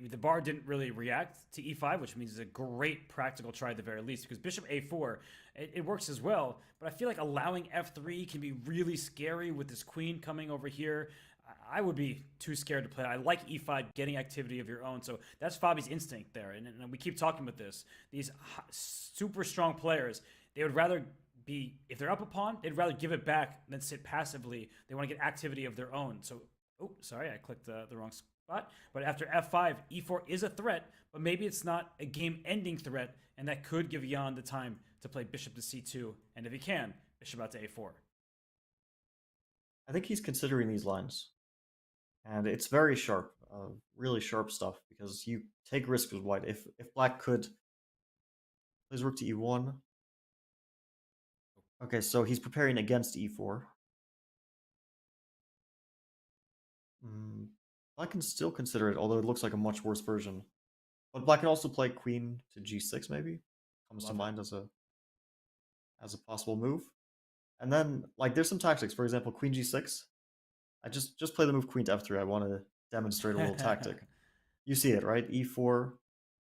The bar didn't really react to e5, which means it's a great practical try at the very least, because bishop a4, it works as well, but I feel like allowing f3 can be really scary with this queen coming over here. I would be too scared to play. I like e5, getting activity of your own, so that's Fabi's instinct there, and we keep talking about this. These super strong players, they would rather be, if they're up a pawn, they'd rather give it back than sit passively. They want to get activity of their own. So, oh, sorry, I clicked the wrong spot. But after f5, e4 is a threat, but maybe it's not a game-ending threat, and that could give Jan the time to play bishop to c2, and if he can, bishop out to a4. I think he's considering these lines, and it's very sharp, really sharp stuff, because you take risks with white. If black could plays rook to e1. Okay, so he's preparing against e4. Black can still consider it, although it looks like a much worse version. But black can also play queen to g6, maybe. Comes to mind as a possible move. And then, there's some tactics. For example, queen g6. I just play the move queen to f3. I want to demonstrate a little tactic. You see it, right? E4,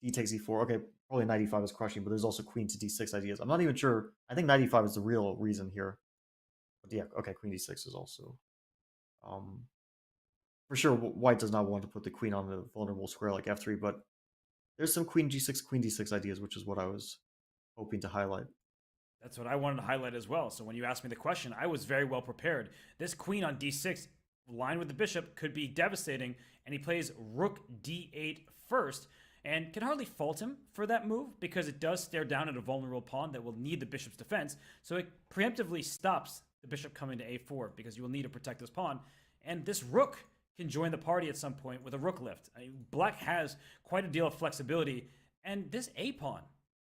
D takes E4. Okay, probably knight E5 is crushing, but there's also queen to D6 ideas. I'm not even sure. I think knight E5 is the real reason here. But yeah, okay, queen D6 is also. For sure, white does not want to put the queen on a vulnerable square like F3, but there's some queen D6 ideas, which is what I was hoping to highlight. That's what I wanted to highlight as well. So when you asked me the question, I was very well prepared. This queen on D6, lined with the bishop, could be devastating, and he plays rook D8 first, and can hardly fault him for that move because it does stare down at a vulnerable pawn that will need the bishop's defense. So it preemptively stops the bishop coming to A4 because you will need to protect this pawn. And this rook can join the party at some point with a rook lift. I mean, black has quite a deal of flexibility, and this A pawn,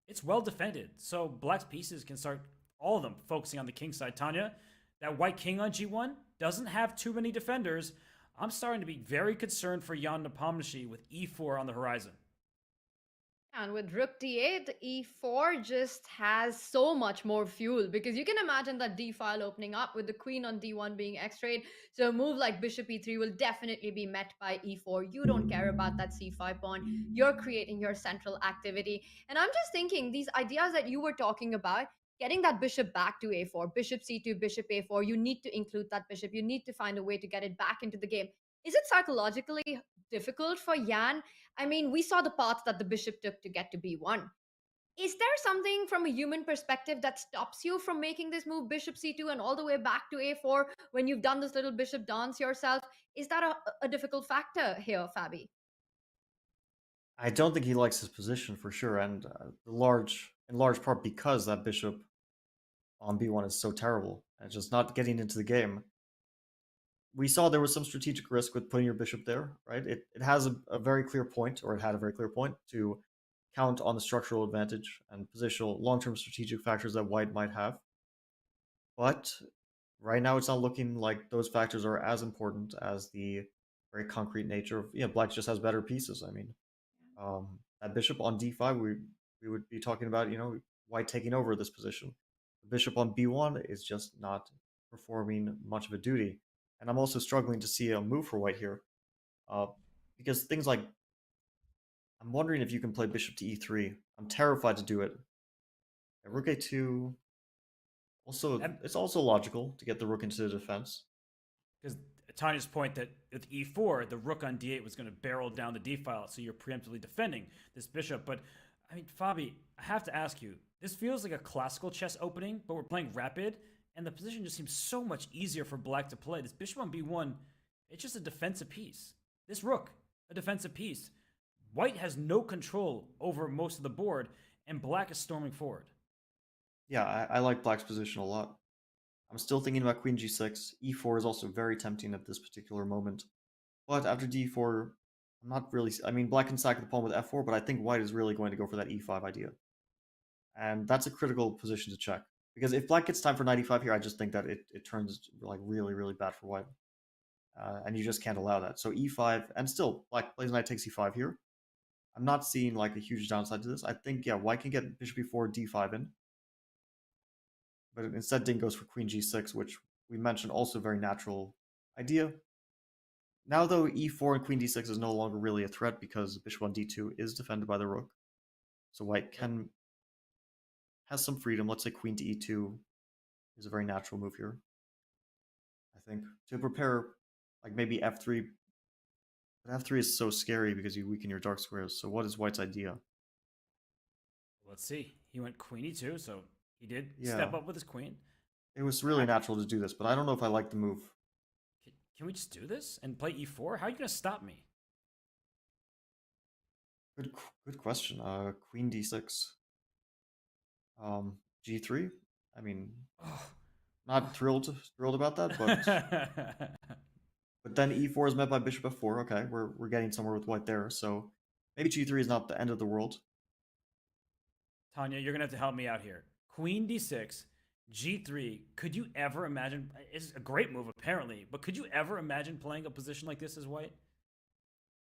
it's well defended. So black's pieces can start, all of them, focusing on the king side. Tanya, that white king on G1 doesn't have too many defenders. I'm starting to be very concerned for Jan Nepomniachtchi with E4 on the horizon. And with rook d8, e4 just has so much more fuel because you can imagine that d file opening up with the queen on d1 being x-rayed. So a move like bishop e3 will definitely be met by e4. You don't care about that c5 pawn. You're creating your central activity. And I'm just thinking these ideas that you were talking about, getting that bishop back to a4, bishop c2, bishop a4, you need to include that bishop. You need to find a way to get it back into the game. Is it psychologically difficult for Jan? I mean, we saw the path that the bishop took to get to b1. Is there something from a human perspective that stops you from making this move bishop c2 and all the way back to a4 when you've done this little bishop dance yourself? Is that a difficult factor here, Fabi? I don't think he likes his position for sure, and in large part because that bishop on b1 is so terrible and just not getting into the game. We saw there was some strategic risk with putting your bishop there, right? It has a very clear point, or it had a very clear point, to count on the structural advantage and positional long-term strategic factors that white might have. But right now, it's not looking like those factors are as important as the very concrete nature of, black just has better pieces. I mean, that bishop on d5, we would be talking about, white taking over this position. The bishop on b1 is just not performing much of a duty. And I'm also struggling to see a move for white here. Because things like, I'm wondering if you can play bishop to e3. I'm terrified to do it. And rook a2, also, it's also logical to get the rook into the defense. Because Tanya's point that with e4, the rook on d8 was going to barrel down the d file, so you're preemptively defending this bishop. But, I mean, Fabi, I have to ask you, this feels like a classical chess opening, but we're playing rapid, and the position just seems so much easier for black to play. This bishop on b1, it's just a defensive piece. This rook, a defensive piece. White has no control over most of the board, and black is storming forward. Yeah, I like black's position a lot. I'm still thinking about queen g6. e4 is also very tempting at this particular moment. But after d4, I'm not really... I mean, black can stack the pawn with f4, but I think white is really going to go for that e5 idea. And that's a critical position to check. Because if black gets time for knight e5 here, I just think that it turns like really, really bad for white. And you just can't allow that. So e5, and still, black plays knight takes e5 here. I'm not seeing like a huge downside to this. I think, yeah, white can get bishop e4, d5 in. But instead Ding goes for queen g6, which we mentioned also a very natural idea. Now, though, e4 and queen d6 is no longer really a threat because bishop on d2 is defended by the rook. So white has some freedom. Let's say queen to e2 is a very natural move here, I think, to prepare like maybe f3. But f3 is so scary because you weaken your dark squares. So what is white's idea? Let's see. He went queen e2, so he did step up with his queen. It was really natural to do this, but I don't know if I like the move. Can we just do this and play e4? How are you going to stop me? Good question. Queen d6. G3. I mean, not thrilled about that, but but then e4 is met by bishop f4. Okay, we're getting somewhere with white there. So maybe g3 is not the end of the world. Tanya, you're gonna have to help me out here. Queen d6, g3. Could you ever imagine? It's a great move apparently, but could you ever imagine playing a position like this as white?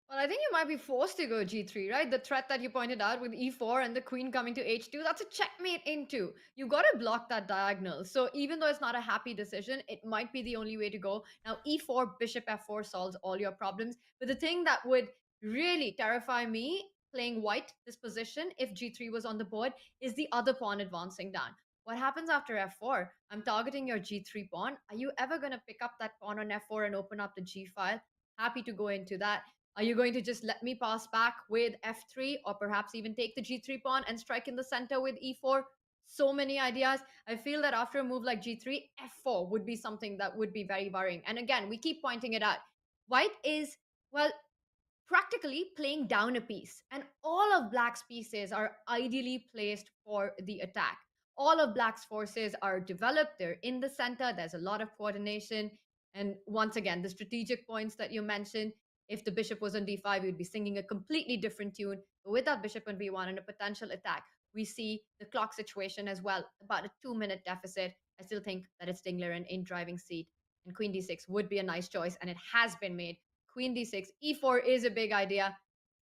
Well, I think you might be forced to go g3, right? The threat that you pointed out with e4 and the queen coming to h2, that's a checkmate into. You got to block that diagonal. So even though it's not a happy decision, it might be the only way to go. Now, e4, bishop f4 solves all your problems. But the thing that would really terrify me playing white this position if g3 was on the board is the other pawn advancing down. What happens after f4? I'm targeting your g3 pawn. Are you ever going to pick up that pawn on f4 and open up the g file? Happy to go into that. Are you going to just let me pass back with f3, or perhaps even take the g3 pawn and strike in the center with e4? So many ideas. I feel that after a move like g3, f4 would be something that would be very worrying. And again, we keep pointing it out. White is, well, practically playing down a piece, and all of black's pieces are ideally placed for the attack. All of black's forces are developed, they're in the center, there's a lot of coordination. And once again, the strategic points that you mentioned, if the bishop was on d5, you'd be singing a completely different tune. But with that bishop on b1 and a potential attack, we see the clock situation as well, about a 2-minute deficit. I still think that it's Ding Liren in driving seat, and queen d6 would be a nice choice, and it has been made. Queen d6, e4 is a big idea.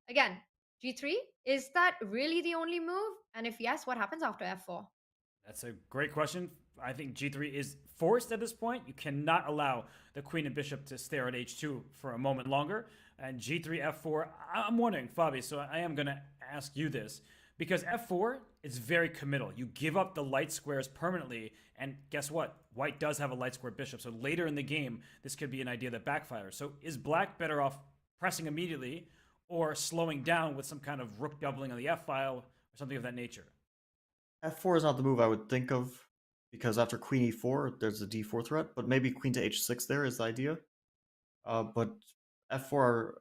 Again, g3, is that really the only move? And if yes, what happens after f4? That's a great question. I think g3 is forced at this point. You cannot allow the queen and bishop to stare at h2 for a moment longer. And g3, f4, I'm wondering, Fabi, so I am going to ask you this. Because f4 is very committal. You give up the light squares permanently, and guess what? White does have a light square bishop, so later in the game, this could be an idea that backfires. So is black better off pressing immediately or slowing down with some kind of rook doubling on the f-file or something of that nature? f4 is not the move I would think of, because after queen e4, there's a d4 threat, but maybe queen to h6 there is the idea. But f4,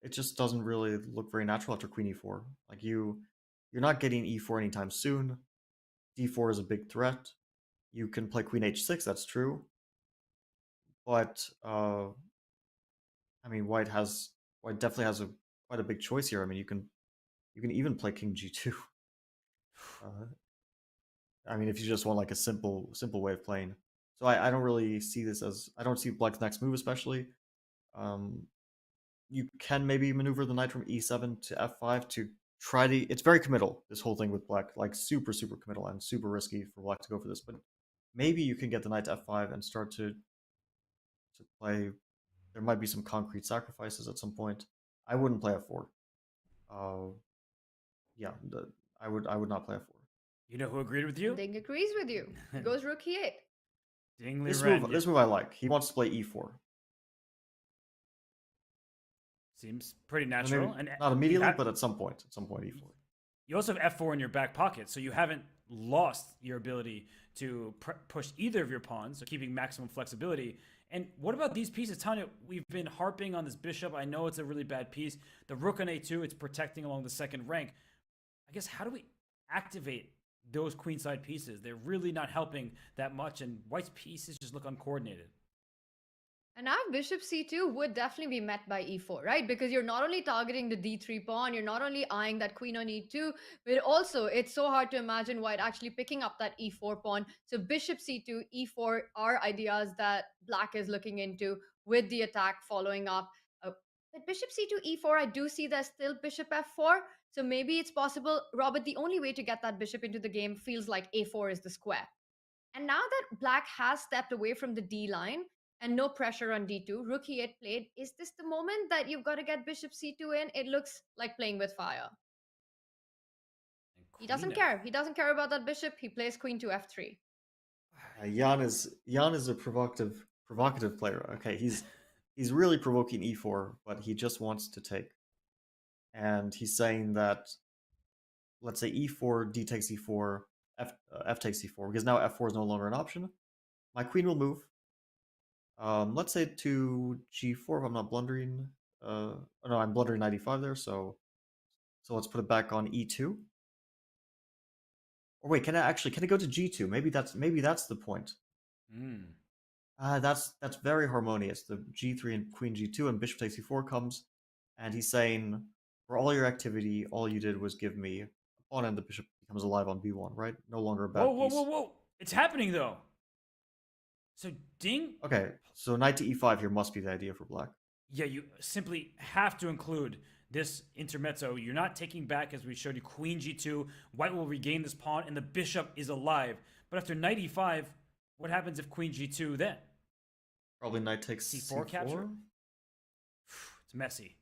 it just doesn't really look very natural after queen e4. Like you're not getting e4 anytime soon. d4 is a big threat. You can play queen h6, that's true. But I mean, white definitely has quite a big choice here. I mean, you can even play king g2. I mean, if you just want like a simple way of playing. So I don't really see this as, I don't see black's next move especially. You can maybe maneuver the knight from e7 to f5 to try to, it's very committal, this whole thing with black, like super committal and super risky for black to go for this, but maybe you can get the knight to f5 and start to play, there might be some concrete sacrifices at some point. I wouldn't play f4. Yeah, I would not play f4. You know who agreed with you? Ding agrees with you. He goes rook e8. Ding This Liren. move I like. He wants to play e4. Seems pretty natural. And not immediately, but at some point e4. You also have f4 in your back pocket, so you haven't lost your ability to push either of your pawns, so keeping maximum flexibility. And what about these pieces? Tanya, we've been harping on this bishop. I know it's a really bad piece. The rook on a2, it's protecting along the second rank. I guess, how do we activate those queenside pieces? They're really not helping that much, and white's pieces just look uncoordinated. And now bishop c2 would definitely be met by e4, right? Because you're not only targeting the d3 pawn, you're not only eyeing that queen on e2, but also it's so hard to imagine white actually picking up that e4 pawn. So bishop c2, e4 are ideas that black is looking into, with the attack following up. But bishop c2, e4, I do see there's still bishop f4. So maybe it's possible, Robert, the only way to get that bishop into the game feels like a4 is the square. And now that black has stepped away from the d line, and no pressure on d2, rook e8 played, is this the moment that you've got to get bishop c2 in? It looks like playing with fire. He doesn't care. He doesn't care about that bishop. He plays queen to f3. Jan is a provocative player. Okay, he's really provoking e4, but he just wants to take. And he's saying that, let's say e4, d takes e4, f takes e4, because now f4 is no longer an option. My queen will move. Let's say to g4 if I'm not blundering. Oh no, I'm blundering 95 there, so let's put it back on e2. Or wait, can it go to g2? Maybe that's the point. That's very harmonious. The g3 and queen g2 and bishop takes e4 comes, and he's saying, for all your activity, all you did was give me a pawn, and the bishop becomes alive on b1, right? No longer a bad piece. Whoa! It's happening though. So Ding. Okay, so knight to e5 here must be the idea for black. Yeah, you simply have to include this intermezzo. You're not taking back, as we showed you, queen g2. White will regain this pawn, and the bishop is alive. But after knight e5, what happens if queen g2 then? Probably knight takes c4 capture. It's messy.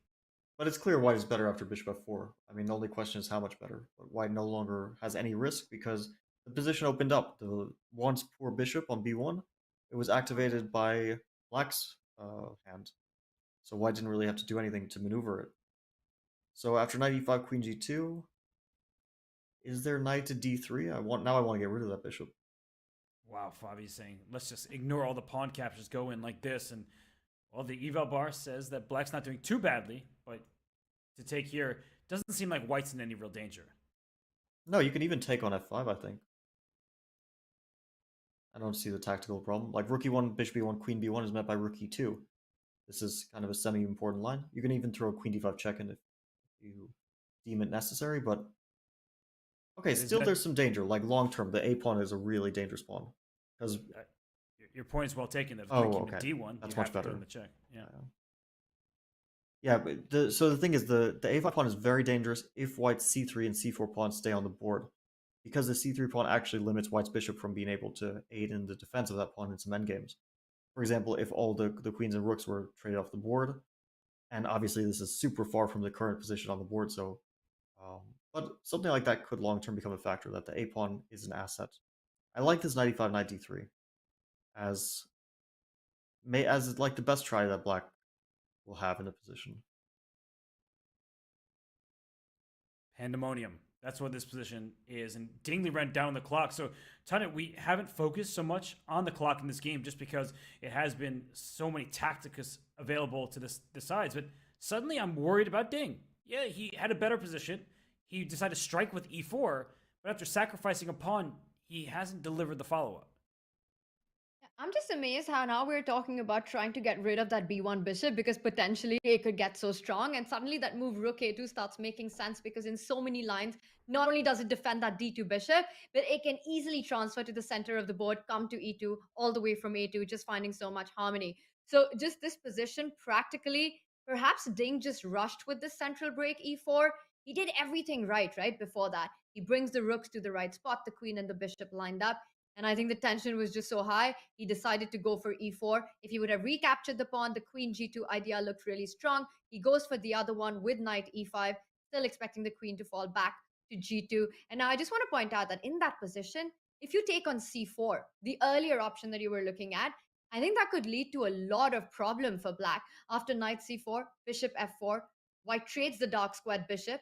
But it's clear white is better after bishop f4. I mean, the only question is how much better. But white no longer has any risk because the position opened up. The once poor bishop on b1, it was activated by black's hand. So white didn't really have to do anything to maneuver it. So after knight e5, queen g2, is there knight to d3? I want to get rid of that bishop. Wow, Fabi's saying, let's just ignore all the pawn captures, go in like this. And, well, the eval bar says that black's not doing too badly, but to take here, doesn't seem like white's in any real danger. No, you can even take on f5, I think. I don't see the tactical problem. Like rook e1, bishop e1, queen b1 is met by rook e2. This is kind of a semi-important line. You can even throw queen d5 check in if you deem it necessary, but okay, still there's some danger. Like long term, the a pawn is a really dangerous pawn because your point is well taken. That if okay, d1, that's you much have better. To the check. Yeah. Yeah, but so the thing is, the a5 pawn is very dangerous if white's c3 and c4 pawns stay on the board, because the c3 pawn actually limits white's bishop from being able to aid in the defense of that pawn in some endgames. For example, if all the queens and rooks were traded off the board, and obviously this is super far from the current position on the board, so but something like that could long term become a factor, that the a pawn is an asset. I like this knight e5, knight d3 as like the best try that black will have in the position. Pandemonium. That's what this position is. And Dingley ran down the clock. So, Tanya, we haven't focused so much on the clock in this game just because it has been so many tactics available to the sides. But suddenly I'm worried about Ding. Yeah, he had a better position. He decided to strike with e4. But after sacrificing a pawn, he hasn't delivered the follow-up. I'm just amazed how now we're talking about trying to get rid of that b1 bishop because potentially it could get so strong, and suddenly that move rook a2 starts making sense because in so many lines, not only does it defend that d2 bishop, but it can easily transfer to the center of the board, come to e2, all the way from a2, just finding so much harmony. So just this position, practically, perhaps Ding just rushed with the central break e4. He did everything right before that. He brings the rooks to the right spot, the queen and the bishop lined up. And I think the tension was just so high, he decided to go for e4. If he would have recaptured the pawn, the queen g2 idea looked really strong. He goes for the other one with knight e5, still expecting the queen to fall back to g2. And now I just want to point out that in that position, if you take on c4, the earlier option that you were looking at, I think that could lead to a lot of problem for black. After knight c4, bishop f4, white trades the dark squared bishop,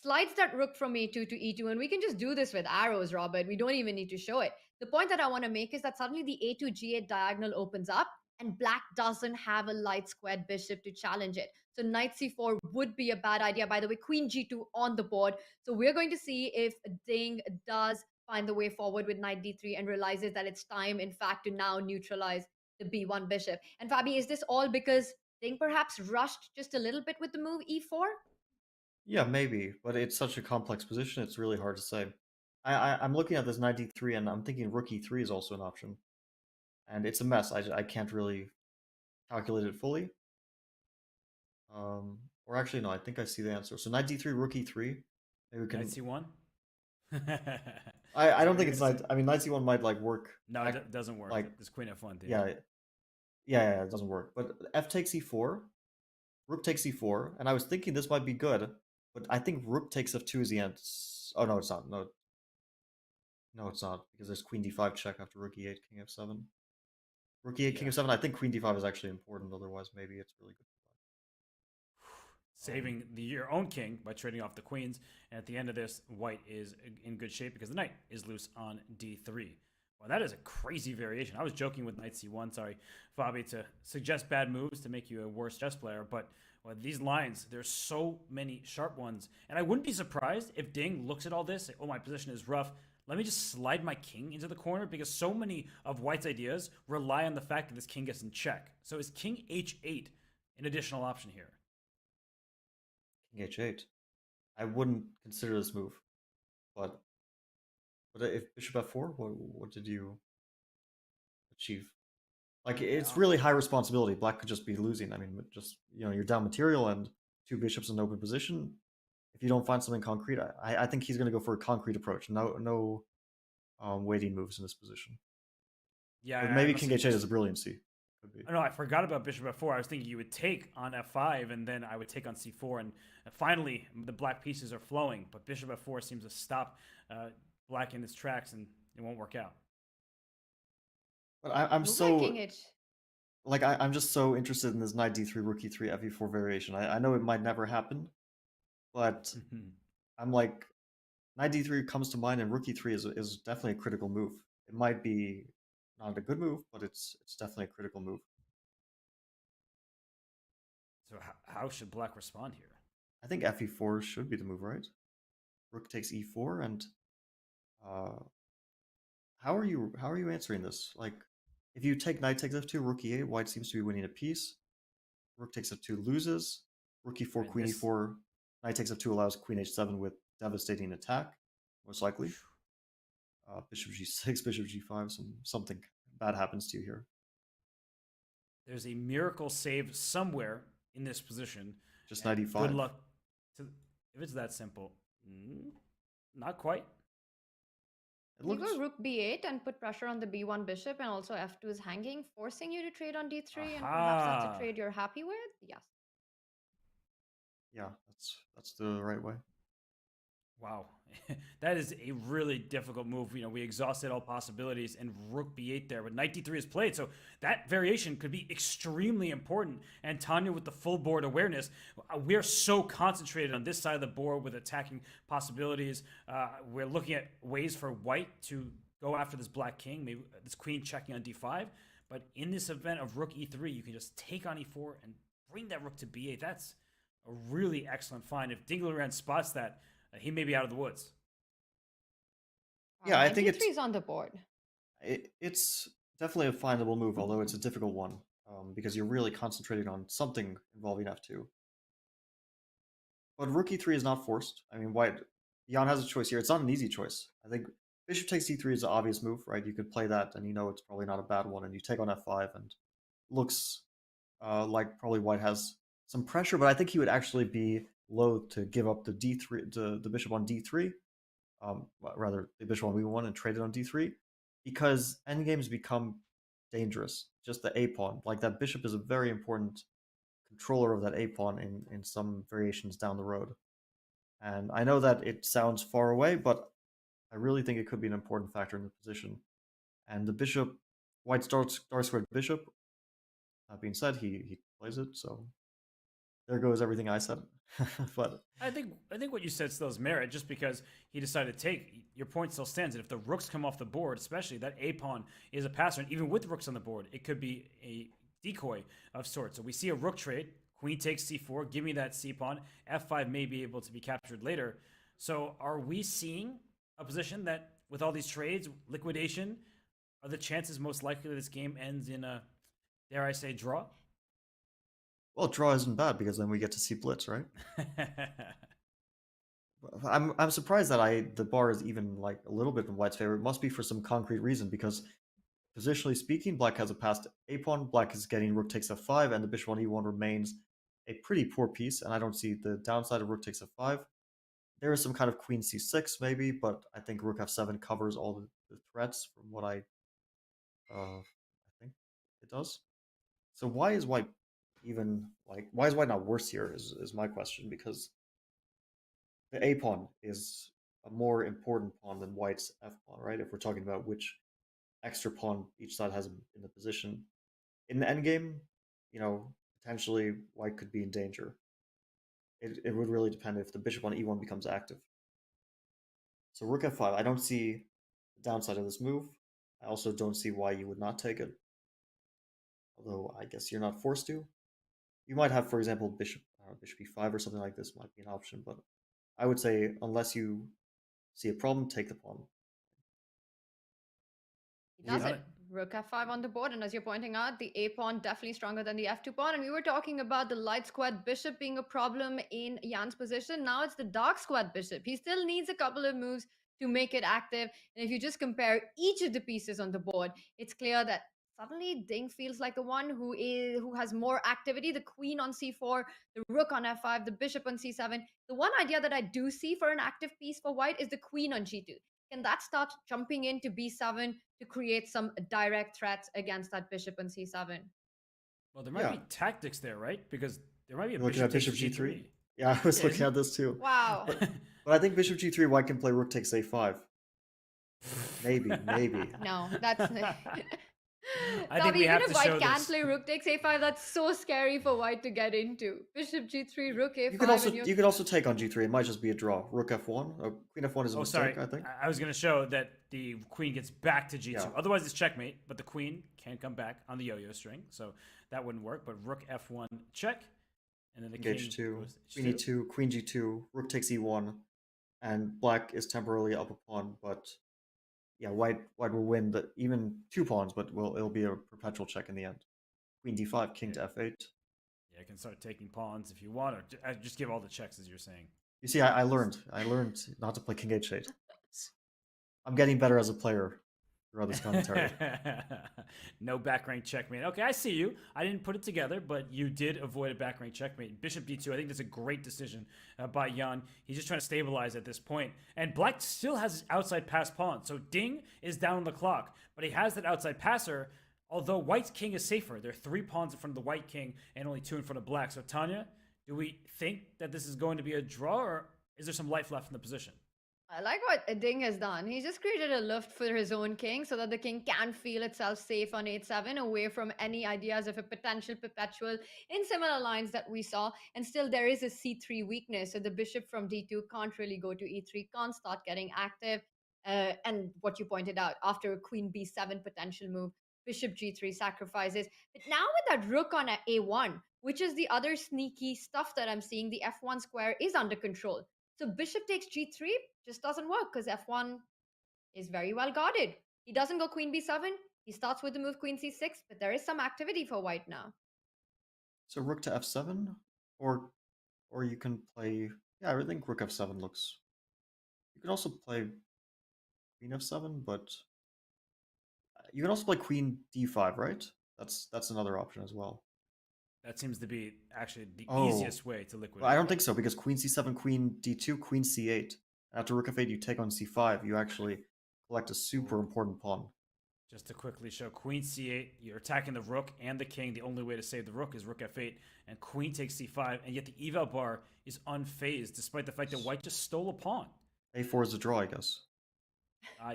slides that rook from a2 to e2, and we can just do this with arrows, Robert. We don't even need to show it. The point that I want to make is that suddenly the a2 g8 diagonal opens up, and black doesn't have a light squared bishop to challenge it. So knight c4 would be a bad idea. By the way, queen g2 on the board. So we're going to see if Ding does find the way forward with knight d3 and realizes that it's time, in fact, to now neutralize the b1 bishop. And Fabi, is this all because Ding perhaps rushed just a little bit with the move e4? Yeah, maybe, but it's such a complex position, it's really hard to say. I'm looking at this knight d3, and I'm thinking rook e3 is also an option. And it's a mess. I can't really calculate it fully. Or actually, no, I think I see the answer. So knight d3, rook e3. Maybe we can... Knight c1? I don't think it's knight... I mean, knight c1 might, like, work... No, it doesn't work. Like, this queen f1 thing. Yeah, it doesn't work. But f takes e4, rook takes e4, and I was thinking this might be good, but I think rook takes f2 is the end. Oh, no, it's not. No, it's not, because there's queen d5 check after rook e8, king f7. Rook e8, king f7, I think queen d5 is actually important, otherwise maybe it's really good. Saving your own king by trading off the queens, and at the end of this, white is in good shape because the knight is loose on d3. Well, that is a crazy variation. I was joking with knight c1, sorry, Fabi, to suggest bad moves to make you a worse chess player, but well, these lines, there's so many sharp ones, and I wouldn't be surprised if Ding looks at all this, oh, my position is rough, let me just slide my king into the corner, because so many of white's ideas rely on the fact that this king gets in check. So is king h8 an additional option here? King h8. I wouldn't consider this move, but if bishop f4, what did you achieve? Like, it's really high responsibility. Black could just be losing. I mean, just, you're down material and two bishops in open position. If you don't find something concrete, I think he's going to go for a concrete approach. No waiting moves in this position. Yeah, but maybe king h8 is a brilliancy. Oh, no, I forgot about bishop f4. I was thinking you would take on f5, and then I would take on c4, and finally the black pieces are flowing. But bishop f4 seems to stop black in its tracks, and it won't work out. But I'm Move so like king h. like I'm just so interested in this knight d3, rook e3, fe4 variation. I know it might never happen, but I'm like, knight d3 comes to mind, and rook e3 is definitely a critical move. It might be not a good move, but it's definitely a critical move. So how should black respond here? I think fe4 should be the move, right? Rook takes e4, and how are you answering this? Like, if you take knight takes f2, rook e8, white seems to be winning a piece. Rook takes f2 loses. Rook e4, Right, queen this- e4. Knight takes f2 allows queen h7 with devastating attack, most likely. Bishop g6, bishop g5, something bad happens to you here. There's a miracle save somewhere in this position. Just knight e5. Good luck. If it's that simple. Not quite. It You looks, go rook b8 and put pressure on the b1 bishop, and also f2 is hanging, forcing you to trade on d3, and perhaps that's Aha. a trade you're happy with? Yes. yeah, that's the right way. Wow. That is a really difficult move. We exhausted all possibilities, and rook b8 there, but knight d3 is played. So that variation could be extremely important. And Tanya with the full board awareness. We're so concentrated on this side of the board with attacking possibilities. We're looking at ways for white to go after this black king, maybe this queen checking on d5. But in this event of rook e3, you can just take on e4 and bring that rook to b8. That's a really excellent find. If Liren spots that, he may be out of the woods. Yeah, I think d3 is on the board. It's definitely a findable move, although it's a difficult one, because you're really concentrating on something involving f2. But rook e3 is not forced. I mean, Jan has a choice here. It's not an easy choice. I think bishop takes d3 is an obvious move, right? You could play that, and it's probably not a bad one, and you take on f5, and looks like probably white has some pressure, but I think he would actually be loath to give up the d3, the bishop on d3, rather the bishop on b1 and trade it on d3, because endgames become dangerous. Just the a pawn, like that bishop is a very important controller of that a pawn in some variations down the road. And I know that it sounds far away, but I really think it could be an important factor in the position. And the bishop, white dark squared bishop. That being said, he plays it, so there goes everything I said. But I think what you said still has merit, just because he decided to take. Your point still stands, and if the rooks come off the board, especially that a pawn is a passer, and even with rooks on the board, it could be a decoy of sorts. So we see a rook trade. Queen takes c4. Give me that c pawn. f5 may be able to be captured later. So are we seeing a position that, with all these trades, liquidation, are the chances most likely that this game ends in a, dare I say, draw? Well, draw isn't bad, because then we get to see blitz, right? I'm surprised that the bar is even like a little bit in white's favor. It must be for some concrete reason, because positionally speaking, black has a passed a pawn. Black is getting rook takes f5, and the bishop on e1 remains a pretty poor piece. And I don't see the downside of rook takes f5. There is some kind of queen c6 maybe, but I think rook f7 covers all the threats from what I think it does. So why is white why is white not worse here is my question, because the a pawn is a more important pawn than white's f pawn, right? If we're talking about which extra pawn each side has in the position. In the endgame, potentially white could be in danger. It would really depend if the bishop on e1 becomes active. So rook f5, I don't see the downside of this move. I also don't see why you would not take it. Although I guess you're not forced to. You might have, for example, bishop e5 or something like this might be an option, but I would say unless you see a problem, take the pawn. He does it. Rook f5 on the board, and as you're pointing out, the a pawn definitely stronger than the f2 pawn. And we were talking about the light squared bishop being a problem in Jan's position. Now it's the dark squared bishop. He still needs a couple of moves to make it active. And if you just compare each of the pieces on the board, it's clear that suddenly Ding feels like the one who has more activity. The queen on c4, the rook on f5, the bishop on c7. The one idea that I do see for an active piece for white is the queen on g2. Can that start jumping into b7 to create some direct threats against that bishop on c7? Well, there might be tactics there, right? Because there might be a You're looking at bishop bishop takes g3. G3. Yeah, I was looking at this too. Wow. But I think bishop g3, white can play rook takes a5. Maybe. No, that's. I think we even have if to white show can't this. play rook takes a5, that's so scary for white to get into. Bishop g3, rook a5. You could also take on g3. It might just be a draw. Rook f1. Queen f1 is a mistake, I think. I was going to show that the queen gets back to g2. Yeah. Otherwise, it's checkmate, but the queen can come back on the yo-yo string, so that wouldn't work. But rook f1 check, and then the king h2, goes queen e2, queen g2, rook takes e1, and black is temporarily up a pawn, but yeah, white will win even 2 pawns, but it'll be a perpetual check in the end. Queen d5, king to f8. Yeah, you can start taking pawns if you want, or just give all the checks, as you're saying. You see, I learned not to play king h8. I'm getting better as a player throughout this commentary. No back rank checkmate. Okay, I see you. I didn't put it together, but you did avoid a back rank checkmate. Bishop d2, I think that's a great decision by Jan. He's just trying to stabilize at this point. And black still has his outside pass pawn. So Ding is down on the clock, but he has that outside passer, although white's king is safer. There are 3 pawns in front of the white king and only 2 in front of black. So Tanya, do we think that this is going to be a draw, or is there some life left in the position? I like what Ding has done. He just created a lift for his own king so that the king can feel itself safe on 8-7, away from any ideas of a potential perpetual in similar lines that we saw. And still, there is a c3 weakness. So the bishop from d2 can't really go to e3, can't start getting active. And what you pointed out, after a queen b7 potential move, bishop g3 sacrifices. But now with that rook on a1, which is the other sneaky stuff that I'm seeing, the f1 square is under control. So bishop takes g3 just doesn't work because f1 is very well guarded. He doesn't go queen b7. He starts with the move queen c6, but there is some activity for white now. So rook to f7, or you can play. Yeah, I think rook f7 looks. You can also play queen f7, but you can also play queen d5, right? That's another option as well. That seems to be actually the Oh. easiest way to liquidate. Well, I don't think so, because queen c7, queen d2, queen c8. After rook f8, you take on c5. You actually collect a super important pawn. Just to quickly show, queen c8, you're attacking the rook and the king. The only way to save the rook is rook f8, and queen takes c5, and yet the eval bar is unfazed, despite the fact that white just stole a pawn. a4 is a draw, I guess.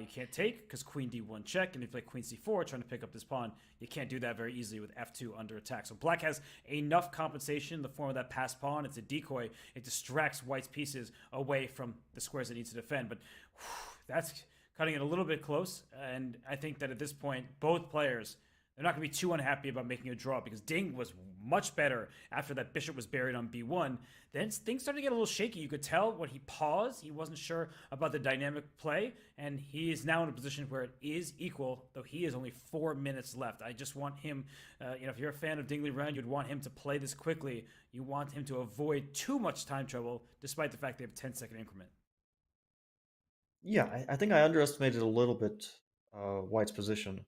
You can't take, because queen d1 check, and if you play queen c4, trying to pick up this pawn, you can't do that very easily with f2 under attack. So black has enough compensation in the form of that passed pawn. It's a decoy. It distracts white's pieces away from the squares it needs to defend. But that's cutting it a little bit close, and I think that at this point, both players, they're not going to be too unhappy about making a draw, because Ding was much better after that bishop was buried on b1. Then things started to get a little shaky. You could tell when he paused, he wasn't sure about the dynamic play, and he is now in a position where it is equal, though he has only 4 minutes left. I just want him, if you're a fan of Liren, you'd want him to play this quickly. You want him to avoid too much time trouble, despite the fact they have a 10-second increment. Yeah, I think I underestimated a little bit White's position.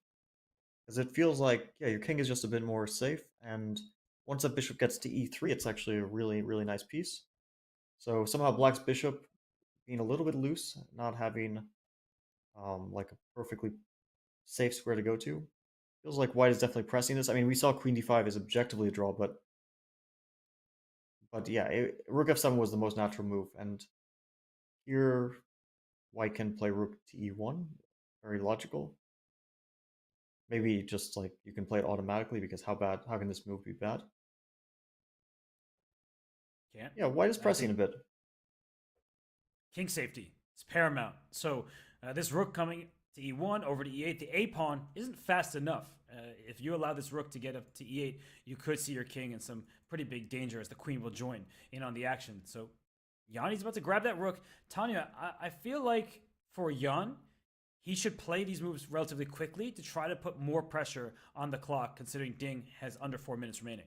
Because it feels like, yeah, your king is just a bit more safe, and once that bishop gets to e3, it's actually a really, really nice piece. So somehow black's bishop being a little bit loose, not having like a perfectly safe square to go to. Feels like white is definitely pressing this. I mean, we saw queen d5 is objectively a draw, but yeah, rook f7 was the most natural move, and here white can play rook to e1, very logical. Maybe just like you can play it automatically, because how can this move be bad? Can't. Yeah, white is pressing a bit. King safety is paramount. So this rook coming to e1 over to e8, the a pawn isn't fast enough. If you allow this rook to get up to e8, you could see your king in some pretty big danger, as the queen will join in on the action. So Yanni's about to grab that rook. Tanya, I feel like for Jan, he should play these moves relatively quickly to try to put more pressure on the clock, considering Ding has under 4 minutes remaining.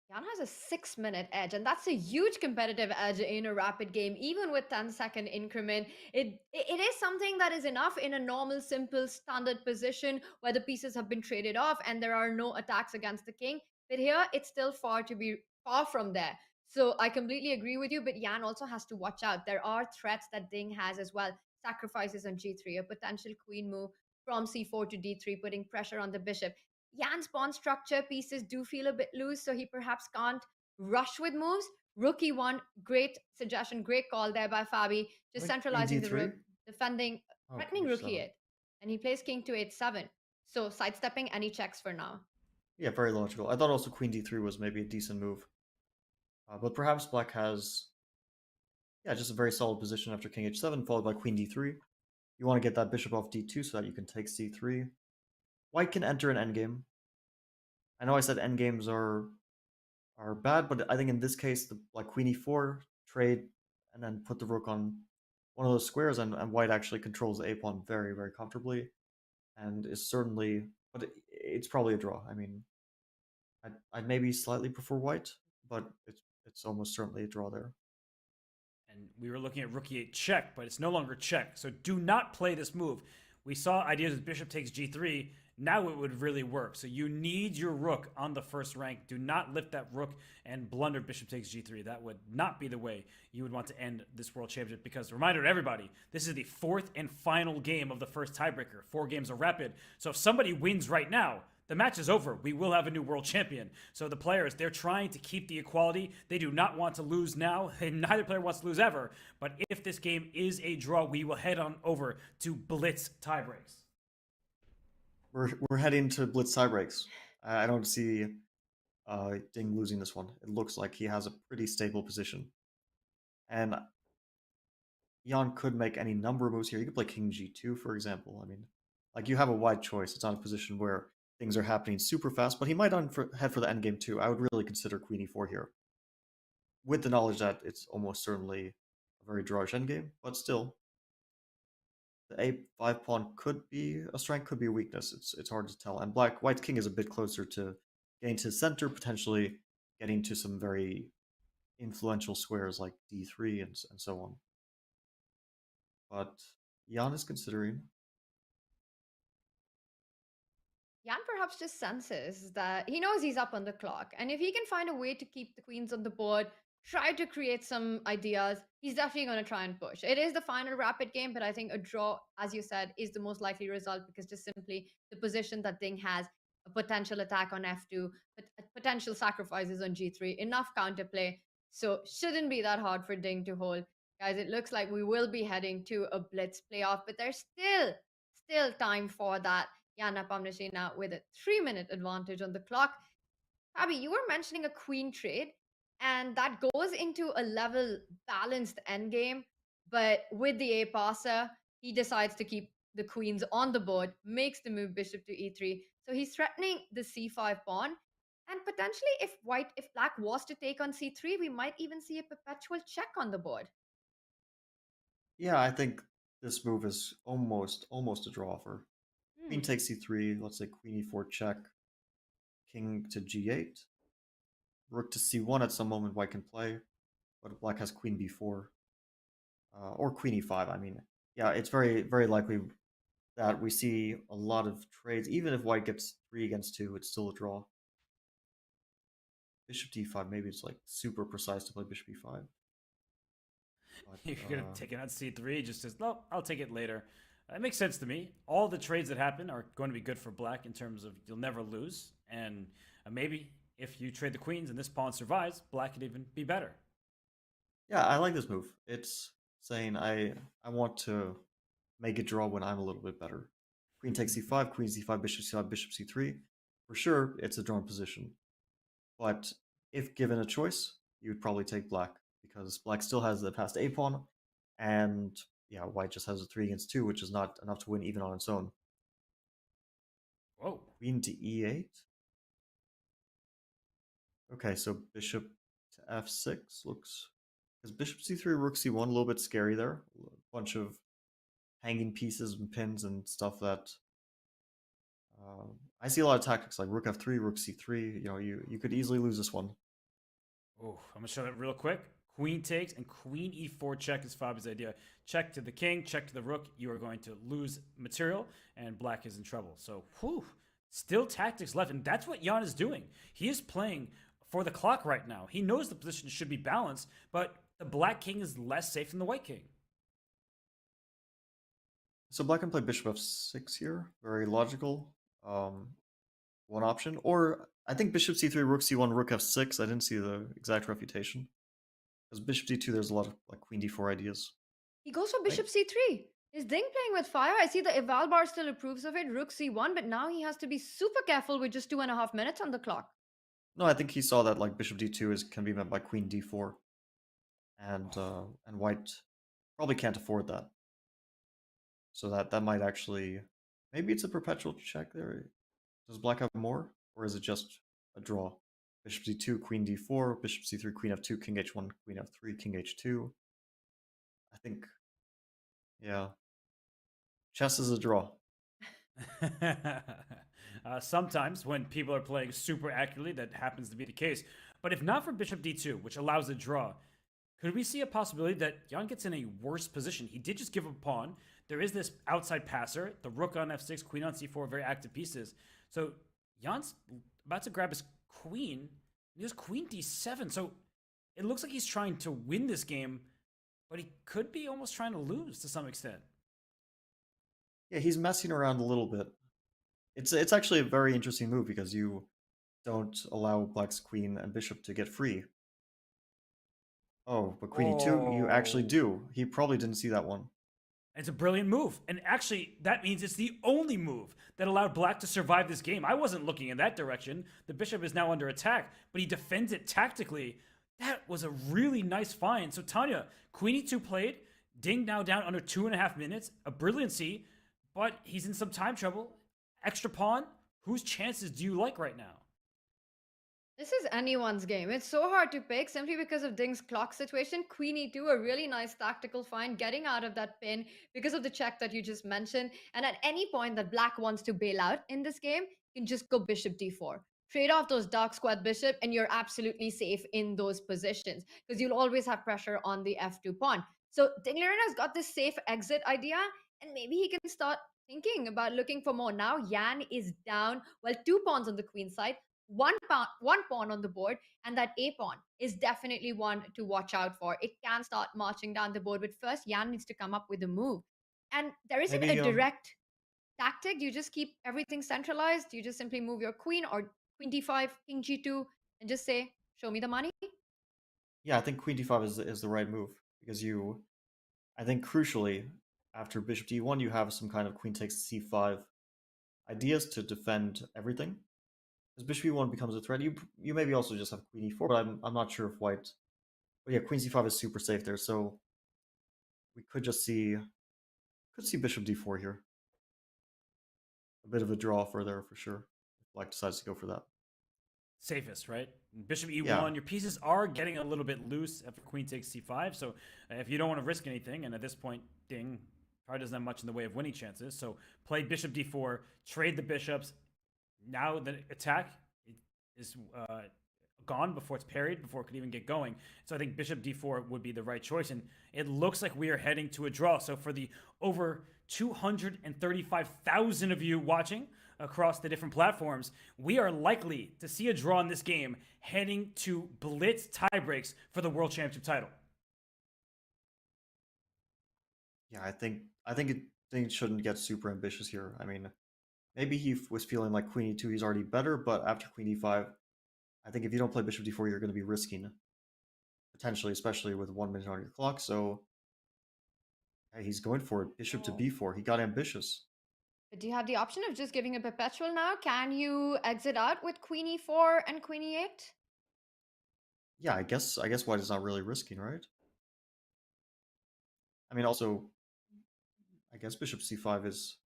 Jan has a 6-minute edge, and that's a huge competitive edge in a rapid game, even with 10-second increment. It is something that is enough in a normal, simple, standard position where the pieces have been traded off and there are no attacks against the king. But here, it's still far from there. So I completely agree with you, but Jan also has to watch out. There are threats that Ding has as well. Sacrifices on g3, a potential queen move from c4 to d3, putting pressure on the bishop. Jan's pawn structure pieces do feel a bit loose, so he perhaps can't rush with moves. Rook e1, great suggestion, great call there by Fabi, just Like queen centralizing the d3? rook, defending, Oh, threatening king rook h7. e8. And he plays king to h7. So sidestepping any checks for now. Yeah, very logical. I thought also queen d3 was maybe a decent move. But perhaps black has, yeah, just a very solid position after king h7, followed by queen d3. You want to get that bishop off d2 so that you can take c3. White can enter an endgame. I know I said endgames are bad, but I think in this case, like queen e4, trade, and then put the rook on one of those squares, and white actually controls the a-pawn very, very comfortably, and is certainly, but it's probably a draw. I mean, I'd maybe slightly prefer white, but it's almost certainly a draw there. And we were looking at rook e8 check, but it's no longer check. So do not play this move. We saw ideas with bishop takes g3. Now it would really work. So you need your rook on the first rank. Do not lift that rook and blunder bishop takes g3. That would not be the way you would want to end this world championship, because reminder to everybody, this is the fourth and final game of the first tiebreaker. 4 games are rapid. So if somebody wins right now, the match is over. We will have a new world champion. So the players, they're trying to keep the equality. They do not want to lose now, and neither player wants to lose ever. But if this game is a draw, we will head on over to Blitz tiebreaks. We're heading to blitz tiebreaks. I don't see Ding losing this one. It looks like he has a pretty stable position. And Jan could make any number of moves here. You could play king g2, for example. I mean, like, you have a wide choice. It's not a position where things are happening super fast, but he might head for the endgame too. I would really consider queen e4 here, with the knowledge that it's almost certainly a very drawish endgame, but still, the a5 pawn could be a strength, could be a weakness. It's hard to tell. And white's king is a bit closer to getting to center, potentially getting to some very influential squares like d3 and so on. But Jan is considering. Jan perhaps just senses that he knows he's up on the clock, and if he can find a way to keep the queens on the board, try to create some ideas, he's definitely going to try and push. It is the final rapid game, but I think a draw, as you said, is the most likely result, because just simply the position that Ding has, a potential attack on f2, but potential sacrifices on g3, enough counterplay, so shouldn't be that hard for Ding to hold. Guys, it looks like we will be heading to a blitz playoff, but there's still time for that. Jan Nepomniachtchi now with a 3-minute advantage on the clock. Fabi, you were mentioning a queen trade, and that goes into a level balanced endgame. But with the a passer, he decides to keep the queens on the board, makes the move bishop to e3. So he's threatening the c5 pawn. And potentially, if black was to take on c3, we might even see a perpetual check on the board. Yeah, I think this move is almost a draw for queen takes c3. Let's say queen e4 check, king to g8, rook to c1 at some moment white can play, but black has queen b4 or queen e5. I mean, yeah, it's very, very likely that we see a lot of trades. Even if white gets 3 against 2, it's still a draw. Bishop d5, maybe it's like super precise to play bishop e5. But, You're going to take it on c3, just says, no, I'll take it later. That makes sense to me. All the trades that happen are going to be good for black in terms of you'll never lose. And maybe if you trade the queens and this pawn survives, black could even be better. Yeah, I like this move. It's saying I want to make it draw when I'm a little bit better. Queen takes c5, queen c5, bishop c5, bishop c3. For sure, it's a drawn position. But if given a choice, you would probably take black, because black still has the passed a pawn, and yeah, white just has a 3 against 2, which is not enough to win even on its own. Whoa. Queen to e8. Okay, so bishop to f6 looks... Because bishop c3, rook c1, a little bit scary there. A bunch of hanging pieces and pins and stuff that... I see a lot of tactics like rook f3, rook c3. You know, you could easily lose this one. Oh, I'm going to show that real quick. Queen takes and queen e4 check is Fabi's idea. Check to the king, check to the rook. You are going to lose material, and black is in trouble. So, whew, still tactics left, and that's what Jan is doing. He is playing for the clock right now. He knows the position should be balanced, but the black king is less safe than the white king. So black can play bishop f6 here. Very logical. one option. Or I think bishop c3, rook c1, rook f6. I didn't see the exact refutation. Because bishop d2, there's a lot of like queen d4 ideas. He goes for bishop c3. Is Ding playing with fire? I see the eval bar still approves of it, rook c1, but now he has to be super careful with just 2.5 minutes on the clock. No, I think he saw that like bishop d2 can be met by queen d4. And white probably can't afford that. So that might actually, maybe it's a perpetual check there. Does black have more, or is it just a draw? Bishop c2, queen d4, bishop c3, queen f2, king h1, queen f3, king h2. I think, yeah, chess is a draw. Sometimes when people are playing super accurately, that happens to be the case. But if not for bishop d2, which allows a draw, could we see a possibility that Jan gets in a worse position? He did just give a pawn. There is this outside passer, the rook on f6, queen on c4, very active pieces. So Jan's about to grab his queen. He has queen d7. So it looks like he's trying to win this game, but he could be almost trying to lose to some extent. Yeah, he's messing around a little bit. It's actually a very interesting move because you don't allow black's queen and bishop to get free. Oh, but queen e2, you actually do. He probably didn't see that one. It's a brilliant move. And actually, that means it's the only move that allowed black to survive this game. I wasn't looking in that direction. The bishop is now under attack, but he defends it tactically. That was a really nice find. So Tanya, queen e2 played. Ding now down under 2.5 minutes. A brilliancy, but he's in some time trouble. Extra pawn. Whose chances do you like right now? This is anyone's game. It's so hard to pick simply because of Ding's clock situation. Queen e2, a really nice tactical find, getting out of that pin because of the check that you just mentioned. And at any point that black wants to bail out in this game, you can just go bishop d4. Trade off those dark squared bishop and you're absolutely safe in those positions because you'll always have pressure on the f2 pawn. So Ding Liren has got this safe exit idea and maybe he can start thinking about looking for more. Now Jan is down, well, 2 pawns on the queen side. One pawn on the board, and that a pawn is definitely one to watch out for. It can start marching down the board, but first Jan needs to come up with a move. And there isn't Maybe, a direct tactic. You just keep everything centralized. You just simply move your queen or queen d5, king g2, and just say, show me the money. Yeah, I think queen d5 is the right move because I think crucially, after bishop d1, you have some kind of queen takes c5 ideas to defend everything. As bishop e1 becomes a threat, you maybe also just have queen e4, but I'm not sure if white. But yeah, queen c5 is super safe there, so we could just see bishop d4 here. A bit of a draw for there for sure. If black decides to go for that. Safest, right? Bishop e1, Yeah. your pieces are getting a little bit loose after queen takes c5. So if you don't want to risk anything, and at this point, Ding probably doesn't have much in the way of winning chances. So play bishop d4, trade the bishops. Now the attack is gone before it's parried, before it could even get going. So I think bishop d4 would be the right choice. And it looks like we are heading to a draw. So for the over 235,000 of you watching across the different platforms, we are likely to see a draw in this game heading to blitz tiebreaks for the World Championship title. Yeah, I think things shouldn't get super ambitious here. I mean, maybe he was feeling like queen e2, he's already better, but after queen e5, I think if you don't play bishop d4, you're going to be risking potentially, especially with 1 minute on your clock. So hey, he's going for it. Bishop to b4. He got ambitious. But do you have the option of just giving a perpetual now? Can you exit out with queen e4 and queen e8? Yeah, I guess white is not really risking, right? I mean, also, I guess bishop c5 is.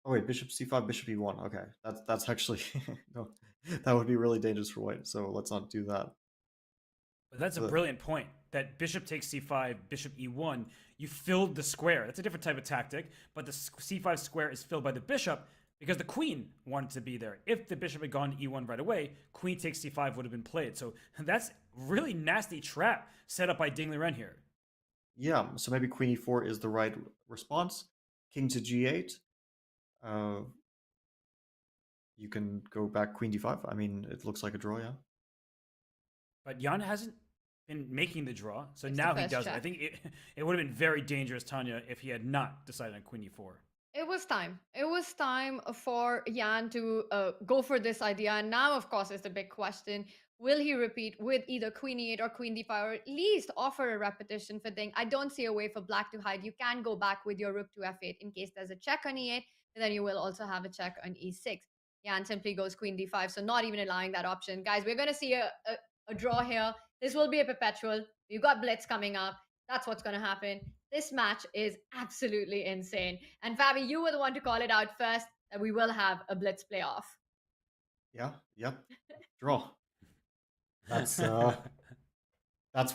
Oh wait, bishop c5, bishop e1. Okay, that's actually no, that would be really dangerous for white. So let's not do that. But that's a brilliant point. That bishop takes c5, bishop e1. You filled the square. That's a different type of tactic, but the c5 square is filled by the bishop because the queen wanted to be there. If the bishop had gone to e1 right away, queen takes c5 would have been played. So that's really nasty trap set up by Ding Liren here. Yeah, so maybe queen e4 is the right response. King to g8. You can go back queen d5. I mean, it looks like a draw, yeah. But Jan hasn't been making the draw, so It's now the he first does it. check. I think it would have been very dangerous, Tanya, if he had not decided on queen e4. It was time. It was time for Jan to go for this idea. And now, of course, is the big question. Will he repeat with either queen e8 or queen d5, or at least offer a repetition for Ding? I don't see a way for black to hide. You can go back with your rook to f8 in case there's a check on e8, and then you will also have a check on e6. Jan simply goes queen d5, so not even allowing that option. Guys, we're going to see a draw here. This will be a perpetual. We've got blitz coming up. That's what's going to happen. This match is absolutely insane. And Fabi, you were the one to call it out first that we will have a blitz playoff. Yeah, yep. Draw. That's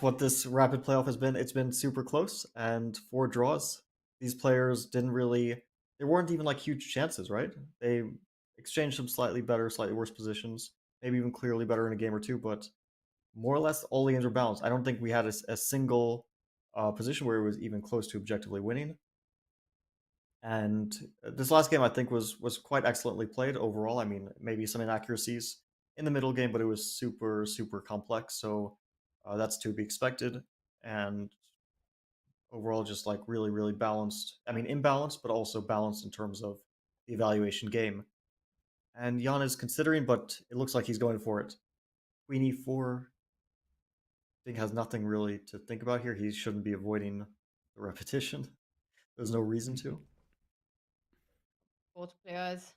what this rapid playoff has been. It's been super close, and 4 draws. These players didn't really, there weren't even like huge chances, right? They exchanged some slightly better, slightly worse positions, maybe even clearly better in a game or two, but more or less all the games were balanced. I don't think we had a single position where it was even close to objectively winning. And this last game, I think, was quite excellently played overall. I mean, maybe some inaccuracies in the middle game, but it was super, super complex. So that's to be expected. And overall, just like really, really balanced. I mean, imbalanced, but also balanced in terms of the evaluation game. And Jan is considering, but it looks like he's going for it. Queen e4. Ding has nothing really to think about here. He shouldn't be avoiding the repetition. There's no reason to. Both players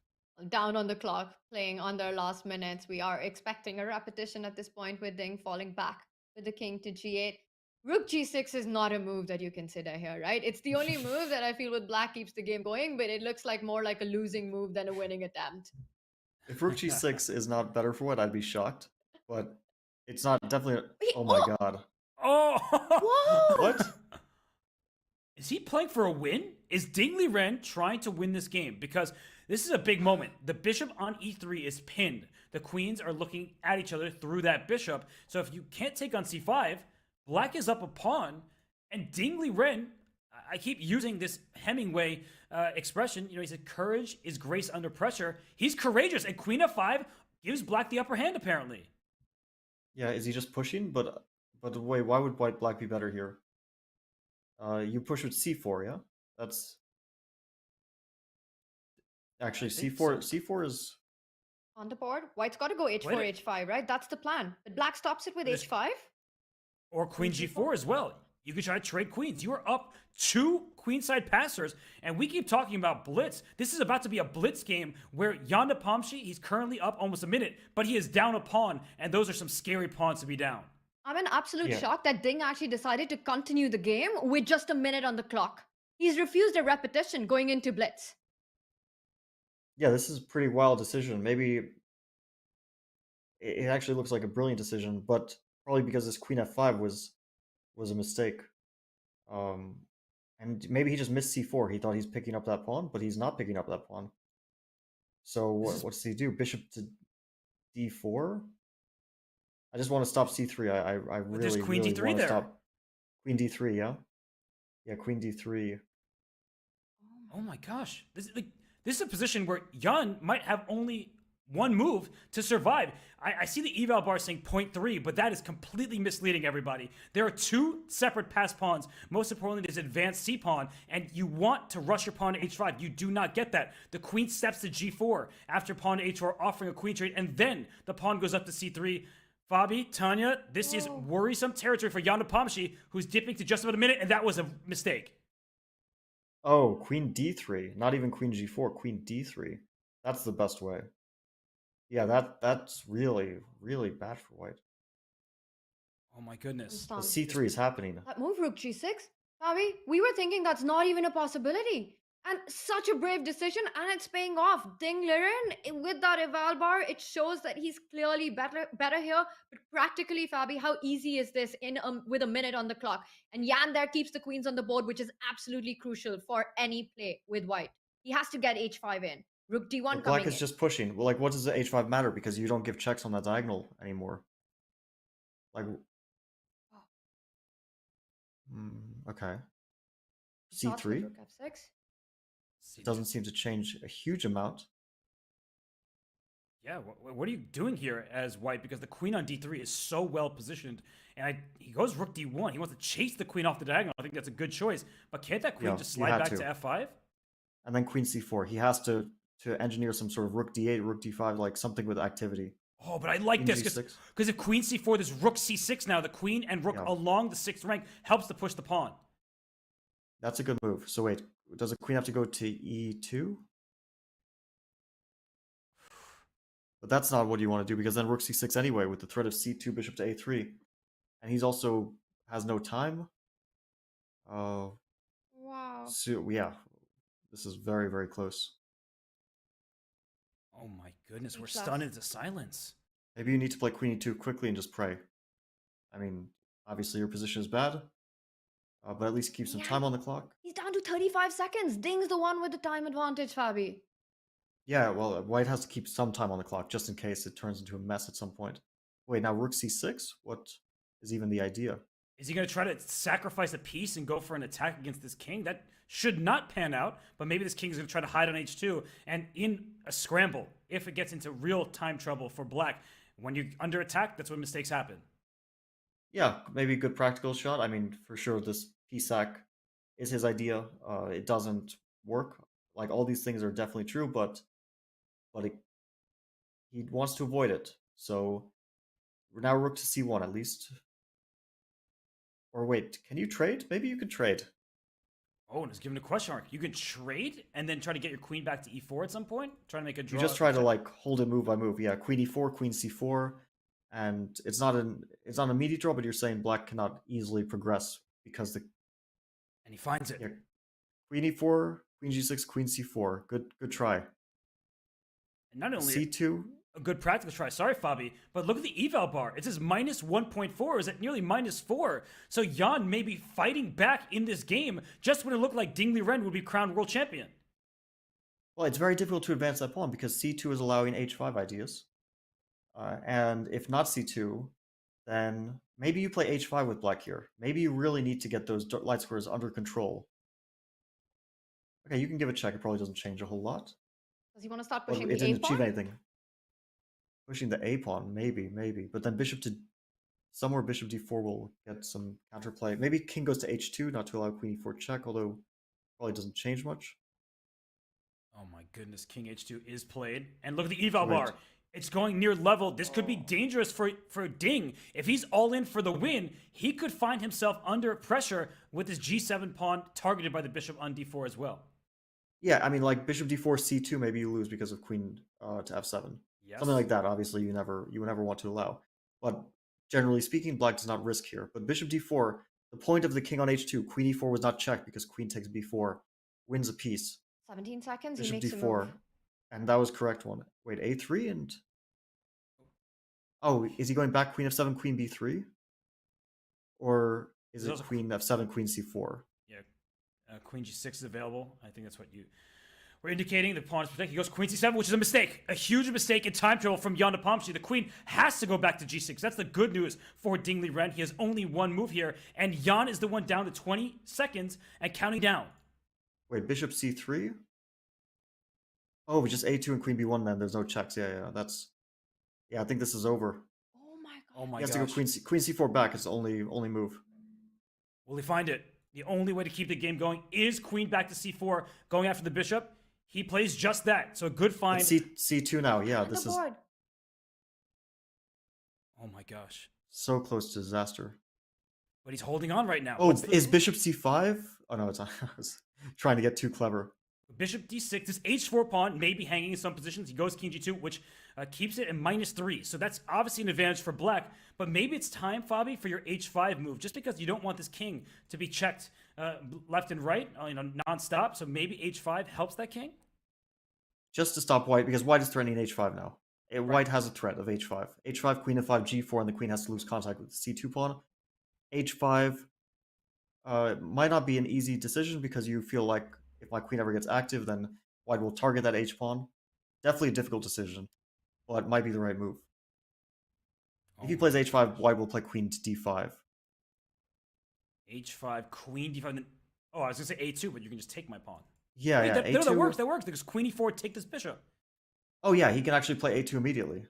down on the clock, playing on their last minutes. We are expecting a repetition at this point with Ding falling back with the king to g8. Rook g6 is not a move that you consider here, right? It's the only move that I feel with black keeps the game going, but it looks like more like a losing move than a winning attempt. If rook g6 is not better for white, I'd be shocked. But it's not definitely. Oh my god. Oh! What? Is he playing for a win? Is Liren trying to win this game? Because this is a big moment. The bishop on e3 is pinned. The queens are looking at each other through that bishop. So if you can't take on c5, black is up a pawn, and Liren, I keep using this Hemingway expression. You know, he said, courage is grace under pressure. He's courageous, and queen f5 gives black the upper hand, apparently. Yeah, is he just pushing? But wait, why would white black be better here? You push with c4, yeah? That's actually c4. So. C4 is on the board. White's got to go h4, h5, right? That's the plan. But black stops it with h5. Or queen g4 as well. You could try to trade queens. You are up 2 queenside passers, and we keep talking about blitz. This is about to be a blitz game where Jan Nepomniachtchi, he's currently up almost a minute, but he is down a pawn, and those are some scary pawns to be down. I'm in absolute shock that Ding actually decided to continue the game with just a minute on the clock. He's refused a repetition going into blitz. Yeah, this is a pretty wild decision. Maybe it actually looks like a brilliant decision, but probably because this queen f5 was a mistake. And maybe he just missed c4. He thought he's picking up that pawn, but he's not picking up that pawn. So what does he do? Bishop to d4? I just want to stop c3. I really, queen really d3 want to there. stop queen d3, yeah? Yeah, queen d3. Oh my gosh. This is a position where Jan might have only one move to survive. I see the eval bar saying 0.3, but that is completely misleading everybody. There are 2 separate pass pawns. Most importantly, there's advanced c pawn, and you want to rush your pawn to h5. You do not get that. The queen steps to g4 after pawn to h4, offering a queen trade, and then the pawn goes up to c3. Fabi, Tanya, this is worrisome territory for Jan Nepomniachtchi, who's dipping to just about a minute, and that was a mistake. Oh, queen d3. Not even queen g4, queen d3. That's the best way. Yeah, that's really, really bad for white. Oh my goodness. The c3 is happening. That move, rook g6? Fabi, we were thinking that's not even a possibility. And such a brave decision, and it's paying off. Ding Liren, with that eval bar, it shows that he's clearly better here. But practically, Fabi, how easy is this with a minute on the clock? And Jan there keeps the queens on the board, which is absolutely crucial for any play with white. He has to get h5 in. Rook d1 coming Black is just pushing. Well, like, what does the h5 matter? Because you don't give checks on that diagonal anymore. Like, okay. c3. Rook f6. It doesn't seem to change a huge amount. Yeah, what are you doing here as white? Because the queen on d3 is so well positioned. And he goes rook d1. He wants to chase the queen off the diagonal. I think that's a good choice. But can't that queen just slide back to f5? and then queen c4. He has to engineer some sort of rook d8, rook d5, like something with activity. Oh, but I like Queen this g6. because if queen c4, there's rook c6 now. The queen and rook along the 6th rank helps to push the pawn. That's a good move. So wait, does the queen have to go to e2? But that's not what you want to do, because then rook c6 anyway, with the threat of c2, bishop to a3. And he's also has no time. Wow. So yeah, this is very, very close. Oh my goodness, we're stunned into silence. Maybe you need to play queen e2 quickly and just pray. I mean, obviously your position is bad, but at least keep some time on the clock. He's down to 35 seconds. Ding's the one with the time advantage, Fabi. Yeah, well, white has to keep some time on the clock, just in case it turns into a mess at some point. Wait, now rook c6? What is even the idea? Is he going to try to sacrifice a piece and go for an attack against this king? That should not pan out, but maybe this king is going to try to hide on h2. And in a scramble, if it gets into real time trouble for black, when you're under attack, that's when mistakes happen. Yeah, maybe a good practical shot. I mean, for sure, this piece sack is his idea. It doesn't work. Like, all these things are definitely true, but he wants to avoid it. So now rook to c1 at least. Or wait, can you trade? Maybe you could trade. Oh, and it's given a question mark. You can trade and then try to get your queen back to e4 at some point? Try to make a draw? You just try to, like, hold it move by move. Yeah, queen e4, queen c4. And it's not an immediate draw, but you're saying black cannot easily progress because the... And he finds it. Yeah, queen e4, queen g6, queen c4. Good try. And not only... c2... A good practical try. Sorry, Fabi, but look at the eval bar. It says minus 1.4. Is it nearly minus 4? So Jan may be fighting back in this game just when it looked like Ding Liren would be crowned world champion. Well, it's very difficult to advance that pawn because c2 is allowing h5 ideas. And if not c2, then maybe you play h5 with black here. Maybe you really need to get those light squares under control. Okay, you can give it a check. It probably doesn't change a whole lot. Does he want to start pushing Well, the it didn't achieve A-pawn? anything. Pushing the a pawn, maybe. But then bishop to somewhere, bishop d4 will get some counterplay. Maybe king goes to h2, not to allow queen e4 check, although probably doesn't change much. Oh my goodness, king h2 is played. And look at the eval bar. It's going near level. This could be dangerous for Ding. If he's all in for the win, he could find himself under pressure with his g7 pawn targeted by the bishop on d4 as well. Yeah, I mean, like bishop d4, c2, maybe you lose because of queen to f7. Yes. Something like that, obviously, you would never want to allow. But generally speaking, black does not risk here. But bishop d4, the point of the king on h2, queen e4 was not checked because queen takes b4, wins a piece. 17 seconds, Bishop he makes d4, a move. and that was correct one. Wait, a3 and... Oh, is he going back queen f7, queen b3? Or is it queen f7, queen c4? Yeah, queen g6 is available. I think that's what you... We're indicating the pawn is protected. He goes queen c7, which is a mistake. A huge mistake in time trouble from Jan Nepomniachtchi. The queen has to go back to g6. That's the good news for Ding Liren. He has only one move here, and Jan is the one down to 20 seconds and counting down. Wait, bishop c3? Oh, just a2 and queen b1 then. There's no checks. Yeah, that's... Yeah, I think this is over. Oh my god. Oh my He has gosh. to go queen c4 back. It's the only move. Will he find it? The only way to keep the game going is queen back to c4, going after the bishop. He plays just that. So a good find. c2 now. Yeah, this is Oh my gosh. so close to disaster. But he's holding on right now. Oh, is bishop c5? Oh no, it's not. I was trying to get too clever. Bishop d6. This h4 pawn may be hanging in some positions. He goes king g2, which keeps it at -3. So that's obviously an advantage for black. But maybe it's time, Fabi, for your h5 move, just because you don't want this king to be checked left and right, non-stop. So maybe h5 helps that king? Just to stop white, because white is threatening h5 now. White has a threat of h5. h5, queen f5, g4, and the queen has to lose contact with the c2 pawn. h5 might not be an easy decision because you feel like if my queen ever gets active, then white will target that h-pawn. Definitely a difficult decision, but might be the right move. If he plays h5, white will play queen to d5. h5, queen d5, then... Oh, I was going to say a2, but you can just take my pawn. Yeah, Wait, yeah. No, that works, because queen e4, take this bishop. Oh yeah, he can actually play a2 immediately.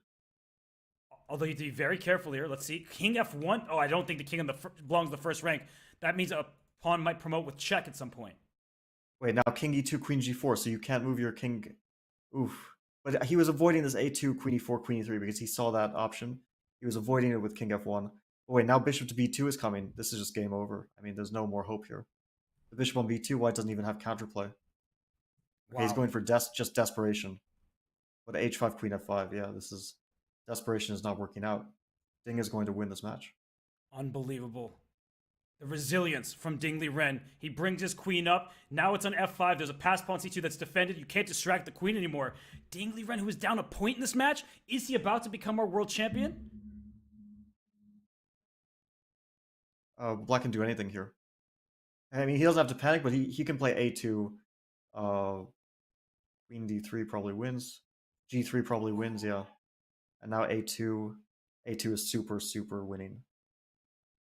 Although you have to be very careful here. Let's see. King f1. Oh, I don't think the king belongs to the first rank. That means a pawn might promote with check at some point. Wait, now king e2, queen g4, so you can't move your king. Oof. But he was avoiding this a2, queen e4, queen e3 because he saw that option. He was avoiding it with king f1. But wait, now bishop to b2 is coming. This is just game over. I mean, there's no more hope here. The bishop on b2, white doesn't even have counterplay. Okay, he's Wow. going for just desperation. But h5, queen f5, yeah, this is... Desperation is not working out. Ding is going to win this match. Unbelievable. The resilience from Ding Liren. He brings his queen up. Now it's on f5. There's a pass pawn c2 that's defended. You can't distract the queen anymore. Ding Liren, who is down a point in this match, is he about to become our world champion? Black can do anything here. I mean, he doesn't have to panic, but he can play a2. Queen d3 probably wins. g3 probably wins, yeah. And now a2. a2 is super, super winning.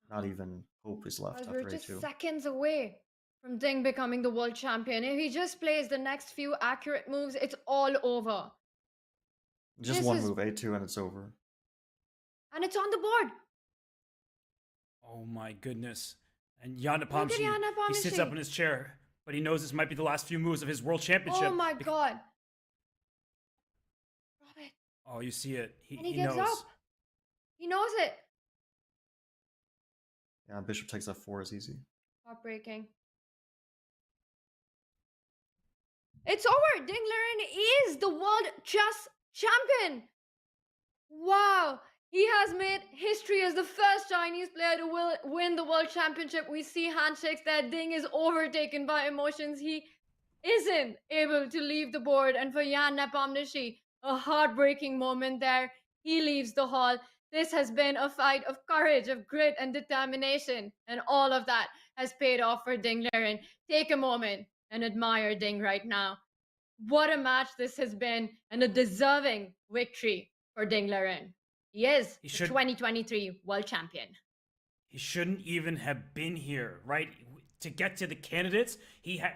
Not even hope is left after We're just a2. seconds away from Ding becoming the world champion. If he just plays the next few accurate moves, it's all over. Just one move, a2, and it's over. And it's on the board. Oh my goodness. And Jan Nepomniachtchi, he sits up in his chair, but he knows this might be the last few moves of his world championship. Oh my god. Robert. Oh, you see it. He gives knows. up. He knows it. Yeah, bishop takes f4 is easy. Heartbreaking. It's over. Ding Liren is the world chess champion. Wow. He has made history as the first Chinese player to win the world championship. We see handshakes there. Ding is overtaken by emotions. He isn't able to leave the board. And for Jan Nepomniachtchi, a heartbreaking moment there. He leaves the hall. This has been a fight of courage, of grit and determination. And all of that has paid off for Ding Liren. Take a moment and admire Ding right now. What a match this has been, and a deserving victory for Ding Liren. He is the 2023 world champion. He shouldn't even have been here, right? To get to the candidates,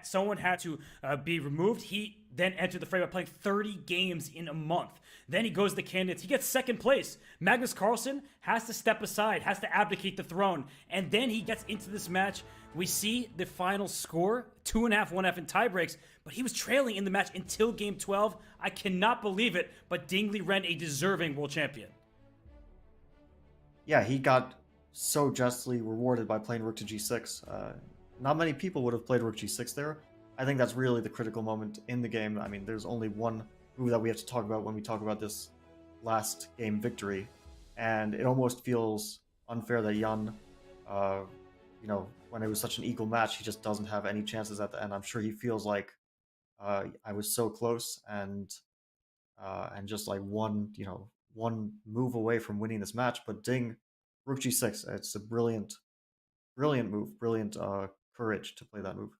someone had to be removed. He then entered the fray by playing 30 games in a month. Then he goes to the candidates. He gets second place. Magnus Carlsen has to step aside, has to abdicate the throne. And then he gets into this match. We see the final score, 2.5, 1F in tiebreaks, but he was trailing in the match until game 12. I cannot believe it, but Ding Liren, a deserving world champion. Yeah, he got so justly rewarded by playing rook to g6. Not many people would have played rook g6 there. I think that's really the critical moment in the game. I mean, there's only one move that we have to talk about when we talk about this last game victory, and it almost feels unfair that Jan, when it was such an equal match, he just doesn't have any chances at the end. I'm sure he feels like I was so close and just like one move away from winning this match. But Ding, rook g6, it's a brilliant move, brilliant courage to play that move.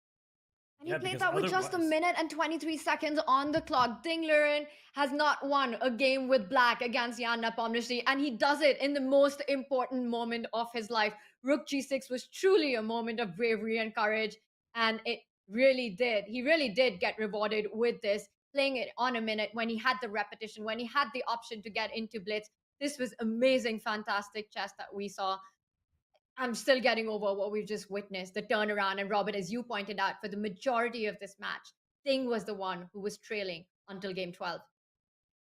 And he played that with just a minute and 23 seconds on the clock. Ding Liren has not won a game with black against Jan Nepomniachtchi, and he does it in the most important moment of his life. Rook g6 was truly a moment of bravery and courage, and it really did. He really did get rewarded with this, playing it on a minute when he had the repetition, when he had the option to get into blitz. This was amazing, fantastic chess that we saw. I'm still getting over what we've just witnessed, the turnaround. And Robert, as you pointed out, for the majority of this match, Ding was the one who was trailing until game 12.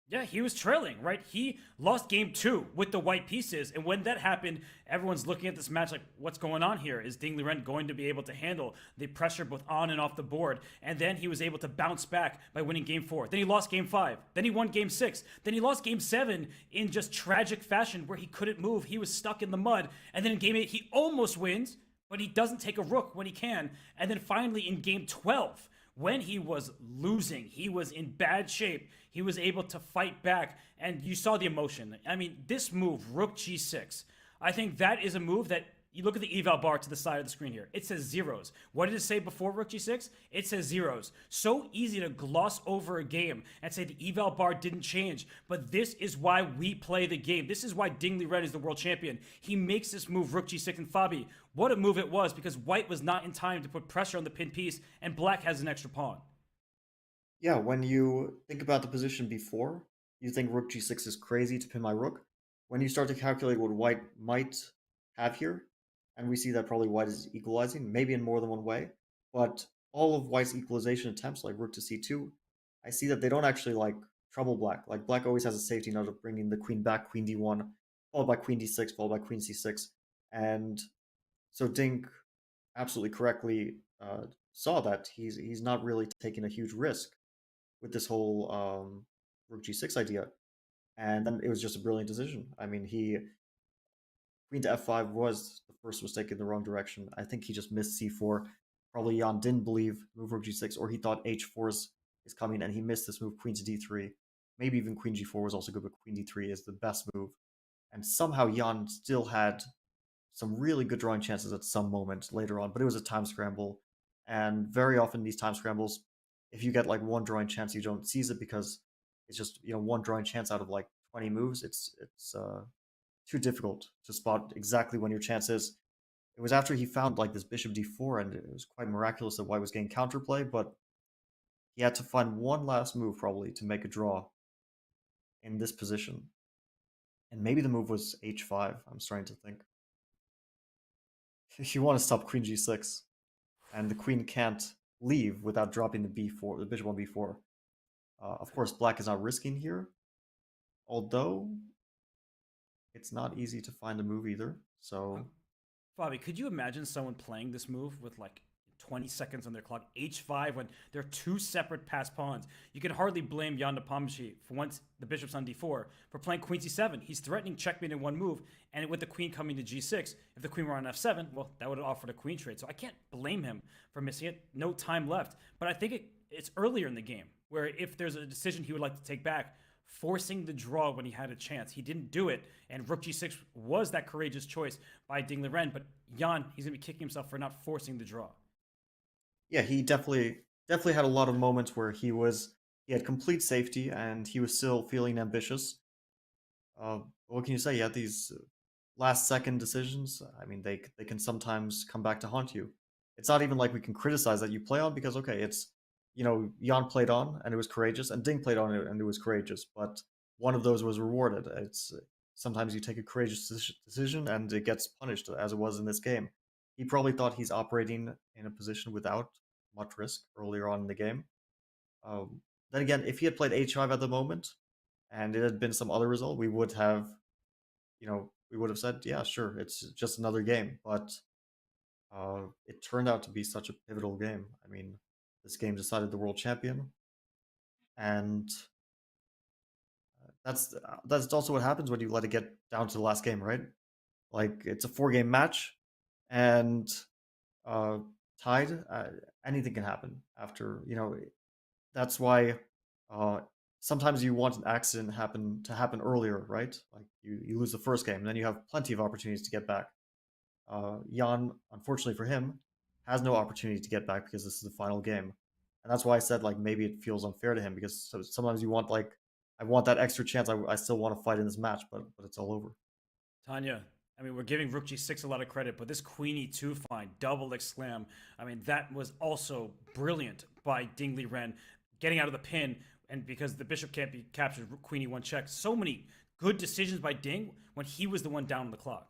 Yeah, he was trailing, right? He lost game 2 with the white pieces. And when that happened, everyone's looking at this match like, what's going on here? Is Ding Liren going to be able to handle the pressure both on and off the board? And then he was able to bounce back by winning game 4. Then he lost game 5. Then he won game 6. Then he lost game 7 in just tragic fashion where he couldn't move. He was stuck in the mud. And then in game 8, he almost wins, but he doesn't take a rook when he can. And then finally in game 12, when he was losing, he was in bad shape, he was able to fight back, and you saw the emotion. I mean, this move, rook g6, I think that is a move that, you look at the eval bar to the side of the screen here, it says zeros. What did it say before rook g6? It says zeros. So easy to gloss over a game and say the eval bar didn't change, but this is why we play the game. This is why Ding Liren is the world champion. He makes this move, rook g6, and Fabi, what a move it was, because white was not in time to put pressure on the pin piece, and black has an extra pawn. Yeah, when you think about the position before, you think rook g6 is crazy to pin my rook. When you start to calculate what white might have here, and we see that probably white is equalizing, maybe in more than one way, but all of White's equalization attempts, like rook to c2, I see that they don't actually like trouble black. Like black always has a safety net of bringing the queen back, queen d1, followed by queen d6, followed by queen c6. And so Dink absolutely correctly saw that he's not really taking a huge risk with this whole rook g6 idea. And then it was just a brilliant decision. I mean, queen to f5 was the first mistake in the wrong direction. I think he just missed c4. Probably Jan didn't believe move rook g6, or he thought h4 is coming, and he missed this move, queen to d3. Maybe even queen g4 was also good, but queen d3 is the best move. And somehow Jan still had some really good drawing chances at some moment later on, but it was a time scramble. And very often these time scrambles, if you get like one drawing chance, you don't seize it because it's just, you know, one drawing chance out of like 20 moves. It's too difficult to spot exactly when your chance is. It was after he found like this bishop d4, and it was quite miraculous that White was getting counterplay, but he had to find one last move probably to make a draw in this position. And maybe the move was h5, I'm starting to think. You want to stop queen g6, and the queen can't leave without dropping the b4, the bishop on b4. Of course, black is not risking here, although it's not easy to find a move either. So, Bobby, could you imagine someone playing this move with like 20 seconds on their clock, h5, when they're two separate passed pawns? You can hardly blame Jan Nepomniachtchi for once the bishop's on d4 for playing queen c7. He's threatening checkmate in one move, and with the queen coming to g6, if the queen were on f7, well, that would have offered a queen trade. So I can't blame him for missing it. No time left. But I think it's earlier in the game where if there's a decision he would like to take back, forcing the draw when he had a chance. He didn't do it, and rook g6 was that courageous choice by Ding Liren, but Jan, he's going to be kicking himself for not forcing the draw. Yeah, he definitely had a lot of moments where he had complete safety and he was still feeling ambitious. What can you say? He had these last second decisions. I mean, they can sometimes come back to haunt you. It's not even like we can criticize that you play on, because okay, it's, you know, Jan played on and it was courageous, and Ding played on and it was courageous, but one of those was rewarded. It's sometimes you take a courageous decision and it gets punished, as it was in this game. He probably thought he's operating in a position without much risk earlier on in the game. Then again, if he had played h5 at the moment and it had been some other result, we would have, you know, we would have said, yeah, sure, it's just another game. But it turned out to be such a pivotal game. I mean, this game decided the world champion, and that's also what happens when you let it get down to the last game, right? Like, it's a 4-game match, and tied, anything can happen after, you know. That's why sometimes you want an accident to happen earlier, right? Like you lose the first game, and then you have plenty of opportunities to get back. Jan, unfortunately for him, has no opportunity to get back because this is the final game. And that's why I said, like, maybe it feels unfair to him, because sometimes you want, like, I want that extra chance. I still want to fight in this match, but it's all over. Tanya, I mean, we're giving rook g6 a lot of credit, but this queen e2 find, double exclam, I mean, that was also brilliant by Ding Liren, getting out of the pin, and because the bishop can't be captured, queen e1 check. So many good decisions by Ding when he was the one down on the clock.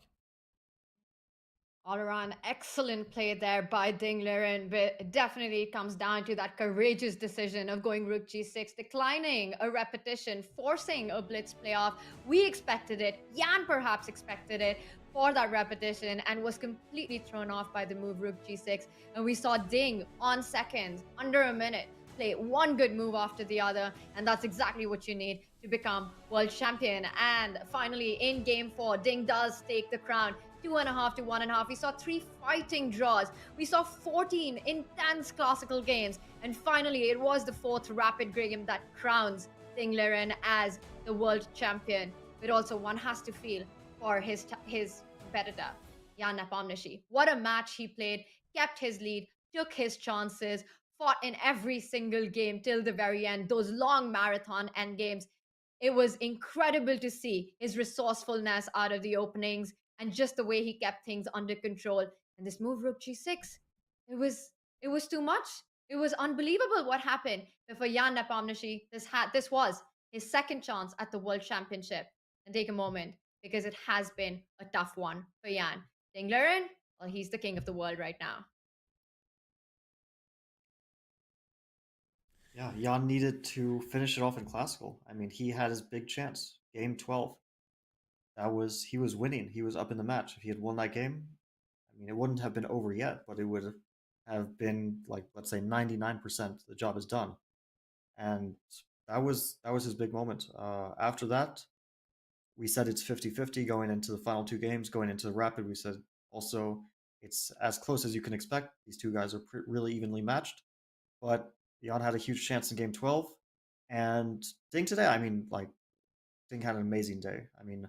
All around, excellent play there by Ding Liren, but it definitely comes down to that courageous decision of going rook g6, declining a repetition, forcing a blitz playoff. We expected it, Jan perhaps expected it for that repetition, and was completely thrown off by the move rook g6. And we saw Ding on seconds, under a minute, play one good move after the other, and that's exactly what you need to become world champion. And finally, in game 4, Ding does take the crown. 2.5 to 1.5. We saw 3 fighting draws. We saw 14 intense classical games. And finally, it was the 4th rapid game that crowns Ding Liren as the world champion. But also, one has to feel for his competitor, Jan Nepomniachtchi. What a match he played, kept his lead, took his chances, fought in every single game till the very end. Those long marathon end games. It was incredible to see his resourcefulness out of the openings, and just the way he kept things under control. And this move rook g6, it was too much. It was unbelievable what happened. But for Jan Nepomniachtchi, this was his second chance at the World Championship. And take a moment, because it has been a tough one for Jan. Ding Liren, well, he's the king of the world right now. Yeah, Jan needed to finish it off in classical. I mean, he had his big chance. Game 12. He was winning. He was up in the match. If he had won that game, I mean, it wouldn't have been over yet, but it would have been like, let's say 99% the job is done. And that was his big moment. After that, we said it's 50-50 going into the final two games. Going into the rapid, we said also it's as close as you can expect. These two guys are really evenly matched. But Jan had a huge chance in game 12. And Ding today, I mean, like, Ding had an amazing day. I mean,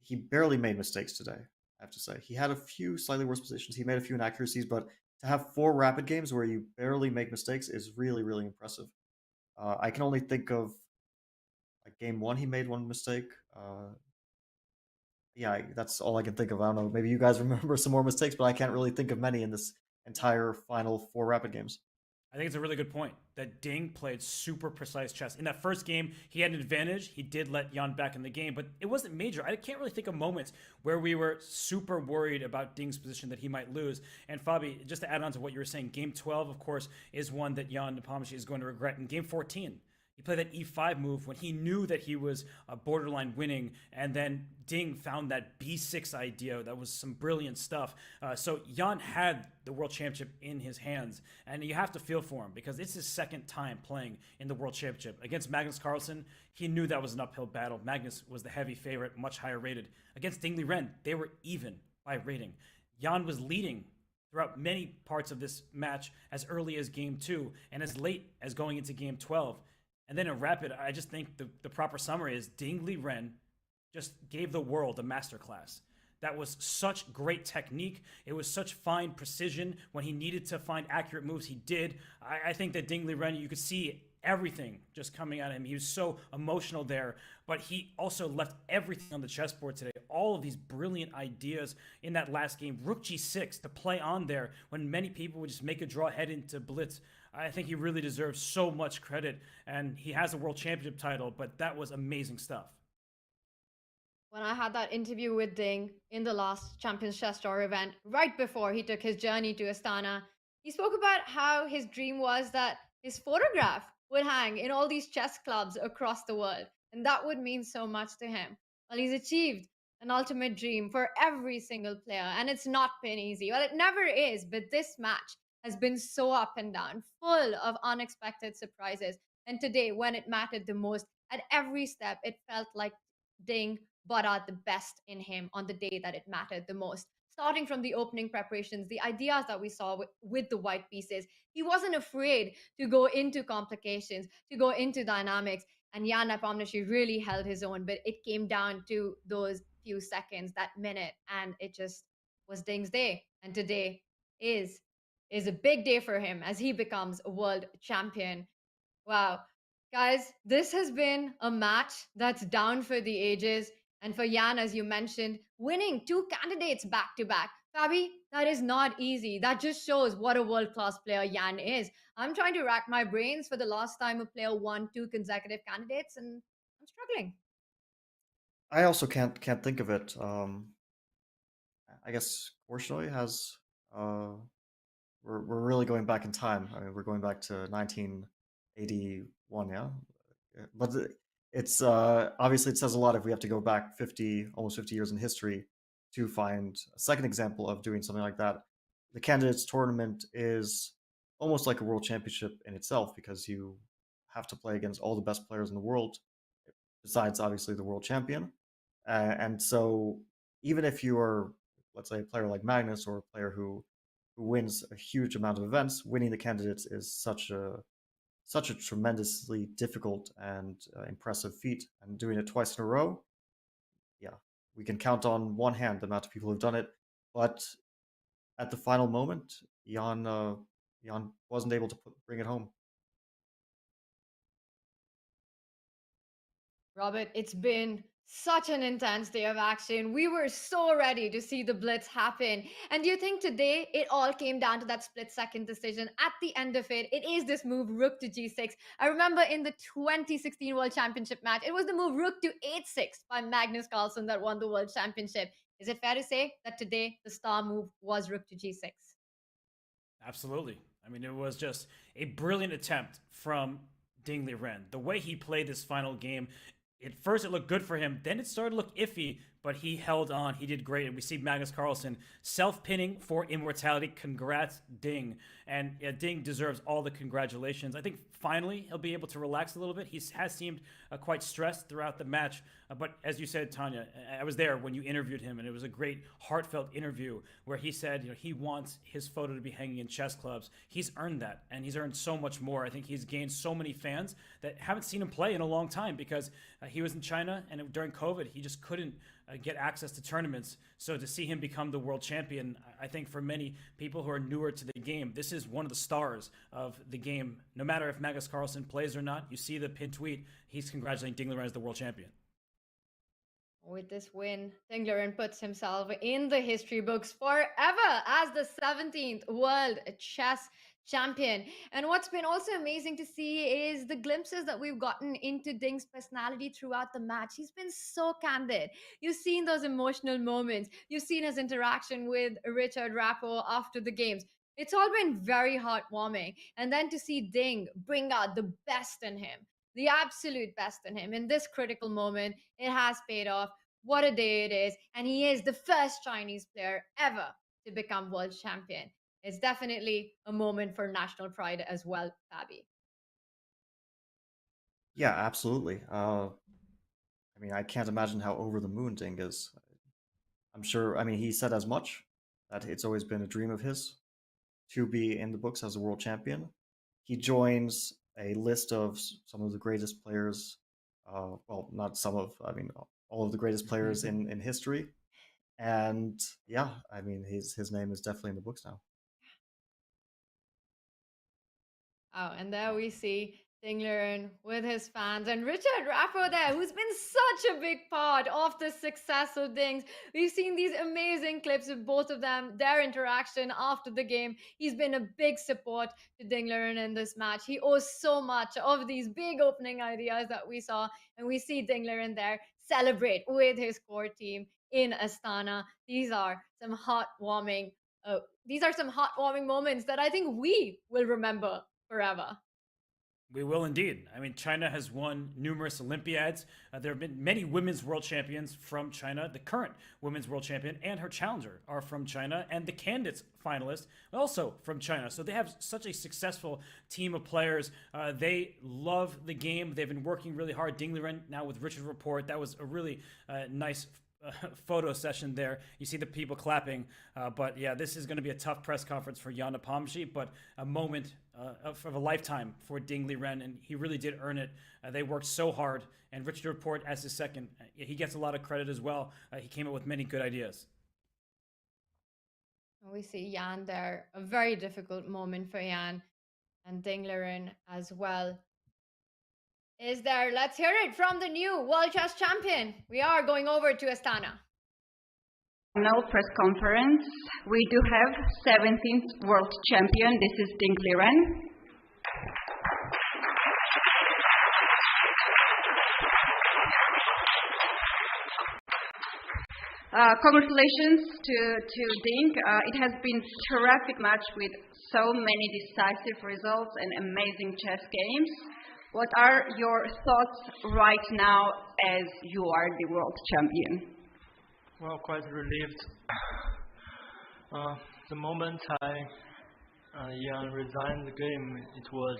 he barely made mistakes today, I have to say. He had a few slightly worse positions. He made a few inaccuracies, but to have 4 rapid games where you barely make mistakes is really, really impressive. I can only think of like game 1, he made one mistake. Yeah, that's all I can think of. I don't know. Maybe you guys remember some more mistakes, but I can't really think of many in this entire final 4 rapid games. I think it's a really good point that Ding played super precise chess. In that first game, he had an advantage. He did let Jan back in the game, but it wasn't major. I can't really think of moments where we were super worried about Ding's position that he might lose. And Fabi, just to add on to what you were saying, game 12, of course, is one that Jan Nepomniachtchi is going to regret. In game 14, he played that e5 move when he knew that he was borderline winning, and then Ding found that b6 idea. That was some brilliant stuff. So Jan had the World Championship in his hands, and you have to feel for him because it's his second time playing in the World Championship. Against Magnus Carlsen, he knew that was an uphill battle. Magnus was the heavy favorite, much higher rated. Against Ding Liren, they were even by rating. Jan was leading throughout many parts of this match as early as game 2 and as late as going into game 12. And then in rapid, I just think the proper summary is Ding Liren just gave the world a masterclass. That was such great technique. It was such fine precision. When he needed to find accurate moves, he did. I think that Ding Liren, you could see everything just coming at him. He was so emotional there, but he also left everything on the chessboard today. All of these brilliant ideas in that last game. Rook g6 to play on there when many people would just make a draw head into blitz. I think he really deserves so much credit, and he has a world championship title, but that was amazing stuff. When I had that interview with Ding in the last Champions Chess Tour event, right before he took his journey to Astana, he spoke about how his dream was that his photograph would hang in all these chess clubs across the world, and that would mean so much to him. Well, he's achieved an ultimate dream for every single player, and it's not been easy. Well, it never is, but this match has been so up and down, full of unexpected surprises. And today, when it mattered the most, at every step, it felt like Ding brought out the best in him on the day that it mattered the most. Starting from the opening preparations, the ideas that we saw with the white pieces, he wasn't afraid to go into complications, to go into dynamics. And Jan Nepomniachtchi really held his own, but it came down to those few seconds, that minute, and it just was Ding's day. And today is a big day for him as he becomes a world champion. Wow. Guys, this has been a match that's down for the ages. And for Jan, as you mentioned, winning 2 candidates back to back. Fabi, that is not easy. That just shows what a world-class player Jan is. I'm trying to rack my brains for the last time a player won 2 consecutive candidates, and I'm struggling. I also can't think of it. I guess Korsnoy has we're really going back in time. I mean, we're going back to 1981, yeah. But it's obviously it says a lot if we have to go back almost 50 years in history to find a second example of doing something like that. The candidates tournament is almost like a world championship in itself because you have to play against all the best players in the world, besides obviously the world champion. And so even if you are, let's say, a player like Magnus or a player who wins a huge amount of events, winning the candidates is such a tremendously difficult and impressive feat. And doing it twice in a row, yeah, we can count on one hand the amount of people who've done it. But at the final moment, Jan wasn't able to bring it home. Robert, it's been such an intense day of action. We were so ready to see the blitz happen. And do you think today it all came down to that split-second decision? At the end of it, it is this move, rook to g6. I remember in the 2016 World Championship match, it was the move rook to h6 by Magnus Carlsen that won the World Championship. Is it fair to say that today the star move was rook to g6? Absolutely. I mean, it was just a brilliant attempt from Ding Liren. The way he played this final game, at first it looked good for him, then it started to look iffy, but he held on. He did great, and we see Magnus Carlsen self-pinning for immortality. Congrats, Ding. And Ding deserves all the congratulations. I think finally he'll be able to relax a little bit. He has seemed quite stressed throughout the match, but as you said, Tanya, I was there when you interviewed him, and it was a great, heartfelt interview where he said, he wants his photo to be hanging in chess clubs. He's earned that, and he's earned so much more. I think he's gained so many fans that haven't seen him play in a long time because he was in China, and during COVID, he just couldn't get access to tournaments. So to see him become the world champion, I think for many people who are newer to the game, this is one of the stars of the game. No matter if Magnus Carlsen plays or not, you see the pinned tweet, he's congratulating Ding Liren as the world champion. With this win, Ding Liren puts himself in the history books forever as the 17th world chess champion. And what's been also amazing to see is the glimpses that we've gotten into Ding's personality throughout the match. He's been so candid. You've seen those emotional moments. You've seen his interaction with Richard Rappo after the games. It's all been very heartwarming. And then to see Ding bring out the best in him, the absolute best in him in this critical moment, it has paid off. What a day it is. And he is the first Chinese player ever to become world champion. It's definitely a moment for national pride as well, Fabi. Yeah, absolutely. I mean, I can't imagine how over the moon Ding is. I'm sure, I mean, he said as much, that it's always been a dream of his to be in the books as a world champion. He joins a list of some of the greatest players, well, not some of, I mean, all of the greatest players in history. And yeah, I mean, his name is definitely in the books now. Oh, and there we see Ding Liren with his fans and Richard Rappo there, who's been such a big part of the success of Ding's. We've seen these amazing clips of both of them, their interaction after the game. He's been a big support to Ding Liren in this match. He owes so much of these big opening ideas that we saw, and we see Ding Liren there celebrate with his core team in Astana. These are some heartwarming moments that I think we will remember forever. We will indeed. I mean, China has won numerous Olympiads. There have been many women's world champions from China. The current women's world champion and her challenger are from China, and the candidates finalists also from China. So they have such a successful team of players. They love the game. They've been working really hard. Ding Liren now with Richard Report. That was a really nice photo session there. You see the people clapping. But yeah, this is going to be a tough press conference for Jan Nepomniachtchi, but a moment of a lifetime for Ding Liren, and he really did earn it. They worked so hard, and Richard Report as his second, he gets a lot of credit as well. He came up with many good ideas. We see Jan there, a very difficult moment for Jan, and Ding Liren as well. Is there? Let's hear it from the new World Chess Champion. We are going over to Astana. Final press conference. We do have 17th World Champion. This is Ding Liren. Congratulations to Ding. It has been a terrific match with so many decisive results and amazing chess games. What are your thoughts right now as you are the world champion? Well, quite relieved. The moment Jan resigned the game, it was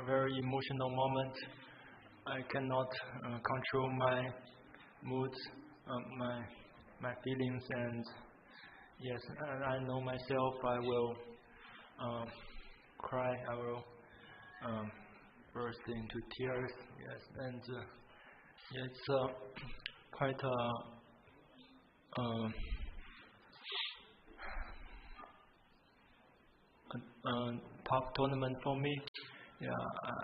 a very emotional moment. I cannot control my moods, my feelings, and yes, I know myself. I will cry. I will burst into tears. Yes, and it's quite a tough tournament for me. Yeah,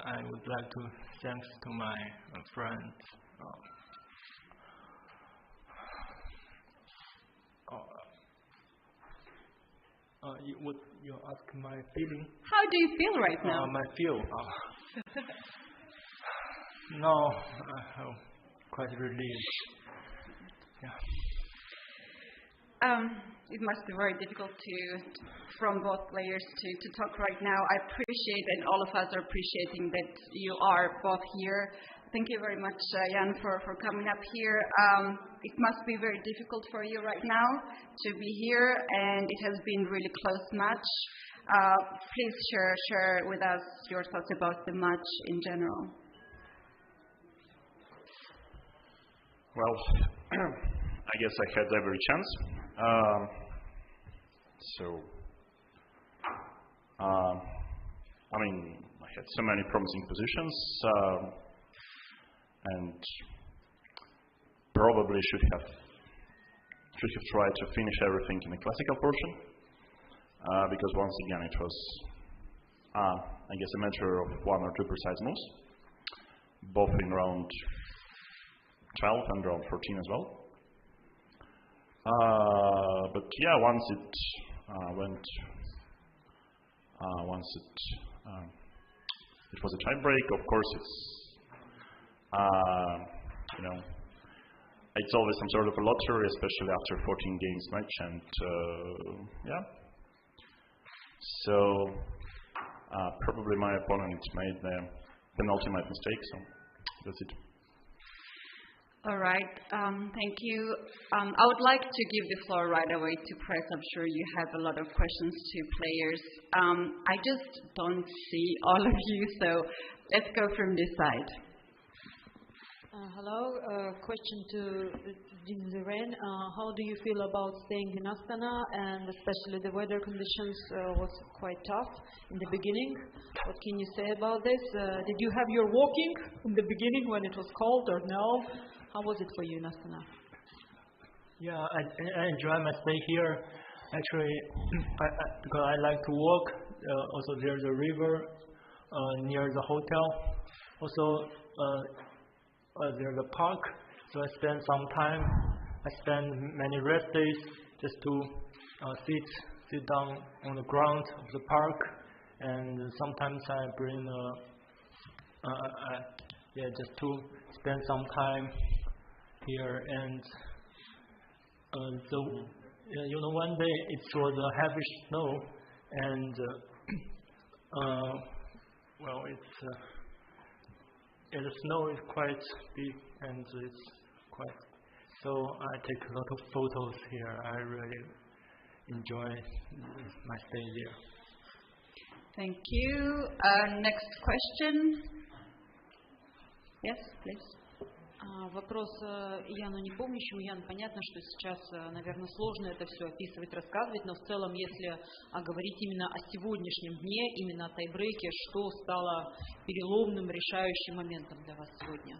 I would like to thanks to my friends. You ask my feeling? How do you feel right now? My feel. No, I'm quite relieved. Yeah. it must be very difficult from both players to talk right now. I appreciate, and all of us are appreciating that you are both here. Thank you very much, Jan, for coming up here. It must be very difficult for you right now to be here, and it has been really close match. Please share with us your thoughts about the match in general. Well, I guess I had every chance. I mean, I had so many promising positions, and probably should have tried to finish everything in the classical portion, because once again it was, I guess, a matter of 1 or 2 precise moves, both in round 12 and round 14 as well. But yeah, once it was a tiebreak. Of course, it's always some sort of a lottery, especially after 14 games match, and yeah. So probably my opponent made the penultimate mistake. So that's it. All right, thank you. I would like to give the floor right away to press. I'm sure you have a lot of questions to players. I just don't see all of you, so let's go from this side. Hello, question to Liren. How do you feel about staying in Astana, and especially the weather conditions was quite tough in the beginning? What can you say about this? Did you have your walking in the beginning when it was cold, or no? How was it for you in Astana? Yeah, I enjoy my stay here. Actually, because I like to walk. Also, there's a river near the hotel. Also, there's a park. So I spend some time. I spend many rest days just to sit down on the ground of the park. And sometimes I bring just to spend some time here. And one day it was a heavy snow, and the snow is quite big, and it's quite. So I take a lot of photos here. I really enjoy my stay here. Thank you. Next question. Yes, please. Вопрос Яну Непомнящему. Ян, понятно, что сейчас, наверное, сложно это все описывать, рассказывать, но в целом, если говорить именно о сегодняшнем дне, именно о тайбрейке, что стало переломным, решающим моментом для вас сегодня?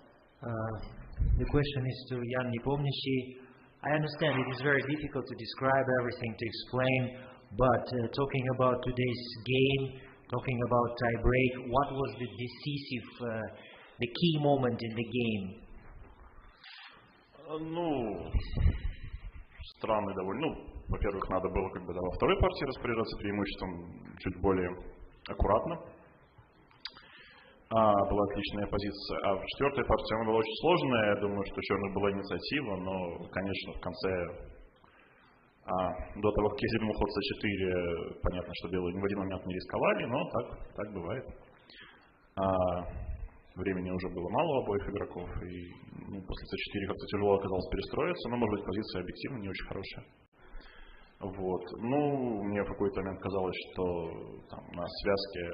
The question is to Jan Nepomniachtchi. I understand it is very difficult to describe everything, to explain, but talking about today's game, talking about tiebreak, what was the decisive, the key moment in the game? Странный довольно. Во-первых, надо было во второй партии распоряжаться преимуществом чуть более аккуратно. Была отличная позиция. А в четвертой партии она была очень сложная. Я думаю, что у черных была инициатива, но, конечно, в конце, до того, как я зевнул ход c4, понятно, что белые ни в один момент не рисковали, но так бывает. Времени уже было мало у обоих игроков, и после c4 как-то тяжело оказалось перестроиться, но, может быть, позиция объективно не очень хорошая. Мне в какой-то момент казалось, что на связке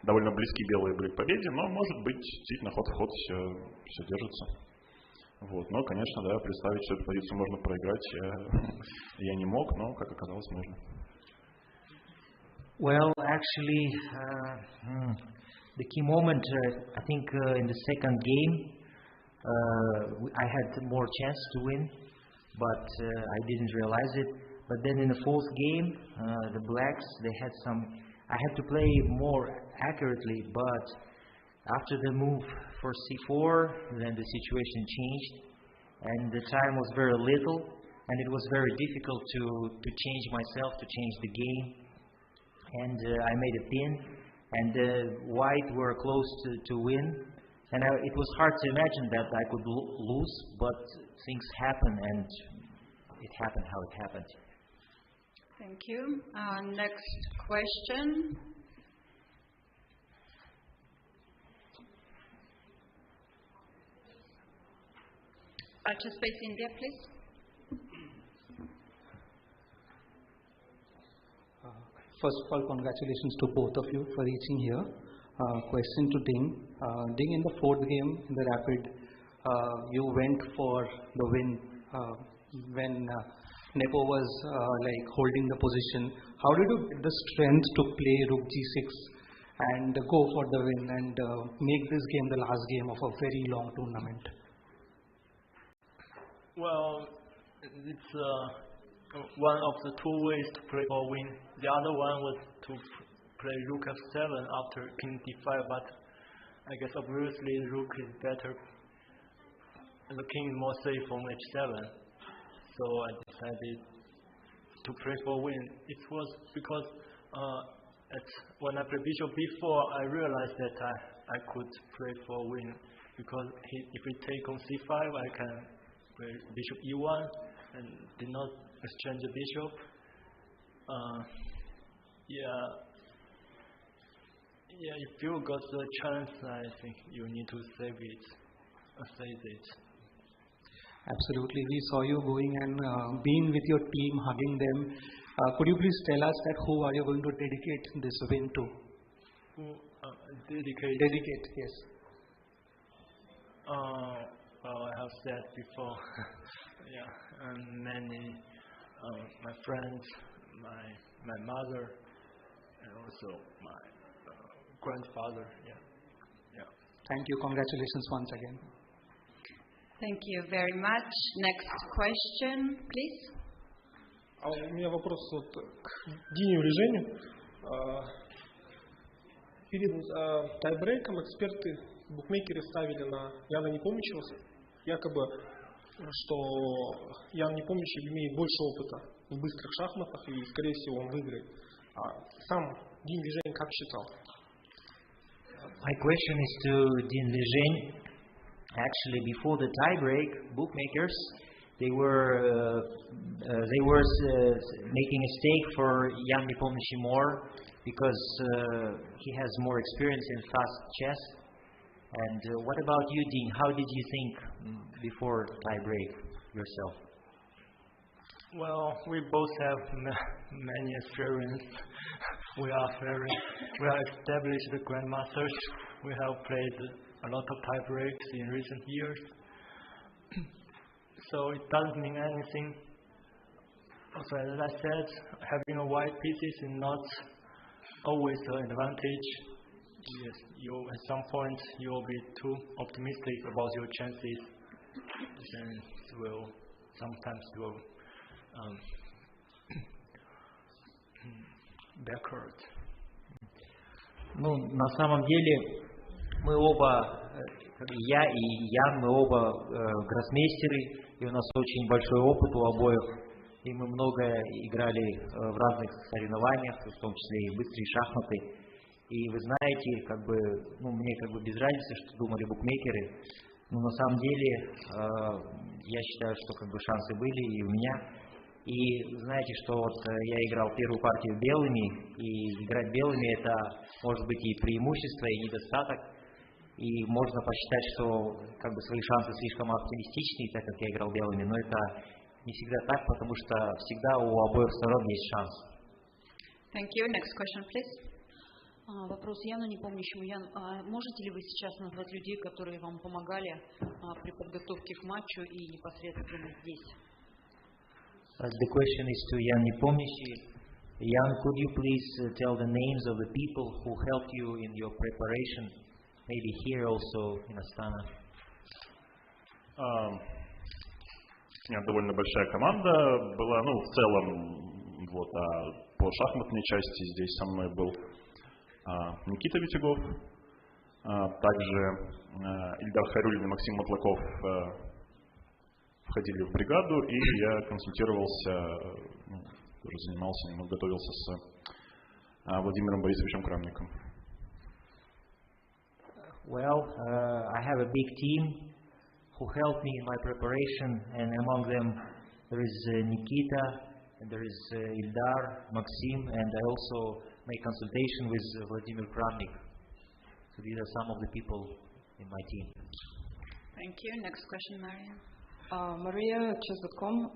довольно близки белые были к победе, но, может быть, действительно ход в ход все держится. Но, конечно, да, представить, что эту позицию можно проиграть, я не мог, но, как оказалось, можно. Well, actually, the key moment, I think in the second game, I had more chance to win, but I didn't realize it. But then in the fourth game, the blacks, they had I had to play more accurately, but after the move for c4, then the situation changed, and the time was very little, and it was very difficult to change myself, to change the game. And I made a pin, and white were close to win, And it was hard to imagine that I could lose, but things happen, and it happened how it happened. Thank you. Next question. Chess Space India, please. First of all, congratulations to both of you for reaching here. Question to Ding. Ding, in the fourth game, in the rapid, you went for the win when Nepo was holding the position. How did you get the strength to play Rook G6 and go for the win and make this game the last game of a very long tournament? Well, it's one of the two ways to play or win. The other one was to play Rook F7 after King D5, but I guess obviously Rook is better. The King is more safe on H7, so I decided to play for win. It was because when I played Bishop B4, I realized that I could play for win because if we take on C5, I can play Bishop E1 and did not exchange the bishop. If you got the chance, I think you need to save it. Absolutely. We saw you going and being with your team, hugging them. Could you please tell us that who are you going to dedicate this win to? Dedicate? Dedicate, yes. Well, I have said before, and many, my friends, my mother, and also my grandfather. Thank you. Congratulations once again. Thank you very much. Next question, please. У меня вопрос к Диню или Женю. Перед тайбрейком эксперты, букмекеры ставили на Яна Непомнящего, якобы, что Ян Непомнящий имеет больше опыта в быстрых шахматах и, скорее всего, он выиграет. Сам Дин Лижень как считал? My question is to Dean Liren. Actually, before the tiebreak, bookmakers they were making a stake for Jan Nepomniachtchi more because he has more experience in fast chess. And what about you, Dean? How did you think before tiebreak yourself? Well, we both have many experience. We are established grandmasters. We have played a lot of tiebreaks in recent years. So it doesn't mean anything. Also, as I said, having a white pieces is not always an advantage. Yes, at some point you will be too optimistic about your chances, and sometimes will backward. Ну, на самом деле, мы оба, я и Ян, мы оба гроссмейстеры, и у нас очень большой опыт у обоих, и мы много играли в разных соревнованиях, в том числе и быстрые шахматы. И вы знаете, мне без разницы, что думали букмекеры, но на самом деле я считаю, что шансы были и у меня. И знаете, что я играл первую партию белыми, и играть белыми это может быть и преимущество, и недостаток. И можно посчитать, что свои шансы слишком оптимистичные, так как я играл белыми, но это не всегда так, потому что всегда у обоих сторон есть шанс. Thank you. Next question, please. Вопрос Яну Непомнящему. Ян, можете ли вы сейчас назвать людей, которые вам помогали при подготовке к матчу и непосредственно здесь? The question is to Jan Nepomniachtchi. Jan, could you please tell the names of the people who helped you in your preparation, maybe here also in Astana? У меня довольно большая команда была, в целом, по шахматной части здесь со мной был Никита Витягов, также Ильдар Хайруллин и Максим Матлаков входили в бригаду, и я консультировался, тоже занимался, готовился с Владимиром Борисовичем Крамником. Well, I have a big team who helped me in my preparation, and among them there is Nikita, and there is Ildar, Maxim, and I also make consultation with Vladimir Kramnik. So these are some of the people in my team. Thank you. Next question, Maria. Maria, chess.com,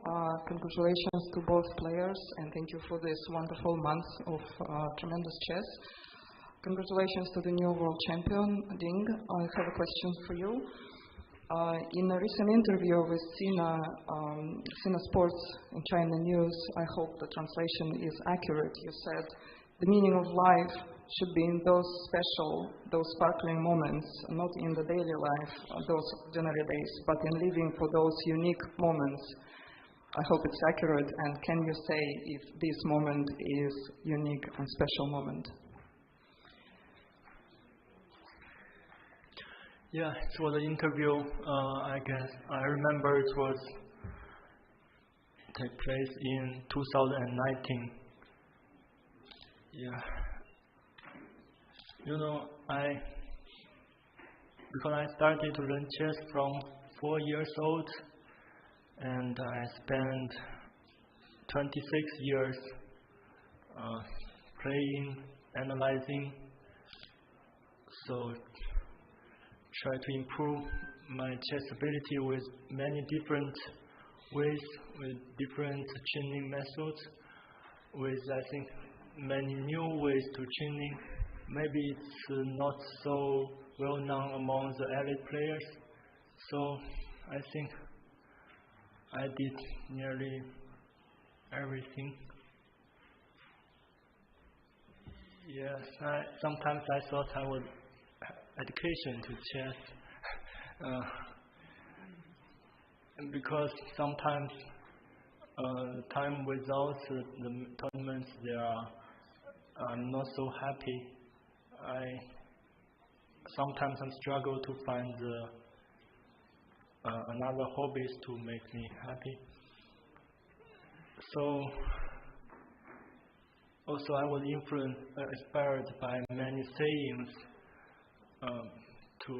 congratulations to both players and thank you for this wonderful month of tremendous chess. Congratulations to the new world champion, Ding. I have a question for you. In a recent interview with Sina Sports in China News, I hope the translation is accurate. You said the meaning of life should be in those special, those sparkling moments, not in the daily life, those ordinary days, but in living for those unique moments. I hope it's accurate, and can you say if this moment is unique and special moment? Yeah, it was an interview. I guess I remember it was take place in 2019. Yeah. You know, because I started to learn chess from 4 years old, and I spent 26 years playing, analyzing, so try to improve my chess ability with many different ways, with different tuning methods, with I think many new ways to tuning. Maybe it's not so well known among the elite players, so I think I did nearly everything. Yes, sometimes I thought I would education to chess, because sometimes time without the tournaments, I'm not so happy. Sometimes I struggle to find another hobbies to make me happy. So also I was inspired by many sayings to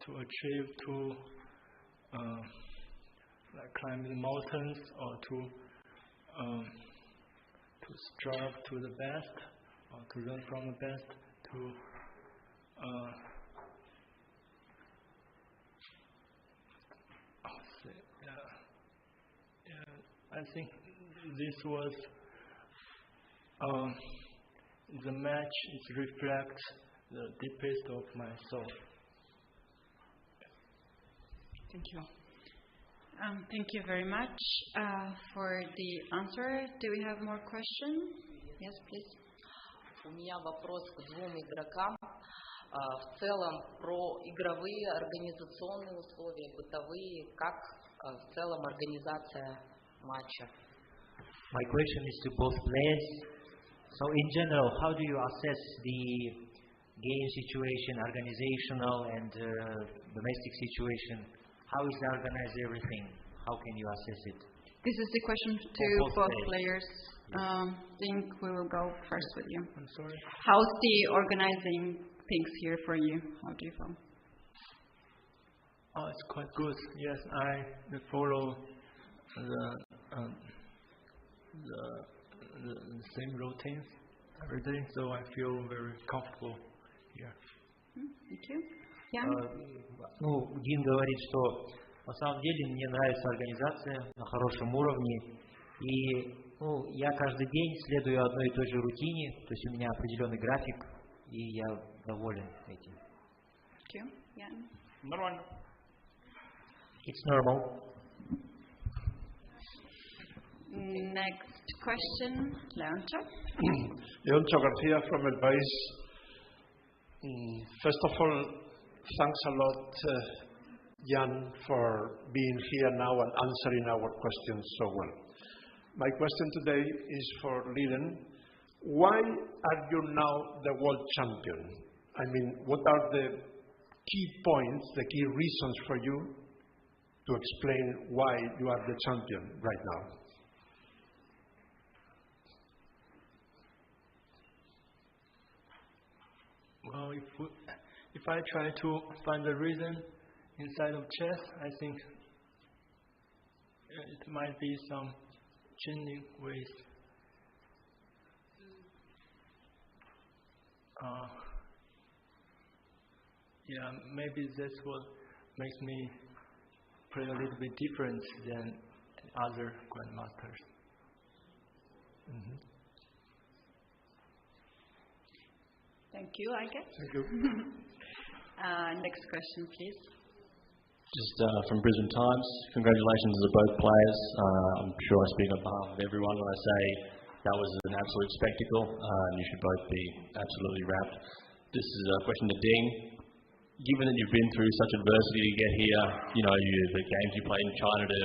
achieve, to like climbing mountains, or to strive to the best, or to learn from the best, I think this was the match. It reflects the deepest of my soul. Thank you. Thank you very much for the answer. Do we have more questions? Yes, please. У меня вопрос к двум игрокам. В целом про игровые, организационные условия, бытовые, как в целом организация матча. My question is to both players. So in general, how do you assess the game situation, organizational and domestic situation? How is organized everything? How can you assess it? This is the question to both players. I think we will go first with you. I'm sorry. How's the organizing things here for you? How do you feel? Oh, it's quite good. Yes, I follow the same routines every day, so I feel very comfortable here. Thank you. Yeah. Ну, Дин говорит, что на самом деле мне нравится организация на хорошем уровне, и я каждый день следую одной и той же рутине, то есть у меня определенный график, и я доволен этим. Thank you. Yeah. Нормально. It's normal. Next question, Leoncho. Leoncho Garcia from El País. First of all, thanks a lot, Jan, for being here now and answering our questions so well. My question today is for Liren. Why are you now the world champion? I mean, what are the key points, the key reasons for you to explain why you are the champion right now? if I try to find the reason inside of chess, I think it might be some changing ways. Yeah, maybe that's what makes me play a little bit different than other grandmasters. Thank you, I guess. Thank you. Next question, please. Just from Brisbane Times, congratulations to both players. I'm sure I speak on behalf of everyone when I say that was an absolute spectacle, and you should both be absolutely wrapped. This is a question to Ding. Given that you've been through such adversity to get here, the games you played in China to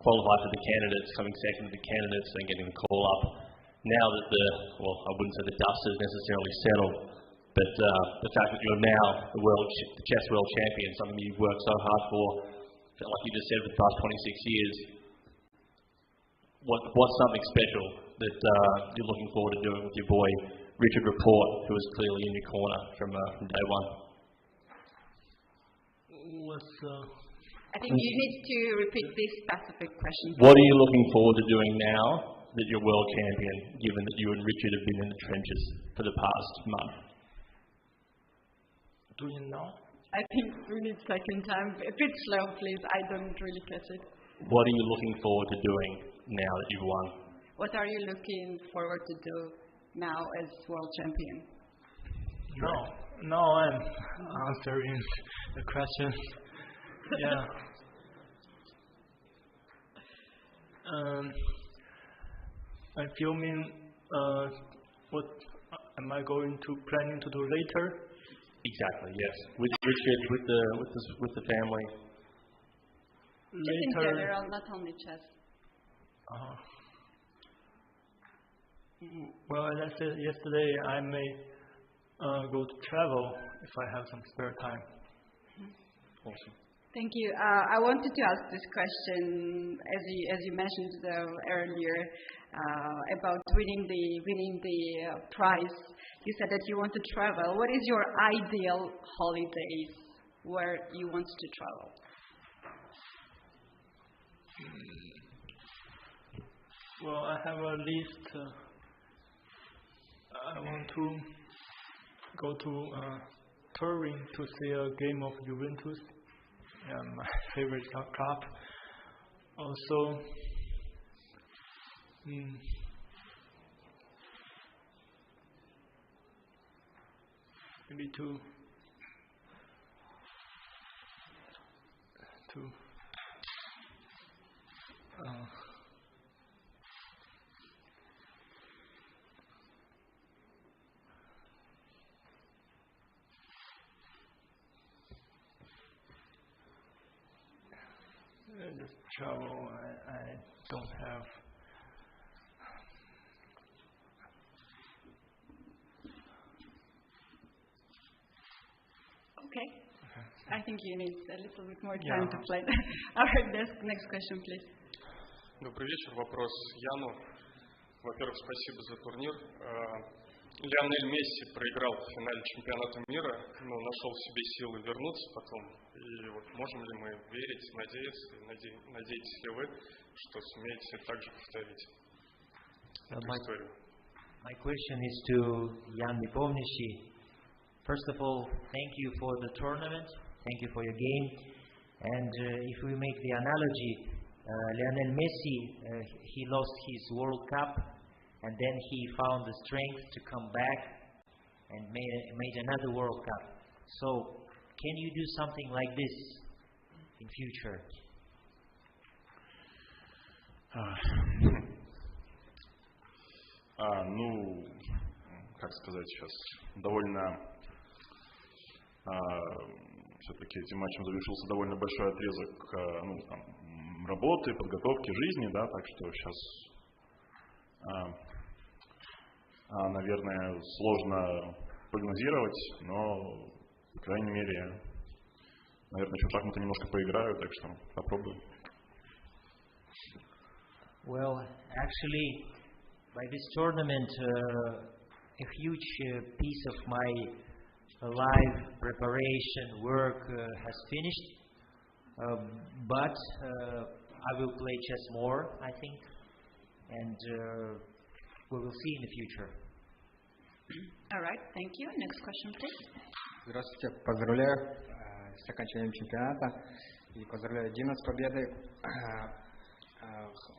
qualify for the candidates, coming second to the candidates, and getting the call up. Now that I wouldn't say the dust has necessarily settled, but the fact that you're now the chess world champion, something you've worked so hard for, like you just said, for the past 26 years, what's something special that you're looking forward to doing with your boy Richard Rapport, who was clearly in your corner from day one? I think you need to repeat this specific question. What are you looking forward to doing now that you're world champion, given that you and Richard have been in the trenches for the past month? Do you know? I think we need second time. A bit slow, please. I don't really catch it. What are you looking forward to doing now that you've won? What are you looking forward to do now as world champion? No, I'm answering the question. Yeah. I filming. What am I planning to do later? Exactly. Yes. With Richard, with the family. Just in general, not only chess. Well, as I said yesterday, I may go to travel if I have some spare time. Awesome. Thank you. I wanted to ask this question, as you mentioned earlier, about winning the prize. You said that you want to travel. What is your ideal holidays where you want to travel? Well, I have a list. I want to go to Turin to see a game of Juventus. Yeah, my favorite club. Also, maybe to just travel. I don't have. Okay. I think you need a little bit more time to play. All right, next question, please. Добрый вечер. Вопрос Яну. Во-первых, спасибо за турнир. Лионель Месси проиграл в финале чемпионата мира, но нашел в себе силы вернуться потом. И вот можем ли мы верить, надеяться, надеетесь ли вы, что сумеете также повторить эту историю? My question is to Jan Nepomniachtchi. First of all, thank you for the tournament. Thank you for your game. And if we make the analogy, Lionel Messi, he lost his World Cup, and then he found the strength to come back and made another World Cup. So, can you do something like this in future? Как сказать сейчас, довольно все-таки этим матчем завершился довольно большой отрезок работы, подготовки, жизни, да, так что сейчас, наверное, сложно прогнозировать, но, по крайней мере, наверное, еще в шахматы немножко поиграю, так что попробую. Well, actually, by this tournament, a huge piece of my live preparation work has finished, but I will play chess more, I think, and we will see in the future. All right, thank you. Next question, please. Здравствуйте, поздравляю с окончанием чемпионата и поздравляю Дину с победой.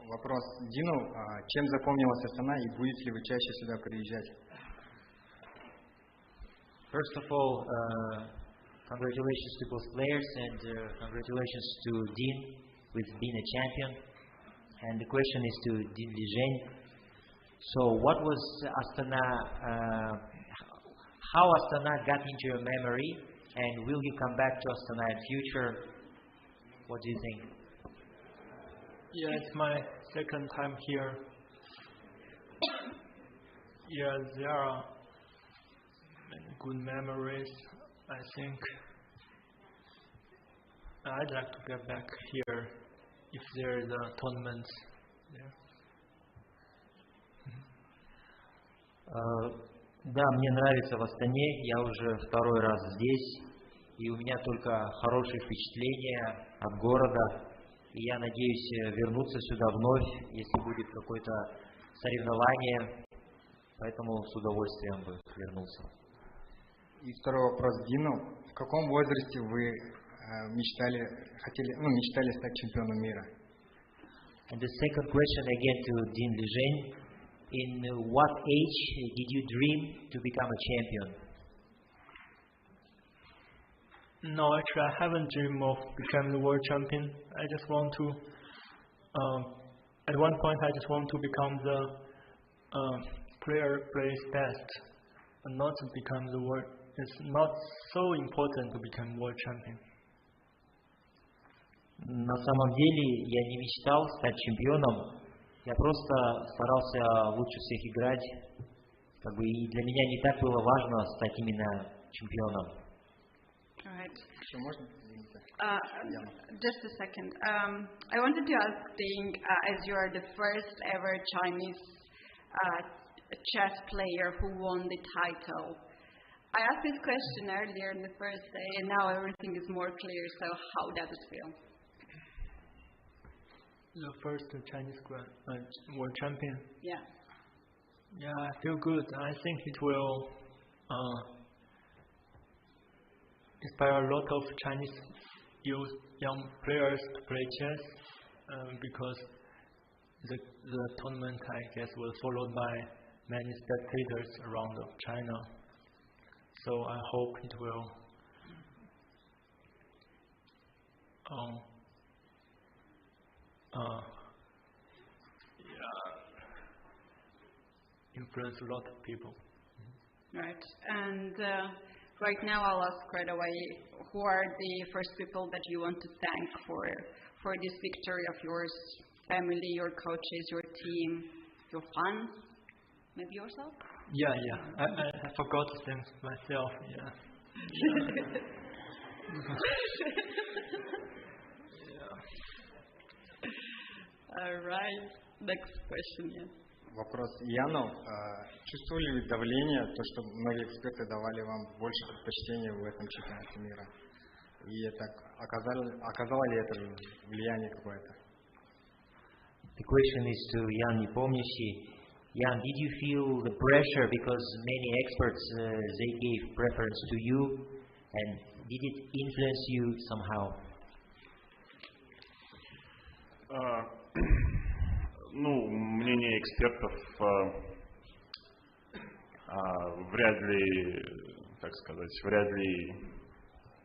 Вопрос Дину, чем запомнилась Астана и будете ли вы чаще сюда приезжать? First of all, congratulations to both players and congratulations to Dean with being a champion. And the question is to Dean Liren. So what was Astana, how Astana got into your memory, and will you come back to Astana in future? What do you think? Yeah, it's my second time here. Yeah, there are many good memories, I think. I'd like to get back here if there is a tournament there. Да, мне нравится в Астане, я уже второй раз здесь, и у меня только хорошие впечатления от города, и я надеюсь вернуться сюда вновь, если будет какое-то соревнование, поэтому с удовольствием бы вернулся. И второй вопрос Дину. В каком возрасте вы мечтали стать чемпионом мира? And the second question again to Dean Liren. In what age did you dream to become a champion? No, actually, I haven't dreamed of becoming the world champion. I just want to, at one point, I just want to become the player plays best, and not to become the world. It's not so important to become world champion. На самом деле я не мечтал стать чемпионом. Я просто старался лучше всех играть, и для меня не так было важно стать именно чемпионом. Just a second. I wanted to ask Ding, as you are the first ever Chinese chess player who won the title. I asked this question earlier in the first day, and now everything is more clear. So, how does it feel? The first Chinese world champion. Yeah. Yeah, I feel good. I think it will inspire a lot of Chinese young players to play chess because the tournament, I guess, was followed by many spectators around China. So I hope it will influence a lot of people. Right. And right now I'll ask right away, who are the first people that you want to thank for this victory of yours? Family, your coaches, your team, your fans, maybe yourself? Yeah. I forgot to thank myself, yeah. All right. Next question, yeah. Вопрос Яну. Чувствовали ли давление, то, что многие эксперты давали вам больше предпочтения в этом чемпионате мира? И это оказало ли это влияние какое-то? The question is to Jan Nepomniachtchi. Jan, did you feel the pressure because many experts they gave preference to you, and did it influence you somehow? Мнение экспертов вряд ли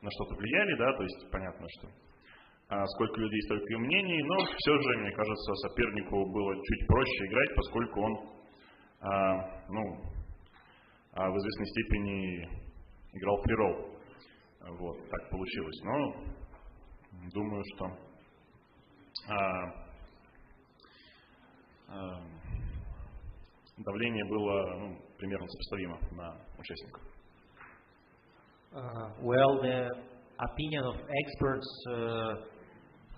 на что-то влияли, да, то есть понятно, что сколько людей, столько и мнений, но все же, мне кажется, сопернику было чуть проще играть, поскольку он, в известной степени играл фри-ролл. Вот, так получилось. Но думаю, что давление было примерно сопоставимо на участников. Well, the opinion of experts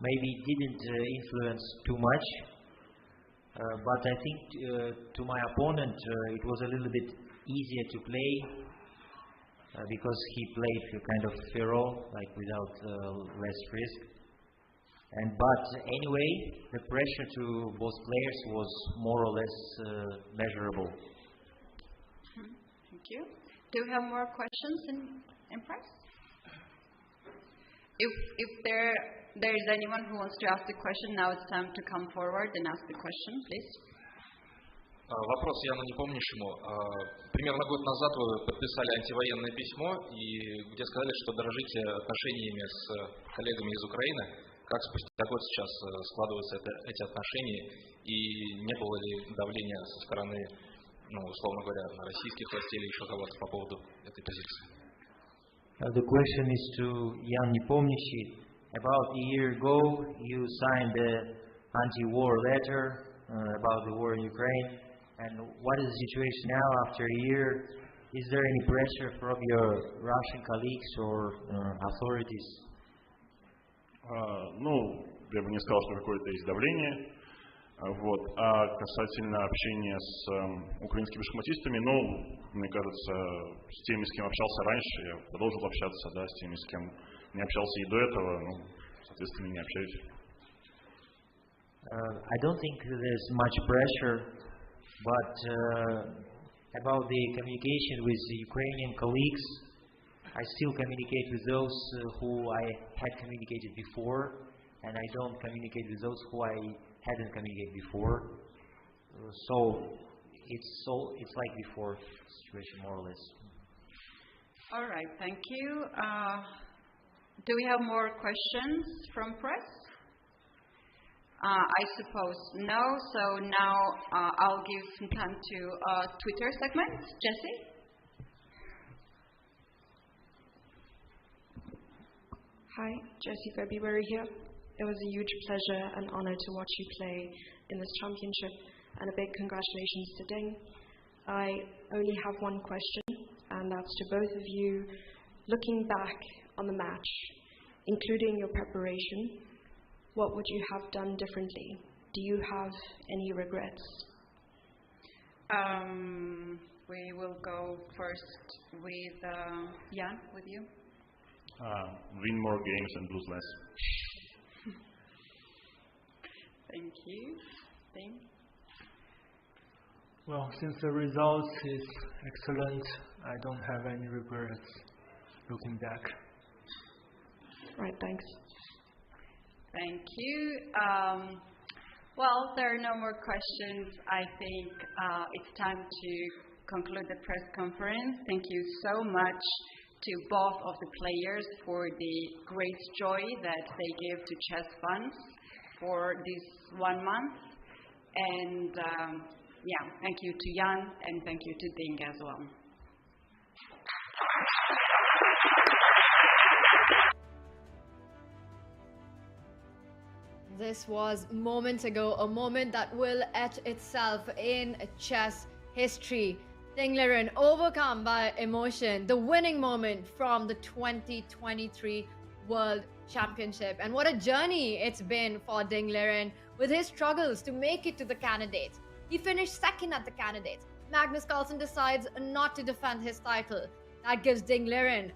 maybe didn't influence too much, but I think to my opponent it was a little bit easier to play, because he played kind of feral, like without less risk. But anyway, the pressure to both players was more or less measurable. Thank you. Do we have more questions in press? If there is anyone who wants to ask the question, now it's time to come forward and ask the question, please. Вопрос Яну Непомнящему. Примерно год назад вы подписали антивоенное письмо, и где сказали, что дорожите отношениями с коллегами из Украины. Как спустя год сейчас складываются эти отношения, и не было ли давления со стороны, условно говоря, российских властей или еще кого-то по поводу этой позиции? The question is to Jan Nepomniachtchi. About a year ago, you signed the anti-war letter about the war in Ukraine. And what is the situation now after a year? Is there any pressure from your Russian colleagues or authorities? Я бы не сказал, что какое-то есть давление. А касательно общения с украинскими шахматистами, мне кажется, с теми, с кем общался раньше, я продолжил общаться, с теми, с кем не общался и до этого, соответственно, не общаюсь. I don't think there's much pressure, but about the communication with the Ukrainian colleagues, I still communicate with those who I had communicated before, and I don't communicate with those who I hadn't communicated before. So it's like before situation, more or less. All right, thank you. Do we have more questions from press? I suppose no. So now I'll give time to Twitter segment. Jesse? Hi, Jessie February here. It was a huge pleasure and honor to watch you play in this championship, and a big congratulations to Ding. I only have one question, and that's to both of you. Looking back on the match, including your preparation, what would you have done differently? Do you have any regrets? We will go first with Jan, with you. Win more games and lose less. Thank you. Ding? Well, since the results is excellent, I don't have any regrets looking back. Right, thanks. Thank you. Well, there are no more questions. I think it's time to conclude the press conference. Thank you so much to both of the players for the great joy that they give to Chess Funds for this 1 month. And thank you to Jan, and thank you to Ding as well. This was moments ago, a moment that will etch itself in chess history. Ding Liren overcome by emotion, the winning moment from the 2023 World Championship. And what a journey it's been for Ding Liren with his struggles to make it to the candidates. He finished second at the candidates. Magnus Carlsen decides not to defend his title. That gives Ding Liren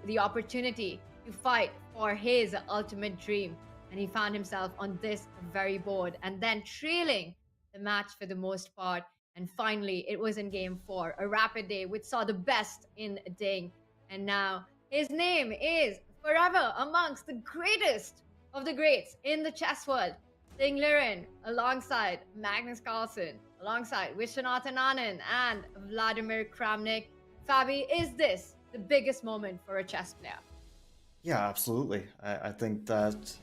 the opportunity to fight for his ultimate dream. And he found himself on this very board and then trailing the match for the most part. And finally, it was in game 4, a rapid day which saw the best in Ding. And now his name is forever amongst the greatest of the greats in the chess world. Ding Liren alongside Magnus Carlsen, alongside Viswanathan Anand and Vladimir Kramnik. Fabi, is this the biggest moment for a chess player? Yeah, absolutely. I think that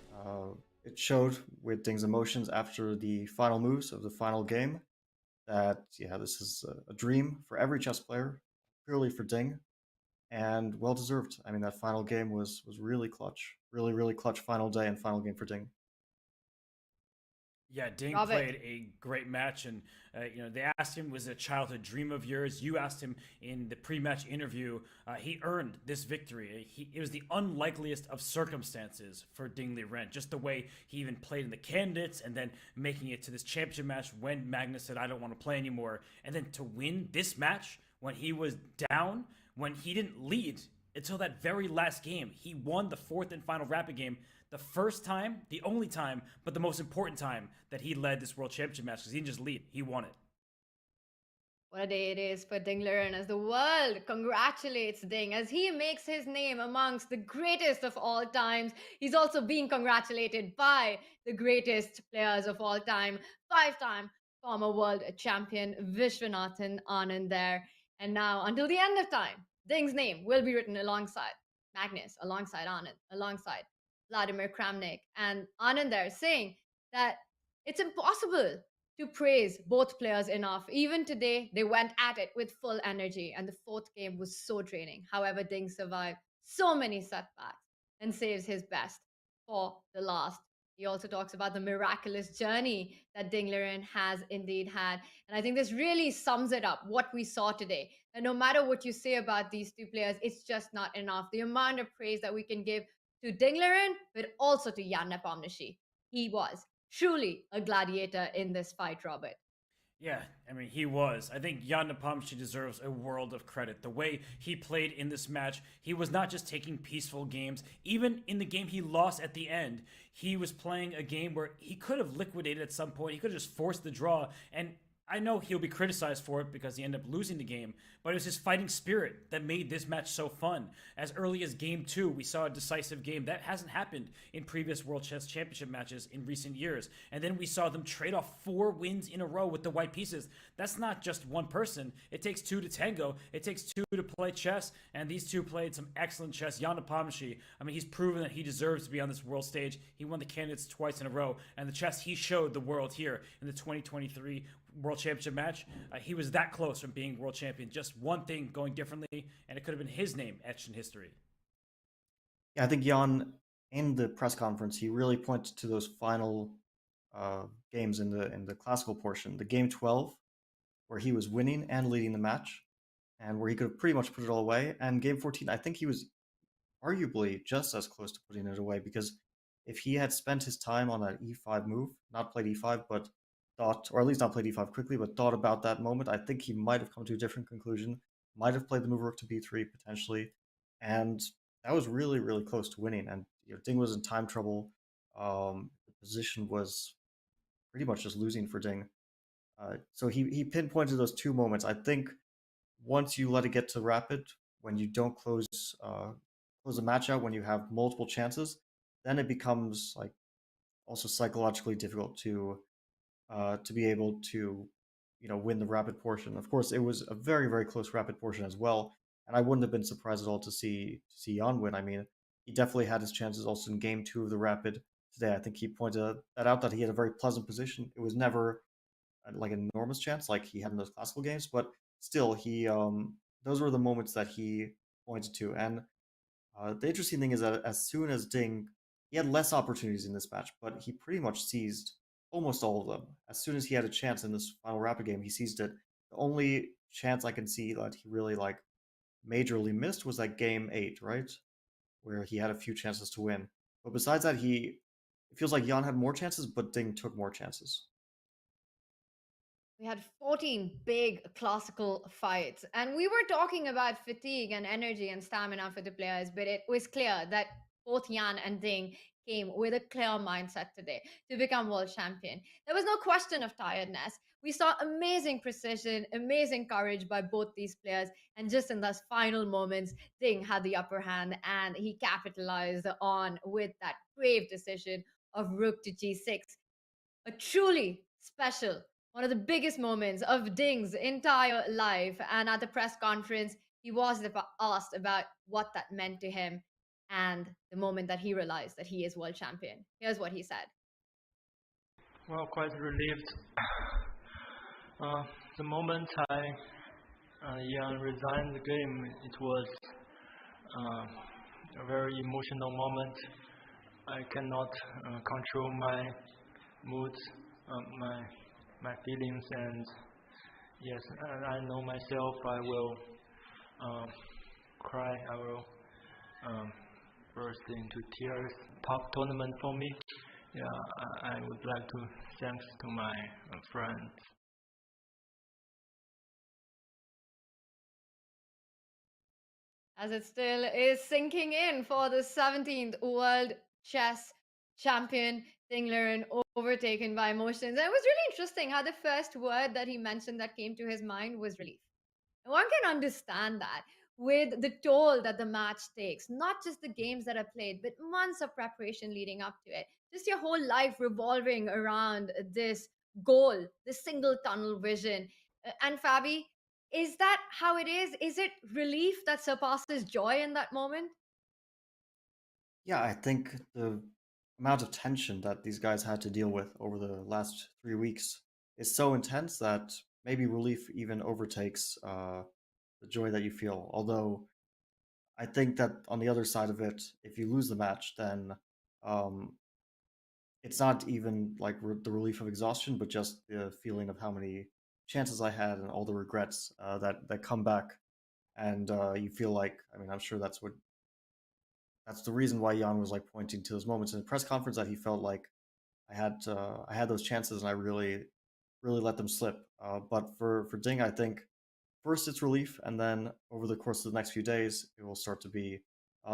it showed with Ding's emotions after the final moves of the final game that, this is a dream for every chess player, purely for Ding, and well-deserved. I mean, that final game was really clutch. Really, really clutch final day and final game for Ding. Yeah, Ding played a great match, and they asked him, was it a childhood dream of yours? You asked him in the pre-match interview. He earned this victory. It was the unlikeliest of circumstances for Ding Liren, just the way he even played in the candidates, and then making it to this championship match when Magnus said, "I don't want to play anymore," and then to win this match when he was down when he didn't lead until that very last game. He won the fourth and final rapid game, the first time, the only time, but the most important time that he led this World Championship match, because he didn't just lead, he won it. What a day it is for Ding Liren as the world congratulates Ding as he makes his name amongst the greatest of all times. He's also being congratulated by the greatest players of all time, 5-time former world champion Vishwanathan Anand there. And now, until the end of time, Ding's name will be written alongside Magnus, alongside Anand, alongside Vladimir Kramnik. And Anand there saying that it's impossible to praise both players enough. Even today, they went at it with full energy, and the fourth game was so draining. However, Ding survived so many setbacks and saves his best for the last. He also talks about the miraculous journey that Ding Liren has indeed had. And I think this really sums it up, what we saw today. And no matter what you say about these two players, it's just not enough. The amount of praise that we can give to Ding Liren, but also to Jan Nepomniachtchi. He was truly a gladiator in this fight, Robert. Yeah, I mean, he was. I think Jan Nepomniachtchi deserves a world of credit. The way he played in this match, he was not just taking peaceful games. Even in the game he lost at the end, he was playing a game where he could have liquidated at some point. He could have just forced the draw. And I know he'll be criticized for it because he ended up losing the game, but it was his fighting spirit that made this match so fun. As early as game 2, we saw a decisive game. That hasn't happened in previous World Chess Championship matches in recent years. And then we saw them trade off 4 wins in a row with the white pieces. That's not just one person. It takes 2 to tango. It takes 2 to play chess, and these two played some excellent chess. Jan Nepomniachtchi, I mean, he's proven that he deserves to be on this world stage. He won the candidates twice in a row, and the chess he showed the world here in the 2023 World Championship match, he was that close from being world champion. Just one thing going differently, and it could have been his name etched in history. Yeah, I think Jan, in the press conference, he really pointed to those final games in the classical portion. The game 12, where he was winning and leading the match, and where he could have pretty much put it all away. And game 14, I think he was arguably just as close to putting it away, because if he had spent his time on that e5 move, not played e5, but thought, or at least not played e5 quickly, but thought about that moment, I think he might have come to a different conclusion, might have played the move rook to b3 potentially, and that was really, really close to winning. And Ding was in time trouble. The position was pretty much just losing for Ding. So he pinpointed those 2 moments. I think once you let it get to rapid, when you don't close the match out, when you have multiple chances, then it becomes like also psychologically difficult to be able to win the rapid portion. Of course, it was a very, very close rapid portion as well, and I wouldn't have been surprised at all to see Jan win. I mean, he definitely had his chances also in game 2 of the rapid today. I think he pointed that out, that he had a very pleasant position. It was never like an enormous chance like he had in those classical games, but still, he those were the moments that he pointed to. And the interesting thing is that as soon as Ding, he had less opportunities in this match, but he pretty much seized almost all of them. As soon as he had a chance in this final rapid game, he seized it. The only chance I can see that he really majorly missed was that game 8, right? Where he had a few chances to win. But besides that, it feels like Jan had more chances, but Ding took more chances. We had 14 big classical fights, and we were talking about fatigue and energy and stamina for the players, but it was clear that both Jan and Ding came with a clear mindset today to become world champion. There was no question of tiredness. We saw amazing precision, amazing courage by both these players, and just in those final moments, Ding had the upper hand, and he capitalized on with that brave decision of rook to g6. A truly special, one of the biggest moments of Ding's entire life. And at the press conference, he was asked about what that meant to him and the moment that he realized that he is world champion. Here's what he said. Well, quite relieved. The moment Jan resigned the game, it was a very emotional moment. I cannot control my moods, my feelings, and yes, I know myself. I will cry. I will burst into tears. Top tournament for me. Yeah, I would like to thanks to my friends. as it still is sinking in for the 17th World Chess Champion, Ding Liren overtaken by emotions. And it was really interesting how the first word that he mentioned that came to his mind was relief. And one can understand that with the toll that the match takes, not just the games that are played, but months of preparation leading up to it. Just your whole life revolving around this goal, this single tunnel vision. And Fabi, is that how it is? Is it relief that surpasses joy in that moment? Yeah, I think the amount of tension that these guys had to deal with over the last 3 weeks is so intense that maybe relief even overtakes the joy that you feel. Although I think that on the other side of it, if you lose the match, then um, it's not even like the relief of exhaustion, but just the feeling of how many chances I had and all the regrets that come back, and you feel like, I mean, I'm sure that's the reason why Jan was like pointing to those moments in the press conference that he felt like I had those chances and I really let them slip. But for Ding, I think first it's relief, and then over the course of the next few days, it will start to be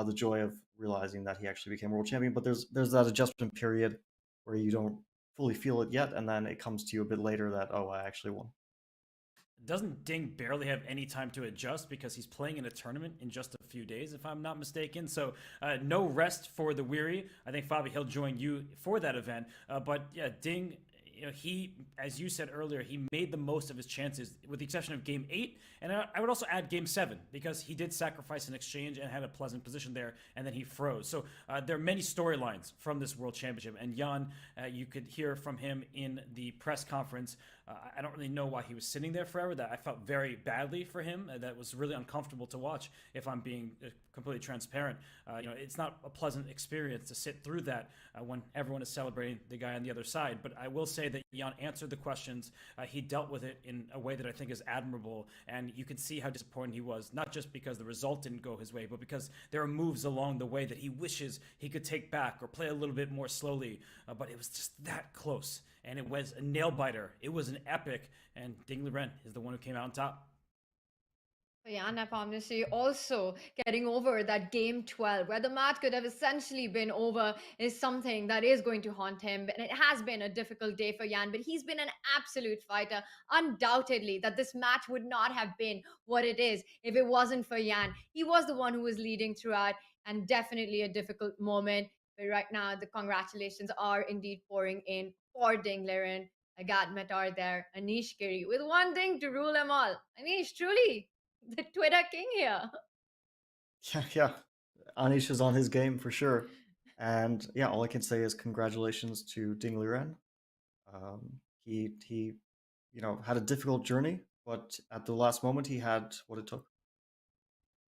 the joy of realizing that he actually became world champion. But there's that adjustment period where you don't fully feel it yet, and then it comes to you a bit later that, oh, I actually won. Doesn't Ding barely have any time to adjust because he's playing in a tournament in just a few days, if I'm not mistaken? So no rest for the weary. I think, Fabi, he'll join you for that event. But yeah, Ding, he, as you said earlier, he made the most of his chances with the exception of game 8. And I would also add game 7 because he did sacrifice an exchange and had a pleasant position there, and then he froze. So there are many storylines from this World Championship. And Jan, you could hear from him in the press conference. I don't really know why he was sitting there forever. That I felt very badly for him. That was really uncomfortable to watch, if I'm being completely transparent. It's not a pleasant experience to sit through that when everyone is celebrating the guy on the other side. But I will say that Jan answered the questions. He dealt with it in a way that I think is admirable. And you can see how disappointed he was, not just because the result didn't go his way, but because there are moves along the way that he wishes he could take back or play a little bit more slowly. But it was just that close. And it was a nail biter. It was an epic. And Ding Liren is the one who came out on top. Yeah, Nepomniachtchi also getting over that game 12 where the match could have essentially been over is something that is going to haunt him. And it has been a difficult day for Jan, but he's been an absolute fighter. Undoubtedly that this match would not have been what it is if it wasn't for Jan. He was the one who was leading throughout, and definitely a difficult moment. But right now, the congratulations are indeed pouring in for Ding Liren, Agat Metar there, Anish Giri, with one thing to rule them all. Anish, truly the Twitter king here. Yeah. Anish is on his game for sure. And yeah, all I can say is congratulations to Ding Liren. He had a difficult journey, but at the last moment he had what it took.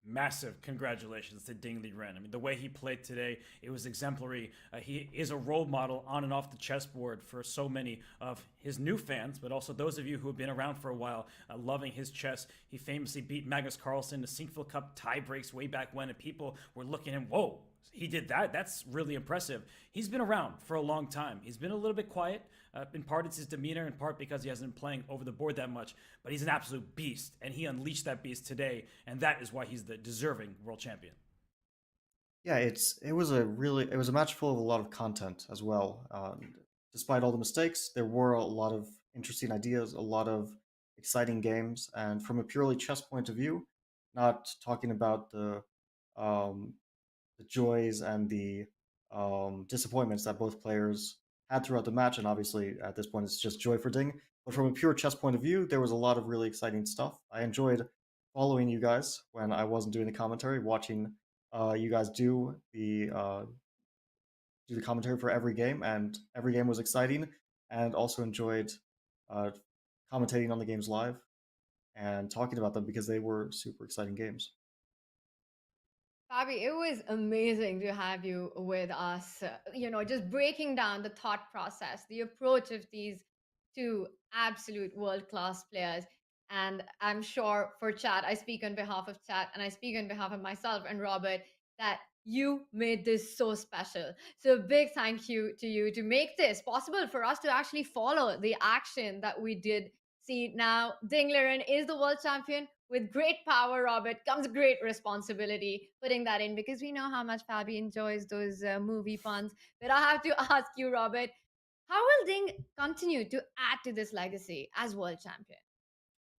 Massive congratulations to Ding Liren. I mean, the way he played today, it was exemplary. He is a role model on and off the chessboard for so many of his new fans, but also those of you who have been around for a while, loving his chess. He famously beat Magnus Carlsen in the Sinquefield Cup tiebreaks way back when, and people were looking at him, whoa, he did that? That's really impressive. He's been around for a long time. He's been a little bit quiet. In part, it's his demeanor, in part because he hasn't been playing over the board that much. But he's an absolute beast, and he unleashed that beast today, and that is why he's the deserving world champion. Yeah, it was a match full of a lot of content as well. Despite all the mistakes, there were a lot of interesting ideas, a lot of exciting games, and from a purely chess point of view, not talking about the joys and the disappointments that both players had throughout the match, and obviously at this point it's just joy for Ding. But from a pure chess point of view, there was a lot of really exciting stuff. I enjoyed following you guys when I wasn't doing the commentary, watching you guys do the commentary for every game, and every game was exciting, and also enjoyed commentating on the games live and talking about them because they were super exciting games. Fabi, it was amazing to have you with us. Just breaking down the thought process, the approach of these two absolute world-class players. And I'm sure for Chat, I speak on behalf of Chat and I speak on behalf of myself and Robert, that you made this so special. So a big thank you to you to make this possible for us to actually follow the action that we did See, now Ding Liren is the world champion. With great power, Robert, comes great responsibility. Putting that in because we know how much Fabi enjoys those movie puns. But I have to ask you, Robert, how will Ding continue to add to this legacy as world champion?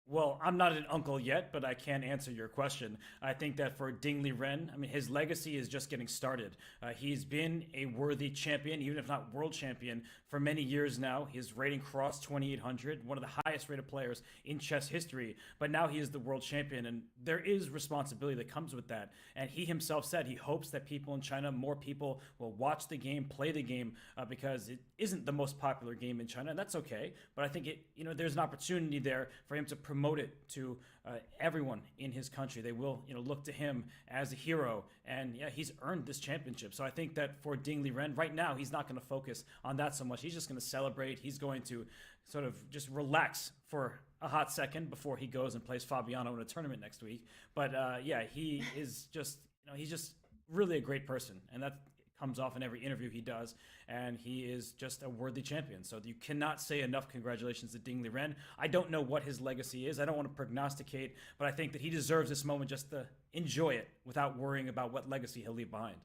Well, I'm not an uncle yet, but I can answer your question. I think that for Ding Liren, I mean, his legacy is just getting started. He's been a worthy champion, even if not world champion, for many years now. His rating crossed 2,800, one of the highest rated players in chess history. But now he is the world champion, and there is responsibility that comes with that. And he himself said he hopes that people in China, more people will watch the game, play the game, because it isn't the most popular game in China, and that's okay. But I think there's an opportunity there for him to promote it to everyone in his country. They will, look to him as a hero, and yeah, he's earned this championship. So I think that for Ding Liren, right now, he's not going to focus on that so much. He's just going to celebrate. He's going to sort of just relax for a hot second before he goes and plays Fabiano in a tournament next week. But yeah, he is just, he's just really a great person, and that comes off in every interview he does, and he is just a worthy champion. So you cannot say enough congratulations to Ding Liren. I don't know what his legacy is. I don't want to prognosticate, but I think that he deserves this moment just to enjoy it without worrying about what legacy he'll leave behind.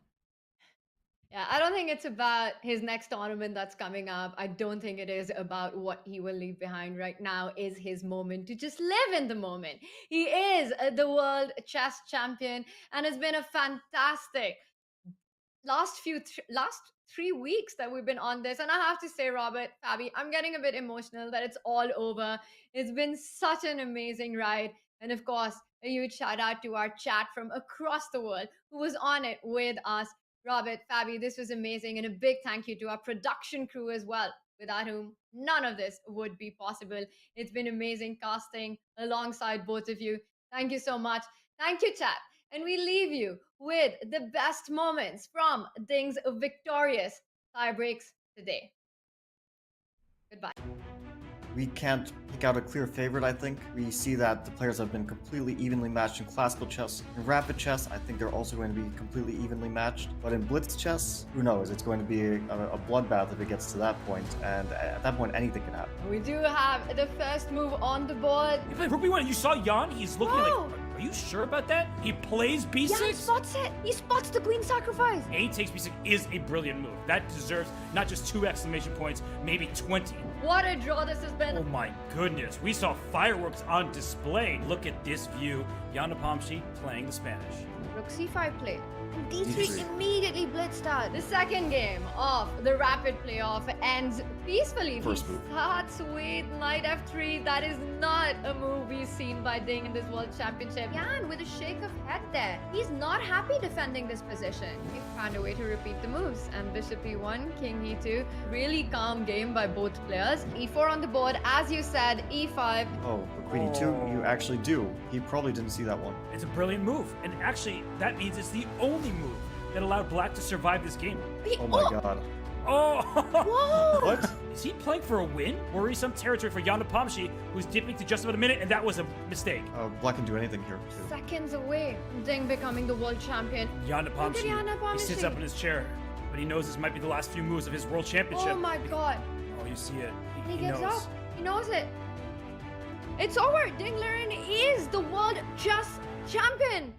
Yeah, I don't think it's about his next tournament that's coming up. I don't think it is about what he will leave behind. Right now is his moment to just live in the moment. He is the world chess champion, and it's been a fantastic last 3 weeks that we've been on this. And I have to say, Robert, Fabi, I'm getting a bit emotional that it's all over. It's been such an amazing ride. And of course, a huge shout out to our chat from across the world who was on it with us. Robert, Fabi, this was amazing. And a big thank you to our production crew as well, without whom none of this would be possible. It's been amazing casting alongside both of you. Thank you so much. Thank you, chat. And we leave you with the best moments from Ding's victorious tiebreaks today. Goodbye. We can't pick out a clear favorite, I think. We see that the players have been completely evenly matched in classical chess. In rapid chess, I think they're also going to be completely evenly matched. But in blitz chess, who knows? It's going to be a bloodbath if it gets to that point. And at that point, anything can happen. We do have the first move on the board. He played Rook B1. You saw Jan? He's looking like, are you sure about that? He plays B6? Yeah, he spots it. He spots the queen sacrifice. A takes B6 is a brilliant move. That deserves not just 2 exclamation points, maybe 20. What a draw this has been. Oh my goodness. We saw fireworks on display. Look at this view. Jan Nepomniachtchi playing the Spanish. Rook C5 play. And D3 immediately blitzed out. The second game of the rapid playoff ends peacefully. First move. Starts with knight F3. That is not a move we've seen by Ding in this world championship. Jan with a shake of head there. He's not happy defending this position. He found a way to repeat the moves. And bishop E1, king E2. Really calm game by both players. E4 on the board, as you said, E5. Oh, but queen E2, you actually do. He probably didn't see that one. It's a brilliant move. And actually, that means it's the only move that allowed Black to survive this game. Oh my god. Oh! Whoa! What? Is he playing for a win? Worrisome territory for Jan Nepomniachtchi, who's dipping to just about a minute, and that was a mistake. Black can do anything here, too. Seconds away from Ding becoming the world champion. Jan Nepomniachtchi, he sits up in his chair, but he knows this might be the last few moves of his world championship. Oh my god. Oh, you see it. He gets knows. up. He knows it. It's over. Ding Liren is the world chess champion.